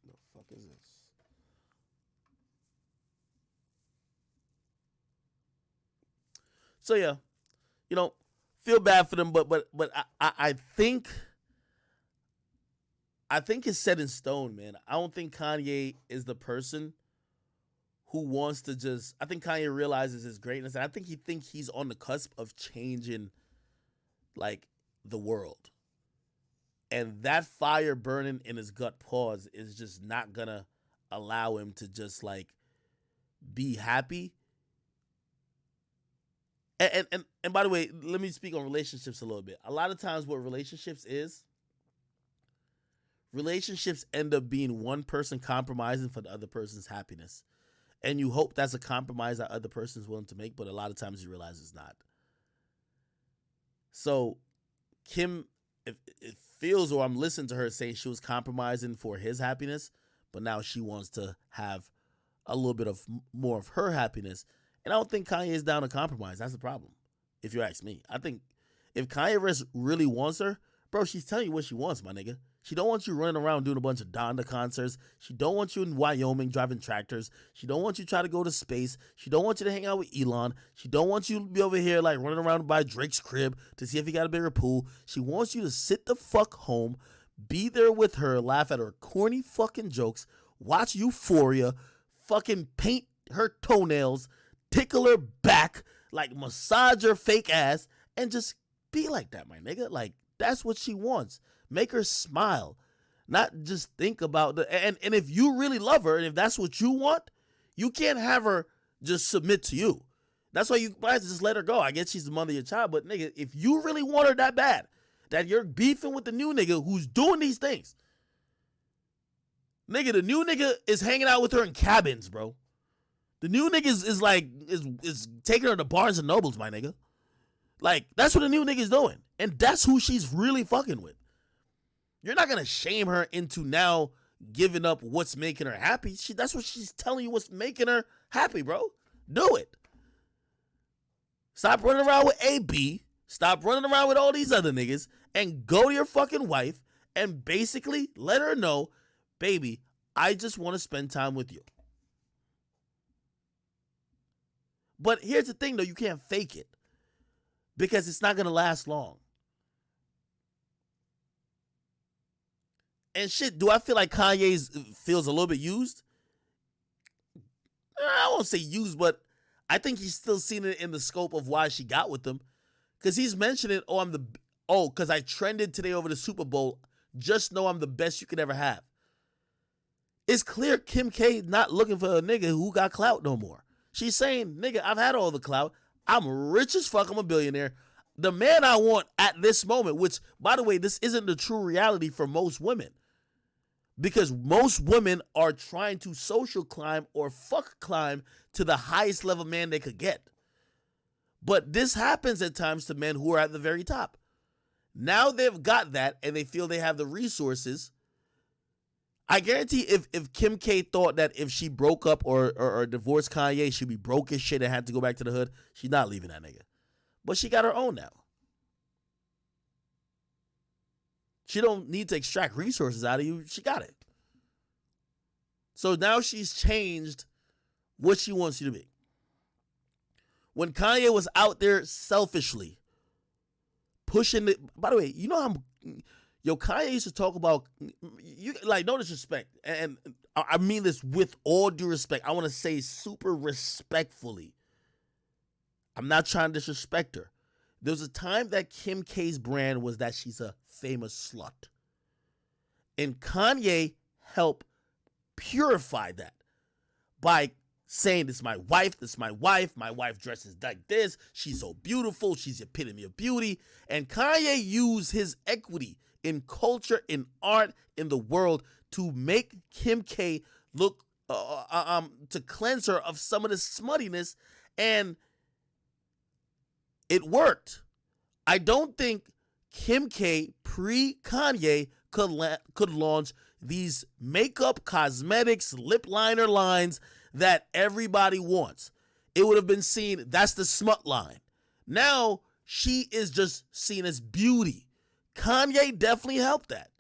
The fuck is this? So yeah, you know, feel bad for them, but I think it's set in stone, man. I don't think Kanye is the person who wants to just. I think Kanye realizes his greatness, and I think he's on the cusp of changing, like, the world. And that fire burning in his gut paws is just not gonna allow him to just like be happy. And by the way, let me speak on relationships a little bit. A lot of times what relationships end up being one person compromising for the other person's happiness. And you hope that's a compromise that other person is willing to make, but a lot of times you realize it's not. So Kim, it feels, or I'm listening to her say she was compromising for his happiness, but now she wants to have a little bit of more of her happiness. And I don't think Kanye is down to compromise. That's the problem, if you ask me. I think if Kanye West really wants her, bro, she's telling you what she wants, my nigga. She don't want you running around doing a bunch of Donda concerts. She don't want you in Wyoming driving tractors. She don't want you to try to go to space. She don't want you to hang out with Elon. She don't want you to be over here like running around by Drake's crib to see if he got a bigger pool. She wants you to sit the fuck home, be there with her, laugh at her corny fucking jokes, watch Euphoria, fucking paint her toenails, tickle her back, like massage her fake ass, and just be like that, my nigga. Like, that's what she wants. Make her smile, not just think about and if you really love her and if that's what you want, you can't have her just submit to you. That's why you might just let her go. I guess she's the mother of your child, but nigga, if you really want her that bad, that you're beefing with the new nigga who's doing these things, nigga, the new nigga is hanging out with her in cabins, bro. The new nigga is taking her to Barnes and Nobles, my nigga. Like, that's what the new nigga's doing. And that's who she's really fucking with. You're not gonna shame her into now giving up what's making her happy. That's what she's telling you, what's making her happy, bro. Do it. Stop running around with AB. Stop running around with all these other niggas and go to your fucking wife and basically let her know, baby, I just want to spend time with you. But here's the thing, though. You can't fake it because it's not going to last long. And shit, do I feel like Kanye feels a little bit used? I won't say used, but I think he's still seen it in the scope of why she got with him. Because he's mentioning, because I trended today over the Super Bowl. Just know I'm the best you could ever have. It's clear Kim K not looking for a nigga who got clout no more. She's saying, nigga, I've had all the clout. I'm rich as fuck. I'm a billionaire. The man I want at this moment, which, by the way, this isn't the true reality for most women. Because most women are trying to social climb or fuck climb to the highest level man they could get. But this happens at times to men who are at the very top. Now they've got that and they feel they have the resources. I guarantee if Kim K thought that if she broke up or divorced Kanye, she'd be broke as shit and had to go back to the hood, she's not leaving that nigga. But she got her own now. She don't need to extract resources out of you. She got it. So now she's changed what she wants you to be. When Kanye was out there selfishly pushing it, by the way, you know how Kanye used to talk about, no disrespect, and I mean this with all due respect. I want to say super respectfully. I'm not trying to disrespect her. There was a time that Kim K's brand was that she's a famous slut. And Kanye helped purify that by saying, this is my wife, my wife dresses like this, she's so beautiful, she's the epitome of beauty. And Kanye used his equity in culture, in art, in the world to make Kim K look, to cleanse her of some of the smuttiness, and it worked. I don't think Kim K pre-Kanye could launch these makeup, cosmetics, lip liner lines that everybody wants. It would have been seen, that's the smut line. Now, she is just seen as beauty. Kanye definitely helped that.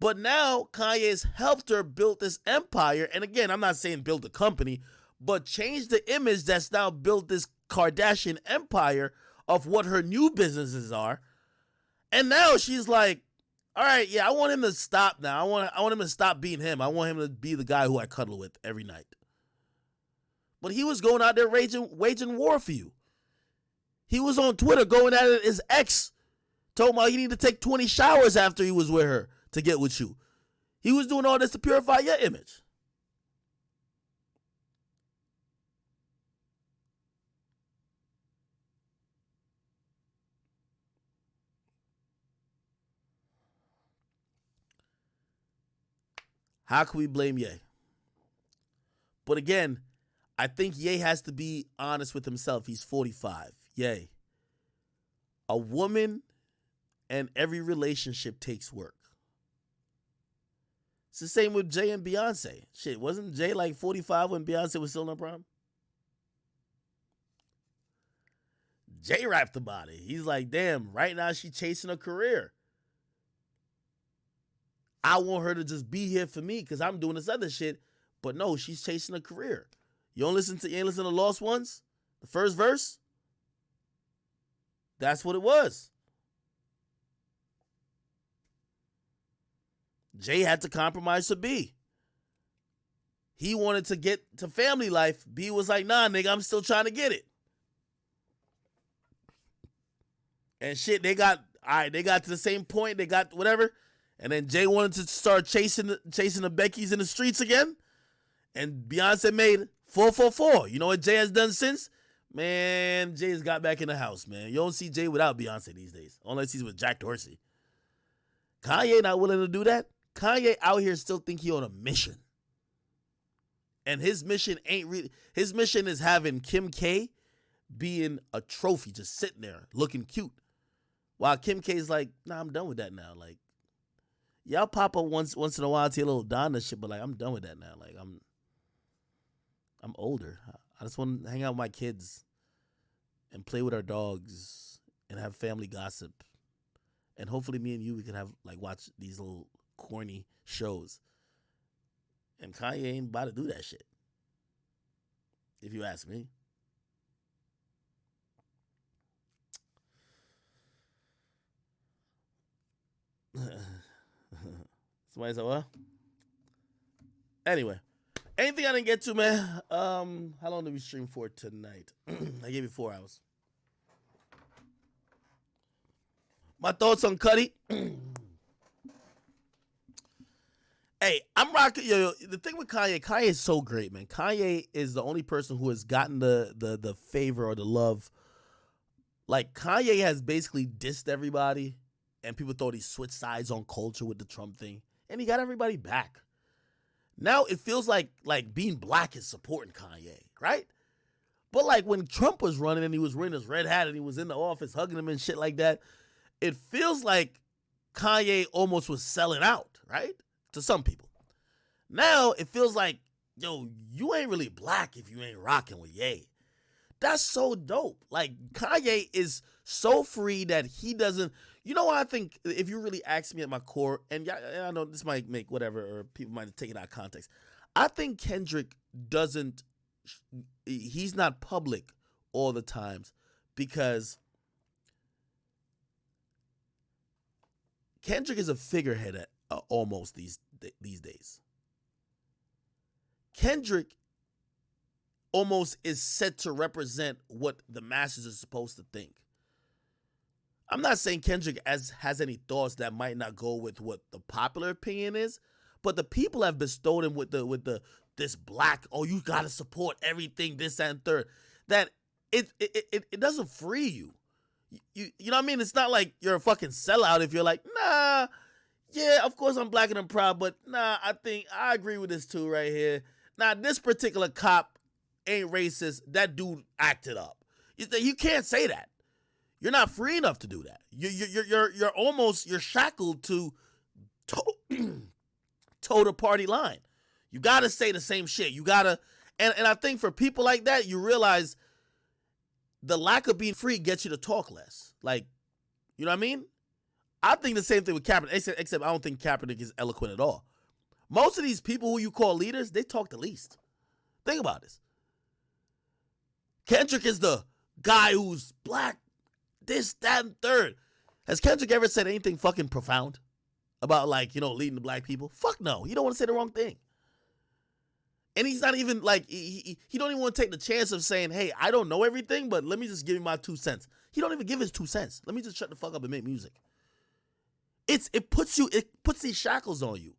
But now, Kanye's helped her build this empire. And again, I'm not saying build a company, but change the image that's now built this Kardashian empire of what her new businesses are. And now she's like, all right, yeah, I want him to stop now. I want him to stop being him. I want him to be the guy who I cuddle with every night. But he was going out there waging war for you. He was on Twitter going at it. His ex told him he needed to take 20 showers after he was with her to get with you. He was doing all this to purify your image. How can we blame Ye? But again, I think Ye has to be honest with himself. He's 45. Ye. A woman and every relationship takes work. It's the same with Jay and Beyonce. Shit, wasn't Jay like 45 when Beyonce was still in her prime? Jay rapped about it. He's like, damn, right now she's chasing a career. I want her to just be here for me because I'm doing this other shit. But no, she's chasing a career. You ain't listen to Lost Ones? The first verse? That's what it was. Jay had to compromise to B. He wanted to get to family life. B was like, nah, nigga, I'm still trying to get it. And shit, they got to the same point. They got whatever. And then Jay wanted to start chasing the Beckys in the streets again. And Beyonce made 444. You know what Jay has done since? Man, Jay's got back in the house, man. You don't see Jay without Beyonce these days. Unless he's with Jack Dorsey. Kanye not willing to do that. Kanye out here still think he on a mission. And his mission ain't really... His mission is having Kim K being a trophy, just sitting there looking cute. While Kim K's like, nah, I'm done with that now. Like, y'all pop up once in a while to your little Donna shit, but like, I'm done with that now. Like, I'm older. I just want to hang out with my kids and play with our dogs and have family gossip. And hopefully me and you, we can have, like, watch these little corny shows. And Kanye ain't about to do that shit, if you ask me. Somebody said, what? Anyway, anything I didn't get to, man? How long did we stream for tonight? I gave you 4 hours. My thoughts on Cudi. Hey, I'm rocking. Yo, the thing with Kanye is so great, man. Kanye is the only person who has gotten the favor or the love. Like, Kanye has basically dissed everybody, and people thought he switched sides on culture with the Trump thing, and he got everybody back. Now it feels like being black is supporting Kanye, right? But like when Trump was running and he was wearing his red hat and he was in the office hugging him and shit like that, it feels like Kanye almost was selling out, right? To some people. Now it feels like, yo, you ain't really black if you ain't rocking with Ye. That's so dope. Like, Kanye is so free that he doesn't. You know what I think? If you really ask me at my core, and I know this might make whatever, or people might take it out of context. I think Kendrick doesn't. He's not public all the times because Kendrick is a figurehead at almost these days. Kendrick almost is set to represent what the masses are supposed to think. I'm not saying Kendrick has any thoughts that might not go with what the popular opinion is, but the people have bestowed him with this black, oh, you gotta support everything, this, that, and third. That it doesn't free you. You know what I mean? It's not like you're a fucking sellout if you're like, nah, yeah, of course I'm black and I'm proud, but nah, I think I agree with this too right here. Nah, this particular cop ain't racist. That dude acted up. You can't say that. You're not free enough to do that. You're shackled to toe the party line. You gotta say the same shit. You gotta, and I think for people like that, you realize the lack of being free gets you to talk less. Like, you know what I mean? I think the same thing with Kaepernick, except I don't think Kaepernick is eloquent at all. Most of these people who you call leaders, they talk the least. Think about this. Kendrick is the guy who's black, this, that, and third. Has Kendrick ever said anything fucking profound about, like, you know, leading the black people? Fuck no. He don't want to say the wrong thing. And he's not even, like, he don't even want to take the chance of saying, hey, I don't know everything, but let me just give you my 2 cents. He don't even give his 2 cents. Let me just shut the fuck up and make music. It puts these shackles on you.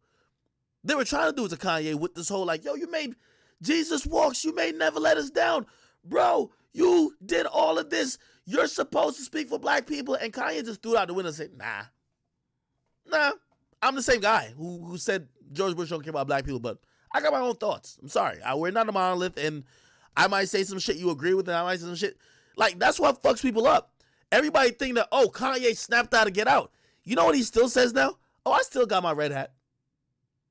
They were trying to do it to Kanye with this whole, like, yo, you made Jesus Walks, you may never let us down. Bro, you did all of this. You're supposed to speak for black people. And Kanye just threw it out the window and said, nah, I'm the same guy who said George Bush don't care about black people, but I got my own thoughts. I'm sorry. We're not a monolith, and I might say some shit you agree with, and I might say some shit. Like, that's what fucks people up. Everybody think that, oh, Kanye snapped out to Get Out. You know what he still says now? Oh, I still got my red hat.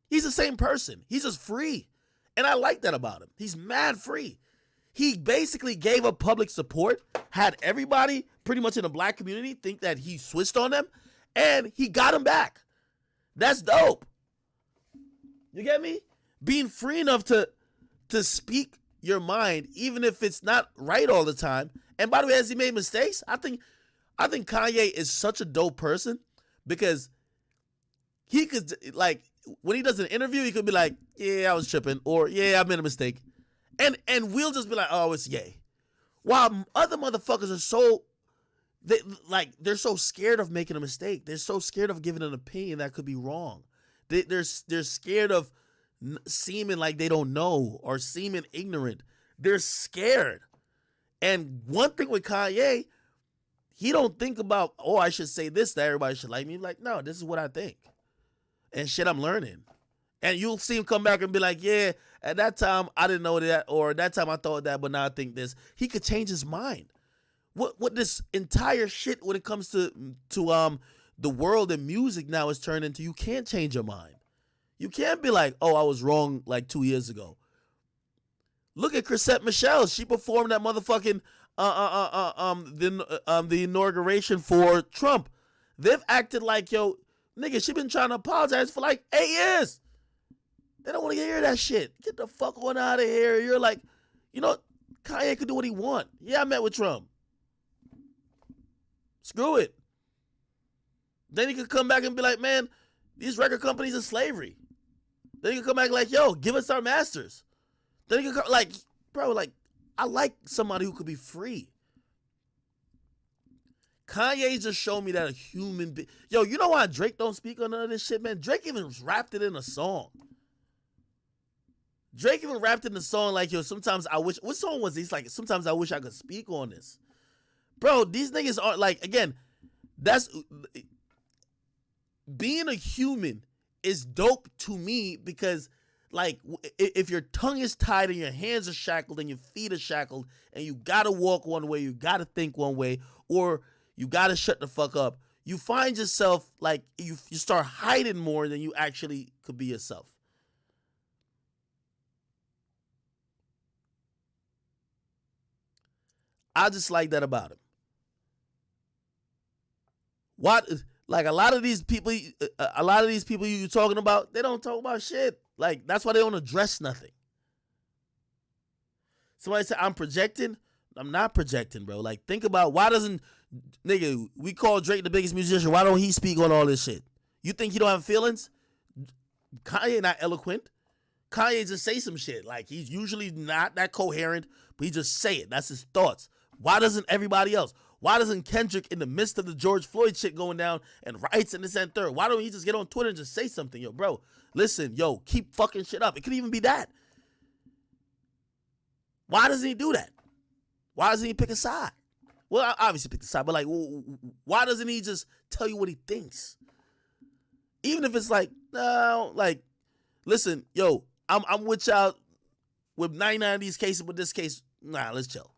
He's the same person. He's just free. And I like that about him. He's mad free. He basically gave up public support, had everybody pretty much in the black community think that he switched on them, and he got them back. That's dope. You get me? Being free enough to speak your mind, even if it's not right all the time. And by the way, has he made mistakes? I think Kanye is such a dope person because he could, like, when he does an interview, he could be like, yeah, I was tripping, or yeah, I made a mistake. And we'll just be like, oh, it's Ye. While other motherfuckers are so, they're so scared of making a mistake. They're so scared of giving an opinion that could be wrong. They're scared of seeming like they don't know or seeming ignorant. They're scared. And one thing with Kanye, he don't think about, oh, I should say this that everybody should like me. He's like, no, this is what I think. And shit I'm learning. And you'll see him come back and be like, yeah, at that time I didn't know that, or at that time I thought that, but now I think this. He could change his mind. what this entire shit when it comes to the world and music now is turned into. You can't change your mind. You can't be like, oh, I was wrong like 2 years ago. Look at Chrisette Michele. She performed that motherfucking the inauguration for Trump. They've acted like, yo, nigga, she been trying to apologize for like 8 years. They don't want to hear that shit. Get the fuck on out of here. You're like, you know, Kanye could do what he want. Yeah, I met with Trump. Screw it. Then he could come back and be like, man, these record companies are slavery. Then he could come back like, yo, give us our masters. Then he could come like, bro, like, I like somebody who could be free. Kanye just showed me that a human being. Yo, you know why Drake don't speak on none of this shit, man? Drake even rapped it in a song. Drake even rapped in the song like, yo, sometimes I wish. What song was this? Like, sometimes I wish I could speak on this. Bro, these niggas aren't like, again, that's. Being a human is dope to me because, like, if your tongue is tied and your hands are shackled and your feet are shackled and you gotta walk one way, you gotta think one way, or you gotta shut the fuck up, you find yourself, like, you start hiding more than you actually could be yourself. I just like that about him. What? Like, a lot of these people you're talking about, they don't talk about shit. Like, that's why they don't address nothing. Somebody said, I'm projecting. I'm not projecting, bro. Like, think about, why doesn't, nigga, we call Drake the biggest musician. Why don't he speak on all this shit? You think he don't have feelings? Kanye not eloquent. Kanye just say some shit. Like, he's usually not that coherent, but he just say it. That's his thoughts. Why doesn't everybody else? Why doesn't Kendrick, in the midst of the George Floyd shit going down and riots and this and third, why don't he just get on Twitter and just say something? Yo, bro, listen, yo, keep fucking shit up. It could even be that. Why doesn't he do that? Why doesn't he pick a side? Well, obviously pick a side, but like, why doesn't he just tell you what he thinks? Even if it's like, no, like, listen, yo, I'm with y'all with 99 of these cases, but this case, nah, let's chill.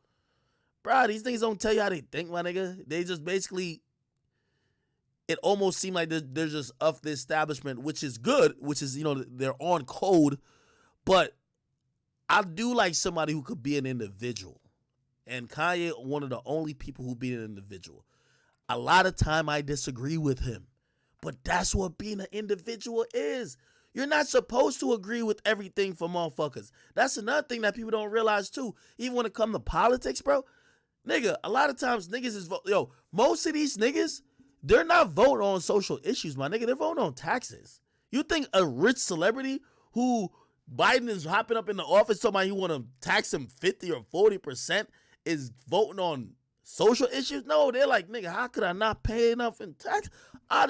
Bro, these things don't tell you how they think, my nigga. They just basically, it almost seems like they're just of the establishment, which is good, which is, you know, they're on code. But I do like somebody who could be an individual. And Kanye, one of the only people who be an individual. A lot of time I disagree with him. But that's what being an individual is. You're not supposed to agree with everything for motherfuckers. That's another thing that people don't realize too. Even when it comes to politics, bro. Nigga, a lot of times niggas is yo, most of these niggas, they're not voting on social issues, my nigga. They're voting on taxes. You think a rich celebrity who Biden is hopping up in the office talking about he want to tax him 50 or 40% is voting on social issues? No, they're like, nigga, how could I not pay enough in tax? I'm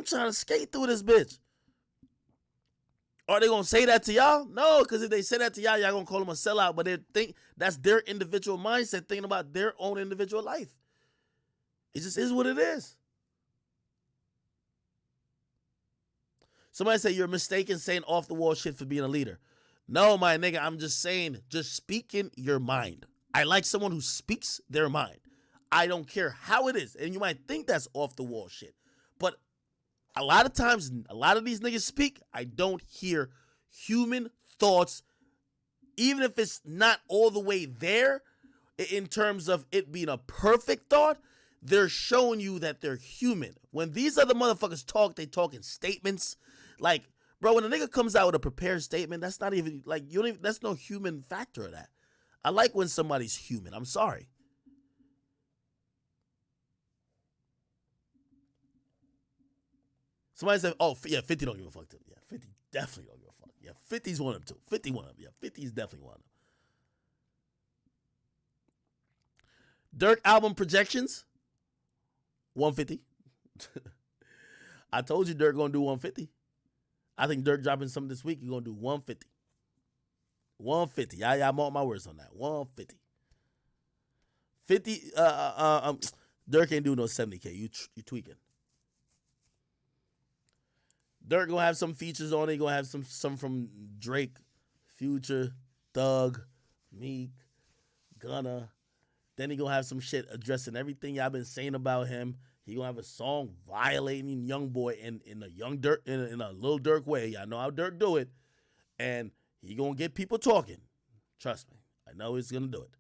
trying to skate through this bitch. Are they going to say that to y'all? No, because if they say that to y'all, y'all going to call them a sellout. But they think that's their individual mindset, thinking about their own individual life. It just is what it is. Somebody say you're mistaken saying off the wall shit for being a leader. No, my nigga, I'm just saying, just speaking your mind. I like someone who speaks their mind. I don't care how it is. And you might think that's off the wall shit. But a lot of times, a lot of these niggas speak, I don't hear human thoughts, even if it's not all the way there in terms of it being a perfect thought. They're showing you that they're human. When these other motherfuckers talk, they talk in statements. Like, bro, when a nigga comes out with a prepared statement, that's not even, like, that's no human factor of that. I like when somebody's human. I'm sorry. Somebody said, oh, yeah, 50 don't give a fuck too. Yeah, 50 definitely don't give a fuck. Yeah, 50's one of them too. 50 one of them. Yeah, 50 is definitely one of them. Dirk album projections, 150. I told you Dirk gonna do 150. I think Dirk dropping something this week. He's gonna do 150. 150. I mark my words on that. 150. 50. Dirk ain't doing no 70K. You tweaking. Dirk gonna have some features on it. He gonna have some from Drake, Future, Thug, Meek, Gunna, Then he gonna have some shit addressing everything y'all been saying about him. He gonna have a song violating Young Boy in a young Dirk in a Lil Durk way. Y'all know how Dirk do it, and he gonna get people talking. Trust me, I know he's gonna do it.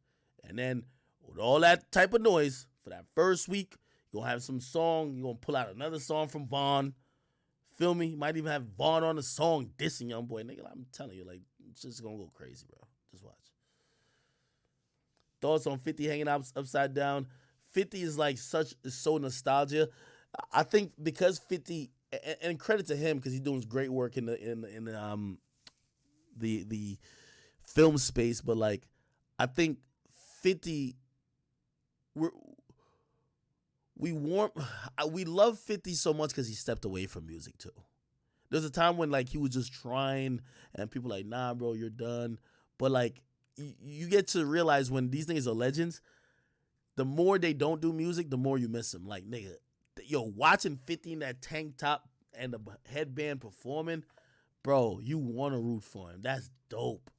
And then with all that type of noise for that first week, you gonna have some song. You gonna pull out another song from Vaughn. Feel me? You might even have Vaughn on the song dissing Young Boy. Nigga, I'm telling you, like, it's just gonna go crazy, bro. Just watch. Thoughts on 50 hanging out upside down. 50 is like so nostalgia. I think because 50, and credit to him because he's doing great work in the film space, but like I think 50 we love 50 so much because he stepped away from music too. There's a time when like he was just trying and people like, nah, bro, you're done. But like you get to realize when these niggas are legends, the more they don't do music, the more you miss them. Like, nigga, watching 50 in that tank top and the headband performing, bro, you want to root for him. That's dope.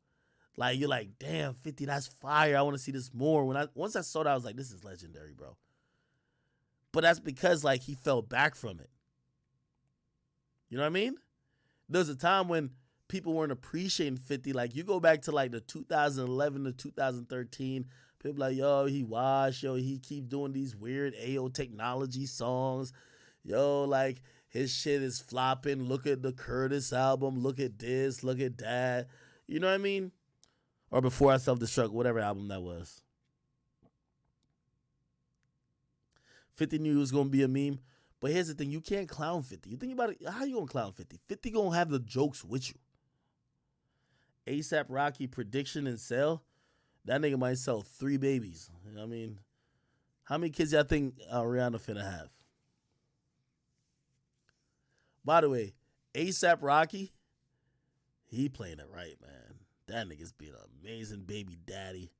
Like, you're like, damn, 50, that's fire. I want to see this more. Once I saw that, I was like, this is legendary, bro. But that's because, like, he fell back from it. You know what I mean? There's a time when people weren't appreciating 50. Like, you go back to, like, the 2011 to 2013, people like, yo, he washed. Yo, he keep doing these weird AO technology songs. Yo, like, his shit is flopping. Look at the Curtis album. Look at this. Look at that. You know what I mean? Or Before I Self-Destruct, whatever album that was. 50 knew it was going to be a meme. But here's the thing. You can't clown 50. You think about it. How you going to clown 50? 50 going to have the jokes with you. ASAP Rocky prediction and sale. That nigga might sell 3 babies. You know what I mean? How many kids y'all think Rihanna finna have? By the way, ASAP Rocky, he playing it right, man. That nigga's being an amazing baby daddy.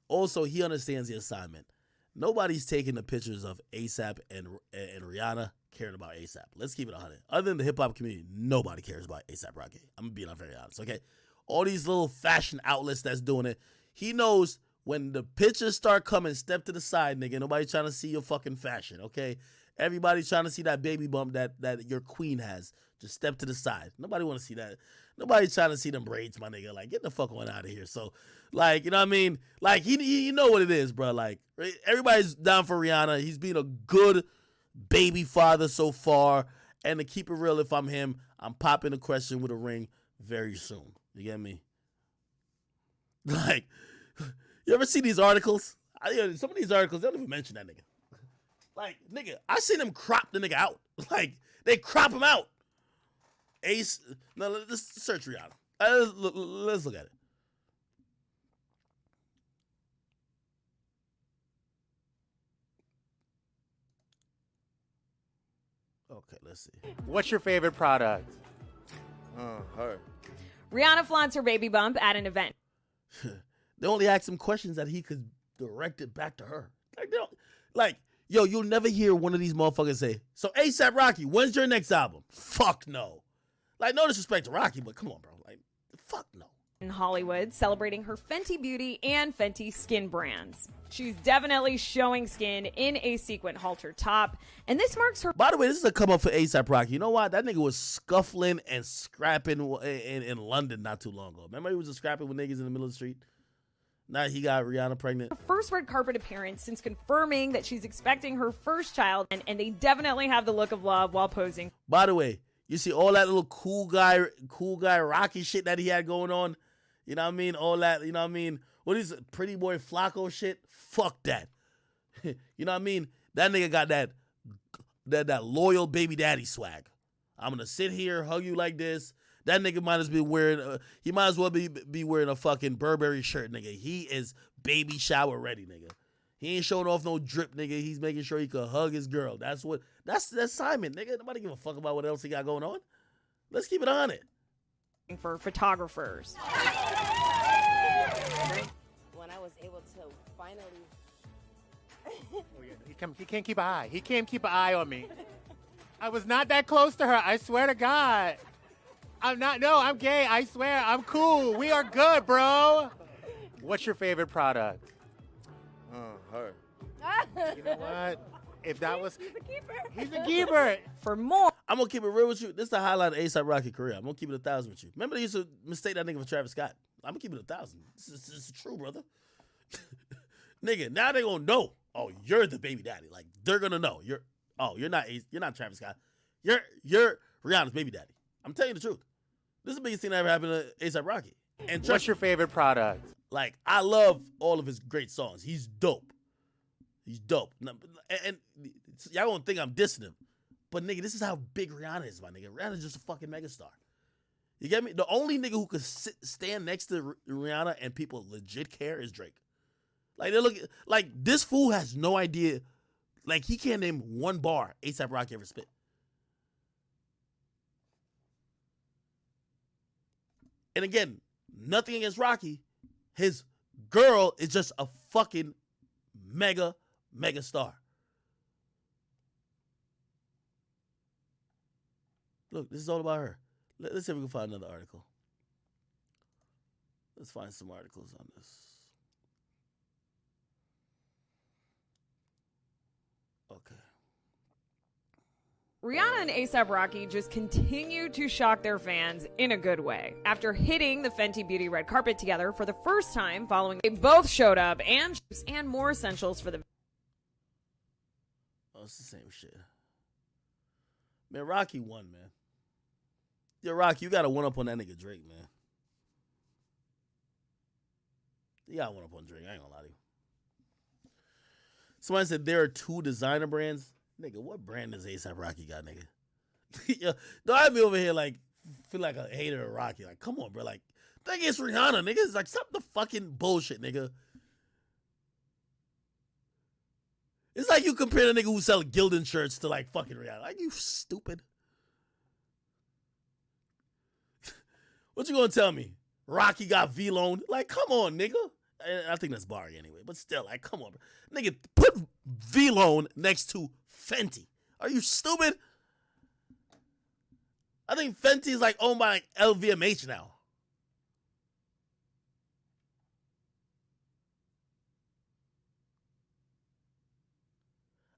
Also, he understands the assignment. Nobody's taking the pictures of ASAP and Rihanna caring about ASAP. Let's keep it 100. Other than the hip-hop community, nobody cares about ASAP Rocky. I'm being very honest, okay? All these little fashion outlets that's doing it, he knows when the pictures start coming, step to the side, nigga. Nobody's trying to see your fucking fashion, okay? Everybody's trying to see that baby bump that your queen has. Just step to the side. Nobody want to see that. Nobody's trying to see them braids, my nigga. Like, get the fuck on out of here. So, like, you know what I mean? Like, he know what it is, bro. Like, everybody's down for Rihanna. He's been a good baby father so far. And to keep it real, if I'm him, I'm popping the question with a ring very soon. You get me? Like, you ever see these articles? Some of these articles, they don't even mention that nigga. Like, nigga, I seen them crop the nigga out. Like, they crop him out. Ace, no, let's search Rihanna. Let's look at it. Okay, let's see. What's your favorite product? Her. Rihanna flaunts her baby bump at an event. They only asked him questions that he could direct it back to her. Like, they don't, like, yo, you'll never hear one of these motherfuckers say, so ASAP Rocky, when's your next album? Fuck no. Like, no disrespect to Rocky, but come on, bro. Like, fuck no. In Hollywood, celebrating her Fenty Beauty and Fenty Skin brands. She's definitely showing skin in a sequin halter top, and this marks her... By the way, this is a come up for ASAP Rocky. You know what? That nigga was scuffling and scrapping in London not too long ago. Remember he was just scrapping with niggas in the middle of the street? Now he got Rihanna pregnant. Her first red carpet appearance since confirming that she's expecting her first child, and they definitely have the look of love while posing. By the way, you see all that little cool guy Rocky shit that he had going on? You know what I mean? All that, you know what I mean? What is it? Pretty boy Flacco shit? Fuck that. You know what I mean? That nigga got that loyal baby daddy swag. I'm gonna sit here, hug you like this. That nigga might as well be wearing a fucking Burberry shirt, nigga. He is baby shower ready, nigga. He ain't showing off no drip, nigga. He's making sure he could hug his girl. That's Simon, nigga. Nobody give a fuck about what else he got going on. Let's keep it on it. For photographers. When I was able to finally... He can't keep an eye. He can't keep an eye on me. I was not that close to her. I swear to God. I'm gay. I swear. I'm cool. We are good, bro. What's your favorite product? Her. You know what? If that was... He's a keeper. For more. I'm going to keep it real with you. This is the highlight of A$AP Rocky career. I'm going to keep it 1,000 with you. Remember they used to mistake that nigga for Travis Scott? I'm going to keep it 1,000. This is true, brother. Nigga, now they going to know. Oh, you're the baby daddy. Like, they're going to know. You're not Travis Scott. You're Rihanna's baby daddy. I'm telling you the truth. This is the biggest thing that ever happened to A$AP Rocky. And What's your favorite product? Like, I love all of his great songs. He's dope. He's dope. And y'all gonna think I'm dissing him. But, nigga, this is how big Rihanna is, my nigga. Rihanna's just a fucking megastar. You get me? The only nigga who could stand next to Rihanna and people legit care is Drake. Like, they look like this fool has no idea. Like, he can't name one bar A$AP Rocky ever spit. And again, nothing against Rocky. His girl is just a fucking mega star. Look, this is all about her. Let's see if we can find another article. Let's find some articles on this. Okay. Rihanna and A$AP Rocky just continue to shock their fans in a good way. After hitting the Fenty Beauty red carpet together for the first time following they both showed up and more essentials for the... Oh, it's the same shit. Man, Rocky won, man. Yo, Rocky, you got to one-up on that nigga Drake, man. You got to one-up on Drake. I ain't gonna lie to you. Somebody said there are 2 designer brands. Nigga, what brand does A$AP Rocky got, nigga? Yo, don't have me over here, like, feel like a hater of Rocky. Like, come on, bro. Like, think it's Rihanna, nigga. It's like, stop the fucking bullshit, nigga. It's like you compare the nigga who sell Gildan shirts to, like, fucking Rihanna. Like, you stupid. What you gonna tell me? Rocky got V-Loan? Like, come on, nigga. I think that's Barry anyway, but still, like, come on, bro. Nigga, put V-Loan next to Fenty. Are you stupid? I think Fenty is, like, owned by, like, LVMH now.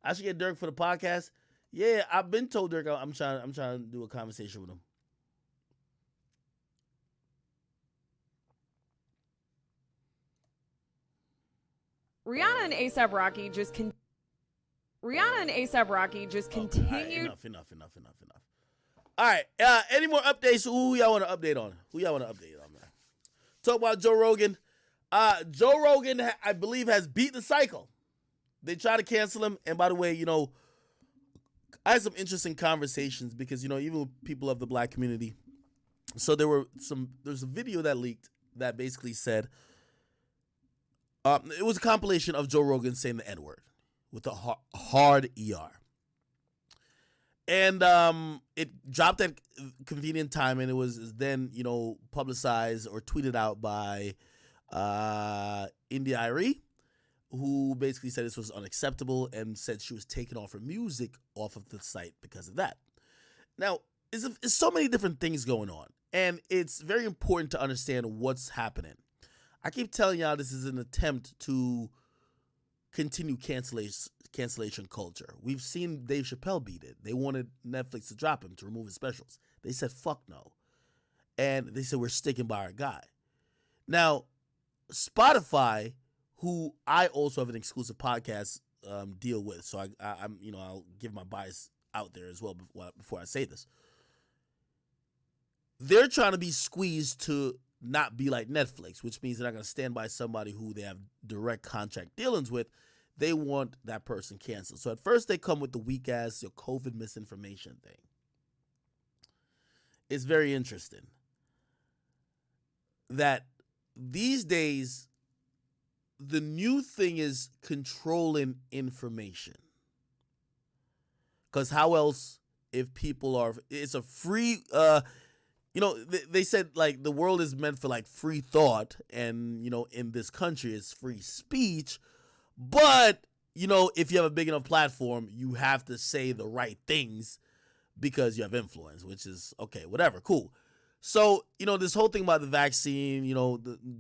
I should get Dirk for the podcast. Yeah, I've been told Dirk I'm trying to do a conversation with him. Rihanna and A$AP Rocky just continued. Right, enough. All right. Any more updates? Who y'all want to update on? Man? Talk about Joe Rogan. Joe Rogan, I believe, has beat the cycle. They try to cancel him. And by the way, you know, I had some interesting conversations because, you know, even with people of the black community. So there's a video that leaked that basically said, it was a compilation of Joe Rogan saying the N-word with a hard ER. And it dropped at convenient time, and it was then, you know, publicized or tweeted out by India Irie, who basically said this was unacceptable and said she was taking off her music off of the site because of that. Now, it's so many different things going on, and it's very important to understand what's happening. I keep telling y'all this is an attempt to continue cancellation culture. We've seen Dave Chappelle beat it. They wanted Netflix to drop him, to remove his specials. They said, fuck no. And they said, we're sticking by our guy. Now, Spotify, who I also have an exclusive podcast deal with, so I'm you know, I'll give my bias out there as well before I say this. They're trying to be squeezed to not be like Netflix, which means they're not going to stand by somebody who they have direct contract dealings with. They want that person canceled. So at first they come with the weak ass COVID misinformation thing. It's very interesting that these days the new thing is controlling information. Because how else, if people are, it's a free, you know, they said, like, the world is meant for, like, free thought, and, you know, in this country, it's free speech, but, you know, if you have a big enough platform, you have to say the right things because you have influence, which is, okay, whatever, cool. So, this whole thing about the vaccine,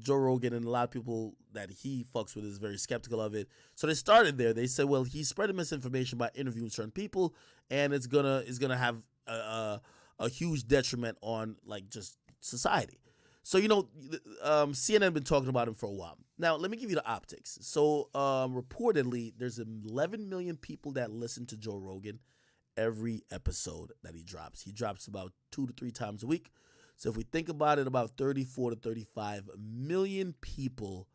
Joe Rogan and a lot of people that he fucks with is very skeptical of it. So they started there. They said, well, he's spreading misinformation by interviewing certain people, and it's gonna have a huge detriment on like just society. So, CNN been talking about him for a while. Now, let me give you the optics. So, reportedly, there's 11 million people that listen to Joe Rogan every episode that he drops. He drops about 2 to 3 times a week. So if we think about it, about 34 to 35 million people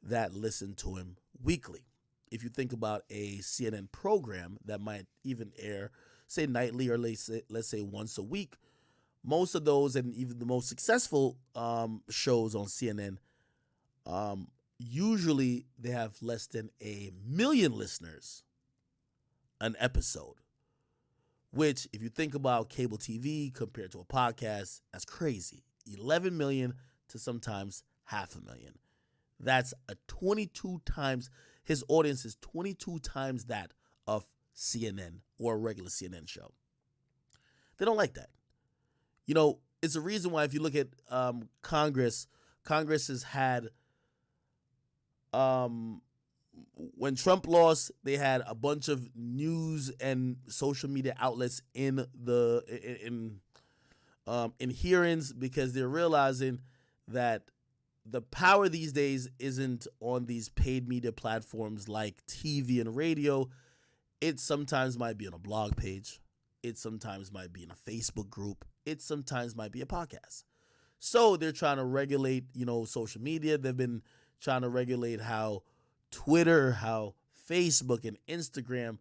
that listen to him weekly. If you think about a CNN program that might even air, say, nightly or let's say once a week, most of those and even the most successful shows on CNN, usually they have less than 1 million listeners an episode. Which, if you think about cable TV compared to a podcast, that's crazy. 11 million to sometimes 500,000. That's a 22 times, his audience is 22 times that of CNN or a regular CNN show. They don't like that. It's a reason why if you look at Congress has had, when Trump lost, they had a bunch of news and social media outlets in hearings because they're realizing that the power these days isn't on these paid media platforms like TV and radio. It sometimes might be on a blog page. It sometimes might be in a Facebook group. It sometimes might be a podcast. So they're trying to regulate, social media. They've been trying to regulate how Twitter, how Facebook and Instagram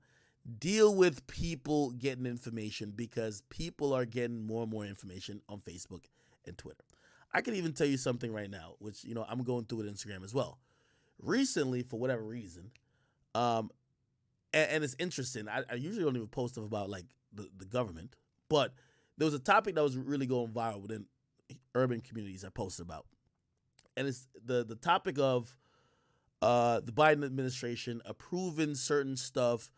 deal with people getting information because people are getting more and more information on Facebook and Twitter. I can even tell you something right now, which, I'm going through with Instagram as well. Recently, for whatever reason, and it's interesting, I usually don't even post stuff about like the government, but there was a topic that was really going viral within urban communities I posted about. And it's the topic of the Biden administration approving certain stuff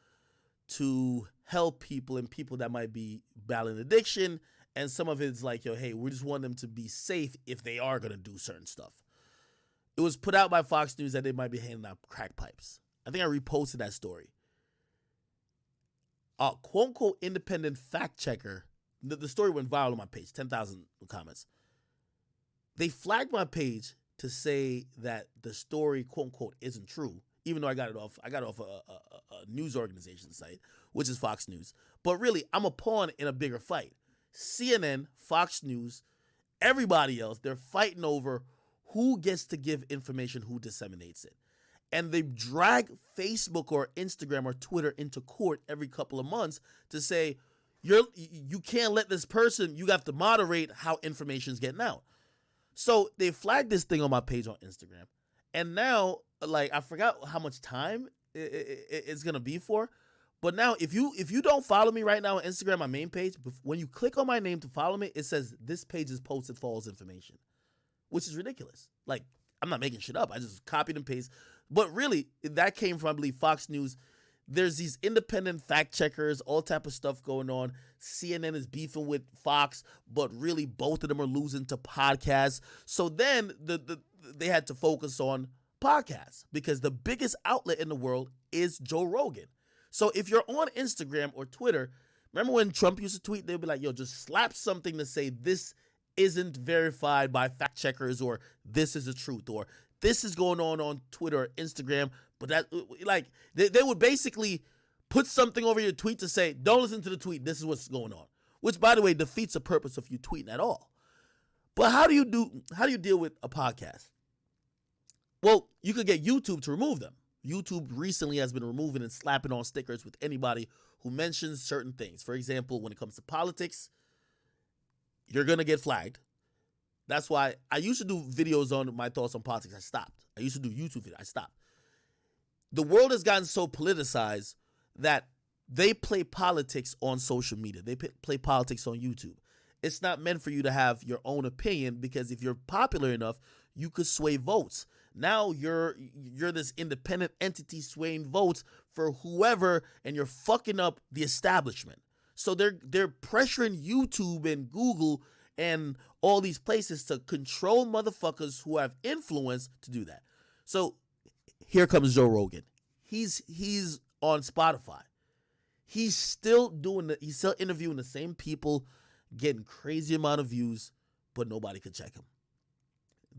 to help people and people that might be battling addiction. And some of it's like, hey, we just want them to be safe if they are going to do certain stuff. It was put out by Fox News that they might be handing out crack pipes. I think I reposted that story. A quote-unquote independent fact checker, the story went viral on my page, 10,000 comments. They flagged my page to say that the story, quote unquote, isn't true, even though I got it off a news organization site, which is Fox News. But really, I'm a pawn in a bigger fight. CNN, Fox News, everybody else, they're fighting over who gets to give information, who disseminates it. And they drag Facebook or Instagram or Twitter into court every couple of months to say, you can't let this person, you have to moderate how information's getting out. So they flagged this thing on my page on Instagram. And now, like, I forgot how much time it's going to be for. But now, if you don't follow me right now on Instagram, my main page, when you click on my name to follow me, it says this page is posted false information, which is ridiculous. Like, I'm not making shit up. I just copied and pasted. But really, that came from, I believe, Fox News. There's these independent fact checkers, all type of stuff going on. CNN is beefing with Fox, but really both of them are losing to podcasts. So then they had to focus on podcasts because the biggest outlet in the world is Joe Rogan. So if you're on Instagram or Twitter, remember when Trump used to tweet, they'd be like, yo, just slap something to say this isn't verified by fact checkers or this is the truth or this is going on Twitter or Instagram. But that, like, they would basically put something over your tweet to say, don't listen to the tweet, this is what's going on. Which, by the way, defeats the purpose of you tweeting at all. But how do you deal with a podcast? Well, you could get YouTube to remove them. YouTube recently has been removing and slapping on stickers with anybody who mentions certain things. For example, when it comes to politics, you're going to get flagged. That's why I used to do videos on my thoughts on politics. I stopped. I used to do YouTube videos. I stopped. The world has gotten so politicized that they play politics on social media. They play politics on YouTube. It's not meant for you to have your own opinion because if you're popular enough, you could sway votes. Now you're this independent entity swaying votes for whoever, and you're fucking up the establishment. So they're pressuring YouTube and Google and all these places to control motherfuckers who have influence to do that. So here comes Joe Rogan. He's on Spotify. He's still interviewing the same people, getting crazy amount of views, but nobody could check him.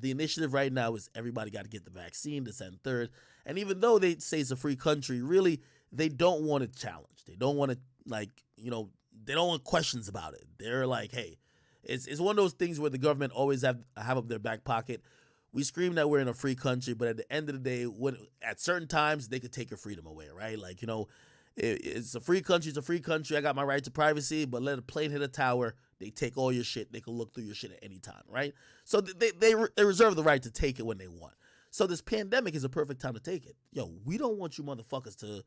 The initiative right now is everybody got to get the vaccine, this and third. And even though they say it's a free country, really, they don't want to challenge. They don't want to, they don't want questions about it. They're like, hey, it's one of those things where the government always have up their back pocket. We scream that we're in a free country, but at the end of the day, at certain times, they could take your freedom away, right? Like, it's a free country. It's a free country. I got my right to privacy, but let a plane hit a tower, they take all your shit. They can look through your shit at any time, right? So they reserve the right to take it when they want. So this pandemic is a perfect time to take it. Yo, we don't want you motherfuckers to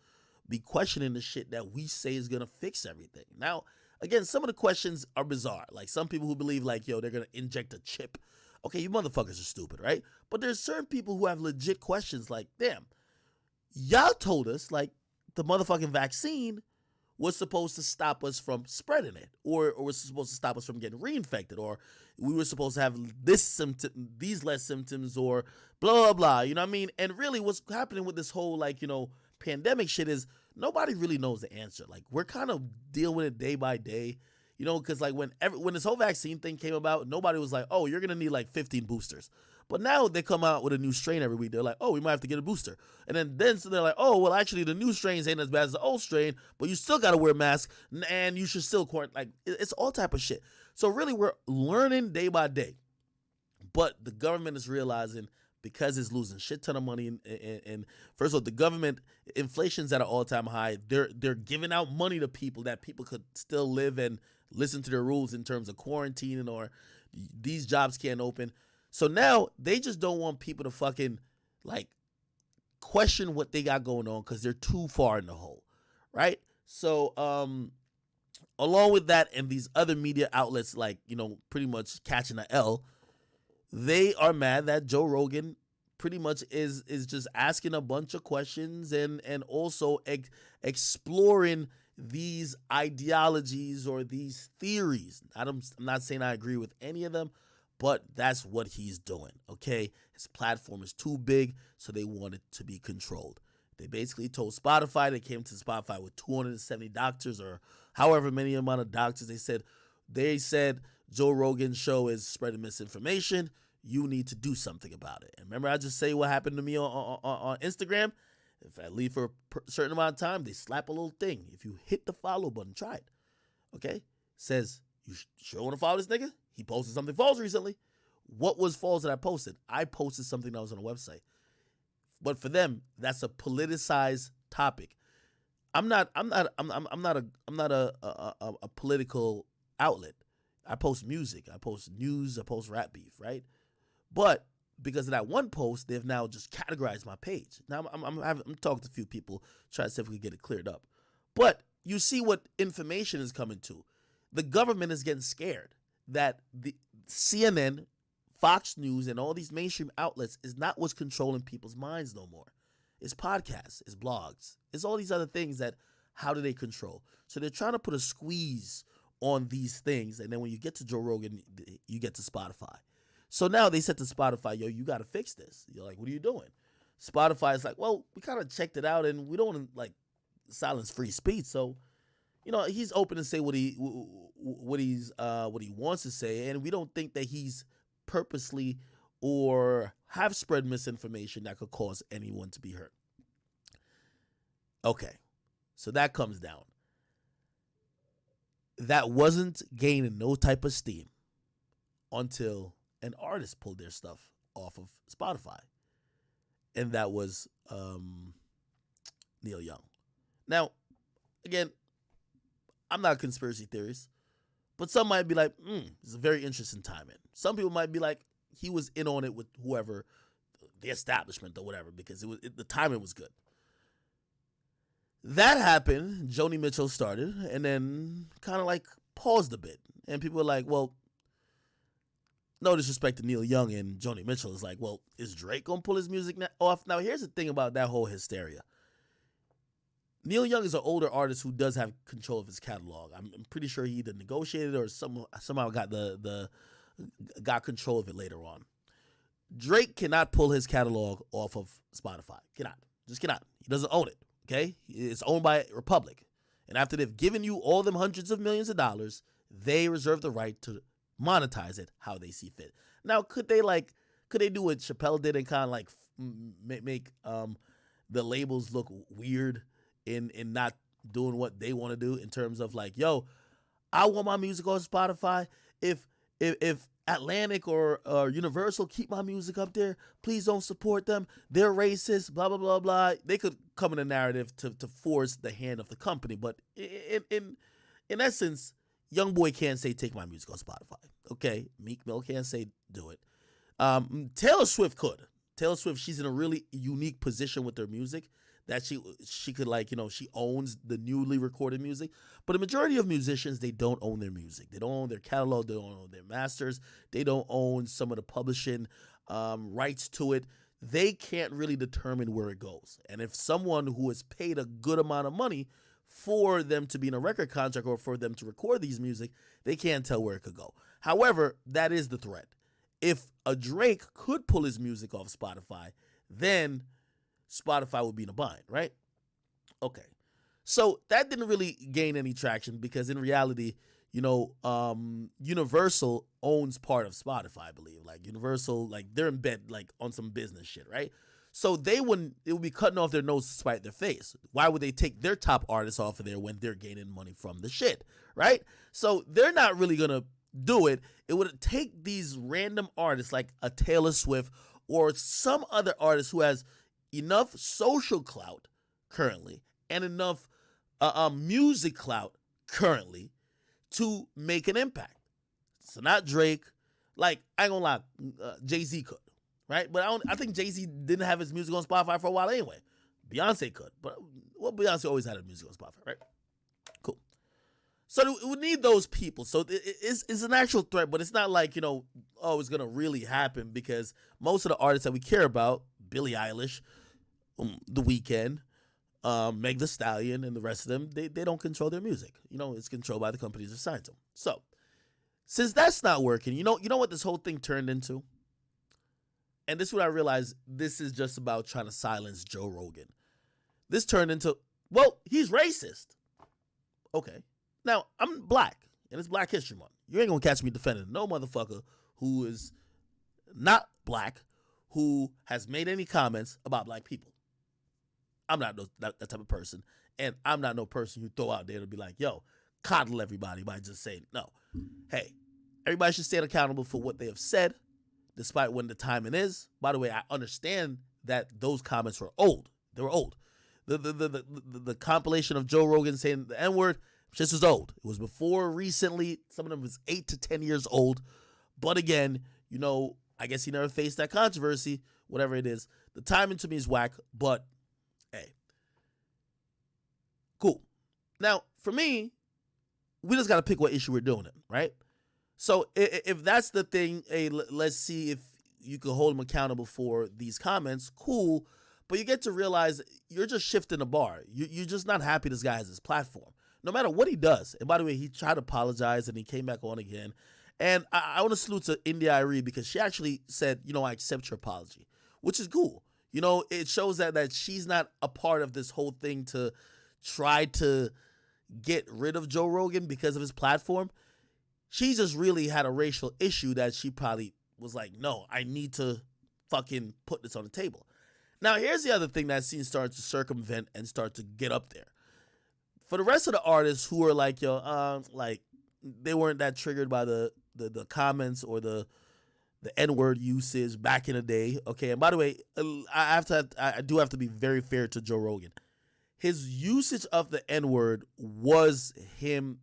be questioning the shit that we say is going to fix everything. Now, again, some of the questions are bizarre. Like some people who believe like, yo, they're going to inject a chip. Okay, you motherfuckers are stupid, right? But there's certain people who have legit questions like, damn, y'all told us like the motherfucking vaccine was supposed to stop us from spreading it, or was supposed to stop us from getting reinfected, or we were supposed to have these less symptoms, or blah, blah, blah, you know what I mean? And really what's happening with this whole, pandemic shit is nobody really knows the answer. Like, we're kind of dealing with it day by day, because like when this whole vaccine thing came about, nobody was like, oh, you're going to need like 15 boosters. But now they come out with a new strain every week. They're like, oh, we might have to get a booster. And then so they're like, oh, well, actually, the new strains ain't as bad as the old strain, but you still got to wear masks, and you should still quarantine. Like, it's all type of shit. So really, we're learning day by day. But the government is realizing, because it's losing shit ton of money, and first of all, the government, inflation's at an all-time high. They're giving out money to people that people could still live and listen to their rules in terms of quarantining, or these jobs can't open. So now they just don't want people to fucking question what they got going on because they're too far in the hole, right? So along with that, and these other media outlets pretty much catching an L, they are mad that Joe Rogan pretty much is just asking a bunch of questions and also exploring these ideologies or these theories. I'm not saying I agree with any of them, but that's what he's doing, okay? His platform is too big, so they want it to be controlled. They basically told Spotify, they came to Spotify with 270 doctors or however many amount of doctors. They said Joe Rogan's show is spreading misinformation. You need to do something about it. And remember, I just say what happened to me on Instagram? If I leave for a certain amount of time, they slap a little thing. If you hit the follow button, try it, okay? Says, you sure want to follow this nigga? He posted something false recently. What was false that I posted? I posted something that was on a website. But for them, that's a politicized topic. I'm not a political outlet. I post music, I post news, I post rap beef, right? But because of that one post, they've now just categorized my page. Now I'm talking to a few people, trying to see if we can get it cleared up. But you see what information is coming to. The government is getting scared that the CNN, Fox News, and all these mainstream outlets is not what's controlling people's minds no more. It's podcasts, it's blogs, it's all these other things that, how do they control? So they're trying to put a squeeze on these things, and then when you get to Joe Rogan, you get to Spotify. So now they said to Spotify, yo, you got to fix this. You're like, what are you doing? Spotify is like, well, we kind of checked it out, and we don't want to silence free speech. So, he's open to say what he wants to say, and we don't think that he's purposely or have spread misinformation that could cause anyone to be hurt. Okay, so that comes down. That wasn't gaining no type of steam until an artist pulled their stuff off of Spotify, and that was Neil Young. Now, again, I'm not a conspiracy theorist, but some might be like, it's a very interesting timing. Some people might be like, he was in on it with whoever, the establishment or whatever, because the timing was good. That happened. Joni Mitchell started, and then kind of paused a bit, and people were like, well, no disrespect to Neil Young and Joni Mitchell, is like, well, is Drake gonna pull his music off? Now, here's the thing about that whole hysteria. Neil Young is an older artist who does have control of his catalog. I'm pretty sure he either negotiated or somehow got control of it later on. Drake cannot pull his catalog off of Spotify. Just cannot. He doesn't own it. Okay, it's owned by Republic, and after they've given you all them hundreds of millions of dollars, they reserve the right to monetize it how they see fit. Now, could they do what Chappelle did and kind of like make the labels look weird in not doing what they want to do in terms of like, yo, I want my music on Spotify. If Atlantic or Universal keep my music up there, please don't support them. They're racist, blah, blah, blah, blah. They could come in a narrative to force the hand of the company. But in essence, YoungBoy can't say take my music on Spotify. Okay, Meek Mill can't say do it. Taylor Swift could. Taylor Swift, she's in a really unique position with her music that she could she owns the newly recorded music. But a majority of musicians, they don't own their music. They don't own their catalog. They don't own their masters. They don't own some of the publishing rights to it. They can't really determine where it goes. And if someone who is paid a good amount of money for them to be in a record contract or for them to record these music, they can't tell where it could go. However, that is the threat. If a Drake could pull his music off Spotify, then Spotify would be in a bind, right? Okay. So that didn't really gain any traction because in reality, Universal owns part of Spotify, I believe. Like Universal, like they're in bed like on some business shit, right? So it would be cutting off their nose to spite their face. Why would they take their top artists off of there when they're gaining money from the shit, right? So they're not really going to do it. It would take these random artists like a Taylor Swift or some other artist who has enough social clout currently and enough music clout currently to make an impact. So not Drake. Like, I ain't gonna lie, Jay-Z could, right? But I think Jay-Z didn't have his music on Spotify for a while anyway. Beyonce could. But Beyonce always had her music on Spotify, right? Cool. So it would need those people. So it's an actual threat, but it's not like, it's going to really happen because most of the artists that we care about, Billie Eilish, The Weeknd, Meg Thee Stallion, and the rest of them, they don't control their music. It's controlled by the companies assigned to them. So since that's not working, you know what this whole thing turned into? And this is what I realized, this is just about trying to silence Joe Rogan. This turned into, well, he's racist. Okay. Now, I'm black, and it's Black History Month. You ain't gonna catch me defending no motherfucker who is not black, who has made any comments about black people. I'm not that type of person, and I'm not no person who throw out there to be like, yo, coddle everybody by just saying, no. Hey, everybody should stand accountable for what they have said, despite when the timing is. By the way, I understand that those comments were old. They were old. The compilation of Joe Rogan saying the N-word, this was old. It was before recently. Some of them was 8 to 10 years old. But again, I guess he never faced that controversy, whatever it is. The timing to me is whack, but hey. Cool. Now, for me, we just got to pick what issue we're doing it, right? So if that's the thing, hey, let's see if you can hold him accountable for these comments. Cool. But you get to realize you're just shifting the bar. You're just not happy this guy has his platform. No matter what he does. And by the way, he tried to apologize and he came back on again. And I want to salute to India Irie because she actually said, I accept your apology, which is cool. It shows that she's not a part of this whole thing to try to get rid of Joe Rogan because of his platform. She just really had a racial issue that she probably was like, no, I need to fucking put this on the table. Now, here's the other thing that seems start to circumvent and start to get up there. For the rest of the artists who are like, they weren't that triggered by the comments or the N-word usage back in the day. Okay, and by the way, I do have to be very fair to Joe Rogan. His usage of the N-word was him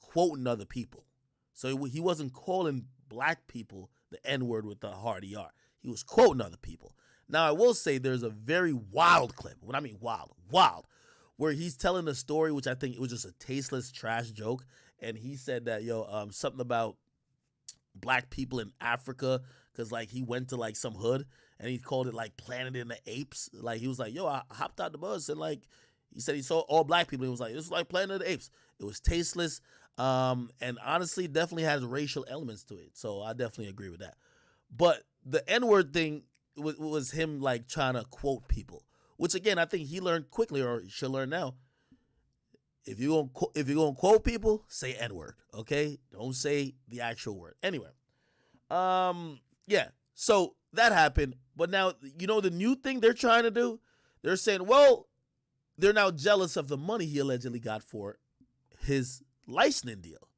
quoting other people. So he wasn't calling black people the N-word with the hard ER. He was quoting other people. Now, I will say there's a very wild clip. When I mean wild, where he's telling a story, which I think it was just a tasteless trash joke. And he said that, something about black people in Africa, because, he went to, some hood, and he called it, Planet in the Apes. He was like, yo, I hopped out the bus, and, He said he saw all black people. He was like, this is like Planet of the Apes. It was tasteless, and honestly, definitely has racial elements to it. So I definitely agree with that. But the N-word thing was him like trying to quote people, which again I think he learned quickly, or he should learn now. If you're gonna quote people, say N-word, okay? Don't say the actual word. Anyway, yeah. So that happened, but now the new thing they're trying to do. They're saying, well, they're now jealous of the money he allegedly got for his licensing deal.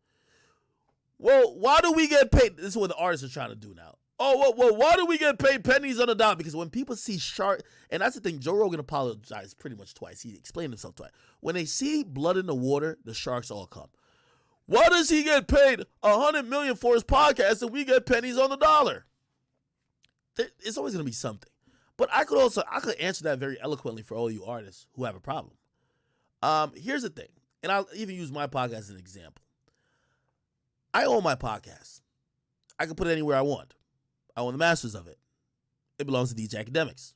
Well, why do we get paid? This is what the artists are trying to do now. Oh, well, why do we get paid pennies on the dollar? Because when people see shark, and that's the thing, Joe Rogan apologized pretty much twice. He explained himself twice. When they see blood in the water, the sharks all come. Why does he get paid $100 million for his podcast and we get pennies on the dollar? It's always going to be something. But I could answer that very eloquently for all you artists who have a problem. Here's the thing, and I'll even use my podcast as an example. I own my podcast. I can put it anywhere I want. I own the masters of it. It belongs to DJ Akademiks.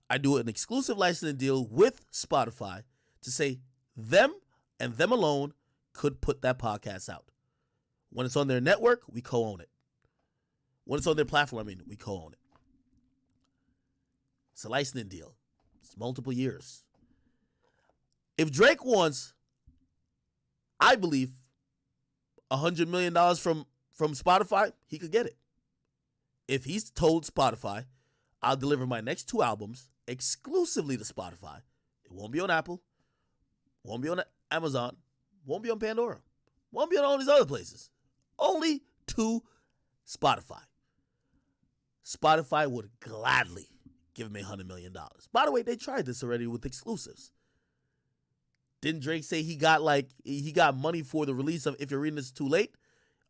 I do an exclusive licensing deal with Spotify to say them and them alone could put that podcast out. When it's on their network, we co-own it. When it's on their platform, we co-own it. It's a licensing deal. It's multiple years. If Drake wants, I believe, $100 million from Spotify, he could get it. If he's told Spotify, I'll deliver my next 2 albums exclusively to Spotify. It won't be on Apple, won't be on Amazon, won't be on Pandora, won't be on all these other places. Only to Spotify. Spotify would gladly give me $100 million. By the way, they tried this already with exclusives. Didn't Drake say he got money for the release of If You're Reading This Too Late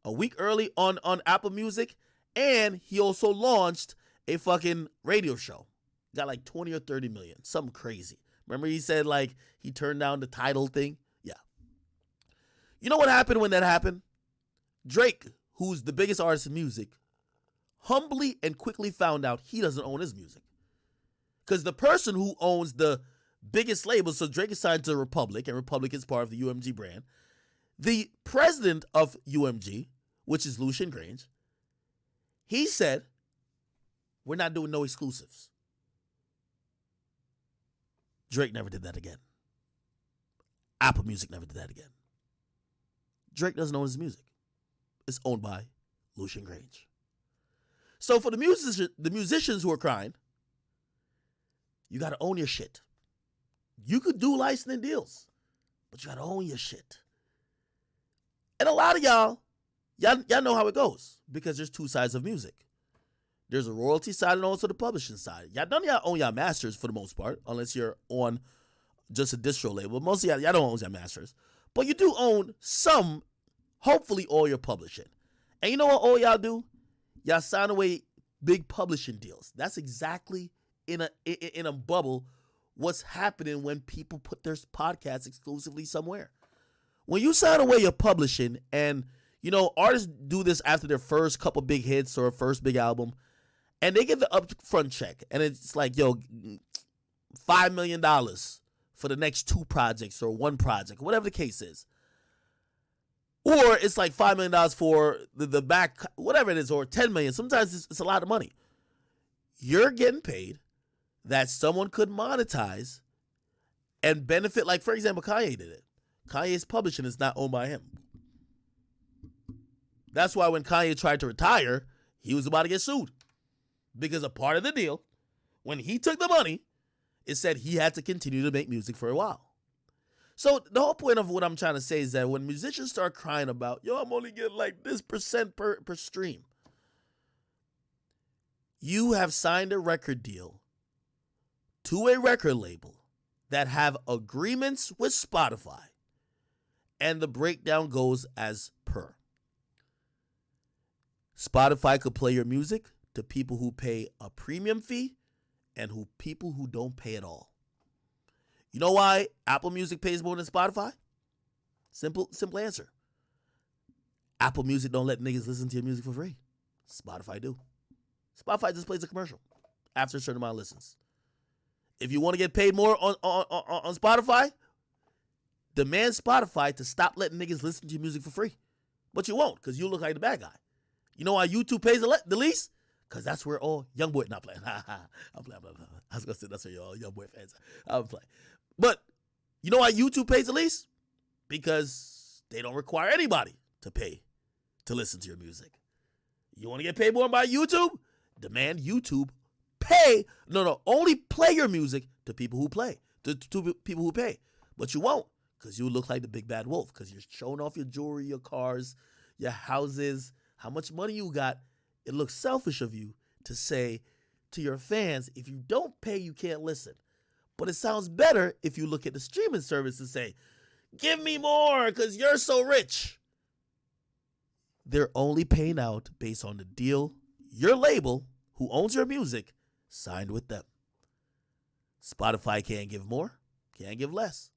a week early on Apple Music? And he also launched a fucking radio show. Got like 20 or 30 million. Something crazy. Remember he said like he turned down the title thing? Yeah. You know what happened when that happened? Drake, who's the biggest artist in music, humbly and quickly found out he doesn't own his music. Because the person who owns the biggest label, so Drake is signed to Republic, and Republic is part of the UMG brand. The president of UMG, which is Lucian Grange, he said, we're not doing no exclusives. Drake never did that again. Apple Music never did that again. Drake doesn't own his music. It's owned by Lucian Grange. So for the musicians who are crying, you got to own your shit. You could do licensing deals, but you got to own your shit. And a lot of y'all know how it goes because there's 2 sides of music. There's a royalty side and also the publishing side. None of y'all own y'all masters for the most part, unless you're on just a distro label. Most of y'all don't own your masters. But you do own some, hopefully all your publishing. And you know what all y'all do? Y'all sign away big publishing deals. That's exactly in a bubble what's happening when people put their podcasts exclusively somewhere. When you sign away your publishing, and artists do this after their first couple big hits or first big album, and they get the upfront check, and it's like, $5 million for the next 2 projects or 1 project, whatever the case is. Or it's like $5 million for the back, whatever it is, or $10 million. Sometimes it's a lot of money. You're getting paid that someone could monetize and benefit. Like, for example, Kanye did it. Kanye's publishing is not owned by him. That's why when Kanye tried to retire, he was about to get sued. Because a part of the deal, when he took the money, it said he had to continue to make music for a while. So the whole point of what I'm trying to say is that when musicians start crying about, I'm only getting like this % per stream, you have signed a record deal to a record label that have agreements with Spotify, and the breakdown goes as per. Spotify could play your music to people who pay a premium fee and people who don't pay at all. You know why Apple Music pays more than Spotify? Simple answer. Apple Music don't let niggas listen to your music for free. Spotify do. Spotify just plays a commercial after a certain amount of listens. If you want to get paid more on Spotify, Demand Spotify to stop letting niggas listen to your music for free. But you won't, because you look like the bad guy. You know why YouTube pays the least? Because that's where all young boy, not playing. I'm playing. I was going to say that's where all young boy fans are. I'm playing. But you know why YouTube pays the least? Because they don't require anybody to pay to listen to your music. You want to get paid more by YouTube? Demand YouTube pay. No, only play your music to people who play, to people who pay. But you won't, because you look like the big bad wolf, because you're showing off your jewelry, your cars, your houses, how much money you got. It looks selfish of you to say to your fans, if you don't pay, you can't listen. But it sounds better if you look at the streaming service and say, give me more because you're so rich. They're only paying out based on the deal your label, who owns your music, signed with them. Spotify can't give more, can't give less.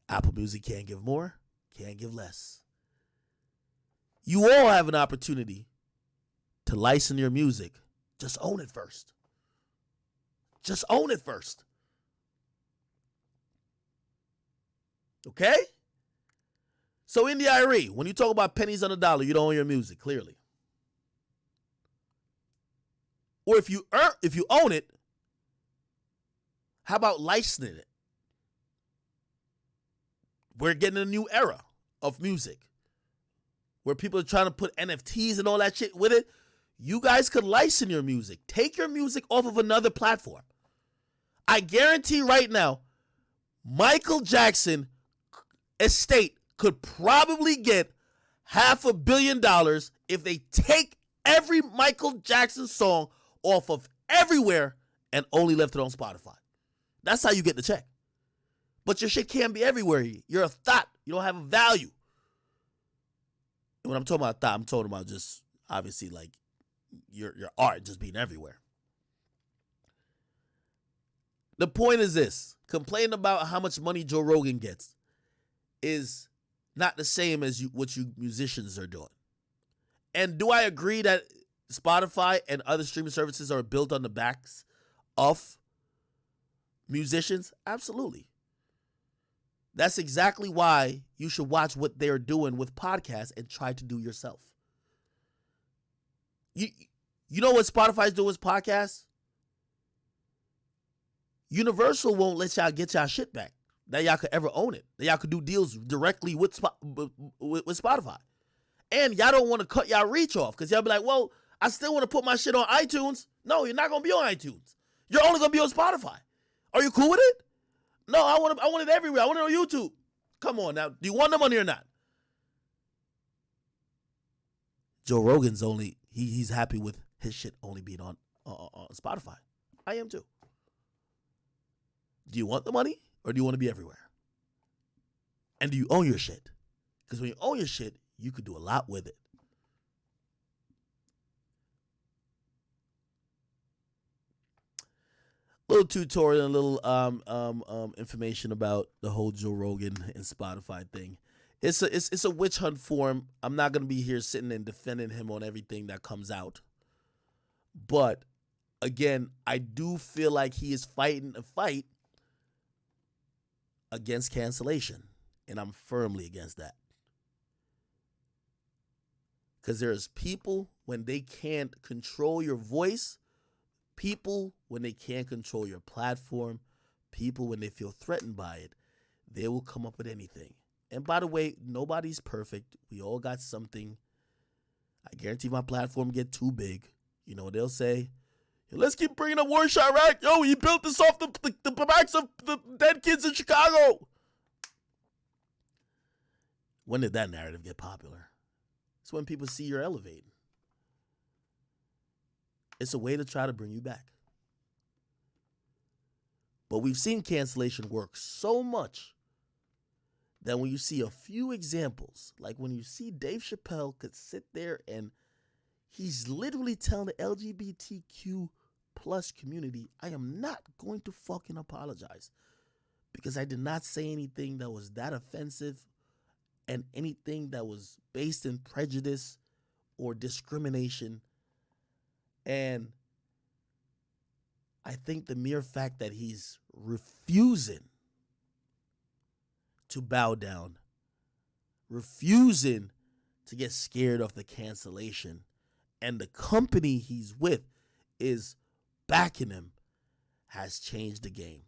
Apple Music can't give more, can't give less. You all have an opportunity to license your music. Just own it first. Just own it first. Okay? So in the IRE, when you talk about pennies on the dollar, you don't own your music, clearly. Or if you own it, how about licensing it? We're getting a new era of music where people are trying to put NFTs and all that shit with it. You guys could license your music. Take your music off of another platform. I guarantee right now, Michael Jackson estate could probably get $500 million if they take every Michael Jackson song off of everywhere and only left it on Spotify. That's how you get the check. But your shit can't be everywhere. You're a thought. You don't have a value. And when I'm talking about thought, I'm talking about just obviously like your art just being everywhere. The point is this. Complaining about how much money Joe Rogan gets is not the same as what you musicians are doing. And do I agree that Spotify and other streaming services are built on the backs of musicians? Absolutely. That's exactly why you should watch what they're doing with podcasts and try to do yourself. You know what Spotify's doing with podcasts? Universal won't let y'all get y'all shit back. That y'all could ever own it. That y'all could do deals directly with Spotify. And y'all don't want to cut y'all reach off because y'all be like, well, I still want to put my shit on iTunes. No, you're not going to be on iTunes. You're only going to be on Spotify. Are you cool with it? No, I want it everywhere. I want it on YouTube. Come on now. Do you want the money or not? Joe Rogan's he's happy with his shit only being on Spotify. I am too. Do you want the money or do you want to be everywhere? And do you own your shit? Because when you own your shit, you could do a lot with it. Little tutorial and a little information about the whole Joe Rogan and Spotify thing. It's a witch hunt for him. I'm not gonna be here sitting and defending him on everything that comes out. But again, I do feel like he is fighting a fight against cancellation, and I'm firmly against that. Because there's people when they can't control your voice, people when they can't control your platform, people when they feel threatened by it, they will come up with anything. And by the way, nobody's perfect. We all got something. I guarantee my platform get too big. You know what they'll say? Let's keep bringing up War Chirac. Yo, he built this off the backs of the dead kids in Chicago. When did that narrative get popular? It's when people see you're elevating. It's a way to try to bring you back. But we've seen cancellation work so much that when you see a few examples, like when you see Dave Chappelle could sit there and he's literally telling the LGBTQ plus community, I am not going to fucking apologize because I did not say anything that was that offensive and anything that was based in prejudice or discrimination. And I think the mere fact that he's refusing to bow down, refusing to get scared of the cancellation, and the company he's with is backing him, has changed the game.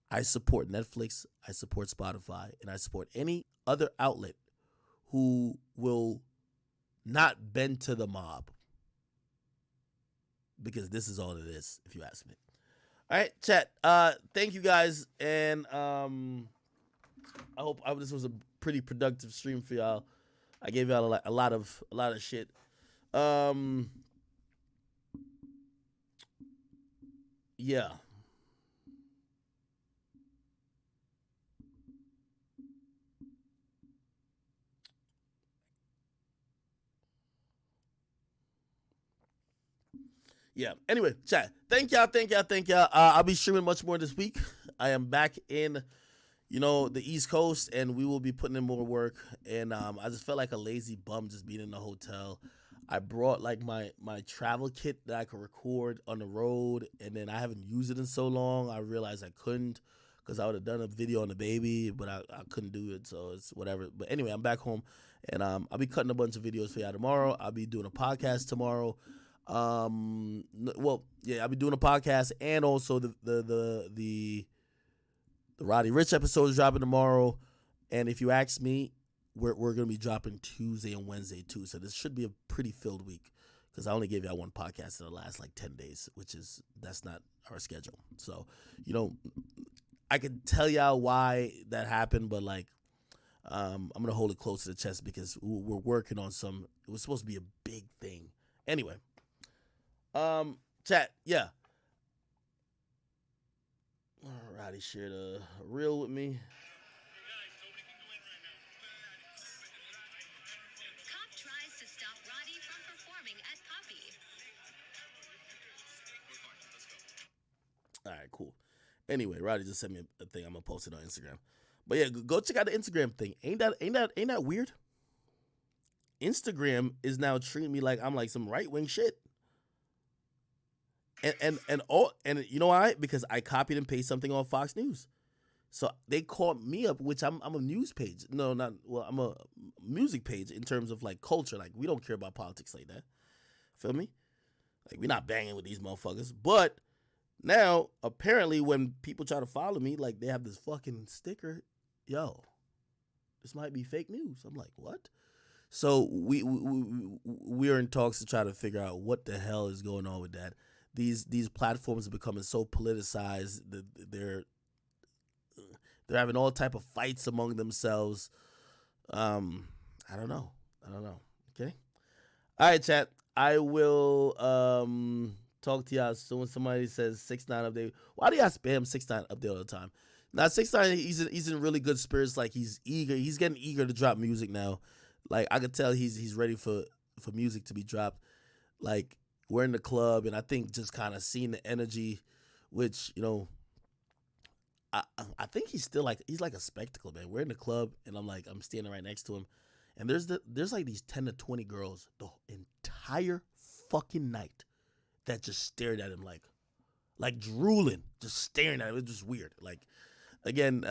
I support Netflix, I support Spotify, and I support any other outlet who will not bend to the mob. Because this is all it is, if you ask me. All right, chat. Thank you guys, and I hope this was a pretty productive stream for y'all. I gave y'all a lot of shit. Yeah. Yeah. Anyway, chat. Thank y'all. I'll be streaming much more this week. I am back in, the East Coast, and we will be putting in more work. And I just felt like a lazy bum just being in the hotel. I brought like my travel kit that I could record on the road, and then I haven't used it in so long. I realized I couldn't because I would have done a video on the baby, but I couldn't do it, so it's whatever. But anyway, I'm back home, and I'll be cutting a bunch of videos for y'all tomorrow. I'll be doing a podcast tomorrow. I'll be doing a podcast, and also the Roddy Rich episode is dropping tomorrow. And if you ask me, we're gonna be dropping Tuesday and Wednesday too. So this should be a pretty filled week because I only gave y'all one podcast in the last like 10 days, that's not our schedule. So I could tell y'all why that happened, but like I'm gonna hold it close to the chest because we're working on it was supposed to be a big thing. Anyway. Chat, yeah. Roddy shared a reel with me. Cop tries to stop Roddy from performing at Poppy. All right, cool. Anyway, Roddy just sent me a thing. I'm gonna post it on Instagram. But yeah, go check out the Instagram thing. Ain't that weird? Instagram is now treating me like I'm like some right-wing shit. And you know why? Because I copied and pasted something on Fox News. So they called me up, which I'm a news page. I'm a music page in terms of like culture. Like we don't care about politics like that. Feel me? Like we're not banging with these motherfuckers. But now apparently when people try to follow me, like they have this fucking sticker. Yo, this might be fake news. I'm like, what? So we're in talks to try to figure out what the hell is going on with that. These platforms are becoming so politicized that they're having all type of fights among themselves. I don't know. Okay. All right, chat. I will talk to y'all soon. Somebody says 6ix9ine update. Why do y'all spam 6ix9ine update all the time? Now 6ix9ine, he's in really good spirits. Like he's eager. He's getting eager to drop music now. Like I could tell he's ready for music to be dropped. Like we're in the club, and I think just kind of seeing the energy, which I think he's like a spectacle, man. We're in the club, and I'm standing right next to him, and there's like these 10 to 20 girls the entire fucking night that just stared at him like drooling, just staring at him. It was just weird. Like again,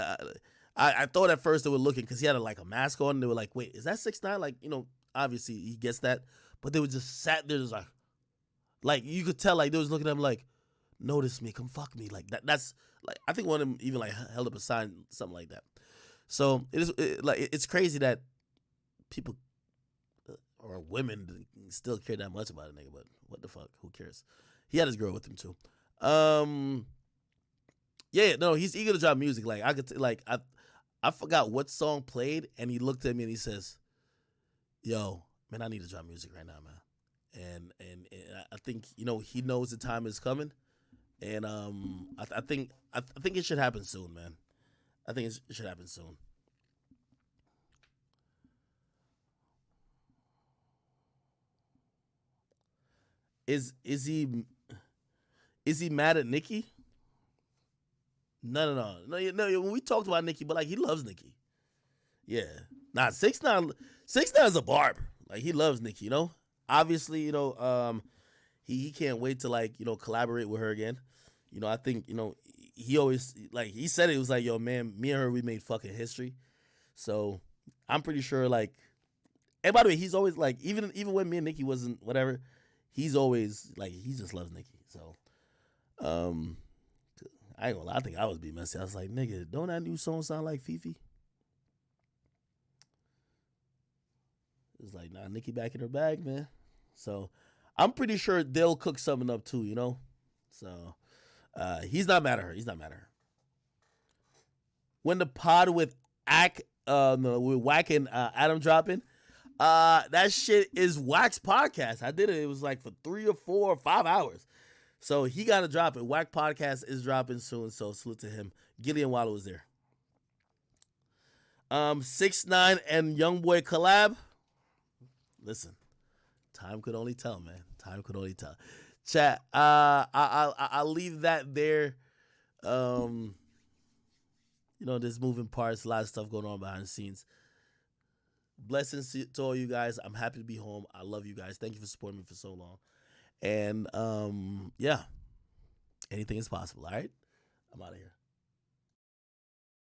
I thought at first they were looking because he had a mask on, and they were like, wait, is that 6ix9ine? Like obviously he gets that, but they were just sat there just like you could tell like they was looking at him like, notice me, come fuck me, like that. That's like I think one of them even like held up a sign, something like that. So it's crazy that people or women still care that much about a nigga, but what the fuck? Who cares? He had his girl with him too. Yeah, no, he's eager to drop music. Like I could I forgot what song played, and he looked at me and he says, "Yo, man, I need to drop music right now, man." And I think he knows the time is coming, and I think it should happen soon, man. I think it should happen soon. Is he mad at Nicki? No. When we talked about Nicki, but like he loves Nicki. Yeah, 6ix9ine is a barber. Like he loves Nicki, Obviously, he can't wait to collaborate with her again. I think he always like he said it was like, yo, man, me and her, we made fucking history. So I'm pretty sure like, and by the way, he's always like, even when me and Nicki wasn't whatever, he's always like, he just loves Nicki. So I ain't gonna lie, I think I was being messy. I was like, nigga, don't that new song sound like Fifi? It's like, nah, Nicki back in her bag, man. So I'm pretty sure they'll cook something up too, you know? So he's not mad at her. He's not mad at her. When the pod with with Wack and Adam dropping, that shit is Wack's podcast. I did it. It was like for 3 or 4 or 5 hours. So he got to drop it. Wack podcast is dropping soon. So salute to him. Gideon Wallo was there. 6ix9ine and YoungBoy collab. Listen, time could only tell, man. Time could only tell. Chat. I'll leave that there. You know, there's moving parts, a lot of stuff going on behind the scenes. Blessings to all you guys. I'm happy to be home. I love you guys. Thank you for supporting me for so long. And yeah, anything is possible. All right, I'm out of here.